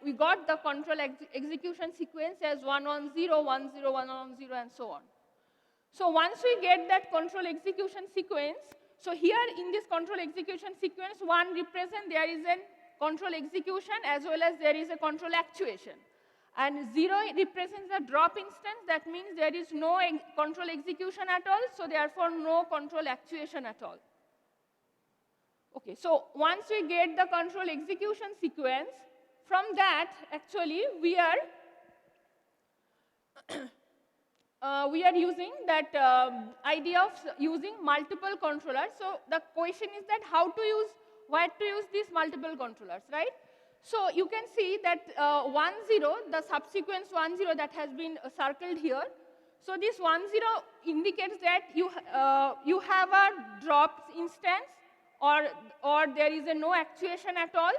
we got the control execution sequence as 1 on 0, 1 0, 1 on 0 and so on. So once we get that control execution sequence, so here in this control execution sequence, 1 represents there is a control execution as well as there is a control actuation. And 0 represents the drop instance, that means there is no control execution at all, so therefore no control actuation at all. Okay, so once we get the control execution sequence, from that actually we are using that idea of using multiple controllers. So the question is that where to use these multiple controllers, right? So you can see that 1 0, the subsequence 1 0 that has been circled here. So this 1 0 indicates that you have a dropped instance, or there is no actuation at all.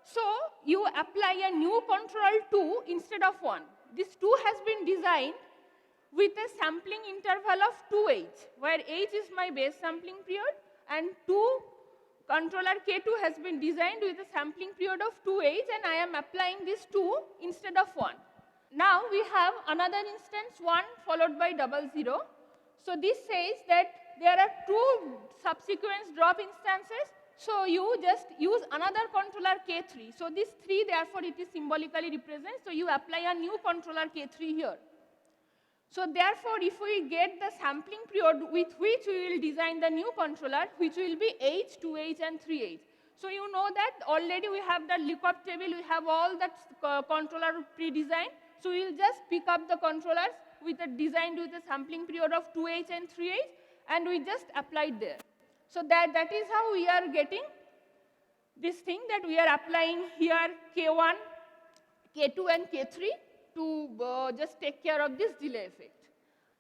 So you apply a new control 2 instead of 1. This 2 has been designed with a sampling interval of 2h, where h is my base sampling period, and controller K2 has been designed with a sampling period of 2h, and I am applying this 2 instead of 1. Now we have another instance 1 followed by 0. So this says that there are 2 subsequent drop instances, so you just use another controller K3. So this 3, therefore, it is symbolically represented. So you apply a new controller K3 here. So therefore, if we get the sampling period with which we will design the new controller, which will be H, 2H, and 3H. So you know that already we have the lookup table, we have all that controller pre-designed. So we will just pick up the controllers with a designed with a sampling period of 2H and 3H, and we just applied there. So that is how we are getting this thing, that we are applying here K1, K2, and K3 to just take care of this delay effect.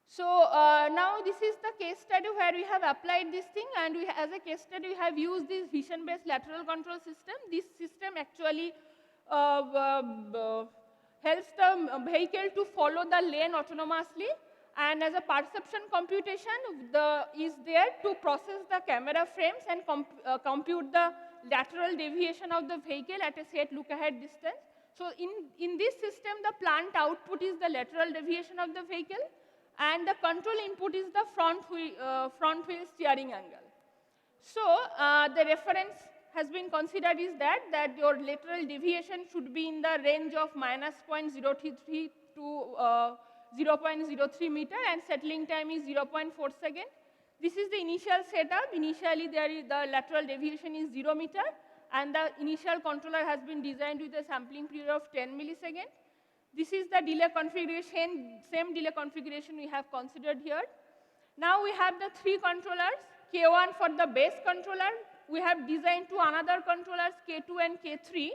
So now this is the case study where we have applied this thing, and as a case study we have used this vision-based lateral control system. This system actually helps the vehicle to follow the lane autonomously, and as a perception computation is there to process the camera frames and compute the lateral deviation of the vehicle at a set look-ahead distance. So in this system, the plant output is the lateral deviation of the vehicle, and the control input is the front wheel steering angle. So the reference has been considered is that your lateral deviation should be in the range of -0.033 to 0.03 meter, and settling time is 0.4 seconds. This is the initial setup. Initially, the lateral deviation is 0 meter, and the initial controller has been designed with a sampling period of 10 milliseconds. This is the delay configuration, same delay configuration we have considered here. Now we have the 3 controllers, K1 for the base controller. We have designed 2 another controllers, K2 and K3,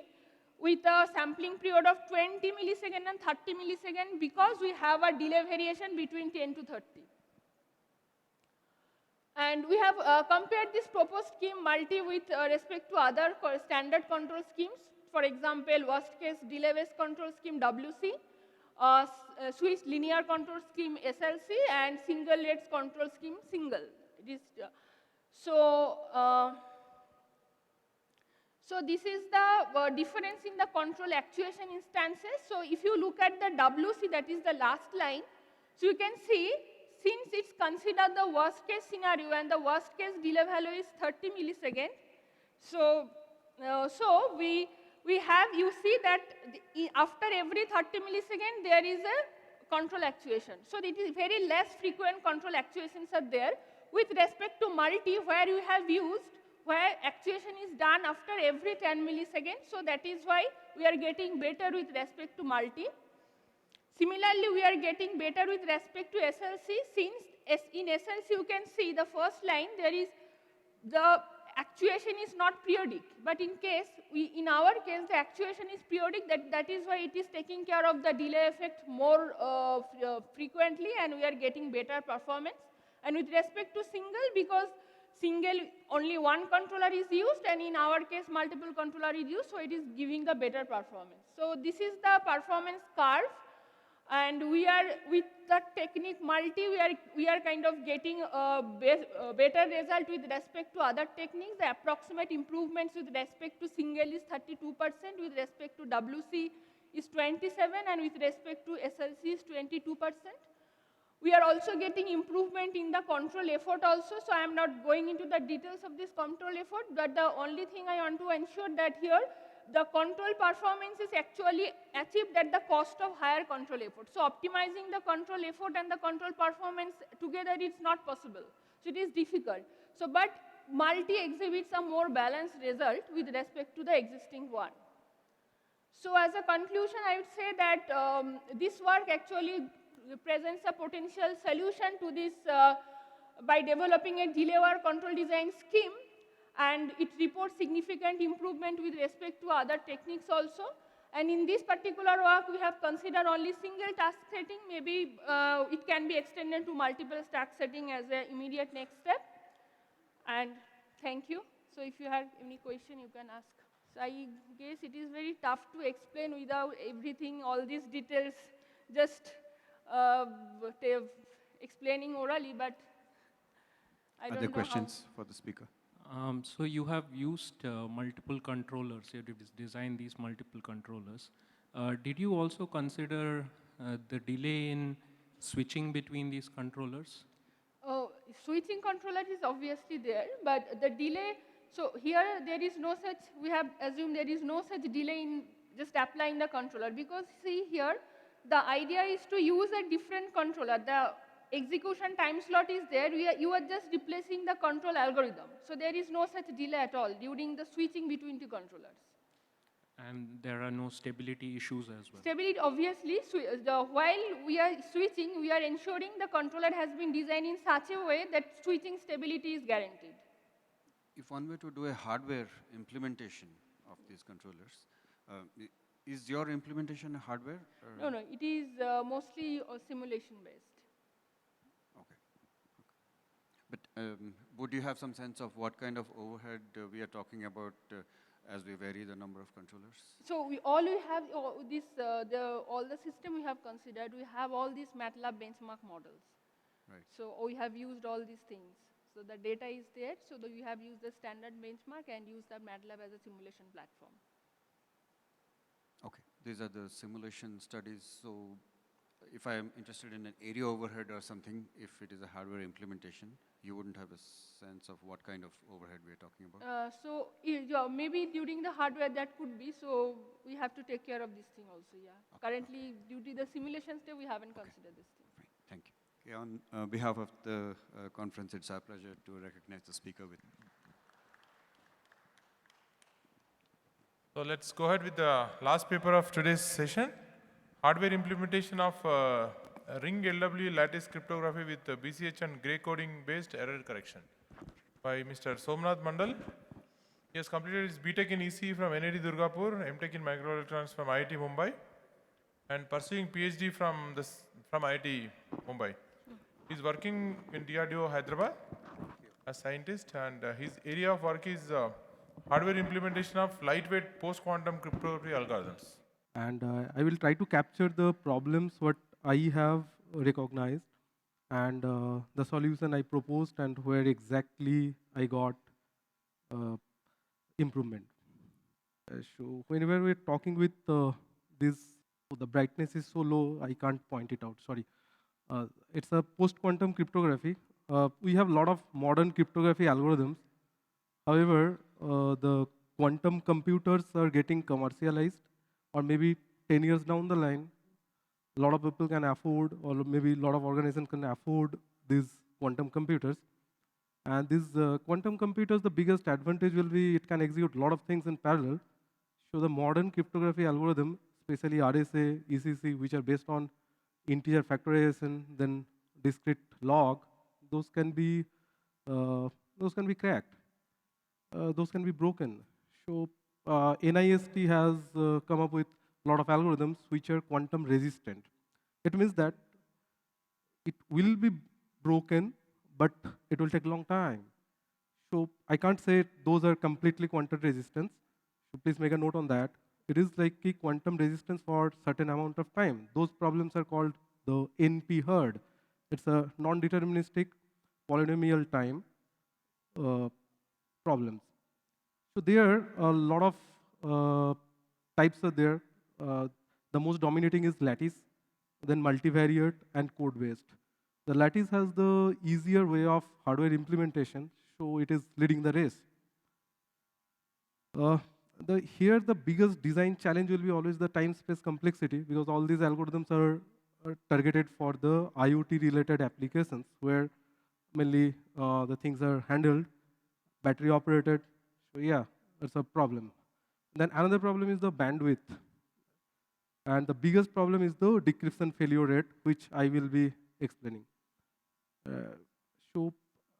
with a sampling period of 20 milliseconds and 30 milliseconds, because we have a delay variation between 10 to 30. And we have compared this proposed scheme multi with respect to other standard control schemes. For example, worst case delay-based control scheme WC, switch linear control scheme SLC, and single rates control scheme single. It is, so this is the difference in the control actuation instances. So if you look at the WC, that is the last line, so you can see, since it's considered the worst case scenario and the worst case delay value is 30 milliseconds, so we have, you see that after every 30 milliseconds there is a control actuation. So it is very less frequent control actuations are there with respect to multi, where you have used, where actuation is done after every 10 milliseconds. So that is why we are getting better with respect to multi. Similarly, we are getting better with respect to SLC, since in SLC you can see the first line, there is the actuation is not periodic, but in our case the actuation is periodic, that is why it is taking care of the delay effect more frequently, and we are getting better performance. And with respect to single, because single only one controller is used, and in our case multiple controller is used, so it is giving the better performance. So this is the performance curve. And we are, with the technique multi, we are kind of getting a better result with respect to other techniques. The approximate improvements with respect to single is 32%, with respect to WC is 27%, and with respect to SLC is 22%. We are also getting improvement in the control effort also, so I am not going into the details of this control effort, but the only thing I want to ensure that here, the control performance is actually achieved at the cost of higher control effort. So optimizing the control effort and the control performance together is not possible. So it is difficult. So but multi exhibits a more balanced result with respect to the existing one. So as a conclusion, I would say that this work actually presents a potential solution to this by developing a delay-aware control design scheme, and it reports significant improvement with respect to other techniques also. And in this particular work, we have considered only single task setting. Maybe it can be extended to multiple task setting as an immediate next step. And thank you. So if you have any question, you can ask. So I guess it is very tough to explain without everything, all these details, just explaining orally, but I don't know. Other questions for the speaker? So you have used multiple controllers, you have designed these multiple controllers. Did you also consider the delay in switching between these controllers? Oh, switching controller is obviously there, but the delay, so here there is no such, we have assumed there is no such delay in just applying the controller, because see here, the idea is to use a different controller. The execution time slot is there, you are just replacing the control algorithm. So there is no such delay at all during the switching between two controllers. And there are no stability issues as well. Stability, obviously, while we are switching, we are ensuring the controller has been designed in such a way that switching stability is guaranteed. If one were to do a hardware implementation of these controllers, is your implementation a hardware? No, no, it is mostly simulation based. Okay. But would you have some sense of what kind of overhead we are talking about as we vary the number of controllers? So we have all the system we have considered, we have all these MATLAB benchmark models. Right. So we have used all these things. So the data is there, so we have used the standard benchmark and used the MATLAB as a simulation platform. Okay, these are the simulation studies. So if I am interested in an area overhead or something, if it is a hardware implementation, you wouldn't have a sense of what kind of overhead we are talking about? So yeah, maybe during the hardware that could be, so we have to take care of this thing also, yeah. Okay. Currently, due to the simulation step, we haven't considered this thing. Fine. Thank you. Okay, on behalf of the conference, it's our pleasure to recognize the speaker with. So let's go ahead with the last paper of today's session. Hardware implementation of ring LW lattice cryptography with BCH and gray coding based error correction by Mr. Somnath Mandal. He has completed his BTech in EC from NIT Durgapur, MTech in Microelectronics from IIT Mumbai, and pursuing PhD from IIT Mumbai. He is working in DRDO Hyderabad as scientist, and his area of work is hardware implementation of lightweight post-quantum cryptography algorithms. And I will try to capture the problems what I have recognized and the solution I proposed and where exactly I got improvement. So whenever we're talking with this, the brightness is so low, I can't point it out, sorry. It's a post-quantum cryptography. We have a lot of modern cryptography algorithms. However, the quantum computers are getting commercialized, or maybe 10 years down the line, a lot of people can afford, or maybe a lot of organizations can afford these quantum computers. And these quantum computers, the biggest advantage will be it can execute a lot of things in parallel. So the modern cryptography algorithm, especially RSA, ECC, which are based on integer factorization, then discrete log, those can be cracked. Those can be broken. So NIST has come up with a lot of algorithms which are quantum resistant. It means that it will be broken, but it will take a long time. So I can't say those are completely quantum resistant. So please make a note on that. It is like a quantum resistance for certain amount of time. Those problems are called the NP hard. It's a non-deterministic polynomial time problems. So there are a lot of types are there. The most dominating is lattice, then multivariate and code-based. The lattice has the easier way of hardware implementation, so it is leading the race. Here the biggest design challenge will be always the time-space complexity, because all these algorithms are targeted for the IoT-related applications, where mainly the things are handled, battery operated. So yeah, that's a problem. Then another problem is the bandwidth. And the biggest problem is the decryption failure rate, which I will be explaining. So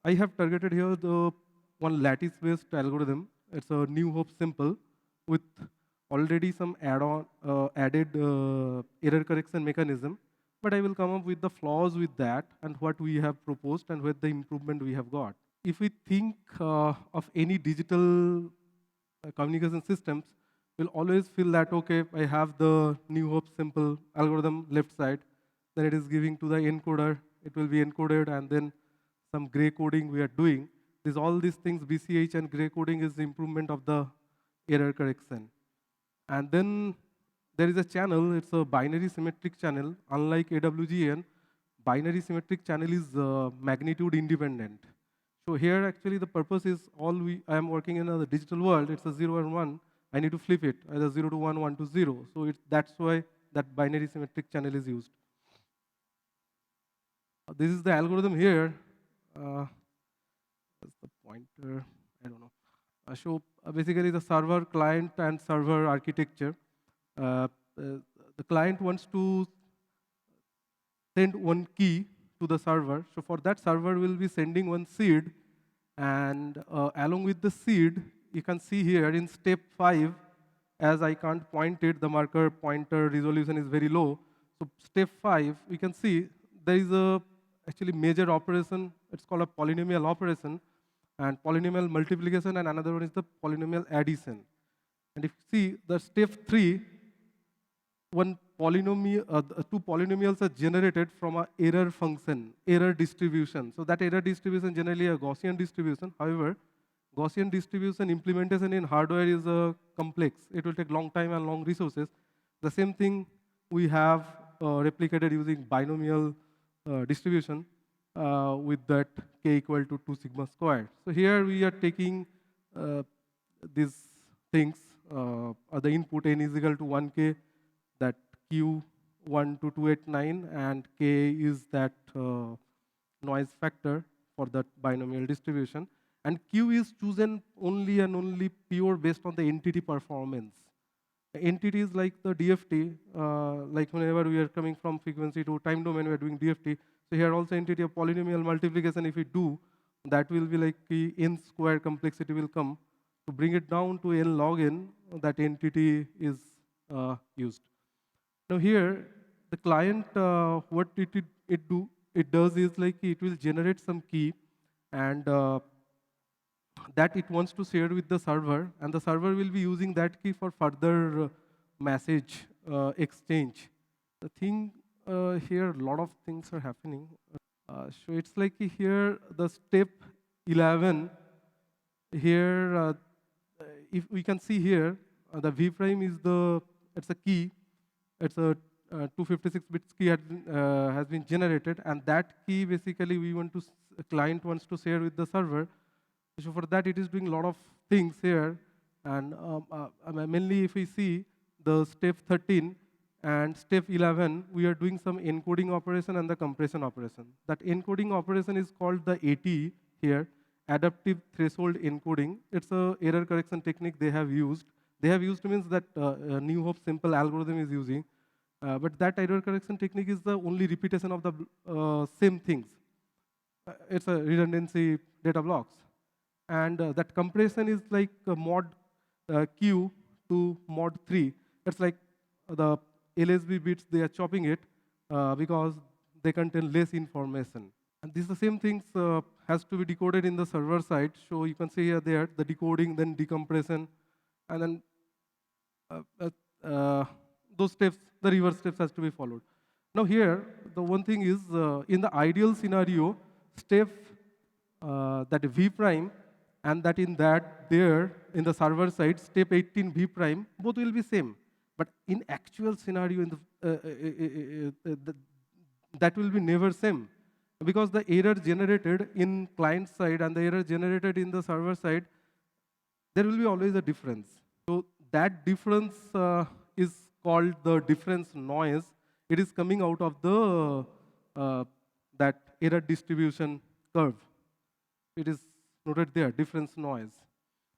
I have targeted here the one lattice-based algorithm. It's a New Hope simple with already some added error correction mechanism. But I will come up with the flaws with that and what we have proposed and with the improvement we have got. If we think of any digital communication systems, we'll always feel that, okay, I have the New Hope simple algorithm left side, then it is giving to the encoder, it will be encoded, and then some gray coding we are doing. All these things, BCH and gray coding is the improvement of the error correction. And then there is a channel, it's a binary symmetric channel, unlike AWGN, binary symmetric channel is magnitude independent. So here actually the purpose is I am working in a digital world, it's a 0 and 1, I need to flip it, either 0 to 1, 1 to 0. So that's why that binary symmetric channel is used. This is the algorithm here. That's the pointer, I don't know. So basically the server, client, and server architecture. The client wants to send one key to the server. So for that, server will be sending one seed. And along with the seed, you can see here in step 5, as I can't point it, the marker pointer resolution is very low. So step 5, we can see there is a actually major operation. It's called a polynomial operation, and polynomial multiplication, and another one is the polynomial addition. And if you see the step 3, two polynomials are generated from an error function, error distribution. So that error distribution generally a Gaussian distribution. However, Gaussian distribution implementation in hardware is complex. It will take long time and long resources. The same thing we have replicated using binomial distribution with that k equal to 2 sigma squared. So here we are taking these things, the input n is equal to 1k, that q 1 to 289, and k is that noise factor for that binomial distribution. And q is chosen only and only pure based on the entity performance. Entities like the DFT, like whenever we are coming from frequency to time domain, we are doing DFT. So here also entity of polynomial multiplication, if we do, that will be like the n square complexity will come. To bring it down to n log n, that entity is used. Now here, the client, what it does is like it will generate some key, and that it wants to share with the server, and the server will be using that key for further message exchange. The thing here, a lot of things are happening. So it's like here, the step 11, here, if we can see here, the V prime is it's a key. It's a 256 bits key has been generated, and that key basically client wants to share with the server. So for that, it is doing a lot of things here. And mainly if we see the step 13 and step 11, we are doing some encoding operation and the compression operation. That encoding operation is called the AT here, adaptive threshold encoding. It's a error correction technique they have used. They have used means that New Hope simple algorithm is using. But that error correction technique is the only repetition of the same things. It's a redundancy data blocks. And that compression is like mod Q to mod 3. It's like the LSB bits, they are chopping it because they contain less information. And this is the same things has to be decoded in the server side. So you can see here there, the decoding, then decompression, and then those steps, the reverse steps has to be followed. Now here, the one thing is, in the ideal scenario, step that V prime, and that in the server side, step 18 V prime, both will be same. But in actual scenario, that will be never same. Because the error generated in client side and the error generated in the server side, there will be always a difference. So that difference is called the difference noise. It is coming out of the that error distribution curve. It is noted there, difference noise.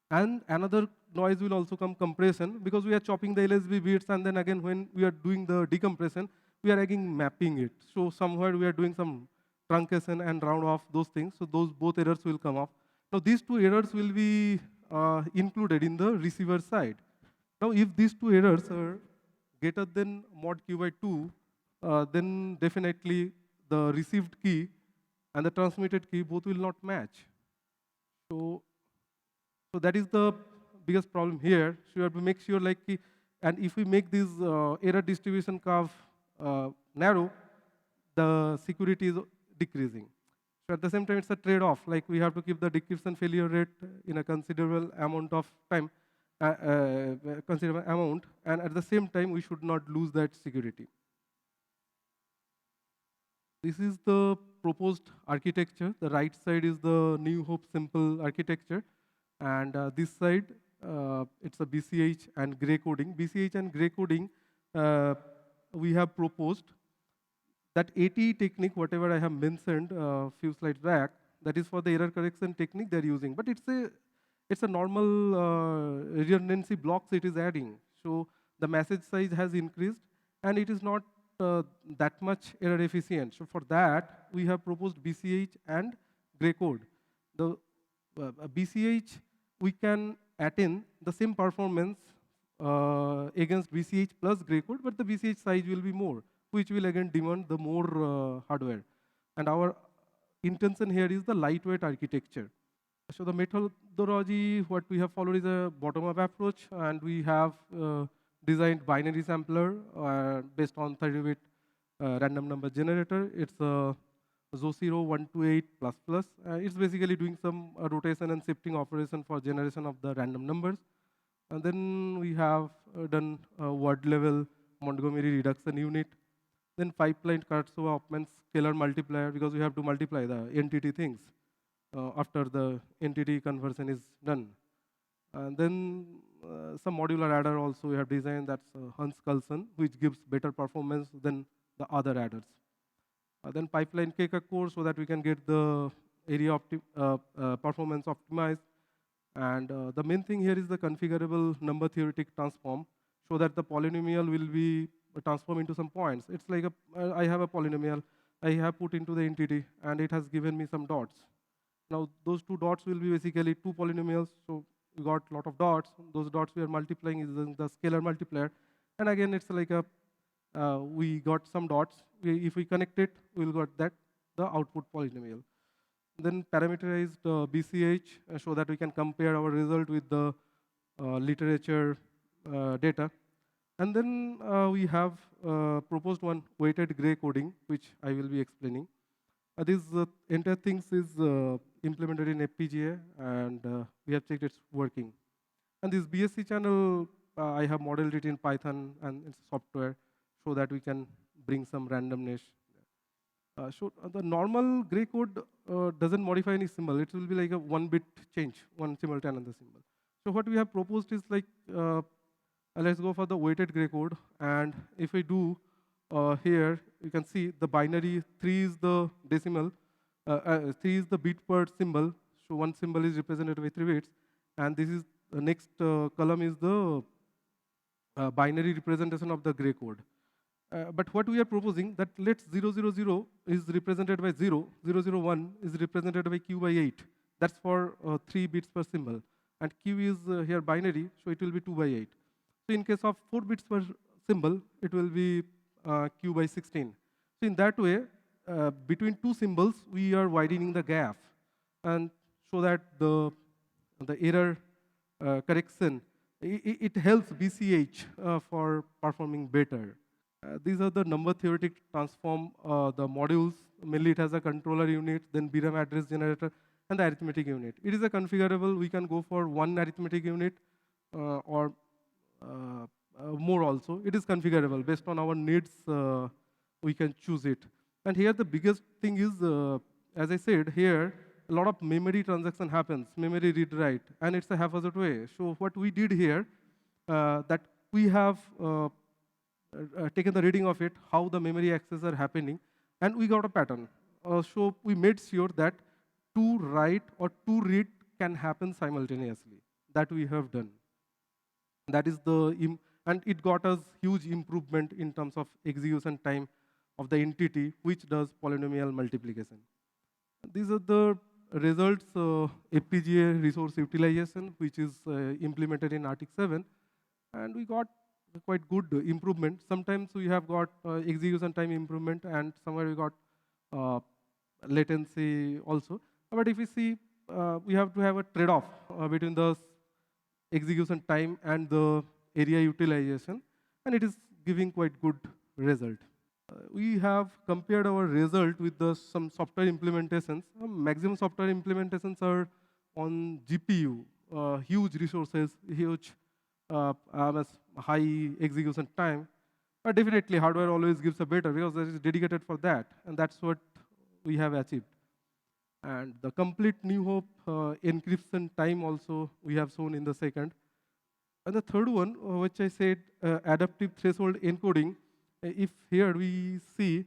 And another noise will also come, compression, because we are chopping the LSB bits, and then again when we are doing the decompression, we are again mapping it. So somewhere we are doing some truncation and round off those things. So those both errors will come off. Now these two errors will be included in the receiver side. Now if these two errors are greater than mod Q by 2, then definitely the received key and the transmitted key both will not match. So that is the biggest problem here. So you have to make sure, like, and if we make this error distribution curve narrow, the security is decreasing. So at the same time, it's a trade-off. Like we have to keep the decryption failure rate in a considerable amount of time, considerable amount, and at the same time, we should not lose that security. This is the proposed architecture. The right side is the New Hope simple architecture. And this side, it's a BCH and gray coding. BCH and gray coding, we have proposed that ATE technique, whatever I have mentioned a few slides back, that is for the error correction technique they're using. But it's a normal redundancy blocks it is adding. So the message size has increased, and it is not that much error efficient. So for that, we have proposed BCH and gray code. The BCH, we can attain the same performance against BCH plus gray code, but the BCH size will be more, which will again demand the more hardware. And our intention here is the lightweight architecture. So the methodology, what we have followed is a bottom-up approach, and we have designed binary sampler based on 32-bit random number generator. It's a ZO0128++. It's basically doing some rotation and shifting operation for generation of the random numbers. And then we have done a word level Montgomery reduction unit. Then pipeline Kurzweil-Hoffman scalar multiplier, because we have to multiply the entity things after the entity conversion is done. And then some modular adder also we have designed, that's Hans-Carlson, which gives better performance than the other adders. Then pipeline KK core, so that we can get the area performance optimized. And the main thing here is the configurable number theoretic transform, so that the polynomial will be transformed into some points. It's like I have a polynomial, I have put into the entity, and it has given me some dots. Now those two dots will be basically two polynomials, so we got a lot of dots. Those dots we are multiplying using the scalar multiplier. And again, it's like we got some dots. If we connect it, we'll got that, the output polynomial. Then parameterized BCH, so that we can compare our result with the literature data. And then we have proposed one weighted gray coding, which I will be explaining. This entire things is implemented in FPGA, and we have checked it's working. And this BSC channel, I have modeled it in Python and it's software, so that we can bring some randomness. So the normal gray code doesn't modify any symbol. It will be like a 1-bit change, one symbol to another symbol. So what we have proposed is like, let's go for the weighted gray code. And if we do here, you can see the binary 3 is the decimal, 3 is the bit per symbol. So one symbol is represented by 3 bits. And this is the next column is the binary representation of the gray code. But what we are proposing, that let's 000 is represented by 0, 001 is represented by Q by 8. That's for 3 bits per symbol. And Q is here binary, so it will be 2 by 8. So in case of 4 bits per symbol, it will be Q by 16. So in that way, between two symbols, we are widening the gap, and so that the error correction, it helps BCH for performing better. These are the number theoretic transform, the modules. Mainly it has a controller unit, then VRAM address generator, and the arithmetic unit. It is a configurable. We can go for one arithmetic unit or more also. It is configurable. Based on our needs, we can choose it. And here the biggest thing is, as I said, here a lot of memory transaction happens, memory read-write, and it's a haphazard way. So what we did here, that we have taken the reading of it, how the memory access are happening, and we got a pattern. So we made sure that 2 write or 2 read can happen simultaneously. That we have done. That is the, and it got us huge improvement in terms of execution time of the entity, which does polynomial multiplication. These are the results, FPGA resource utilization, which is implemented in HICC 7, and we got quite good improvement. Sometimes we have got execution time improvement, and somewhere we got latency also. But if we see, we have to have a trade-off between the execution time and the area utilization, and it is giving quite good result. We have compared our result with some software implementations. Maximum software implementations are on GPU, huge resources, huge high execution time. But definitely, hardware always gives a better because it is dedicated for that, and that's what we have achieved. And the complete New Hope encryption time also we have shown in the second. And the third one, which I said, adaptive threshold encoding. If here we see,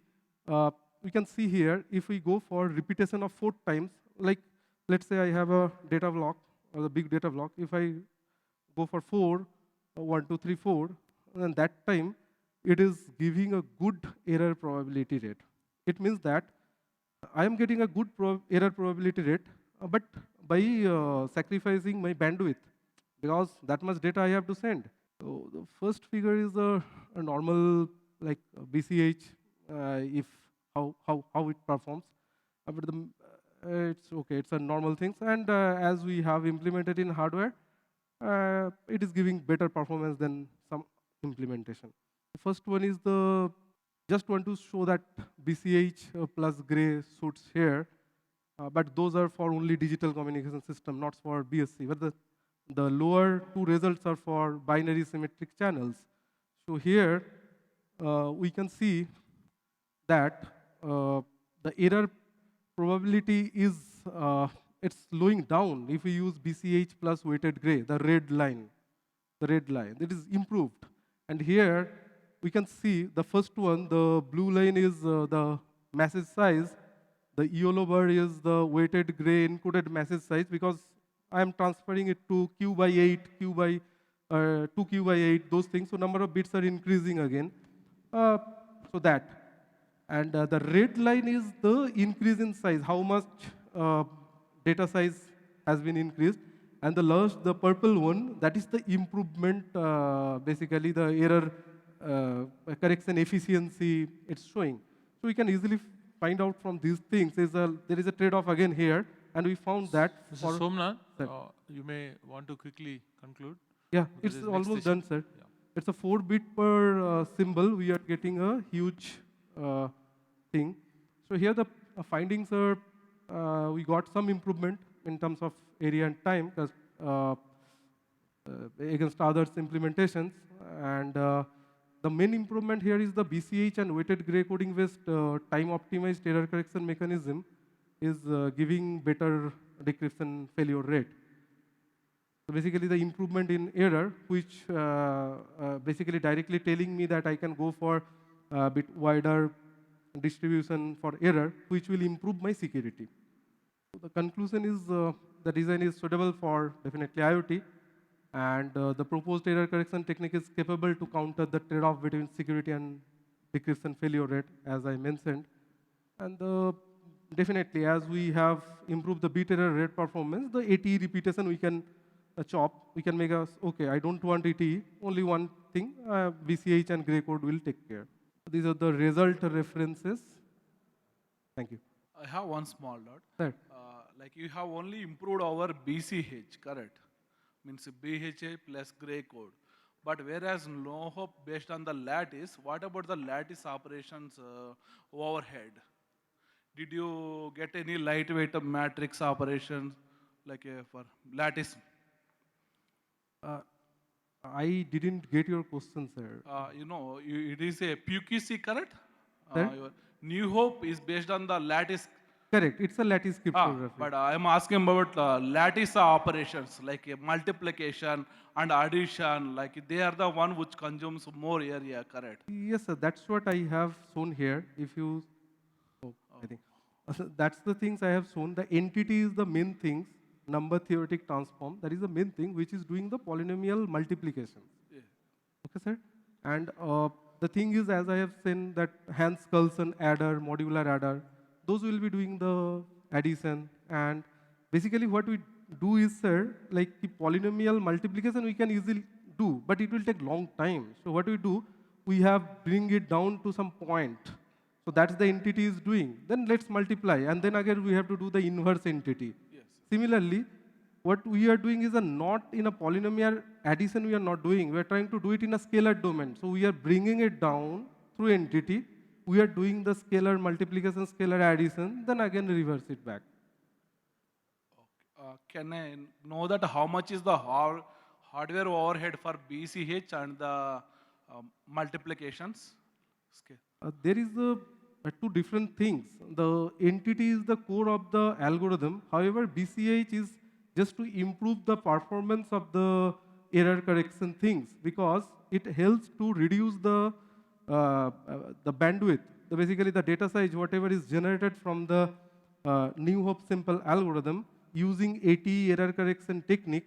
we can see here, if we go for repetition of 4 times, like let's say I have a data block, or a big data block. If I go for 4, 1, 2, 3, 4, then that time it is giving a good error probability rate. It means that I am getting a good error probability rate, but by sacrificing my bandwidth, because that much data I have to send. So the first figure is a normal like BCH, if how it performs. But it's okay, it's a normal thing. And as we have implemented in hardware, it is giving better performance than some implementation. The first one is the, just want to show that BCH plus gray suits here, but those are for only digital communication system, not for BSC. But the lower 2 results are for binary symmetric channels. So here we can see that the error probability is it's slowing down if we use BCH plus weighted gray, the red line. It is improved. And here we can see the first one, the blue line is the message size, the yellow bar is the weighted gray encoded message size, because I am transferring it to Q by 8, Q by 2Q by 8, those things. So number of bits are increasing again. So that. And the red line is the increase in size, how much data size has been increased. And the last, the purple one, that is the improvement, basically the error correction efficiency it's showing. So we can easily find out from these things. There is a trade-off again here, and we found that. Mr. Somnath, you may want to quickly conclude. Yeah, it's almost done, sir. Yeah. It's a 4-bit per symbol. We are getting a huge thing. So here the findings are, we got some improvement in terms of area and time against others implementations. And the main improvement here is the BCH and weighted gray coding based time optimized error correction mechanism is giving better decryption failure rate. So basically the improvement in error, which basically directly telling me that I can go for a bit wider distribution for error, which will improve my security. So the conclusion is the design is suitable for definitely IoT, and the proposed error correction technique is capable to counter the trade-off between security and decryption failure rate, as I mentioned. And definitely, as we have improved the bit error rate performance, the ATE repetition we can chop. We can make us, okay, I don't want ATE, only one thing, BCH and gray code will take care. These are the result references. Thank you. I have one small doubt. Sir. Like you have only improved our BCH, correct? Means BHA plus gray code. But whereas no hope based on the lattice, what about the lattice operations overhead? Did you get any lightweight matrix operations like for lattice? I didn't get your question, sir. You know, it is a PQC, correct? Sir? New Hope is based on the lattice. Correct, it's a lattice cryptography. But I am asking about lattice operations, like multiplication and addition, like they are the one which consumes more area, correct? Yes, sir, that's what I have shown here. If you, I think, that's the things I have shown. The entity is the main things, number theoretic transform, that is the main thing which is doing the polynomial multiplication. Yeah. Okay, sir? And the thing is, as I have seen, that Hans-Kelsen adder, modular adder, those will be doing the addition. And basically what we do is, sir, like the polynomial multiplication we can easily do, but it will take long time. So what we do, we have bring it down to some point. So that's the entity is doing. Then let's multiply. And then again, we have to do the inverse entity. Yes. Similarly, what we are doing is not in a polynomial addition we are not doing. We are trying to do it in a scalar domain. So we are bringing it down through entity. We are doing the scalar multiplication, scalar addition, then again reverse it back. Okay. Can I know that how much is the hardware overhead for BCH and the multiplications? There is two different things. The entity is the core of the algorithm. However, BCH is just to improve the performance of the error correction things because it helps to reduce the bandwidth. Basically, the data size, whatever is generated from the new hope simple algorithm using ATE error correction technique,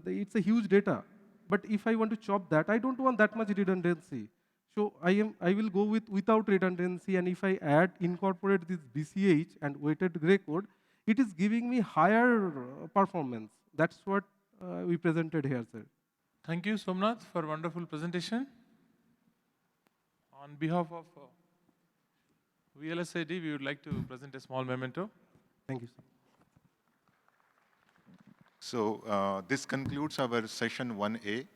it's a huge data. But if I want to chop that, I don't want that much redundancy. So I will go without redundancy, and if I incorporate this BCH and weighted gray code, it is giving me higher performance. That's what we presented here, sir. Thank you, Somnath, for a wonderful presentation. On behalf of VLSID, we would like to present a small memento. Thank you, sir. So this concludes our session 1A.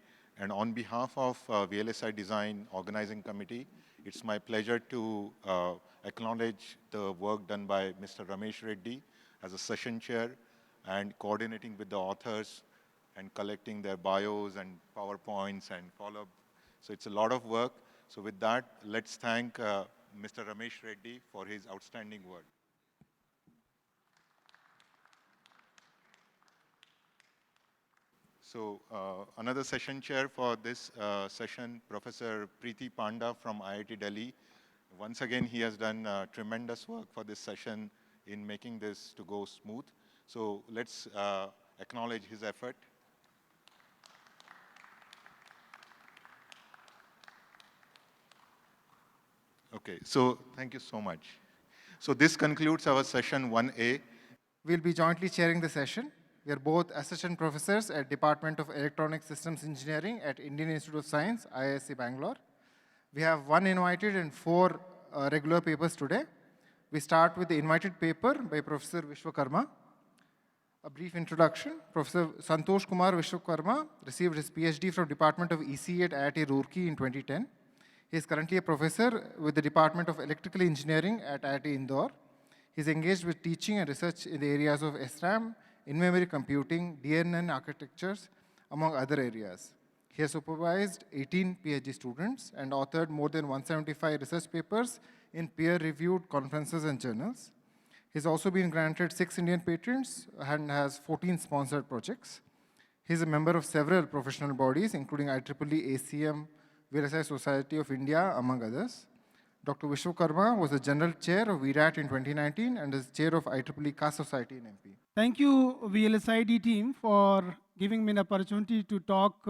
And on behalf of VLSI Design Organizing Committee, it's my pleasure to acknowledge the work done by Mr. Ramesh Reddy as a session chair and coordinating with the authors and collecting their bios and PowerPoints and follow-up. So it's a lot of work. So with that, let's thank Mr. Ramesh Reddy for his outstanding work. So another session chair for this session, Professor Preeti Panda from IIT Delhi. Once again, he has done tremendous work for this session in making this to go smooth. So let's acknowledge his effort. Okay, so thank you so much. So this concludes our session 1A. We'll be jointly chairing the session. We are both assistant professors at Department of Electronic Systems Engineering at Indian Institute of Science, IISc Bangalore. We have 1 invited and 4 regular papers today. We start with the invited paper by Professor Vishwakarma. A brief introduction. Professor Santosh Kumar Vishwakarma received his PhD from Department of ECE at IIT Roorkee in 2010. He is currently a professor with the Department of Electrical Engineering at IIT Indore. He is engaged with teaching and research in the areas of SRAM, in-memory computing, DNN architectures, among other areas. He has supervised 18 PhD students and authored more than 175 research papers in peer-reviewed conferences and journals. He has also been granted 6 Indian patents and has 14 sponsored projects. He is a member of several professional bodies, including IEEE, ACM, VLSI Society of India, among others. Dr. Vishwakarma was the General Chair of VRAT in 2019 and is Chair of IEEE CAST Society in MP. Thank you, VLSID team, for giving me an opportunity to talk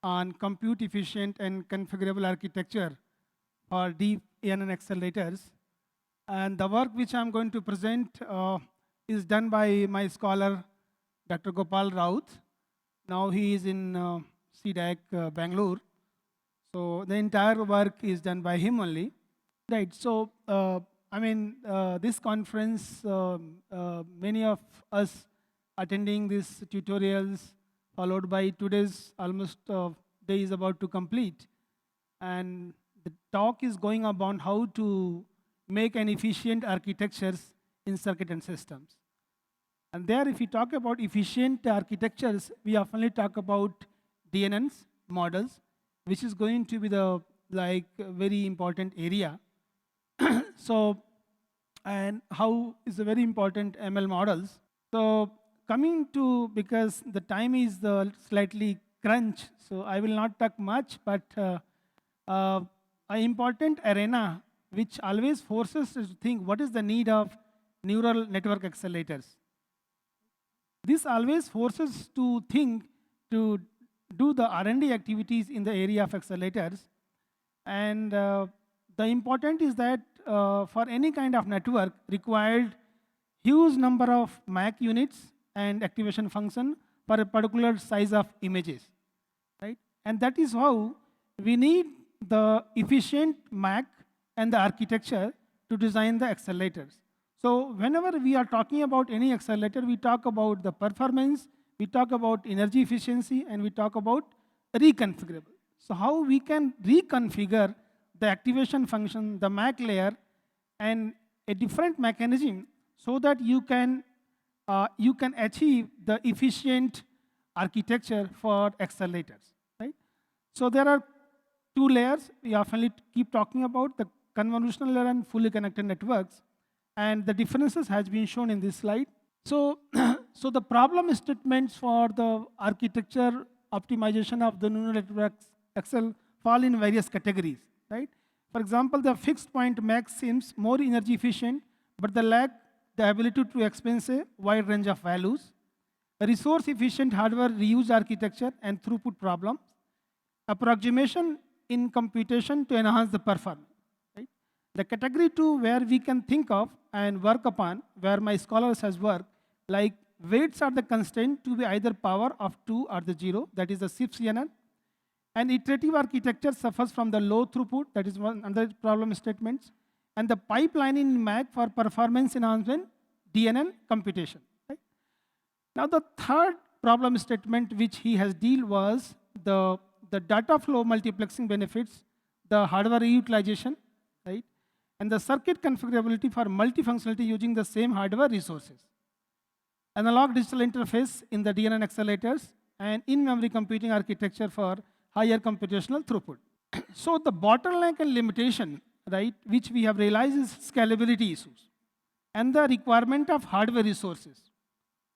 on compute efficient and configurable architecture for deep ENN accelerators. And the work which I'm going to present is done by my scholar, Dr. Gopal Raut. Now he is in CDAC Bangalore. So the entire work is done by him only. Right, so this conference, many of us attending these tutorials, followed by today's almost day is about to complete. And the talk is going about how to make an efficient architectures in circuit and systems. And there, if we talk about efficient architectures, we often talk about DNNs, models, which is going to be the very important area. So, and how is a very important ML models. So coming to, because the time is slightly crunch, so I will not talk much, but an important arena which always forces us to think what is the need of neural network accelerators. This always forces to think to do the R&D activities in the area of accelerators. And the important is that for any kind of network required huge number of MAC units and activation function for a particular size of images, right? And that is how we need the efficient MAC and the architecture to design the accelerators. So whenever we are talking about any accelerator, we talk about the performance, we talk about energy efficiency, and we talk about reconfigurable. So how we can reconfigure the activation function, the MAC layer, and a different mechanism so that you can achieve the efficient architecture for accelerators, right? So there are two layers we often keep talking about, the convolutional layer and fully connected networks. And the differences has been shown in this slide. So, so the problem statements for the architecture optimization of the neural networks Excel fall in various categories, right? For example, the fixed point max seems more energy efficient, but they lack the ability to expense a wide range of values. A resource efficient hardware reuse architecture and throughput problems. Approximation in computation to enhance the performance. Right? The category 2 where we can think of and work upon, where my scholars has worked, like weights are the constraint to be either power of 2 or the 0, that is the SIP CNN. And iterative architecture suffers from the low throughput, that is one other problem statements. And the pipeline in MAC for performance enhancement, DNN computation. Right? Now the third problem statement which he has dealt was the data flow multiplexing benefits, the hardware reutilization, right? And the circuit configurability for multifunctionality using the same hardware resources. Analog digital interface in the DNN accelerators, and in-memory computing architecture for higher computational throughput. So the bottleneck and limitation, right, which we have realized is scalability issues and the requirement of hardware resources,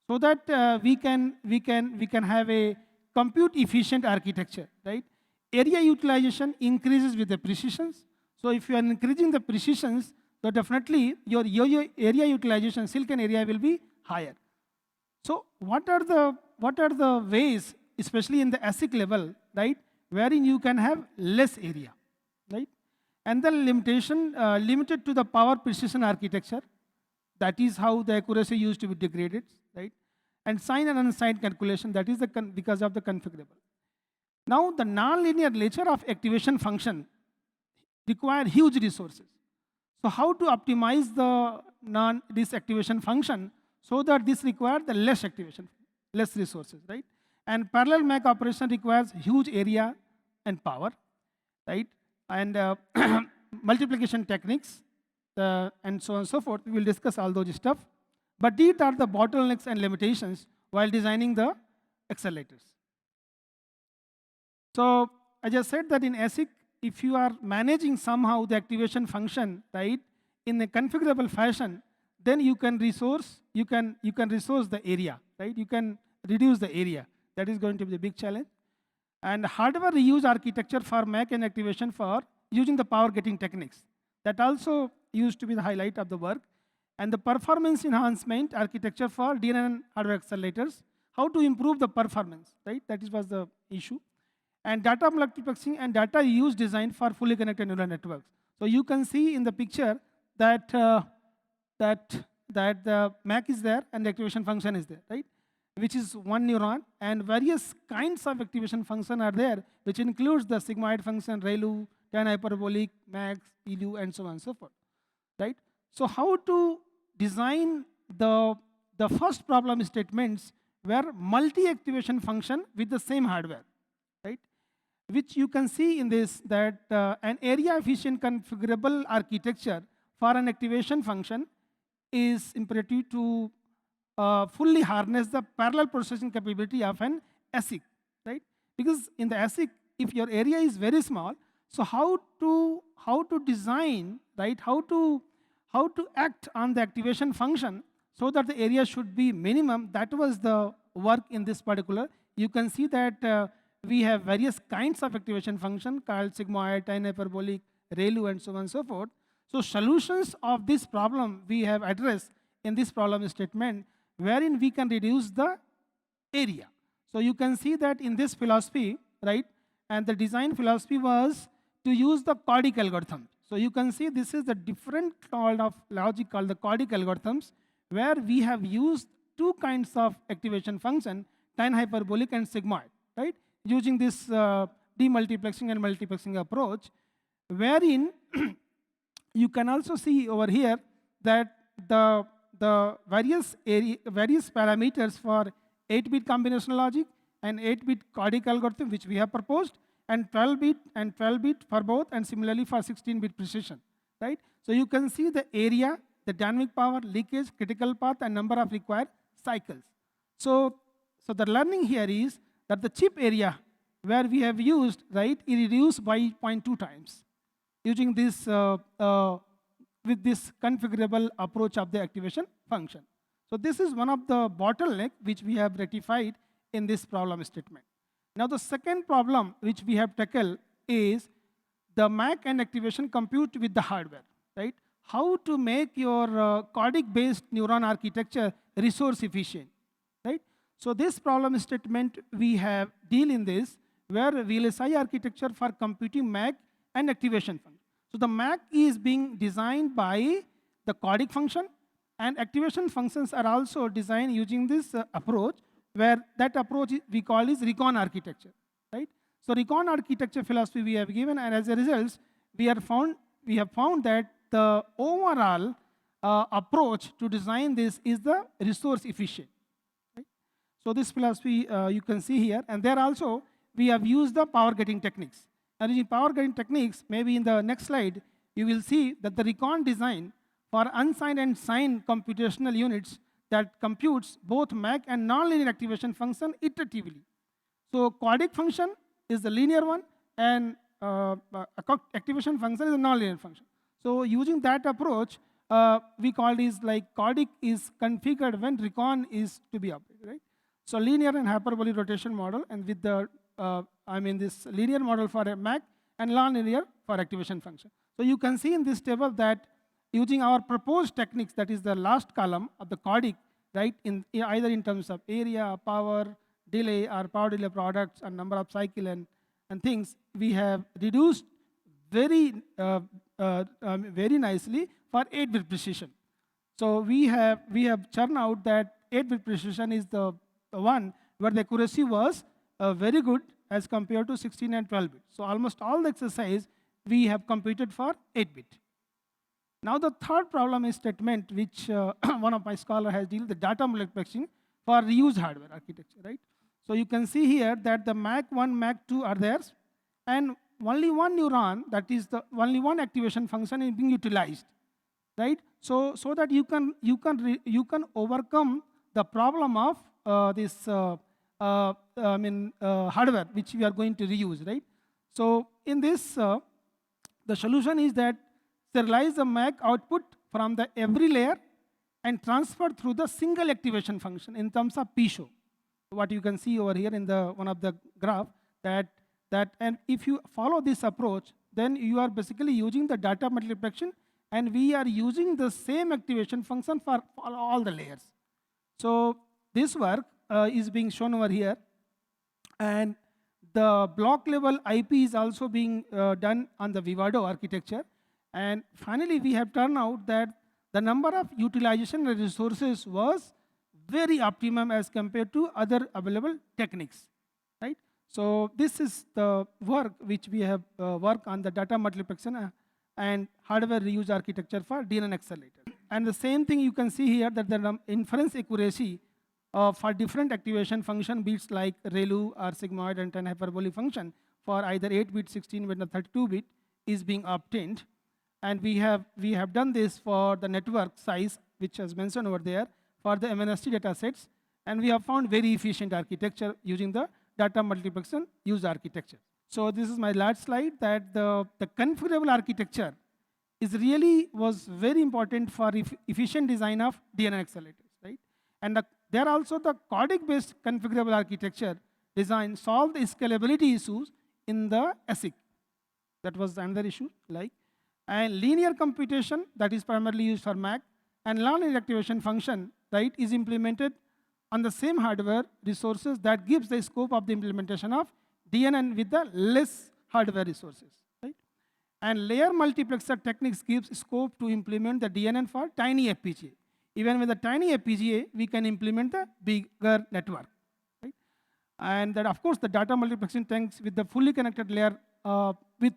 so that we can have a compute efficient architecture, right? Area utilization increases with the precisions. So if you are increasing the precisions, so definitely your area utilization, silicon area will be higher. So what are the ways, especially in the ASIC level, right, wherein you can have less area, right? And the limitation limited to the power precision architecture. That is how the accuracy used to be degraded, right? And sign and unsigned calculation, that is because of the configurable. Now the nonlinear nature of activation function require huge resources. So how to optimize this activation function so that this requires the less activation, less resources, right? And parallel MAC operation requires huge area and power, right? And multiplication techniques, and so on and so forth. We will discuss all those stuff. But these are the bottlenecks and limitations while designing the accelerators. So I just said that in ASIC, if you are managing somehow the activation function, right, in a configurable fashion, then you can resource the area, right? You can reduce the area. That is going to be the big challenge. And hardware reuse architecture for MAC and activation for using the power getting techniques. That also used to be the highlight of the work. And the performance enhancement architecture for DNN hardware accelerators, how to improve the performance, right? That was the issue. And data multiplexing and data reuse design for fully connected neural networks. So you can see in the picture that the MAC is there and the activation function is there, right? Which is one neuron, and various kinds of activation function are there, which includes the sigmoid function, ReLU, tan hyperbolic, max, ELU, and so on and so forth, right? So how to design the first problem statements where multi-activation function with the same hardware, right? Which you can see in this, that an area-efficient configurable architecture for an activation function is imperative to fully harness the parallel processing capability of an ASIC, right? Because in the ASIC, if your area is very small, so how to design, right? How to act on the activation function so that the area should be minimum. That was the work in this particular. You can see that we have various kinds of activation function called sigmoid, tan hyperbolic, ReLU, and so on and so forth. So solutions of this problem we have addressed in this problem statement, wherein we can reduce the area. So you can see that in this philosophy, right? And the design philosophy was to use the CODIC algorithm. So you can see this is the different kind of logic called the CODIC algorithms, where we have used two kinds of activation function, tan hyperbolic and sigmoid, right? Using this demultiplexing and multiplexing approach, wherein you can also see over here that the various parameters for 8-bit combinational logic and 8-bit CODIC algorithm, which we have proposed, and 12-bit for both, and similarly for 16-bit precision, right? So you can see the area, the dynamic power, leakage, critical path, and number of required cycles. So the learning here is that the chip area where we have used, right, reduced by 0.2 times using this, with this configurable approach of the activation function. So this is one of the bottleneck which we have rectified in this problem statement. Now the second problem which we have tackled is the MAC and activation compute with the hardware, right? How to make your codic-based neuron architecture resource efficient, right? So this problem statement we have deal in this, where VLSI architecture for computing MAC and activation function. So the MAC is being designed by the codic function, and activation functions are also designed using this approach, where that approach we call is recon architecture, right? So recon architecture philosophy we have given, and as a result, we have found that the overall approach to design this is the resource efficient. Right? So this philosophy you can see here, and there also we have used the power getting techniques. And using power getting techniques, maybe in the next slide, you will see that the recon design for unsigned and signed computational units that computes both MAC and nonlinear activation function iteratively. So codic function is the linear one, and activation function is a nonlinear function. So using that approach, we call this like codic is configured when recon is to be updated, right? So linear and hyperbolic rotation model, and with the this linear model for a MAC and non-linear for activation function. So you can see in this table that using our proposed techniques, that is the last column of the codic, right, in either in terms of area, power, delay, or power delay products, and number of cycle and things, we have reduced very very nicely for 8-bit precision. So we have churned out that 8-bit precision is the one where the accuracy was very good as compared to 16 and 12-bit. So almost all the exercise we have computed for 8-bit. Now the third problem is statement which one of my scholars has dealt with, the data multiplexing for reuse hardware architecture, right? So you can see here that the MAC1, MAC2 are there, and only one neuron, that is the only one activation function is being utilized, right? So that you can overcome the problem of this hardware which we are going to reuse, right? So in this, the solution is that serialize the MAC output from the every layer and transfer through the single activation function in terms of P-show. What you can see over here in the one of the graph, that and if you follow this approach, then you are basically using the data multiplication, and we are using the same activation function for all the layers. So this work is being shown over here, and the block level IP is also being done on the Vivado architecture. And finally, we have turned out that the number of utilization resources was very optimum as compared to other available techniques, right? So this is the work which we have worked on the data multiplication and hardware reuse architecture for DNN accelerator. And the same thing you can see here, that the inference accuracy for different activation function bits like ReLU or sigmoid and hyperbolic function for either 8-bit, 16-bit, or 32-bit is being obtained. And we have done this for the network size, which is mentioned over there, for the MNST data sets, and we have found very efficient architecture using the data multiplication use architecture. So this is my last slide, that the configurable architecture was very important for efficient design of DNN accelerators, right? And there also the codic-based configurable architecture design solved the scalability issues in the ASIC. That was another issue, like. And linear computation, that is primarily used for MAC, and non-linear activation function, right, is implemented on the same hardware resources that gives the scope of the implementation of DNN with the less hardware resources, right? And layer multiplexer techniques gives scope to implement the DNN for tiny FPGA. Even with the tiny FPGA, we can implement the bigger network, right? And that, of course, the data multiplexing tanks with the fully connected layer with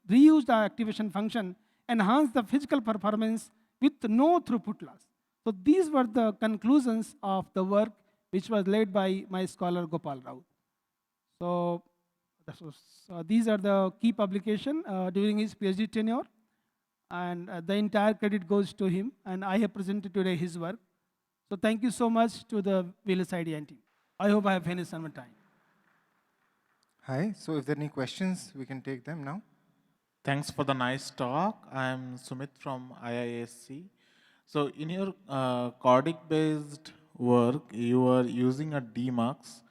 reuse the activation function, enhance the physical performance with no throughput loss. So these were the conclusions of the work which was led by my scholar Gopal Rao. So these are the key publication during his PhD tenure, and the entire credit goes to him, and I have presented today his work. So thank you so much to the VLSI team. I hope I have finished on my time. Hi, so if there are any questions, we can take them now. Thanks for the nice talk. I'm Sumit from IISc. So in your Cordic-based work, you are using a DMux.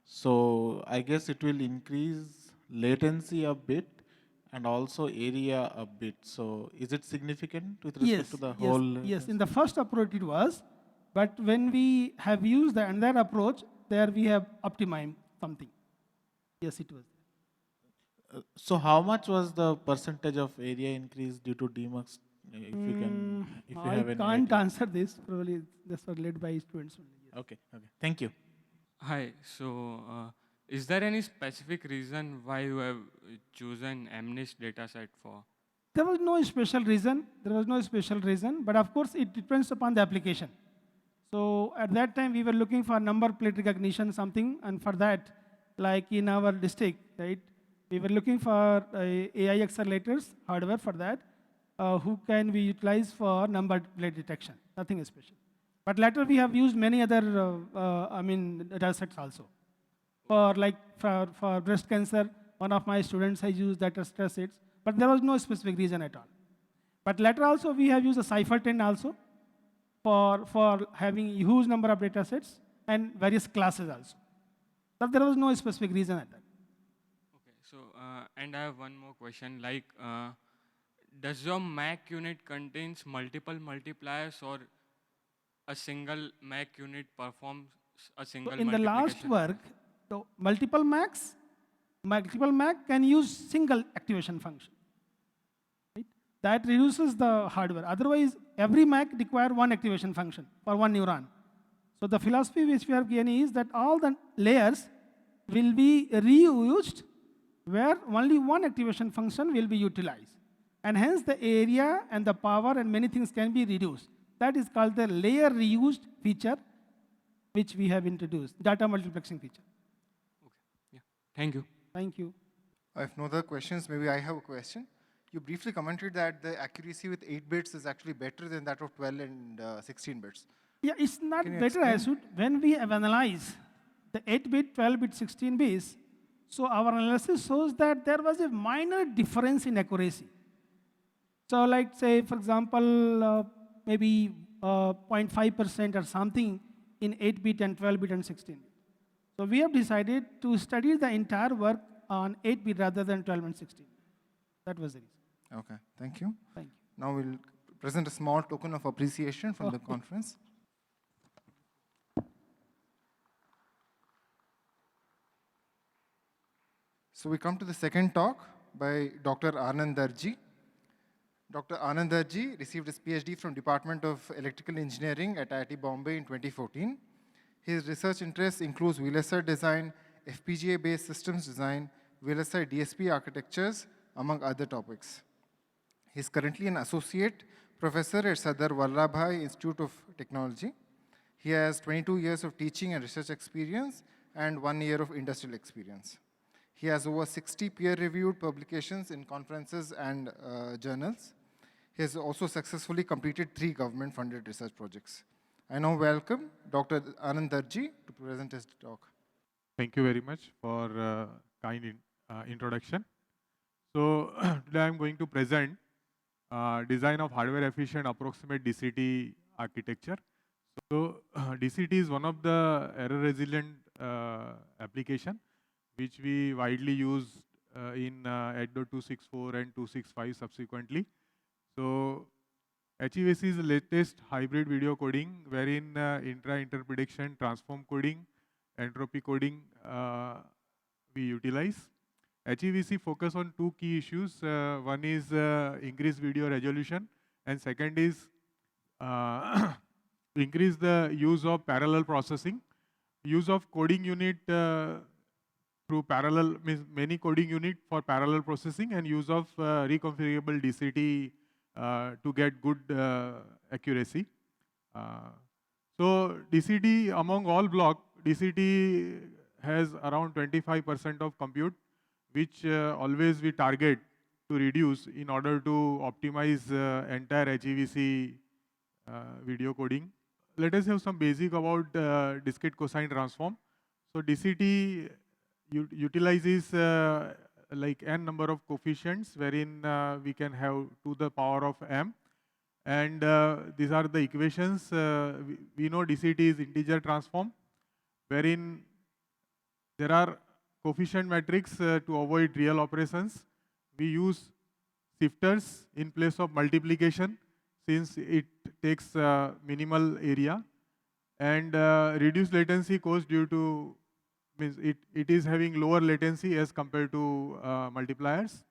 So I guess it will increase latency a bit and also area a bit. So is it significant with respect to the whole latency? Yes. In the first approach it was, but when we have used the another approach, there we have optimized something. Yes, it was. So how much was the percentage of area increase due to DMux? If you can, if you have I any can't idea. answer this. Probably this was led by students only. Yes. Okay. Thank you. Hi. So, is there any specific reason why you have chosen MNIST dataset for? There was no special reason. But of course, it depends upon the application. So at that time, we were looking for number plate recognition, something, and for that, like in our district, right, we were looking for AI accelerators, hardware for that, who can be utilized for number plate detection. Nothing special. But later, we have used many other, data sets also. For breast cancer, one of my students has used data sets, but there was no specific reason at all. But later also, we have used a Cipher 10 also for having huge number of data sets and various classes also. But there was no specific reason at that. Okay. So, and I have one more question. Like, does your MAC unit contains multiple multipliers, or a single MAC unit performs a single So in the last work, so multiple Mac can use single activation function. Right? That reduces the hardware. Otherwise, every Mac requires one activation function for one neuron. So the philosophy which we have given is that all the layers will be reused where only one activation function will be utilized. And hence the area and the power and many things can be reduced. That is called the layer reused feature, which we have introduced, data multiplexing feature. Thank you. Thank you. If no other questions, maybe I have a question. You briefly commented that the accuracy with 8 bits is actually better than that of 12 and 16 bits. Yeah, it's not Can you better explain? as it, when we have analyzed the 8-bit, 12-bit, 16 bits, so our analysis shows that there was a minor difference in accuracy. So like say, for example, maybe 0.5% or something in 8-bit and 12-bit and 16-bit. So we have decided to study the entire work on 8-bit rather than 12 and 16. That was the reason. Okay, thank you. Thank you. Now we'll present a small token of appreciation from the conference. So we come to the second talk by Dr. Anand Darji. Dr. Anand Darji received his PhD from Department of Electrical Engineering at IIT Bombay in 2014. His research interests includes VLSI design, FPGA-based systems design, VLSI DSP architectures, among other topics. He is currently an associate professor at Sardar Vallabhbhai Institute of Technology. He has 22 years of teaching and research experience and 1 year of industrial experience. He has over 60 peer-reviewed publications in conferences and journals. He has also successfully completed 3 government-funded research projects. I now welcome Dr. Anand Darji to present his talk. Thank you very much for kind introduction. So today I'm going to present design of hardware-efficient approximate DCT architecture. So DCT is one of the error-resilient application which we widely use in 8.264 and 265 subsequently. So HICC is the latest hybrid video coding wherein intra-interprediction, transform coding, entropy coding we utilize. HICC focus on 2 key issues. One is increase video resolution, and second is increase the use of parallel processing. Use of coding unit through parallel, means many coding unit for parallel processing, and use of reconfigurable DCT to get good accuracy. So DCT, among all block, DCT has around 25% of compute, which always we target to reduce in order to optimize entire HEVC video coding. Let us have some basic about discrete cosine transform. So DCT utilizes like n number of coefficients, wherein we can have to the power of m. And these are the equations. We know DCT is integer transform, wherein there are coefficient matrix to avoid real operations. We use shifters in place of multiplication since it takes minimal area. And reduced latency caused due to, means it is having lower latency as compared to multipliers.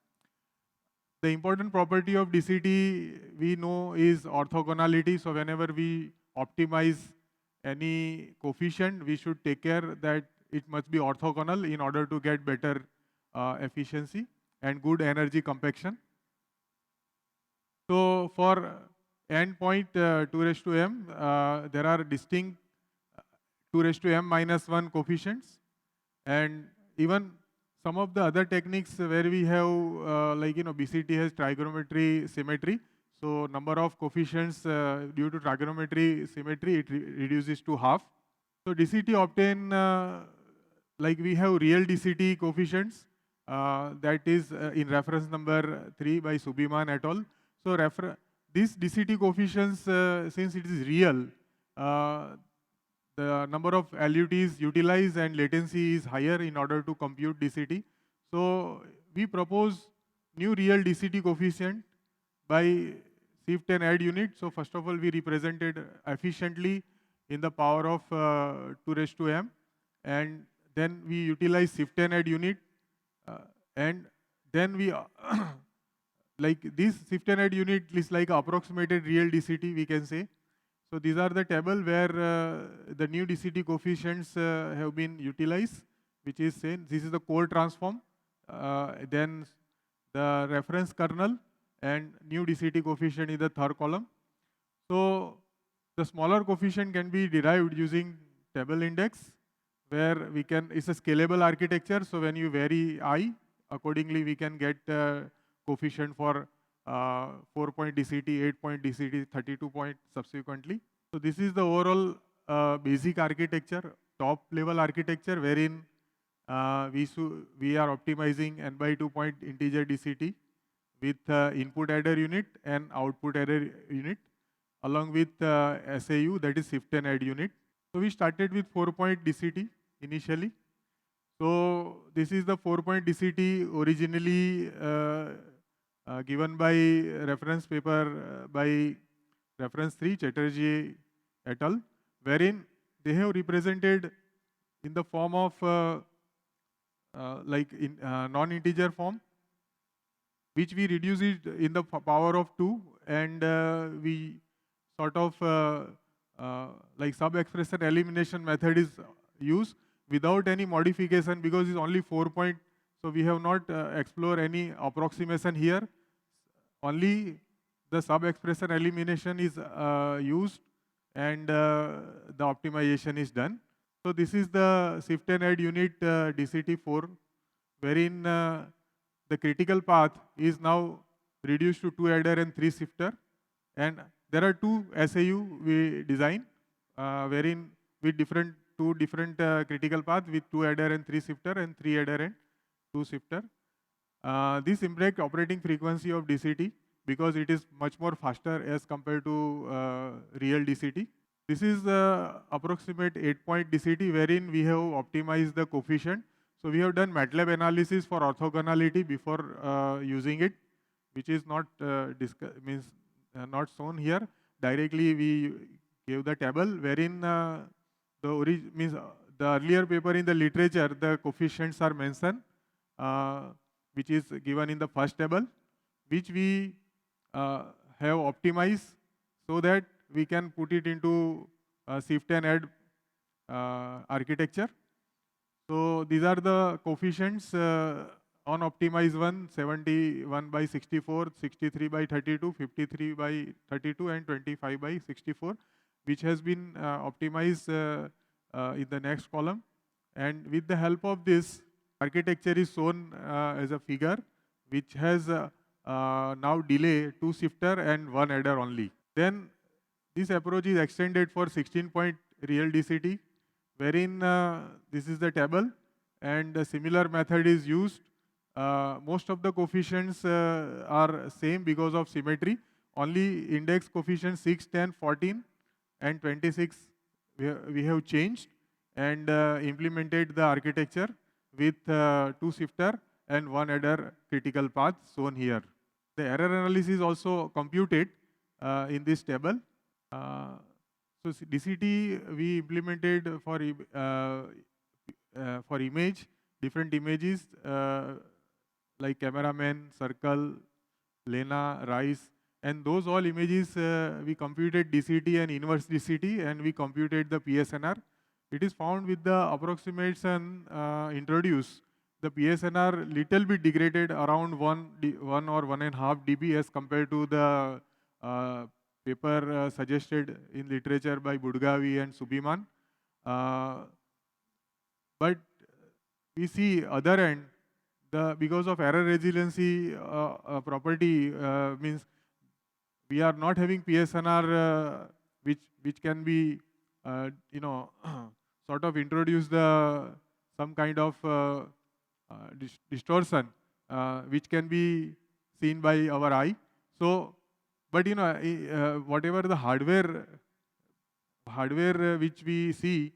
The important property of DCT we know is orthogonality. So whenever we optimize any coefficient, we should take care that it must be orthogonal in order to get better efficiency and good energy compaction. So for n point 2 raised to m, there are distinct 2 raised to m minus 1 coefficients, and even some of the other techniques where we have like BCT has trigonometry symmetry. So number of coefficients due to trigonometry symmetry, it reduces to half. So DCT obtain like we have real DCT coefficients that is in reference number 3 by Subiman et al. So these DCT coefficients, since it is real, the number of LUTs utilized and latency is higher in order to compute DCT. So we propose new real DCT coefficient by shift and add unit. So first of all, we represented efficiently in the power of 2 raised to m, and then we utilize shift and add unit, and then we like this shift and add unit is like approximated real DCT, we can say. So these are the table where the new DCT coefficients have been utilized, which is saying this is the core transform, then the reference kernel, and new DCT coefficient in the third column. So the smaller coefficient can be derived using table index, where we can, it's a scalable architecture. So when you vary I, accordingly we can get coefficient for 4-point DCT, 8-point DCT, 32-point subsequently. So this is the overall basic architecture, top level architecture, wherein we are optimizing n by 2-point integer DCT with input adder unit and output adder unit, along with SAU, that is shift and add unit. So we started with 4-point DCT initially. So this is the 4-point DCT originally given by reference paper by reference 3, Chatterjee et al., wherein they have represented in the form of like in non-integer form, which we reduce it in the power of 2, and we sort of like sub-expression elimination method is used without any modification, because it's only 4-point. So we have not explored any approximation here. Only the sub-expression elimination is used, and the optimization is done. So this is the shift and add unit DCT4, wherein the critical path is now reduced to 2 adder and 3 shifter. And there are 2 SAU we design, wherein with two different critical paths with 2 adder and 3 shifter, and 3 adder and 2 shifter. This impacts operating frequency of DCT because it is much more faster as compared to real DCT. This is the approximate 8-point DCT, wherein we have optimized the coefficient. So we have done MATLAB analysis for orthogonality before using it, which is not not shown here. Directly we gave the table, wherein the earlier paper in the literature, the coefficients are mentioned, which is given in the first table, which we have optimized so that we can put it into shift and add architecture. So these are the coefficients on optimized one: 71 by 64, 63 by 32, 53 by 32, and 25 by 64, which has been optimized in the next column. And with the help of this, architecture is shown as a figure, which has now delay 2 shifter and 1 adder only. Then this approach is extended for 16-point real DCT, wherein this is the table, and a similar method is used. Most of the coefficients are same because of symmetry. Only index coefficients 6, 10, 14, and 26 we have changed and implemented the architecture with 2 shifter and 1 adder critical path shown here. The error analysis is also computed in this table. So DCT we implemented for image, different images like cameraman, circle, Lena, rice, and those all images we computed DCT and inverse DCT, and we computed the PSNR. It is found with the approximation introduced, the PSNR little bit degraded around 1 or 1.5 dB as compared to the paper suggested in literature by Budgavi and Subiman. But we see other end, because of error resiliency property means we are not having PSNR which can be sort of introduce some kind of distortion which can be seen by our eye. So, but whatever the hardware which we see,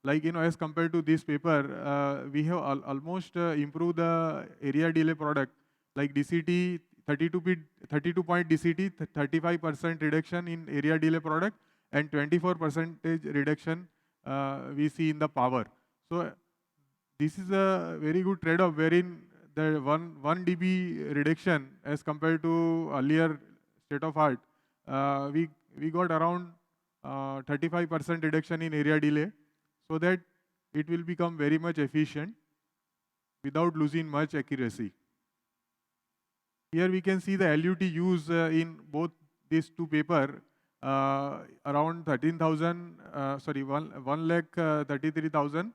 like as compared to this paper, we have almost improved the area delay product, like DCT 32 point DCT, 35% reduction in area delay product, and 24% reduction we see in the power. So this is a very good trade-off, wherein the 1 dB reduction as compared to earlier state of art, we got around 35% reduction in area delay, so that it will become very much efficient without losing much accuracy. Here we can see the LUT use in both these two papers, around 13,000, 1,33,000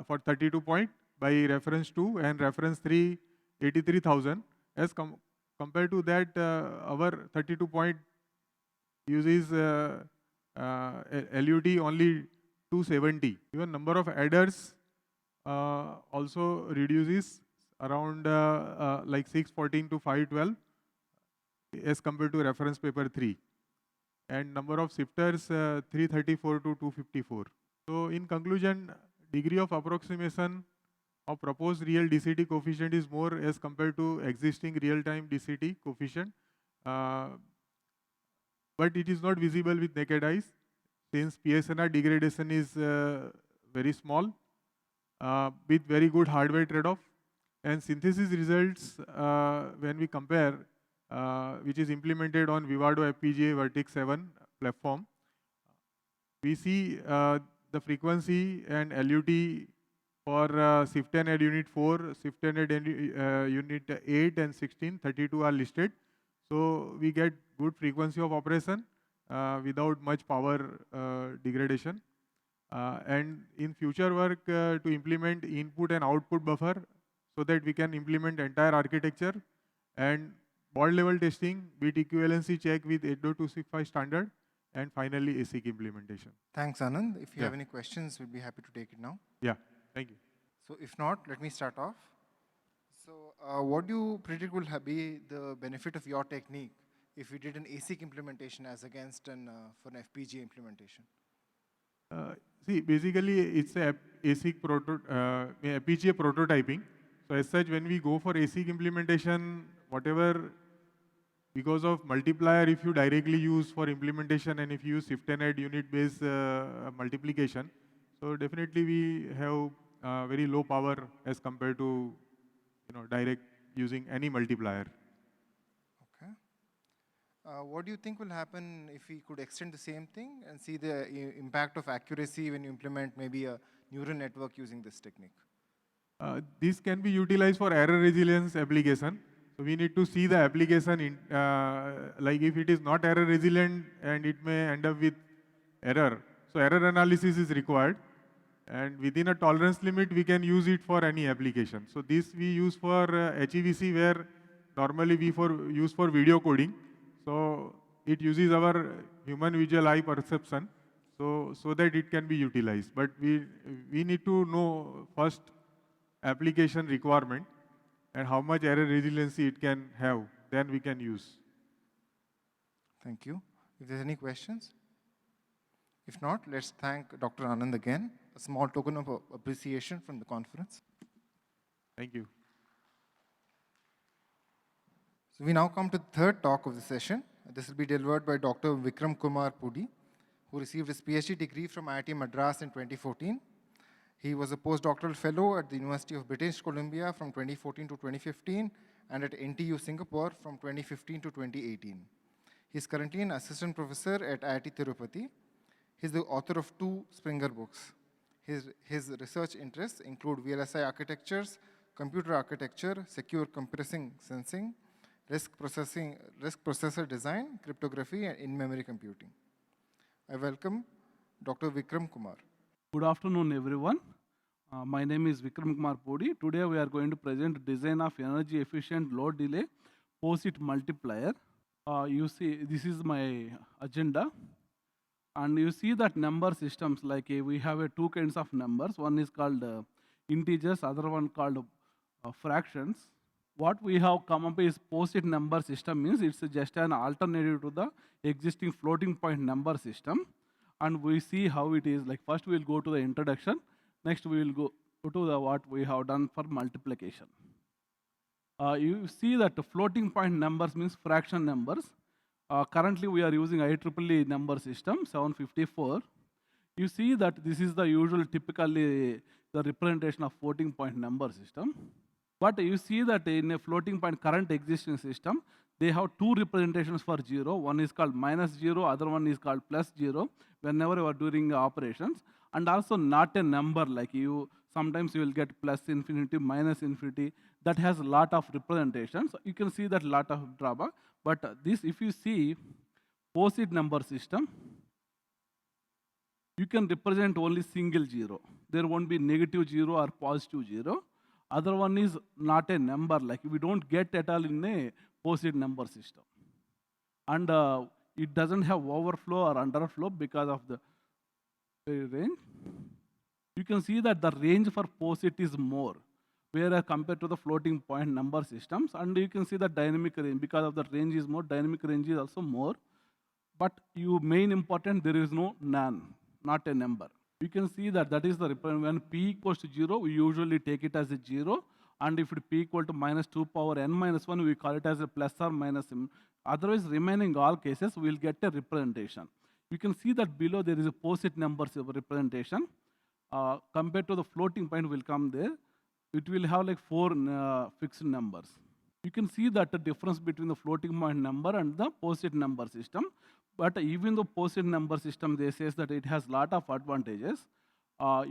for 32 point by reference 2, and reference 3, 83,000. As compared to that, our 32 point uses LUT only 270. Even number of adders also reduces around like 614 to 512 as compared to reference paper 3. And number of shifters 334 to 254. So in conclusion, degree of approximation of proposed real DCT coefficient is more as compared to existing real-time DCT coefficient. But it is not visible with naked eyes, since PSNR degradation is very small with very good hardware trade-off. And synthesis results, when we compare, which is implemented on Vivado FPGA Vertex 7 platform, we see the frequency and LUT for SIFT10 at unit 4, SIFT10 at unit 8 and 16, 32 are listed. So we get good frequency of operation without much power degradation. And in future work to implement input and output buffer, so that we can implement entire architecture, and board level testing, bit equivalency check with 8.265 standard, and finally ASIC implementation. Thanks, Anand. If you have any questions, we'll be happy to take it now. Yeah, thank you. So if not, let me start off. So what do you predict will be the benefit of your technique if we did an ASIC implementation as against for an FPGA implementation? See, basically it's a ASIC FPGA prototyping. So as such, when we go for ASIC implementation, whatever, because of multiplier, if you directly use for implementation, and if you use SIFT10 unit-based multiplication, so definitely we have very low power as compared to direct using any multiplier. Okay. What do you think will happen if we could extend the same thing and see the impact of accuracy when you implement maybe a neural network using this technique? This can be utilized for error resilience application. So we need to see the application, like if it is not error resilient and it may end up with error. So error analysis is required. And within a tolerance limit, we can use it for any application. So this we use for HEVC, where normally we use for video coding. So it uses our human visual eye perception. so that it can be utilized. But we need to know first application requirement and how much error resiliency it can have, then we can use. Thank you. If there's any questions? If not, let's thank Dr. Anand again. A small token of appreciation from the conference. Thank you. So we now come to the third talk of the session. This will be delivered by Dr. Vikram Kumar Pudi, who received his PhD degree from IIT Madras in 2014. He was a postdoctoral fellow at the University of British Columbia from 2014 to 2015 and at NTU Singapore from 2015 to 2018. He is currently an assistant professor at IIT Tirupati. He is the author of 2 Springer books. His research interests include VLSI architectures, computer architecture, secure compressing sensing, RISC processor design, cryptography, and in-memory computing. I welcome Dr. Vikram Kumar. Good afternoon, everyone. My name is Vikram Kumar Podi. Today we are going to present design of energy efficient low delay POSIT multiplier. You see, this is my agenda. And you see that number systems, like we have 2 kinds of numbers. One is called integers, other one called fractions. What we have come up is POSIT number system means it's just an alternative to the existing floating point number system. And we see how it is. Like first we will go to the introduction. Next we will go to the what we have done for multiplication. You see that floating point numbers means fraction numbers. Currently we are using IEEE number system 754. You see that this is the usual typically the representation of floating point number system. But you see that in a floating point current existing system, they have 2 representations for 0. One is called -0, other one is called +0 whenever you are doing operations. And also not a number, like sometimes you will get +infinity, -infinity. That has a lot of representations. You can see that lot of drawback. But this, if you see POSIT number system, you can represent only single 0. There won't be -0 or +0. Other one is not a number, like we don't get at all in a POSIT number system. And it doesn't have overflow or underflow because of the range. You can see that the range for POSIT is more, whereas compared to the floating point number systems. And you can see the dynamic range, because of the range is more, dynamic range is also more. But main important, there is no none, not a number. You can see that that is the representation. When p equals to 0, we usually take it as a 0. And if it p equal to -2 power n minus 1, we call it as a plus or minus m. Otherwise, remaining all cases, we will get a representation. You can see that below there is a POSIT numbers representation. Compared to the floating point will come there. It will have like 4 fixed numbers. You can see that the difference between the floating point number and the POSIT number system. But even the POSIT number system, they says that it has lot of advantages.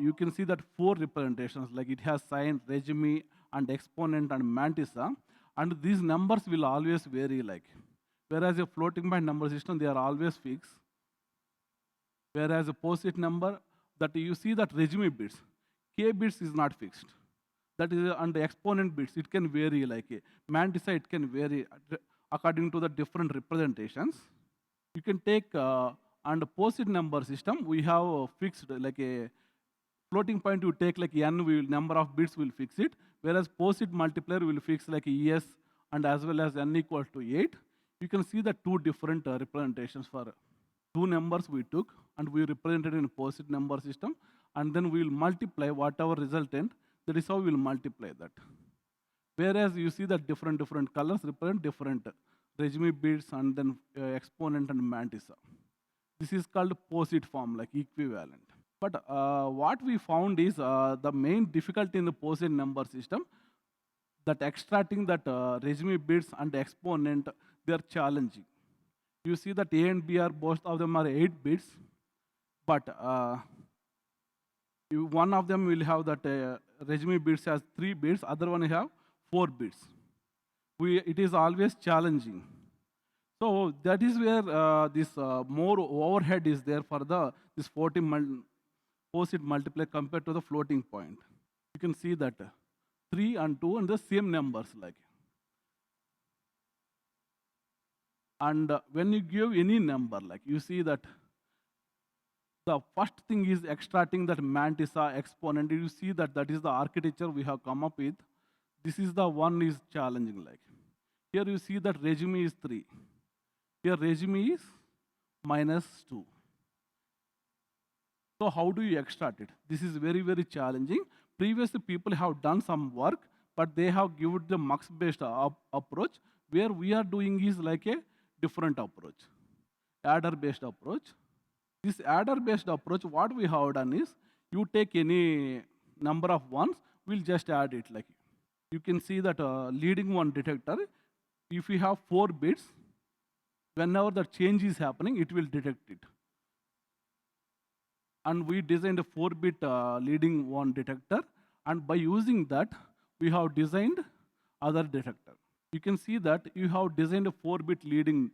You can see that 4 representations, like it has sign, regime, and exponent, and mantissa. And these numbers will always vary, like. Whereas a floating point number system, they are always fixed. Whereas a POSIT number, that you see that regime bits, k bits is not fixed. That is, and the exponent bits, it can vary, like a mantissa, it can vary according to the different representations. You can take, and POSIT number system, we have fixed, like a floating point, you take like n, number of bits will fix it, whereas POSIT multiplier will fix like ES and as well as n equal to 8. You can see the 2 different representations for 2 numbers we took, and we represented in POSIT number system, and then we will multiply whatever resultant, that is how we will multiply that. Whereas you see that different colors represent different regime bits and then exponent and mantissa. This is called POSIT form, like equivalent. But what we found is the main difficulty in the POSIT number system, that extracting that regime bits and exponent, they are challenging. You see that A and B are, both of them are 8 bits, but one of them will have that regime bits as 3 bits, other one have 4 bits. It is always challenging. So that is where this more overhead is there for this POSIT multiplier compared to the floating point. You can see that 3 and 2 and the same numbers, like. And when you give any number, like you see that The first thing is extracting that mantissa exponent. You see that that is the architecture we have come up with. This is the one is challenging. Like here you see that regime is 3. Here regime is -2. So how do you extract it? This is very, very challenging. Previously, people have done some work, but they have given the mux-based approach. Where we are doing is like a different approach, adder-based approach. This adder-based approach, what we have done is, you take any number of ones, we'll just add it. Like you can see that leading one detector, if you have 4 bits, whenever the change is happening, it will detect it. And we designed a 4-bit leading one detector, and by using that, we have designed other detector. You can see that you have designed a 4-bit leading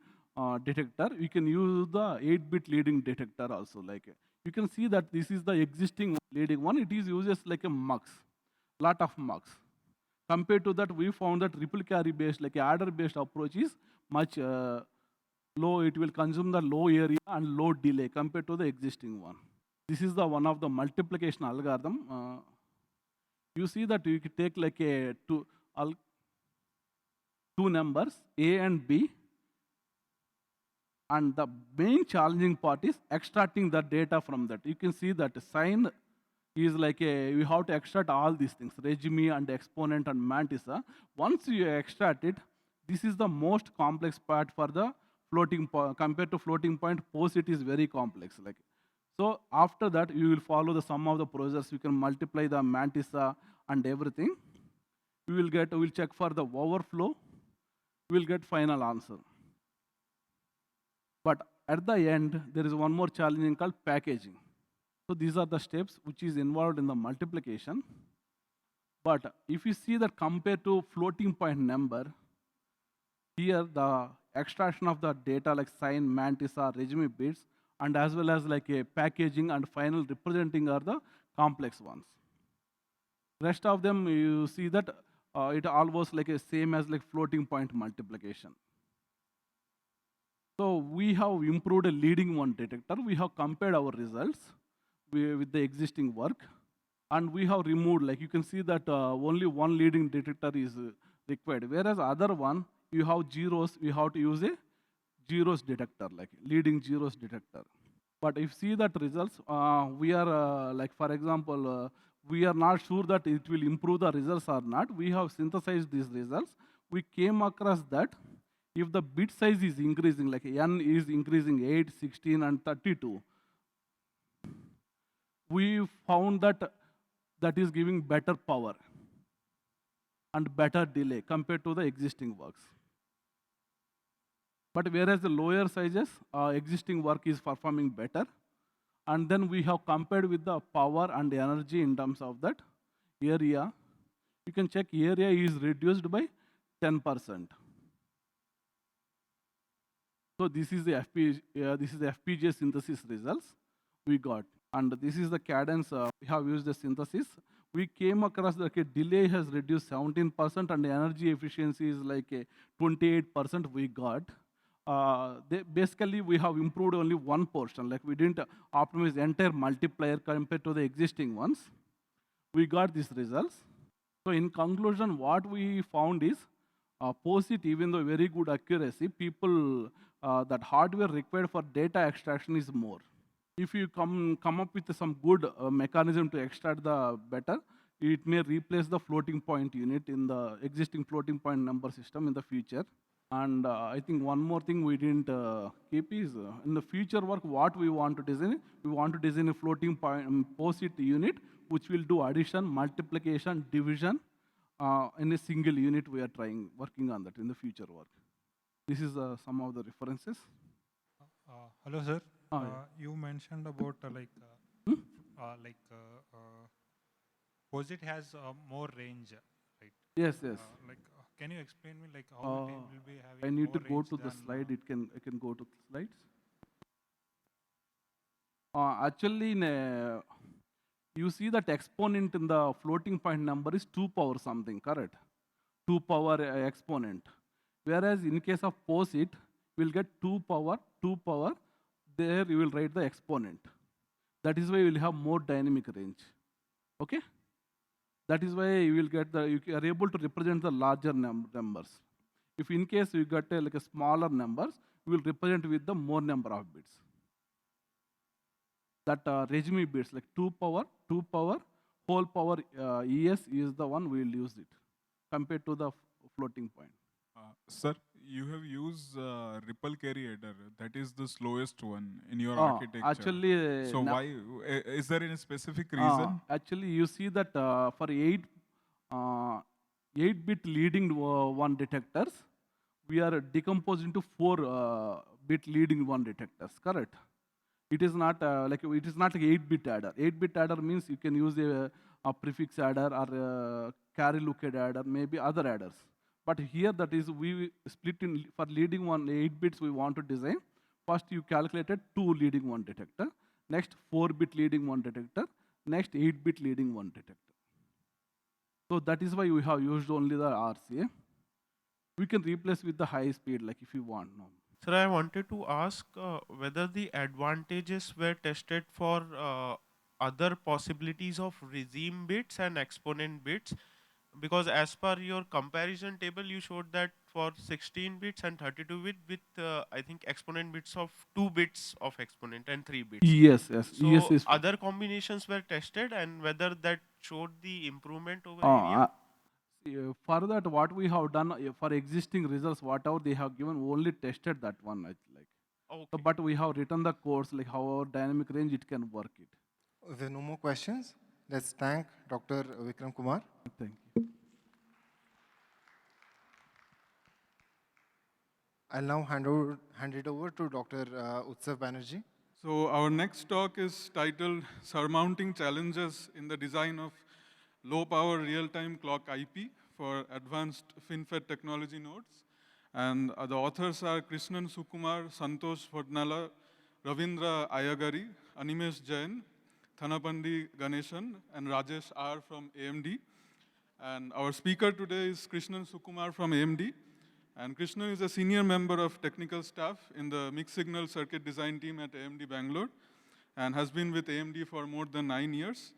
detector. You can use the 8-bit leading detector also. Like you can see that this is the existing leading one. It is uses like a mux, lot of mux. Compared to that, we found that ripple carry based, like adder based approach is much low. It will consume the low area and low delay compared to the existing one. This is the one of the multiplication algorithm. You see that you can take like a two numbers, A and B, and the main challenging part is extracting the data from that. You can see that sign is like you have to extract all these things, regime and exponent and mantissa. Once you extract it, this is the most complex part for the floating point. Compared to floating point, POSIT is very complex. Like so, after that, you will follow the sum of the procedures. You can multiply the mantissa and everything. We will check for the overflow. We will get final answer. But at the end, there is one more challenging called packaging. So these are the steps which is involved in the multiplication. But if you see that compared to floating point number, here the extraction of the data like sign, mantissa, regime bits, and as well as like a packaging and final representing are the complex ones. Rest of them, you see that it almost like a same as like floating point multiplication. So we have improved a leading one detector. We have compared our results with the existing work, and we have removed, like you can see that only one leading detector is required. Whereas other one, you have zeros, you have to use a zeros detector, like leading zeros detector. But if you see that results, we are like for example, we are not sure that it will improve the results or not. We have synthesized these results. We came across that if the bit size is increasing, like n is increasing 8, 16, and 32, we found that that is giving better power and better delay compared to the existing works. But whereas the lower sizes, existing work is performing better. And then we have compared with the power and energy in terms of that area. You can check area is reduced by 10%. So this is the FPGA synthesis results we got. And this is the cadence we have used the synthesis. We came across that delay has reduced 17% and energy efficiency is like 28% we got. Basically, we have improved only one portion. Like we didn't optimize the entire multiplier compared to the existing ones. We got these results. So in conclusion, what we found is POSIT, even though very good accuracy, people that hardware required for data extraction is more. If you come up with some good mechanism to extract the better, it may replace the floating point unit in the existing floating point number system in the future. And I think one more thing we didn't keep is in the future work, what we want to design a floating point POSIT unit, which will do addition, multiplication, division in a single unit. We are working on that in the future work. This is some of the references. Hello, sir. Yeah. You mentioned about POSIT has more range, right? Yes. Can you explain me like how it will be having I need to more go to the range slide. I can go to the slides. Actually, you see that exponent in the floating point number is 2 power something, correct? 2 power exponent. Whereas in case of POSIT, we'll get 2 power. There you will write the exponent. That is why you will have more dynamic range. Okay? That is why you will get you are able to represent the larger numbers. If in case you get like a smaller numbers, you will represent with the more number of bits. That regime bits like 2 power, whole power ES is the one we will use it compared to the floating point. Sir, you have used ripple carry adder. That is the slowest one in your architecture. Actually, so why is there any specific reason? Actually, you see that for 8-bit leading one detectors, we are decomposed into 4-bit leading one detectors. Correct? It is not like 8-bit adder. 8-bit adder means you can use a prefix adder or carry looked adder, maybe other adders. But here that is we split in for leading one 8 bits we want to design. First you calculated 2 leading one detector, next 4-bit leading one detector, next 8-bit leading one detector. So that is why we have used only the RCA. We can replace with the high speed like if you want. No. Sir, I wanted to ask whether the advantages were tested for other possibilities of regime bits and exponent bits, because as per your comparison table, you showed that for 16 bits and 32 bit with I think exponent bits of 2 bits of exponent and 3 bits. Yes. So other combinations were tested and whether that showed the improvement over area. For that, what we have done for existing results, whatever they have given, only tested that one. Like. Okay. So, but we have written the course like how our dynamic range it can work it. If there are no more questions, let's thank Dr. Vikram Kumar. Thank you. I'll now hand it over to Dr. Utsav Banerjee. So our next talk is titled Surmounting Challenges in the Design of Low-Power Real-Time Clock IP for Advanced FinFET Technology Nodes. And the authors are Krishnan Sukumar, Santosh Vodnala, Ravindra Ayagari, Animesh Jain, Thanapandi Ganeshan, and Rajesh R. from AMD. And our speaker today is Krishnan Sukumar from AMD. And Krishnan is a senior member of technical staff in the mixed signal circuit design team at AMD Bangalore and has been with AMD for more than 9 years.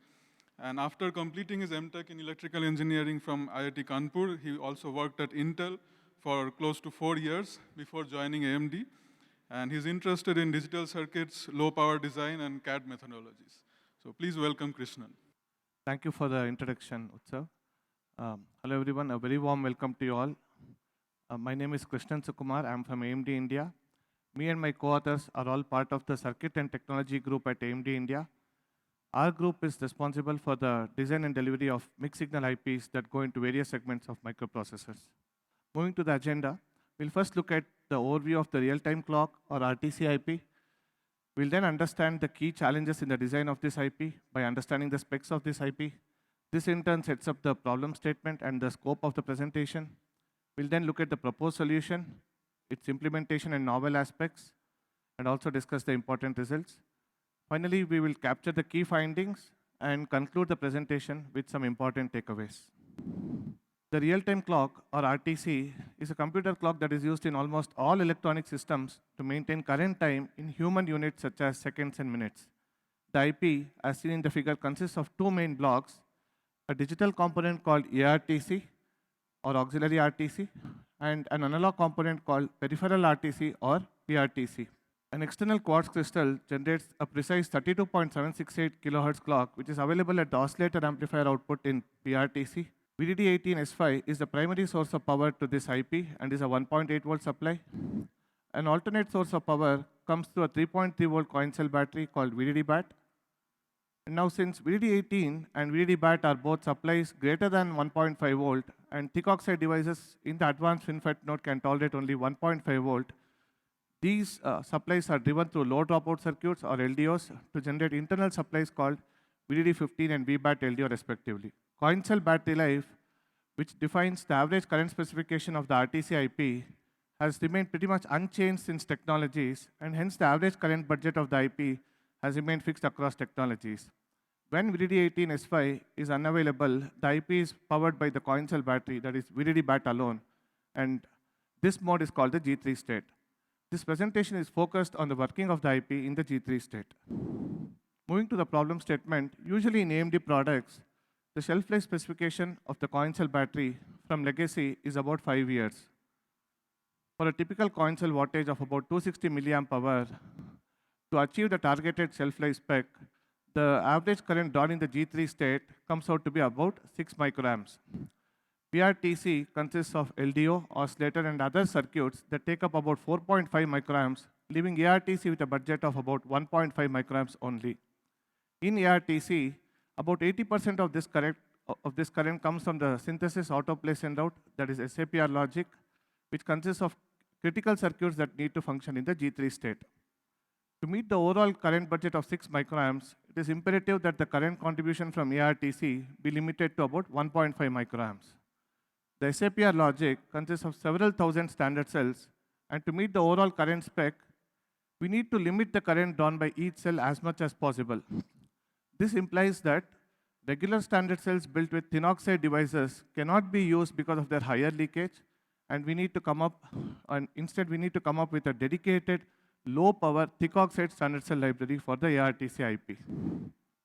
And after completing his MTech in electrical engineering from IIT Kanpur, he also worked at Intel for close to 4 years before joining AMD. And he's interested in digital circuits, low power design, and CAD methodologies. So please welcome Krishnan. Thank you for the introduction, Utsav. Hello everyone, a very warm welcome to you all. My name is Krishnan Sukumar. I'm from AMD India. Me and my co-authors are all part of the Circuit and Technology group at AMD India. Our group is responsible for the design and delivery of mixed signal IPs that go into various segments of microprocessors. Moving to the agenda, we'll first look at the overview of the real-time clock or RTC IP. We'll then understand the key challenges in the design of this IP by understanding the specs of this IP. This in turn sets up the problem statement and the scope of the presentation. We'll then look at the proposed solution, its implementation and novel aspects, and also discuss the important results. Finally, we will capture the key findings and conclude the presentation with some important takeaways. The real-time clock, or RTC, is a computer clock that is used in almost all electronic systems to maintain current time in human units such as seconds and minutes. The IP, as seen in the figure, consists of 2 main blocks, a digital component called ARTC, or auxiliary RTC, and an analog component called peripheral RTC, or PRTC. An external quartz crystal generates a precise 32.768 kHz clock, which is available at the oscillator amplifier output in PRTC. VDD18S5 is the primary source of power to this IP and is a 1.8 volt supply. An alternate source of power comes through a 3.3 volt coin cell battery called VDD-BAT. And now since VDD18 and VDD-BAT are both supplies greater than 1.5 volt and thick oxide devices in the advanced FinFET node can tolerate only 1.5 volt, these supplies are driven through low dropout circuits or LDOs to generate internal supplies called VDD15 and VBAT LDO respectively. Coin cell battery life, which defines the average current specification of the RTC IP, has remained pretty much unchanged since technologies, and hence the average current budget of the IP has remained fixed across technologies. When VDD18S5 is unavailable, the IP is powered by the coin cell battery, that is VDD-BAT alone, and this mode is called the G3 state. This presentation is focused on the working of the IP in the G3 state. Moving to the problem statement, usually in AMD products, the shelf life specification of the coin cell battery from legacy is about 5 years. For a typical coin cell wattage of about 260 milliamp hour, to achieve the targeted shelf life spec, the average current drawn in the G3 state comes out to be about 6 microamps. VRTC consists of LDO, oscillator, and other circuits that take up about 4.5 microamps, leaving ARTC with a budget of about 1.5 microamps only. In ARTC, about 80% of this current comes from the synthesis autoplay send-out, that is SAPR logic, which consists of critical circuits that need to function in the G3 state. To meet the overall current budget of 6 microamps, it is imperative that the current contribution from ARTC be limited to about 1.5 microamps. The SAPR logic consists of several thousand standard cells, and to meet the overall current spec, we need to limit the current drawn by each cell as much as possible. This implies that regular standard cells built with thin oxide devices cannot be used because of their higher leakage, and instead we need to come up with a dedicated low power thick oxide standard cell library for the ARTC IP.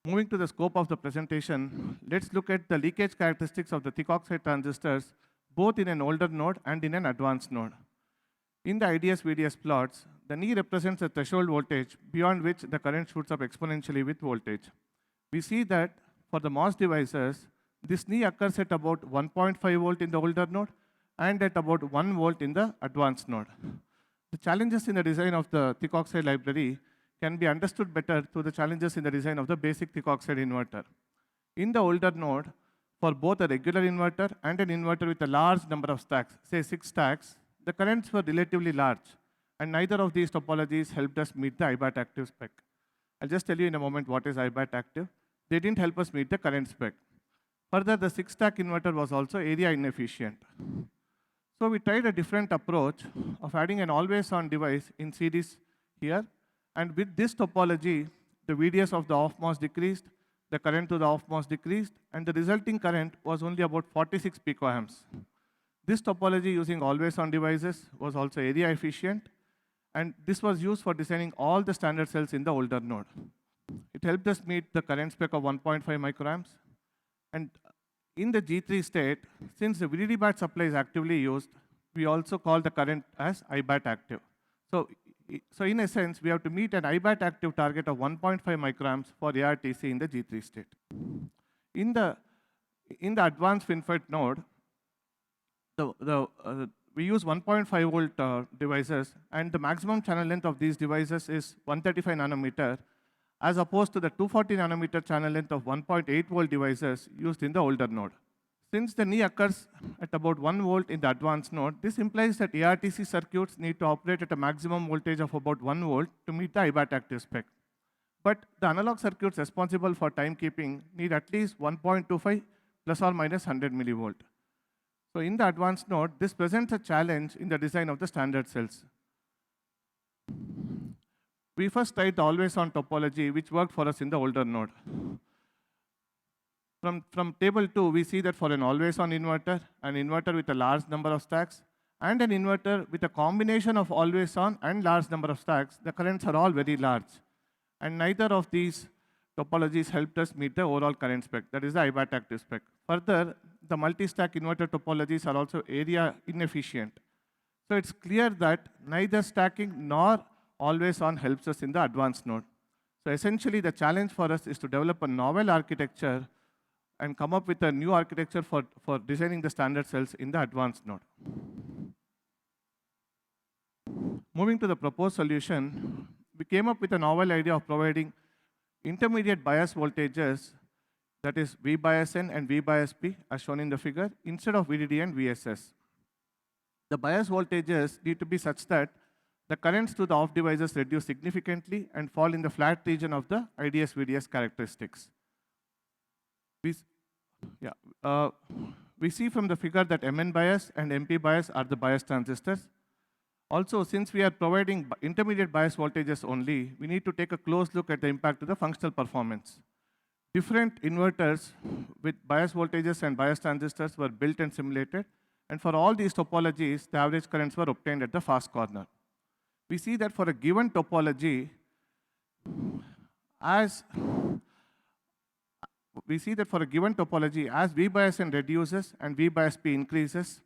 Moving to the scope of the presentation, let's look at the leakage characteristics of the thick oxide transistors, both in an older node and in an advanced node. In the IDS-VDS plots, the knee represents a threshold voltage beyond which the current shoots up exponentially with voltage. We see that for the MOS devices, this knee occurs at about 1.5 volt in the older node and at about 1 volt in the advanced node. The challenges in the design of the thick oxide library can be understood better through the challenges in the design of the basic thick oxide inverter. In the older node, for both a regular inverter and an inverter with a large number of stacks, say 6 stacks, the currents were relatively large, and neither of these topologies helped us meet the IBAT active spec. I'll just tell you in a moment what is IBAT active. They didn't help us meet the current spec. Further, the 6-stack inverter was also area inefficient. So we tried a different approach of adding an always-on device in series here. And with this topology, the VDS of the off-MOS decreased, the current to the off-MOS decreased, and the resulting current was only about 46 picoamps. This topology using always-on devices was also area efficient, and this was used for designing all the standard cells in the older node. It helped us meet the current spec of 1.5 microamps. And in the G3 state, since the VDD bat supply is actively used, we also call the current as IBAT active. So in essence, we have to meet an IBAT active target of 1.5 microamps for ARTC in the G3 state. In the advanced FinFET node, we use 1.5 volt devices, and the maximum channel length of these devices is 135 nanometer, as opposed to the 240 nanometer channel length of 1.8 volt devices used in the older node. Since the knee occurs at about 1 volt in the advanced node, this implies that ARTC circuits need to operate at a maximum voltage of about 1 volt to meet the IBAT active spec. But the analog circuits responsible for timekeeping need at least 1.25 plus or minus 100 millivolt. So in the advanced node, this presents a challenge in the design of the standard cells. We first tried the always-on topology, which worked for us in the older node. From table 2, we see that for an always-on inverter, an inverter with a large number of stacks, and an inverter with a combination of always-on and large number of stacks, the currents are all very large. And neither of these topologies helped us meet the overall current spec, that is the IBAT active spec. Further, the multi-stack inverter topologies are also area inefficient. So it's clear that neither stacking nor always-on helps us in the advanced node. So essentially, the challenge for us is to develop a novel architecture and come up with a new architecture for designing the standard cells in the advanced node. Moving to the proposed solution, we came up with a novel idea of providing intermediate bias voltages, that is V bias N and V bias P, as shown in the figure, instead of VDD and VSS. The bias voltages need to be such that the currents to the off devices reduce significantly and fall in the flat region of the IDS-VDS characteristics. We see from the figure that MN bias and MP bias are the bias transistors. Also, since we are providing intermediate bias voltages only, we need to take a close look at the impact to the functional performance. Different inverters with bias voltages and bias transistors were built and simulated, and for all these topologies, the average currents were obtained at the fast corner. We see that for a given topology, as we see that for a given topology, as V bias N reduces and V bias P increases,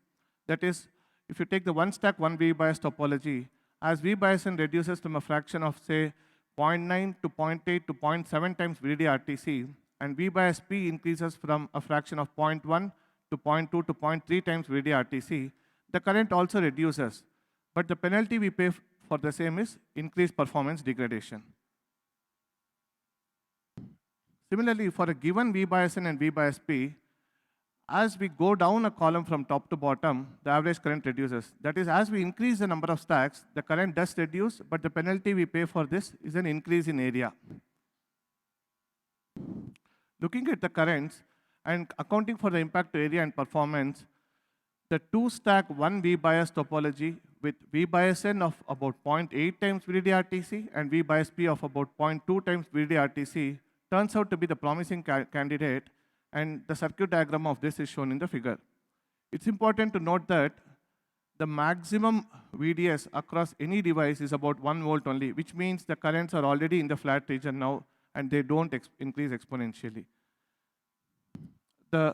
that is, if you take the one stack, one V bias topology, as V bias N reduces from a fraction of, say, 0.9 to 0.8 to 0.7 times VDD-RTC, and V bias P increases from a fraction of 0.1 to 0.2 to 0.3 times VDD-RTC, the current also reduces. But the penalty we pay for the same is increased performance degradation. Similarly, for a given V bias N and V bias P, as we go down a column from top to bottom, the average current reduces. That is, as we increase the number of stacks, the current does reduce, but the penalty we pay for this is an increase in area. Looking at the currents and accounting for the impact to area and performance, the two-stack one V bias topology with V bias N of about 0.8 times VDD-RTC and V bias P of about 0.2 times VDD-RTC turns out to be the promising candidate, and the circuit diagram of this is shown in the figure. It's important to note that the maximum VDS across any device is about 1 volt only, which means the currents are already in the flat region now, and they don't increase exponentially. The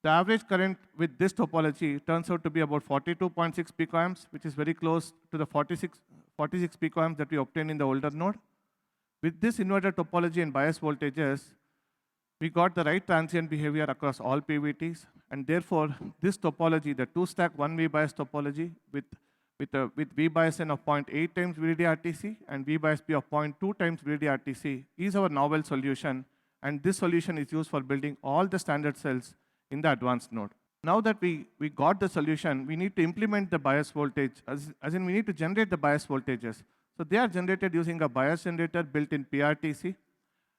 average current with this topology turns out to be about 42.6 picoamps, which is very close to the 46 picoamps that we obtained in the older node. With this inverter topology and bias voltages, we got the right transient behavior across all PVTs, and therefore this topology, the two-stack one V bias topology with V bias N of 0.8 times VDD-RTC and V bias P of 0.2 times VDD-RTC is our novel solution, and this solution is used for building all the standard cells in the advanced node. Now that we got the solution, we need to implement the bias voltage, as in we need to generate the bias voltages. So they are generated using a bias generator built in PRTC.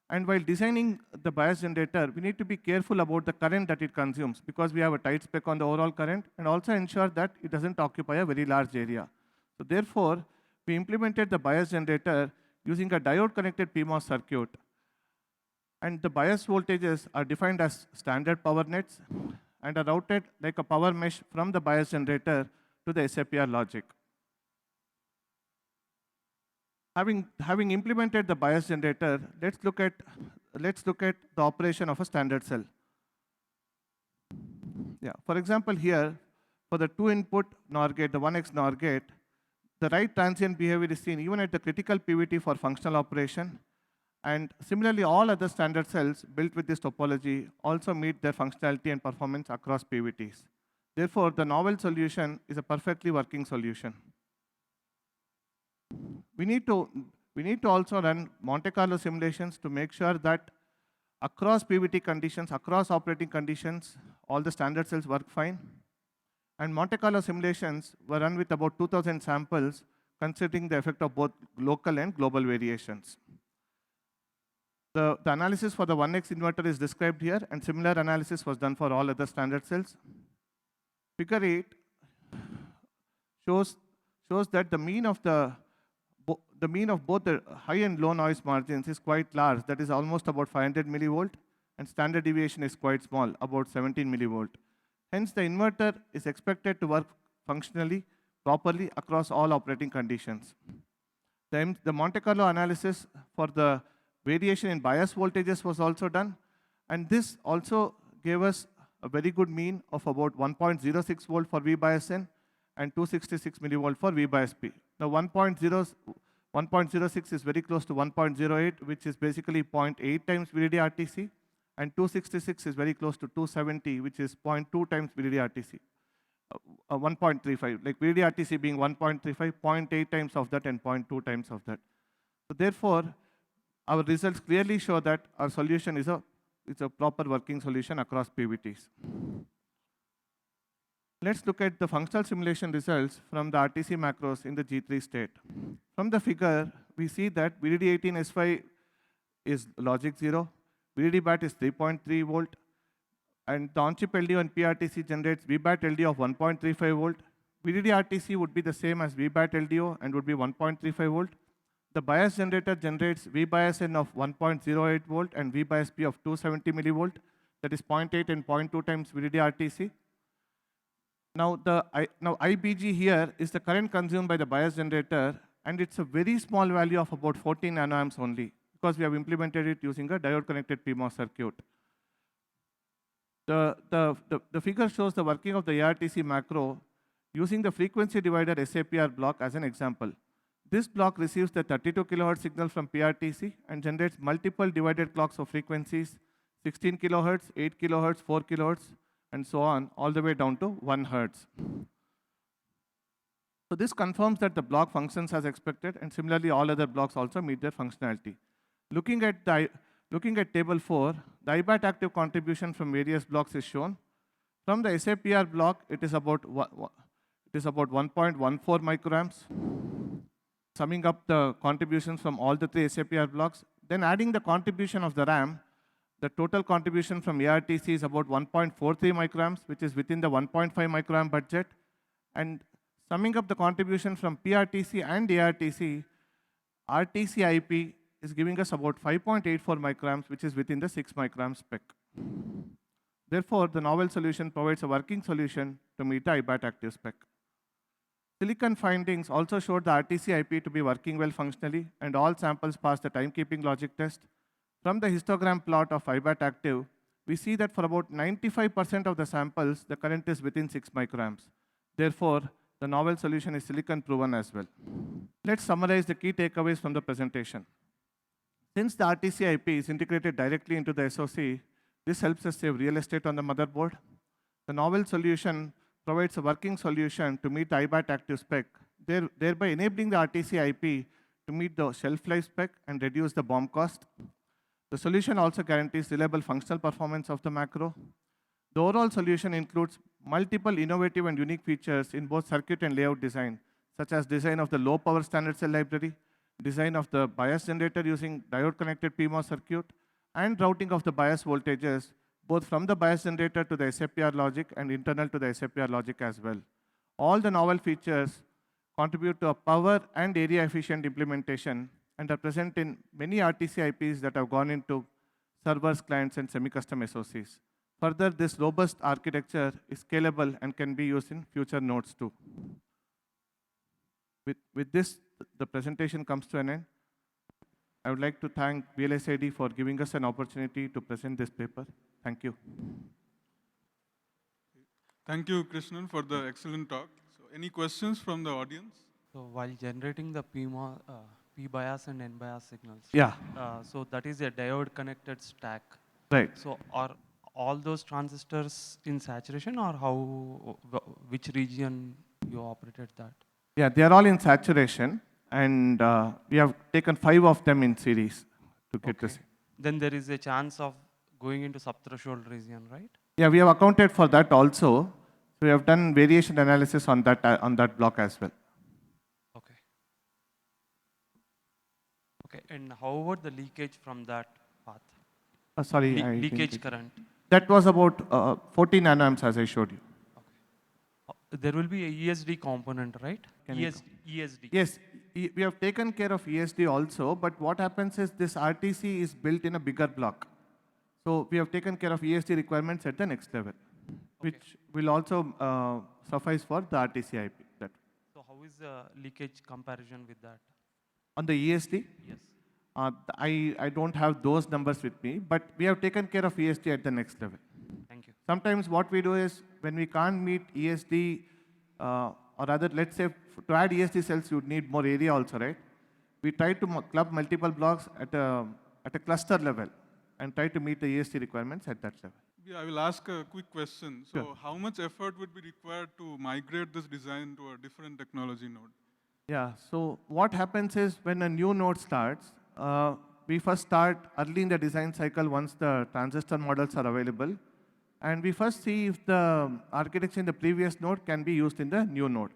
And while designing the bias generator, we need to be careful about the current that it consumes, because we have a tight spec on the overall current, and also ensure that it doesn't occupy a very large area. So therefore, we implemented the bias generator using a diode-connected PMOS circuit. And the bias voltages are defined as standard power nets and are routed like a power mesh from the bias generator to the SAPR logic. Having implemented the bias generator, let's look at the operation of a standard cell. Yeah, for example, here for the two-input NOR gate, the 1x NOR gate, the right transient behavior is seen even at the critical PVT for functional operation. And similarly, all other standard cells built with this topology also meet their functionality and performance across PVTs. Therefore, the novel solution is a perfectly working solution. We need to also run Monte Carlo simulations to make sure that across PVT conditions, across operating conditions, all the standard cells work fine. And Monte Carlo simulations were run with about 2,000 samples, considering the effect of both local and global variations. The analysis for the 1x inverter is described here, and similar analysis was done for all other standard cells. Figure 8 shows that the mean of both the high and low noise margins is quite large, that is almost about 500 millivolt, and standard deviation is quite small, about 17 millivolt. Hence, the inverter is expected to work functionally, properly across all operating conditions. The Monte Carlo analysis for the variation in bias voltages was also done, and this also gave us a very good mean of about 1.06 volt for V bias N and 266 millivolt for V bias P. Now 1.06 is very close to 1.08, which is basically 0.8 times VDD-RTC, and 266 is very close to 270, which is 0.2 times VDD-RTC. 1.35, like VDD-RTC being 1.35, 0.8 times of that and 0.2 times of that. So therefore, our results clearly show that our solution is a proper working solution across PVTs. Let's look at the functional simulation results from the RTC macros in the G3 state. From the figure, we see that VDD18S5 is logic 0, VDD-BAT is 3.3 volt, and the on-chip LDO and PRTC generates VBAT LDO of 1.35 volt. VDD-RTC would be the same as VBAT LDO and would be 1.35 volt. The bias generator generates V bias N of 1.08 volt and V bias P of 270 millivolt, that is 0.8 and 0.2 times VDD-RTC. Now IBG here is the current consumed by the bias generator, and it's a very small value of about 14 nanoamps only. because we have implemented it using a diode-connected PMOS circuit. The figure shows the working of the ARTC macro using the frequency divider SAPR block as an example. This block receives the 32 kilohertz signal from PRTC and generates multiple divided clocks of frequencies, 16 kilohertz, 8 kilohertz, 4 kilohertz, and so on, all the way down to 1 hertz. So this confirms that the block functions as expected, and similarly, all other blocks also meet their functionality. Looking at table 4, the IBAT active contribution from various blocks is shown. From the SAPR block, it is about 1.14 microamps. Summing up the contributions from all the 3 SAPR blocks, then adding the contribution of the RAM, the total contribution from ARTC is about 1.43 microamps, which is within the 1.5 microamp budget. And summing up the contribution from PRTC and ARTC, RTC IP is giving us about 5.84 microamps, which is within the 6 microamp spec. Therefore, the novel solution provides a working solution to meet the IBAT active spec. Silicon findings also showed the RTC IP to be working well functionally, and all samples passed the timekeeping logic test. From the histogram plot of IBAT active, we see that for about 95% of the samples, the current is within 6 microamps. Therefore, the novel solution is silicon proven as well. Let's summarize the key takeaways from the presentation. Since the RTC IP is integrated directly into the SoC, this helps us save real estate on the motherboard. The novel solution provides a working solution to meet the IBAT active spec, thereby enabling the RTC IP to meet the shelf life spec and reduce the BOM cost. The solution also guarantees reliable functional performance of the macro. The overall solution includes multiple innovative and unique features in both circuit and layout design, such as design of the low power standard cell library, design of the bias generator using diode-connected PMOS circuit, and routing of the bias voltages, both from the bias generator to the SAPR logic and internal to the SAPR logic as well. All the novel features contribute to a power and area efficient implementation and are present in many RTC IPs that have gone into servers, clients, and semi-custom SoCs. Further, this robust architecture is scalable and can be used in future nodes too. With this, the presentation comes to an end. I would like to thank VLSID for giving us an opportunity to present this paper. Thank you. Thank you, Krishnan, for the excellent talk. So, any questions from the audience? So, while generating the P-bias and N-bias signals, yeah. So that is a diode-connected stack. Right. So, are all those transistors in saturation, or which region you operated that? Yeah, they are all in saturation, and we have taken 5 of them in series to get this. Then there is a chance of going into subthreshold region, right? Yeah, we have accounted for that also. So we have done variation analysis on that block as well. Okay. Okay, and how about the leakage from that path? Sorry, leakage current. That was about 14 nanoamps, as I showed you. Okay. There will be a ESD component, right? ESD. Yes, we have taken care of ESD also, but what happens is this RTC is built in a bigger block. So we have taken care of ESD requirements at the next level, which will also suffice for the RTC IP. So how is the leakage comparison with that? On the ESD? Yes. I don't have those numbers with me, but we have taken care of ESD at the next level. Thank you. Sometimes what we do is, when we can't meet ESD, or rather, let's say, to add ESD cells, you would need more area also, right? We try to club multiple blocks at a cluster level and try to meet the ESD requirements at that level. Yeah, I will ask a quick question. So, sure. How much effort would be required to migrate this design to a different technology node? Yeah, so what happens is, when a new node starts, we first start early in the design cycle once the transistor models are available. And we first see if the architecture in the previous node can be used in the new node.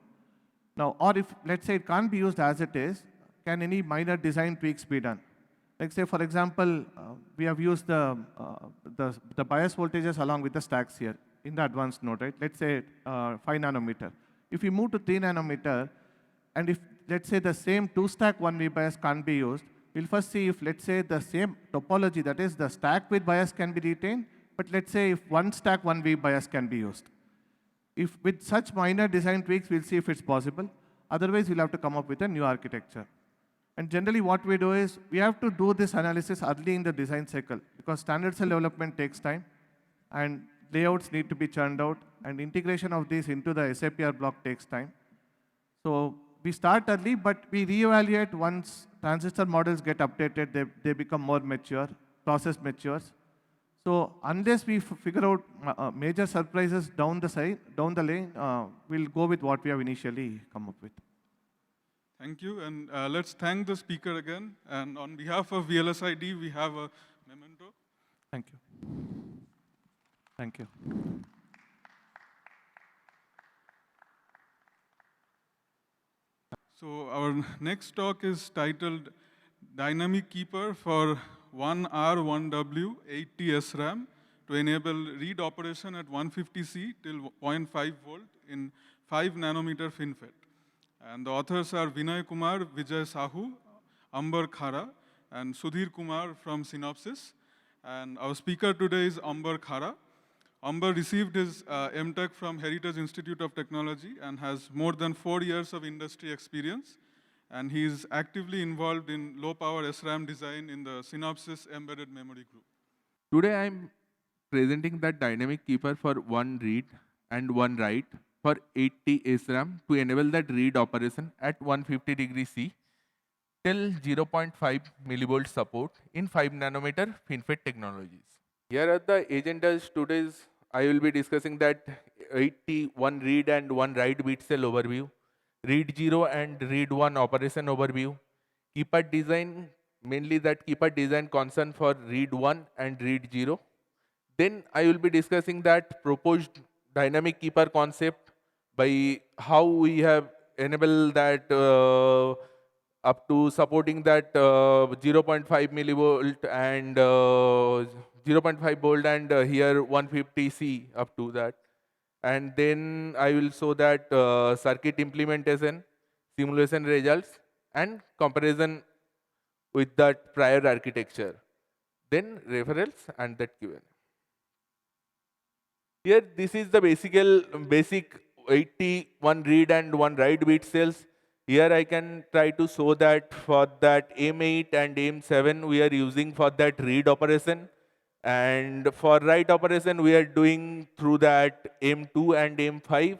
Now, or if, let's say, it can't be used as it is, can any minor design tweaks be done? Like, say, for example, we have used the bias voltages along with the stacks here in the advanced node, right? Let's say 5 nanometer. If we move to 3 nanometer, and if, let's say, the same 2-stack 1V bias can't be used, we'll first see if, let's say, the same topology, that is, the stack with bias can be retained, but let's say if 1-stack 1V bias can be used. If with such minor design tweaks, we'll see if it's possible. Otherwise, we'll have to come up with a new architecture. And generally what we do is, we have to do this analysis early in the design cycle, because standard cell development takes time, and layouts need to be churned out, and integration of these into the SAPR block takes time. So we start early, but we reevaluate once transistor models get updated, they become more mature, process matures. So unless we figure out major surprises down the lane, we'll go with what we have initially come up with. Thank you, and let's thank the speaker again. And on behalf of VLSID, we have a memento. Thank you. Thank you. So our next talk is titled Dynamic Keeper for 1R1W 80 SRAM to enable read operation at 150C till 0.5 volt in 5 nanometer FinFET. And the authors are Vinay Kumar, Vijay Sahu, Amber Khara, and Sudhir Kumar from Synopsys. And our speaker today is Amber Khara. Amber received his MTech from Heritage Institute of Technology and has more than 4 years of industry experience. And he is actively involved in low-power SRAM design in the Synopsys Embedded Memory Group. Today I'm presenting that dynamic keeper for one read and one write for 80 SRAM to enable that read operation at 150 degree C till 0.5 millivolt support in 5 nanometer FinFET technologies. Here are the agendas. Today's I will be discussing that 81 read and 1 write bit cell overview, read 0 and read 1 operation overview, keeper design, mainly that keeper design concern for read 1 and read 0. Then I will be discussing that proposed dynamic keeper concept by how we have enabled that up to supporting that 0.5 millivolt and 0.5 volt and here 150C up to that. And then I will show that circuit implementation, simulation results, and comparison with that prior architecture. Then referrals and that Q&A. Here, this is the basic 81 read and 1 write bit cells. Here I can try to show that for that M8 and M7 we are using for that read operation. And for write operation we are doing through that M2 and M5.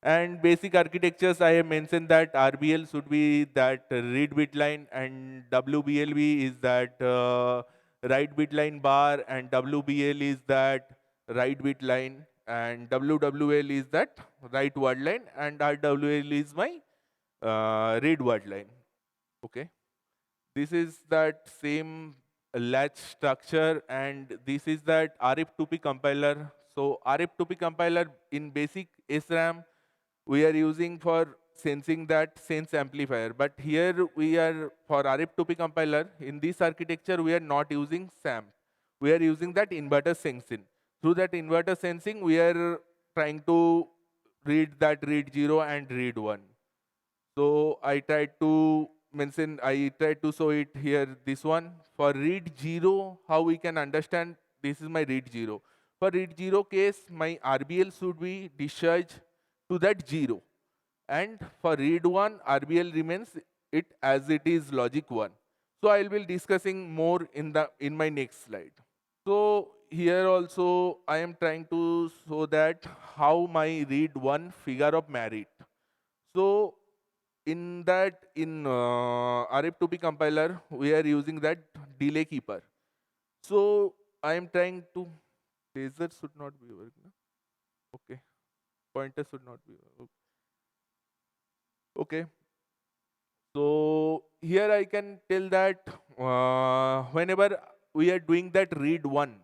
And basic architectures I have mentioned that RBL should be that read bit line and WBLB is that write bit line bar and WBL is that write bit line and WWL is that write word line and RWL is my read word line. Okay. This is that same latch structure and this is that RF2P compiler. So RF2P compiler in basic SRAM we are using for sensing that sense amplifier. But here we are for RF2P compiler in this architecture we are not using SAM. We are using that inverter sensing. Through that inverter sensing we are trying to read that read 0 and read 1. So I tried to show it here, this one. For read 0, how we can understand this is my read 0. For read 0 case, my RBL should be discharged to that 0. And for read 1, RBL remains it as it is logic 1. So I will be discussing more in my next slide. So here also I am trying to show that how my read 1 figure of merit. So in RF2P compiler, we are using that delay keeper. So I am trying to, laser should not be working. Okay, pointer should not be working. Okay. So here I can tell that whenever we are doing that read 1,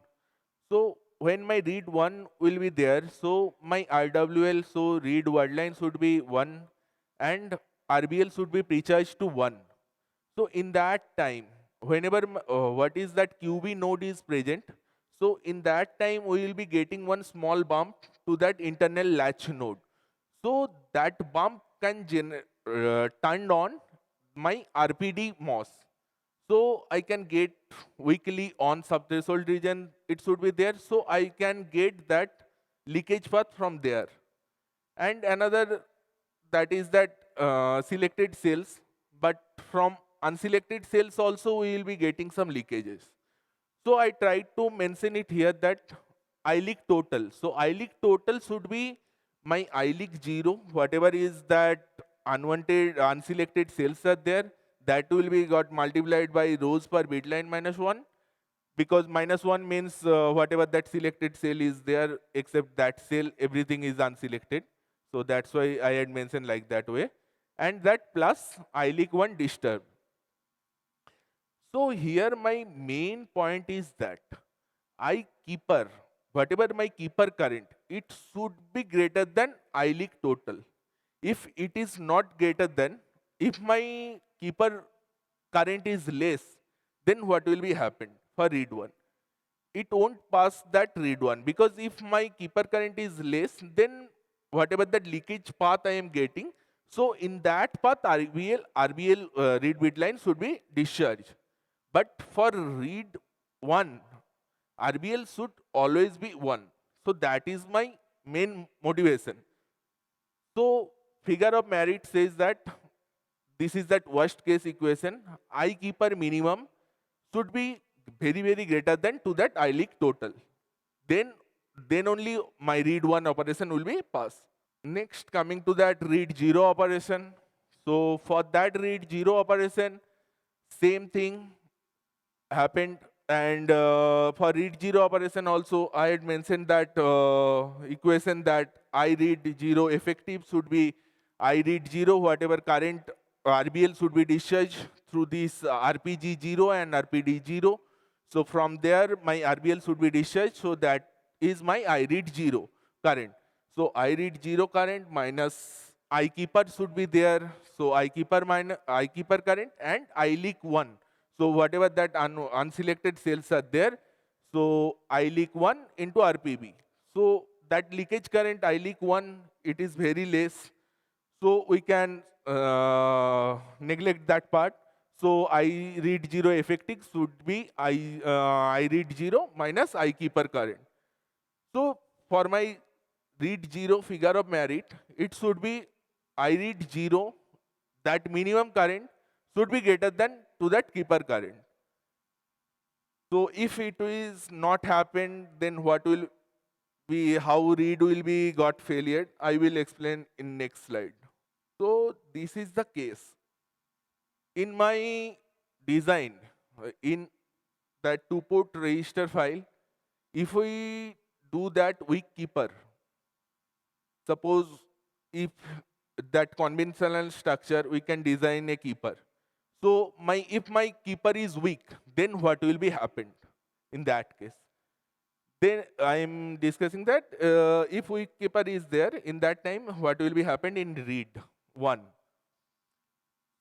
so when my read 1 will be there, so my RWL, so read word line should be 1 and RBL should be precharged to 1. So in that time, whenever what is that QB node is present, so in that time we will be getting one small bump to that internal latch node. So that bump can turn on my RPD MOS. So I can get weakly on subthreshold region, it should be there. So I can get that leakage path from there. And another that is that selected cells, but from unselected cells also we will be getting some leakages. So I tried to mention it here that ILEAK total. So ILEAK total should be my ILEAK 0, whatever is that unwanted, unselected cells are there, that will be got multiplied by rows per bit line minus 1, because minus 1 means whatever that selected cell is there, except that cell, everything is unselected. So that's why I had mentioned like that way. And that plus ILEAK 1 disturb. So here my main point is that I keeper, whatever my keeper current, it should be greater than ILEAK total. If it is not greater than, if my keeper current is less, then what will be happen for read 1? It won't pass that read 1, because if my keeper current is less, then whatever that leakage path I am getting, so in that path RBL read bit line should be discharged. But for read 1, RBL should always be 1. So that is my main motivation. So figure of merit says that this is that worst case equation. I keeper minimum should be very, very greater than to that ILEAK total. Then only my read 1 operation will be passed. Next, coming to that read 0 operation. So for that read 0 operation, same thing happened, and for read 0 operation also I had mentioned that equation that I read 0 effective should be I read 0 whatever current RBL should be discharged through this RPG 0 and RPD 0. So from there my RBL should be discharged, so that is my I read 0 current. So I read 0 current minus I keeper should be there, so I keeper minus I keeper current and I leak 1. So whatever that unselected cells are there, so I leak 1 into RPB. So that leakage current I leak 1, it is very less. So we can neglect that part. So I read 0 effective should be I read 0 minus I keeper current. So for my read 0 figure of merit, it should be I read 0, that minimum current should be greater than to that keeper current. So if it is not happened, then what will be, how read will be got failure, I will explain in next slide. So this is the case. In my design, in that 2-port register file, if we do that weak keeper, suppose if that conventional structure, we can design a keeper. So if my keeper is weak, then what will be happened in that case? Then I am discussing that if weak keeper is there, in that time, what will be happened in read 1?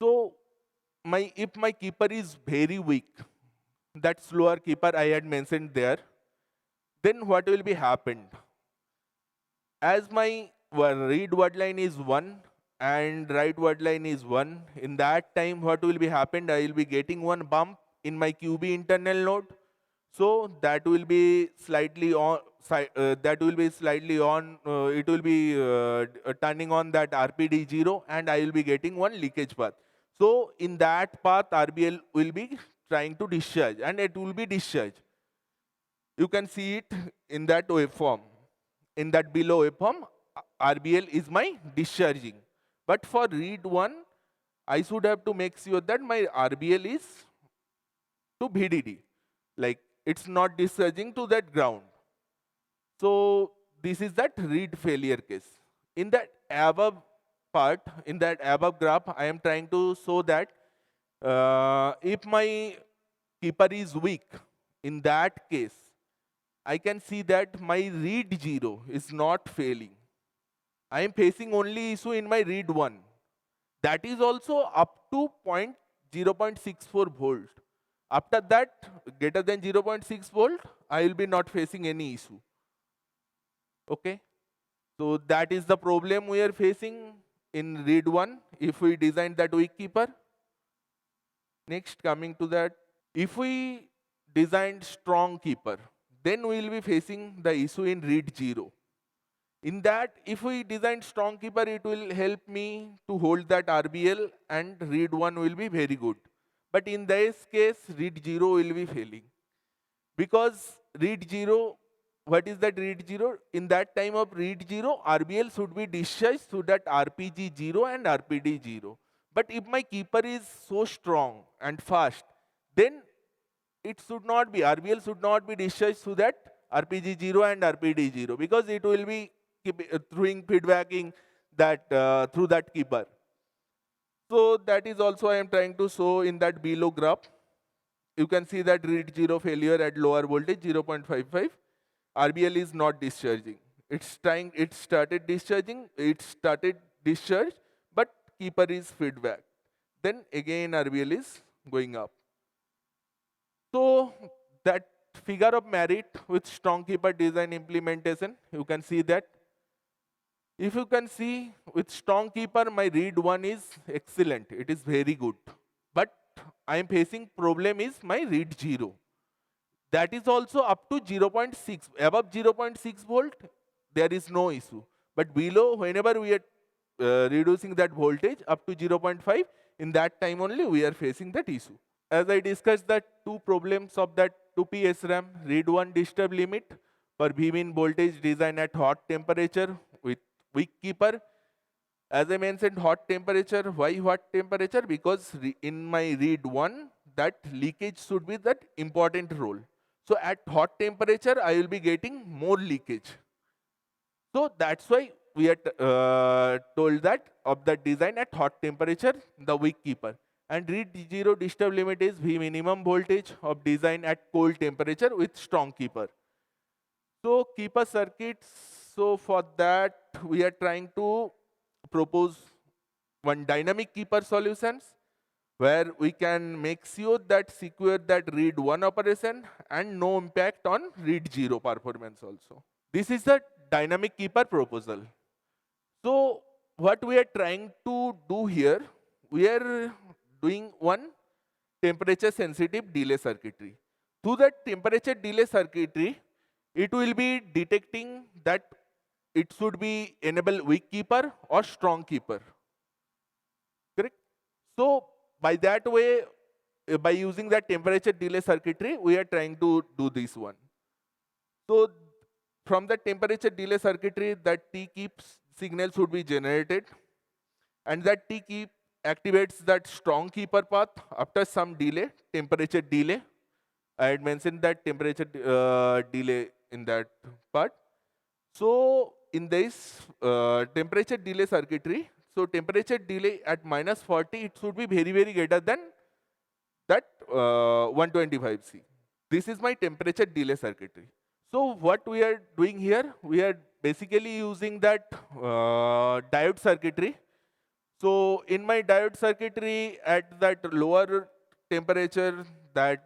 So if my keeper is very weak, that slower keeper I had mentioned there, then what will be happened? As my read word line is 1 and write word line is 1, in that time what will be happened? I will be getting one bump in my QB internal node. So that will be slightly on, it will be turning on that RPD 0, and I will be getting one leakage path. So in that path, RBL will be trying to discharge, and it will be discharged. You can see it in that waveform. In that below waveform, RBL is my discharging. But for read 1, I should have to make sure that my RBL is to VDD. Like it's not discharging to that ground. So this is that read failure case. In that above part, in that above graph, I am trying to show that if my keeper is weak, in that case, I can see that my read 0 is not failing. I am facing only issue in my read 1. That is also up to 0.64 volt. After that, greater than 0.6 volt, I will be not facing any issue. Okay? So that is the problem we are facing in read 1 if we design that weak keeper. Next, coming to that, if we designed strong keeper, then we will be facing the issue in read 0. In that, if we design strong keeper, it will help me to hold that RBL, and read 1 will be very good. But in this case, read 0 will be failing. Because read 0, what is that read 0? In that time of read 0, RBL should be discharged so that RPG 0 and RPD 0. But if my keeper is so strong and fast, then it should not be, RBL should not be discharged so that RPG 0 and RPD 0, because it will be throwing feedbacking that through that keeper. So that is also I am trying to show in that below graph. You can see that read 0 failure at lower voltage 0.55. RBL is not discharging. It started discharge, but keeper is feedback. Then again RBL is going up. So that figure of merit with strong keeper design implementation, you can see that. If you can see with strong keeper, my read 1 is excellent. It is very good. But I am facing problem is my read 0. That is also up to 0.6. Above 0.6 volt, there is no issue. But below, whenever we are reducing that voltage up to 0.5, in that time only we are facing that issue. As I discussed that two problems of that 2P SRAM, read 1 disturb limit for V-min voltage design at hot temperature with weak keeper. As I mentioned, hot temperature. Why hot temperature? Because in my read 1, that leakage should be that important role. So at hot temperature, I will be getting more leakage. So that's why we are told that of the design at hot temperature, the weak keeper. And read 0 disturb limit is V minimum voltage of design at cold temperature with strong keeper. So keeper circuits, so for that we are trying to propose one dynamic keeper solutions where we can make sure that secure that read 1 operation and no impact on read 0 performance also. This is the dynamic keeper proposal. So what we are trying to do here, we are doing one temperature sensitive delay circuitry. Through that temperature delay circuitry, it will be detecting that it should be enable weak keeper or strong keeper. Correct? So by that way, by using that temperature delay circuitry, we are trying to do this one. So from the temperature delay circuitry, that T keeps signal should be generated, and that T keep activates that strong keeper path after some delay, temperature delay. I had mentioned that temperature delay in that part. So in this temperature delay circuitry, so temperature delay at -40, it should be very, very greater than that 125C. This is my temperature delay circuitry. So what we are doing here, we are basically using that diode circuitry. So in my diode circuitry at that lower temperature, that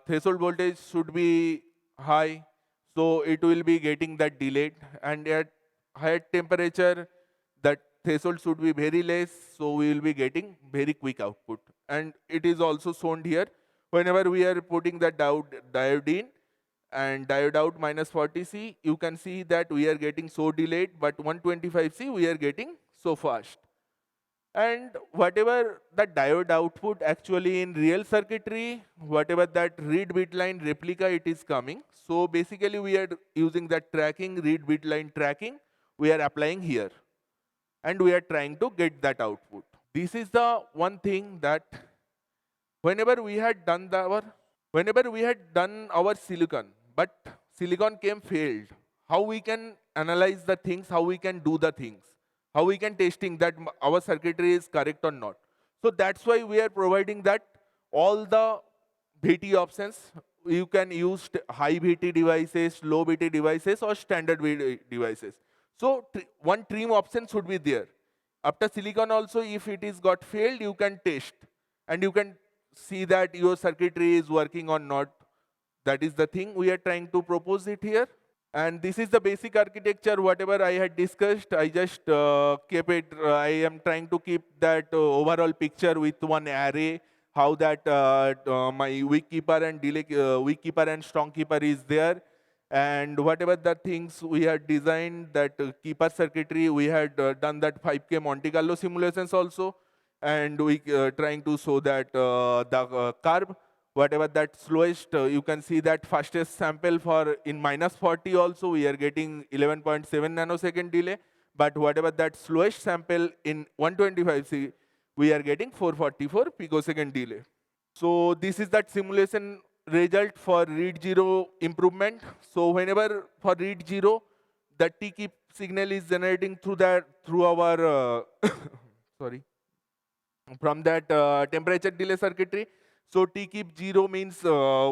threshold voltage should be high. So it will be getting that delayed. And at higher temperature, that threshold should be very less. So we will be getting very quick output. And it is also shown here. Whenever we are putting the diode in and diode out -40C, you can see that we are getting so delayed, but 125C we are getting so fast. And whatever the diode output actually in real circuitry, whatever that read bit line replica it is coming. So basically we are using that tracking, read bit line tracking, we are applying here. And we are trying to get that output. This is the one thing that whenever we had done our silicon, but silicon came failed, how we can analyze the things, how we can do the things, how we can testing that our circuitry is correct or not. So that's why we are providing that all the VT options. You can use high VT devices, low VT devices, or standard VT devices. So one trim option should be there. After silicon also, if it is got failed, you can test and you can see that your circuitry is working or not. That is the thing we are trying to propose it here. And this is the basic architecture, whatever I had discussed. I just kept it, I am trying to keep that overall picture with one array, how that my weak keeper and weak keeper and strong keeper is there. And whatever the things we had designed, that keeper circuitry, we had done that 5K Monte Carlo simulations also. and we trying to show that the curve, whatever that slowest, you can see that fastest sample for in -40 also, we are getting 11.7 nanosecond delay. But whatever that slowest sample in 125C, we are getting 444 picosecond delay. So this is that simulation result for read 0 improvement. So whenever for read 0, the T-keep signal is generating through our sorry, from that temperature delay circuitry. So T-keep 0 means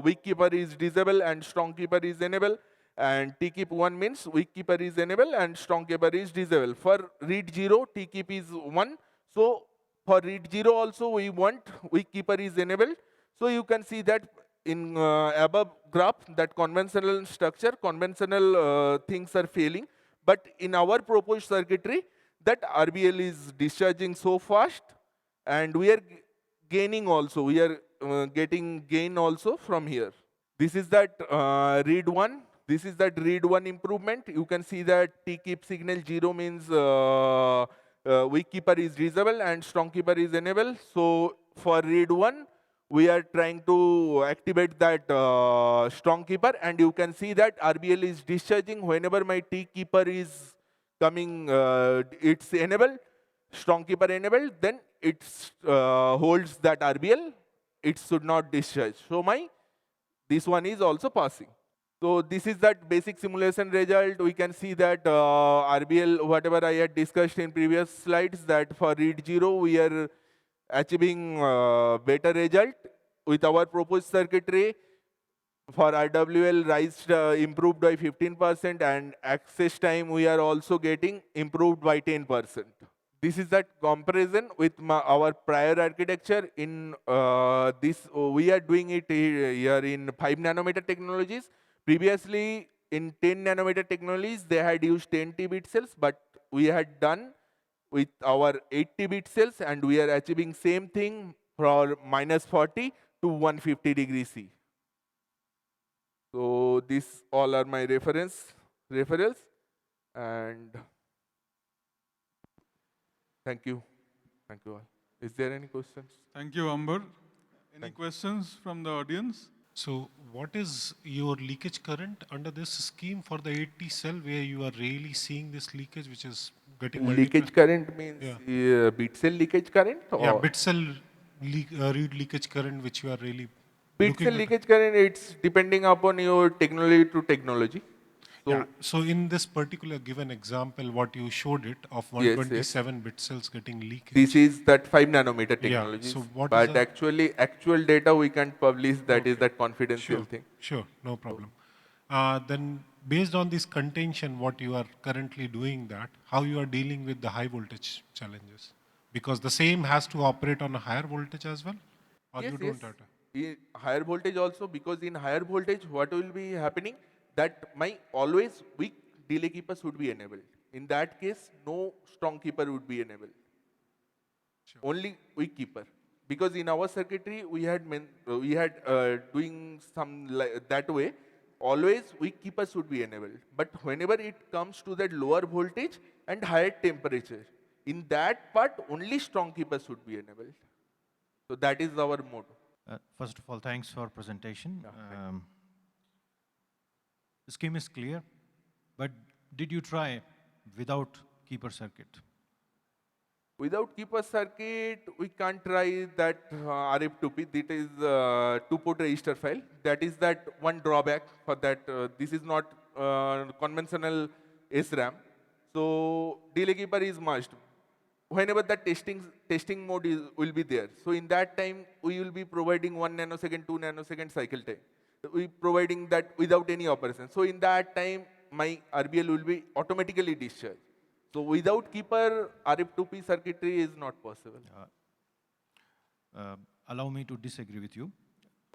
weak keeper is disable and strong keeper is enable, and T-keep 1 means weak keeper is enable and strong keeper is disable. For read 0, T-keep is 1. So for read 0 also we want weak keeper is enabled. So you can see that in above graph, that conventional structure, conventional things are failing. But in our proposed circuitry, that RBL is discharging so fast, and we are gaining also. We are getting gain also from here. This is that read 1. This is that read 1 improvement. You can see that T-keep signal 0 means weak keeper is disable and strong keeper is enable. So for read 1, we are trying to activate that strong keeper, and you can see that RBL is discharging whenever my T-keeper is coming, it's enabled, strong keeper enabled, then it holds that RBL, it should not discharge. So this one is also passing. So this is that basic simulation result. We can see that RBL, whatever I had discussed in previous slides, that for read 0, we are achieving better result with our proposed circuitry. For RWL, rise improved by 15%, and access time we are also getting improved by 10%. This is that comparison with our prior architecture. In this, we are doing it here in 5 nanometer technologies. Previously, in 10 nanometer technologies, they had used 10 T-bit cells, but we had done with our 80-bit cells, and we are achieving same thing for -40 to 150 degrees C. So these all are my referrals, and thank you. Thank you all. Is there any questions? Thank you, Amber. Any questions from the audience? So what is your leakage current under this scheme for the 80 cell, where you are really seeing this leakage, which is getting Leakage current means bit cell leakage current? Yeah, Or bit cell read leakage current, which you are really bit cell leakage current, it's depending upon your technology to technology. So, yeah. So in this particular given example, what you showed it of 127 bit cells getting leakage. This is that 5 nanometer technology. Yeah. So what but is actually, actual data we can't publish. That is that confidential thing. Sure, no problem. Then based on this contention, what you are currently doing, that how you are dealing with the high voltage challenges, because the same has to operate on a higher voltage as well, or you don't have to. In higher voltage also, because in higher voltage, what will be happening? That my always weak delay keepers would be enabled. In that case, no strong keeper would be enabled. Only weak keeper. Because in our circuitry, we had doing some that way. Always weak keepers would be enabled. But whenever it comes to that lower voltage and higher temperature, in that part, only strong keepers would be enabled. So that is our motto. First of all, thanks for presentation. The scheme is clear, but did you try without keeper circuit? Without keeper circuit, we can't try that RF2P. That is two-port register file. That is that one drawback for that. This is not conventional SRAM. So delay keeper is must. Whenever the testing mode will be there. So in that time, we will be providing 1 nanosecond, 2 nanosecond cycle time. We providing that without any operation. So in that time, my RBL will be automatically discharged. So without keeper, RF2P circuitry is not possible. Allow me to disagree with you.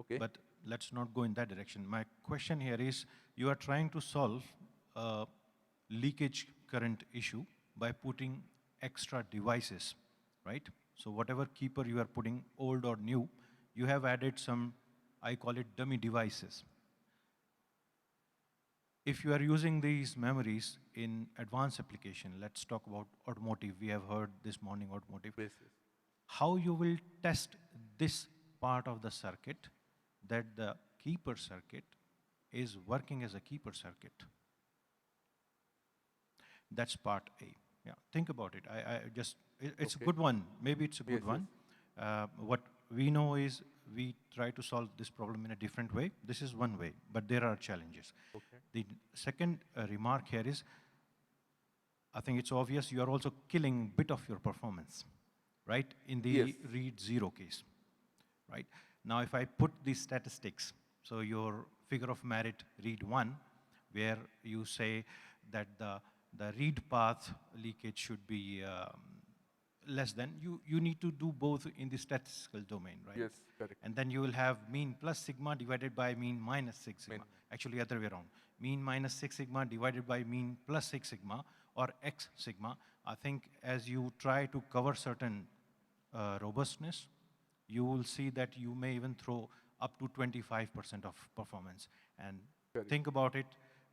Okay. But let's not go in that direction. My question here is, you are trying to solve a leakage current issue by putting extra devices, right? So whatever keeper you are putting, old or new, you have added some, I call it dummy devices. If you are using these memories in advanced application, let's talk about automotive. We have heard this morning automotive. how you will test this part of the circuit, that the keeper circuit is working as a keeper circuit. That's part A. Yeah, think about it. It's Okay. a good one. Maybe it's a good one. What we know is we try to solve this problem in a different way. This is one way, but there are challenges. Okay. The second remark here is, I think it's obvious you are also killing bit of your performance, right? In the read 0 case, right? Now, if I put these statistics, so your figure of merit read 1, where you say that the read path leakage should be less than, you need to do both in the statistical domain, right? Yes, correct. And then you will have mean plus sigma divided by mean minus 6 sigma. Actually, other way around. Mean minus 6 sigma divided by mean plus 6 sigma, or x sigma. I think as you try to cover certain robustness, you will see that you may even throw up to 25% of performance. And think about it,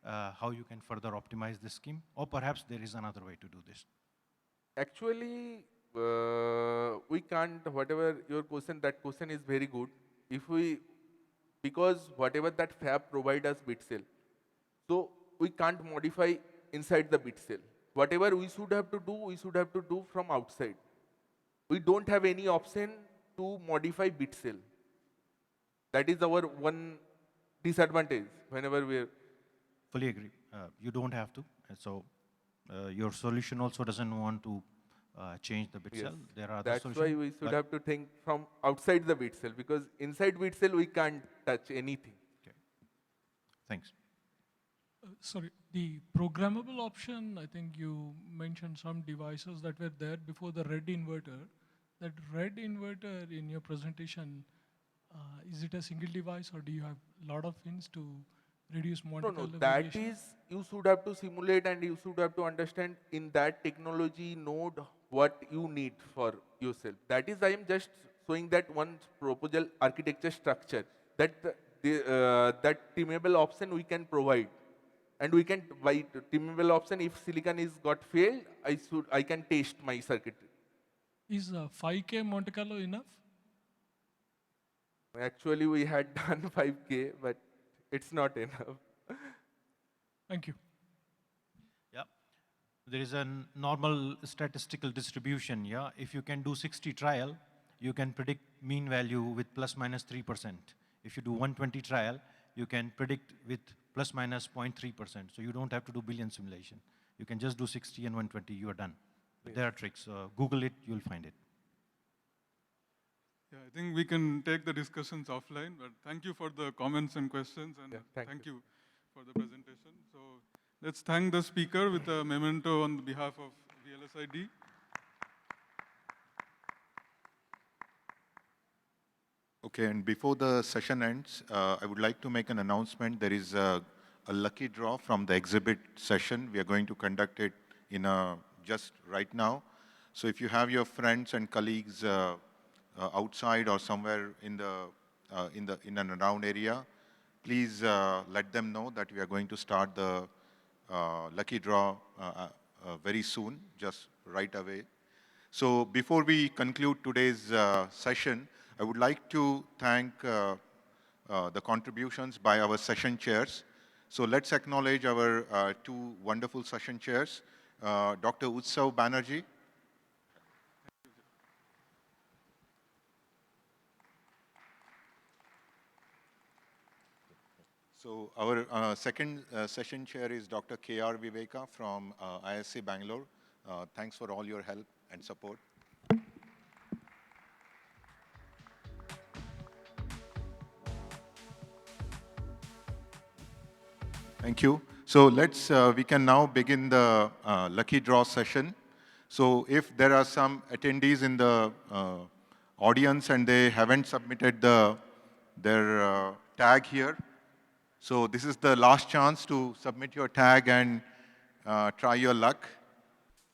how you can further optimize this scheme, or perhaps there is another way to do this. Actually, we can't, whatever your question, that question is very good. Because whatever that fab provide us bit cell, so we can't modify inside the bit cell. Whatever we should have to do from outside. We don't have any option to modify bit cell. That is our one disadvantage whenever we're... Fully agree. You don't have to. And so your solution also doesn't want to change the bit cell. There are other solutions. That's why we should have to think from outside the bit cell, because inside bit cell we can't touch anything. Okay. Thanks. Sorry, the programmable option, I think you mentioned some devices that were there before the red inverter. That red inverter in your presentation, is it a single device, or do you have a lot of pins to reduce Monte Carlo That is, you should have to simulate and you should have to understand in that technology node what you need for yourself. That is, I am just showing that one proposal architecture structure, that that tunable option we can provide. And we can, by tunable option, if silicon is got failed, I can test my circuitry. Is 5K Monte Carlo enough? Actually, we had done 5K, but it's not enough. Thank you. Yeah. There is a normal statistical distribution, yeah. If you can do 60 trial, you can predict mean value with plus minus 3%. If you do 120 trial, you can predict with plus minus 0.3%. So you don't have to do billion simulation. You can just do 60 and 120, you are done. But there are tricks. Google it, you'll find it. Yeah, I think we can take the discussions offline, but thank you for the comments and questions, and thank you for the presentation. So let's thank the speaker with a memento on behalf of VLSID. Okay, and before the session ends, I would like to make an announcement. There is a lucky draw from the exhibit session. We are going to conduct it in just right now. So if you have your friends and colleagues outside or somewhere in and around area, please let them know that we are going to start the lucky draw very soon, just right away. So before we conclude today's session, I would like to thank the contributions by our session chairs. So let's acknowledge our two wonderful session chairs, Dr. Utsav Banerjee. So our second session chair is Dr. K.R. Viveka from ISC Bangalore. Thanks for all your help and support. Thank you. So we can now begin the lucky draw session. So if there are some attendees in the audience and they haven't submitted their tag here, so this is the last chance to submit your tag and try your luck.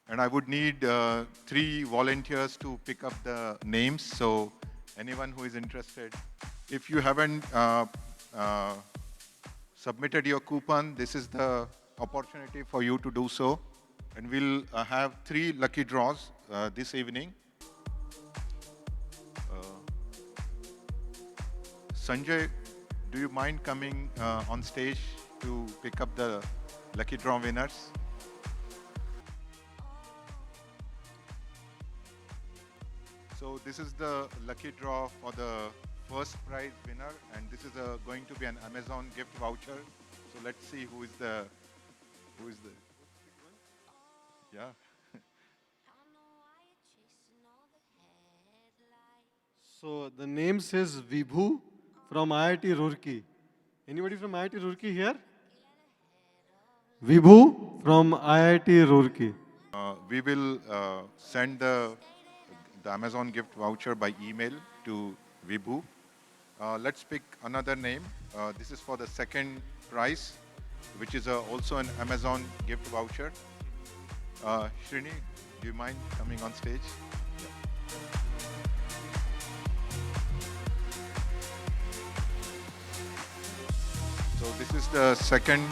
And I would need 3 volunteers to pick up the names. So anyone who is interested, if you haven't submitted your coupon, this is the opportunity for you to do so. And we'll have 3 lucky draws this evening. Sanjay, do you mind coming on stage to pick up the lucky draw winners? So this is the lucky draw for the first prize winner, and this is going to be an Amazon gift voucher. So let's see who is the yeah. So the name says Vibhu from IIT Roorkee. Anybody from IIT Roorkee here? Vibhu from IIT Roorkee. We will send the Amazon gift voucher by email to Vibhu. Let's pick another name. This is for the second prize, which is also an Amazon gift voucher. Srini, do you mind coming on stage? So this is the second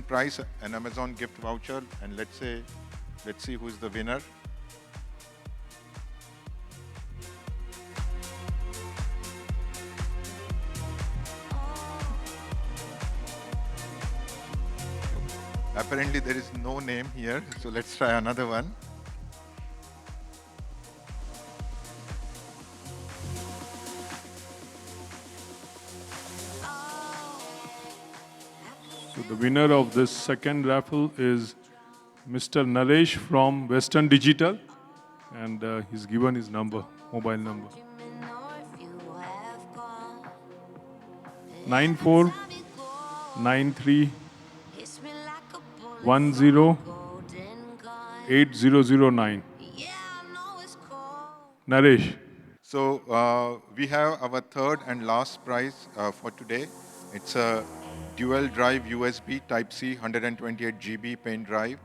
prize, an Amazon gift voucher, and let's see who is the winner. Apparently there is no name here, so let's try another one. So the winner of this second raffle is Mr. Naresh from Western Digital, and he's given his number, mobile number. 9493108009. Naresh. So we have our third and last prize for today. It's a dual drive USB Type-C 128 GB pen drive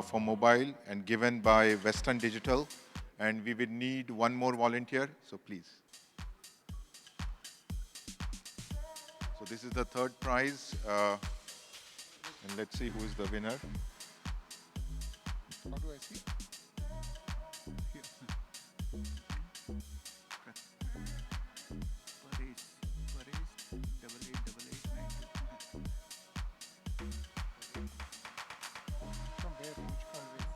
for mobile and given by Western Digital. And we will need one more volunteer, so please. So this is the third prize. And let's see who is the winner. How do I see? Here. From where? Which always?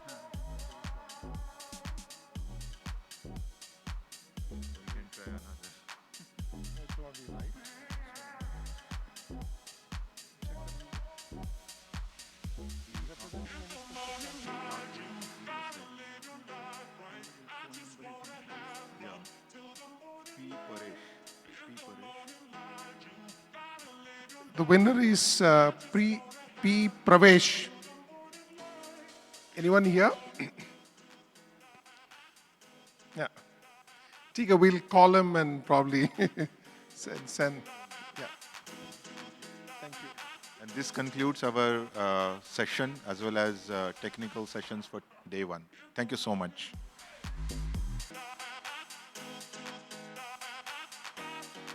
We can try another. That's probably right. The winner is P. Pravesh. Anyone here? Yeah. Tika, we'll call him and probably send. Yeah. Thank you. And this concludes our session as well as technical sessions for day one. Thank you so much.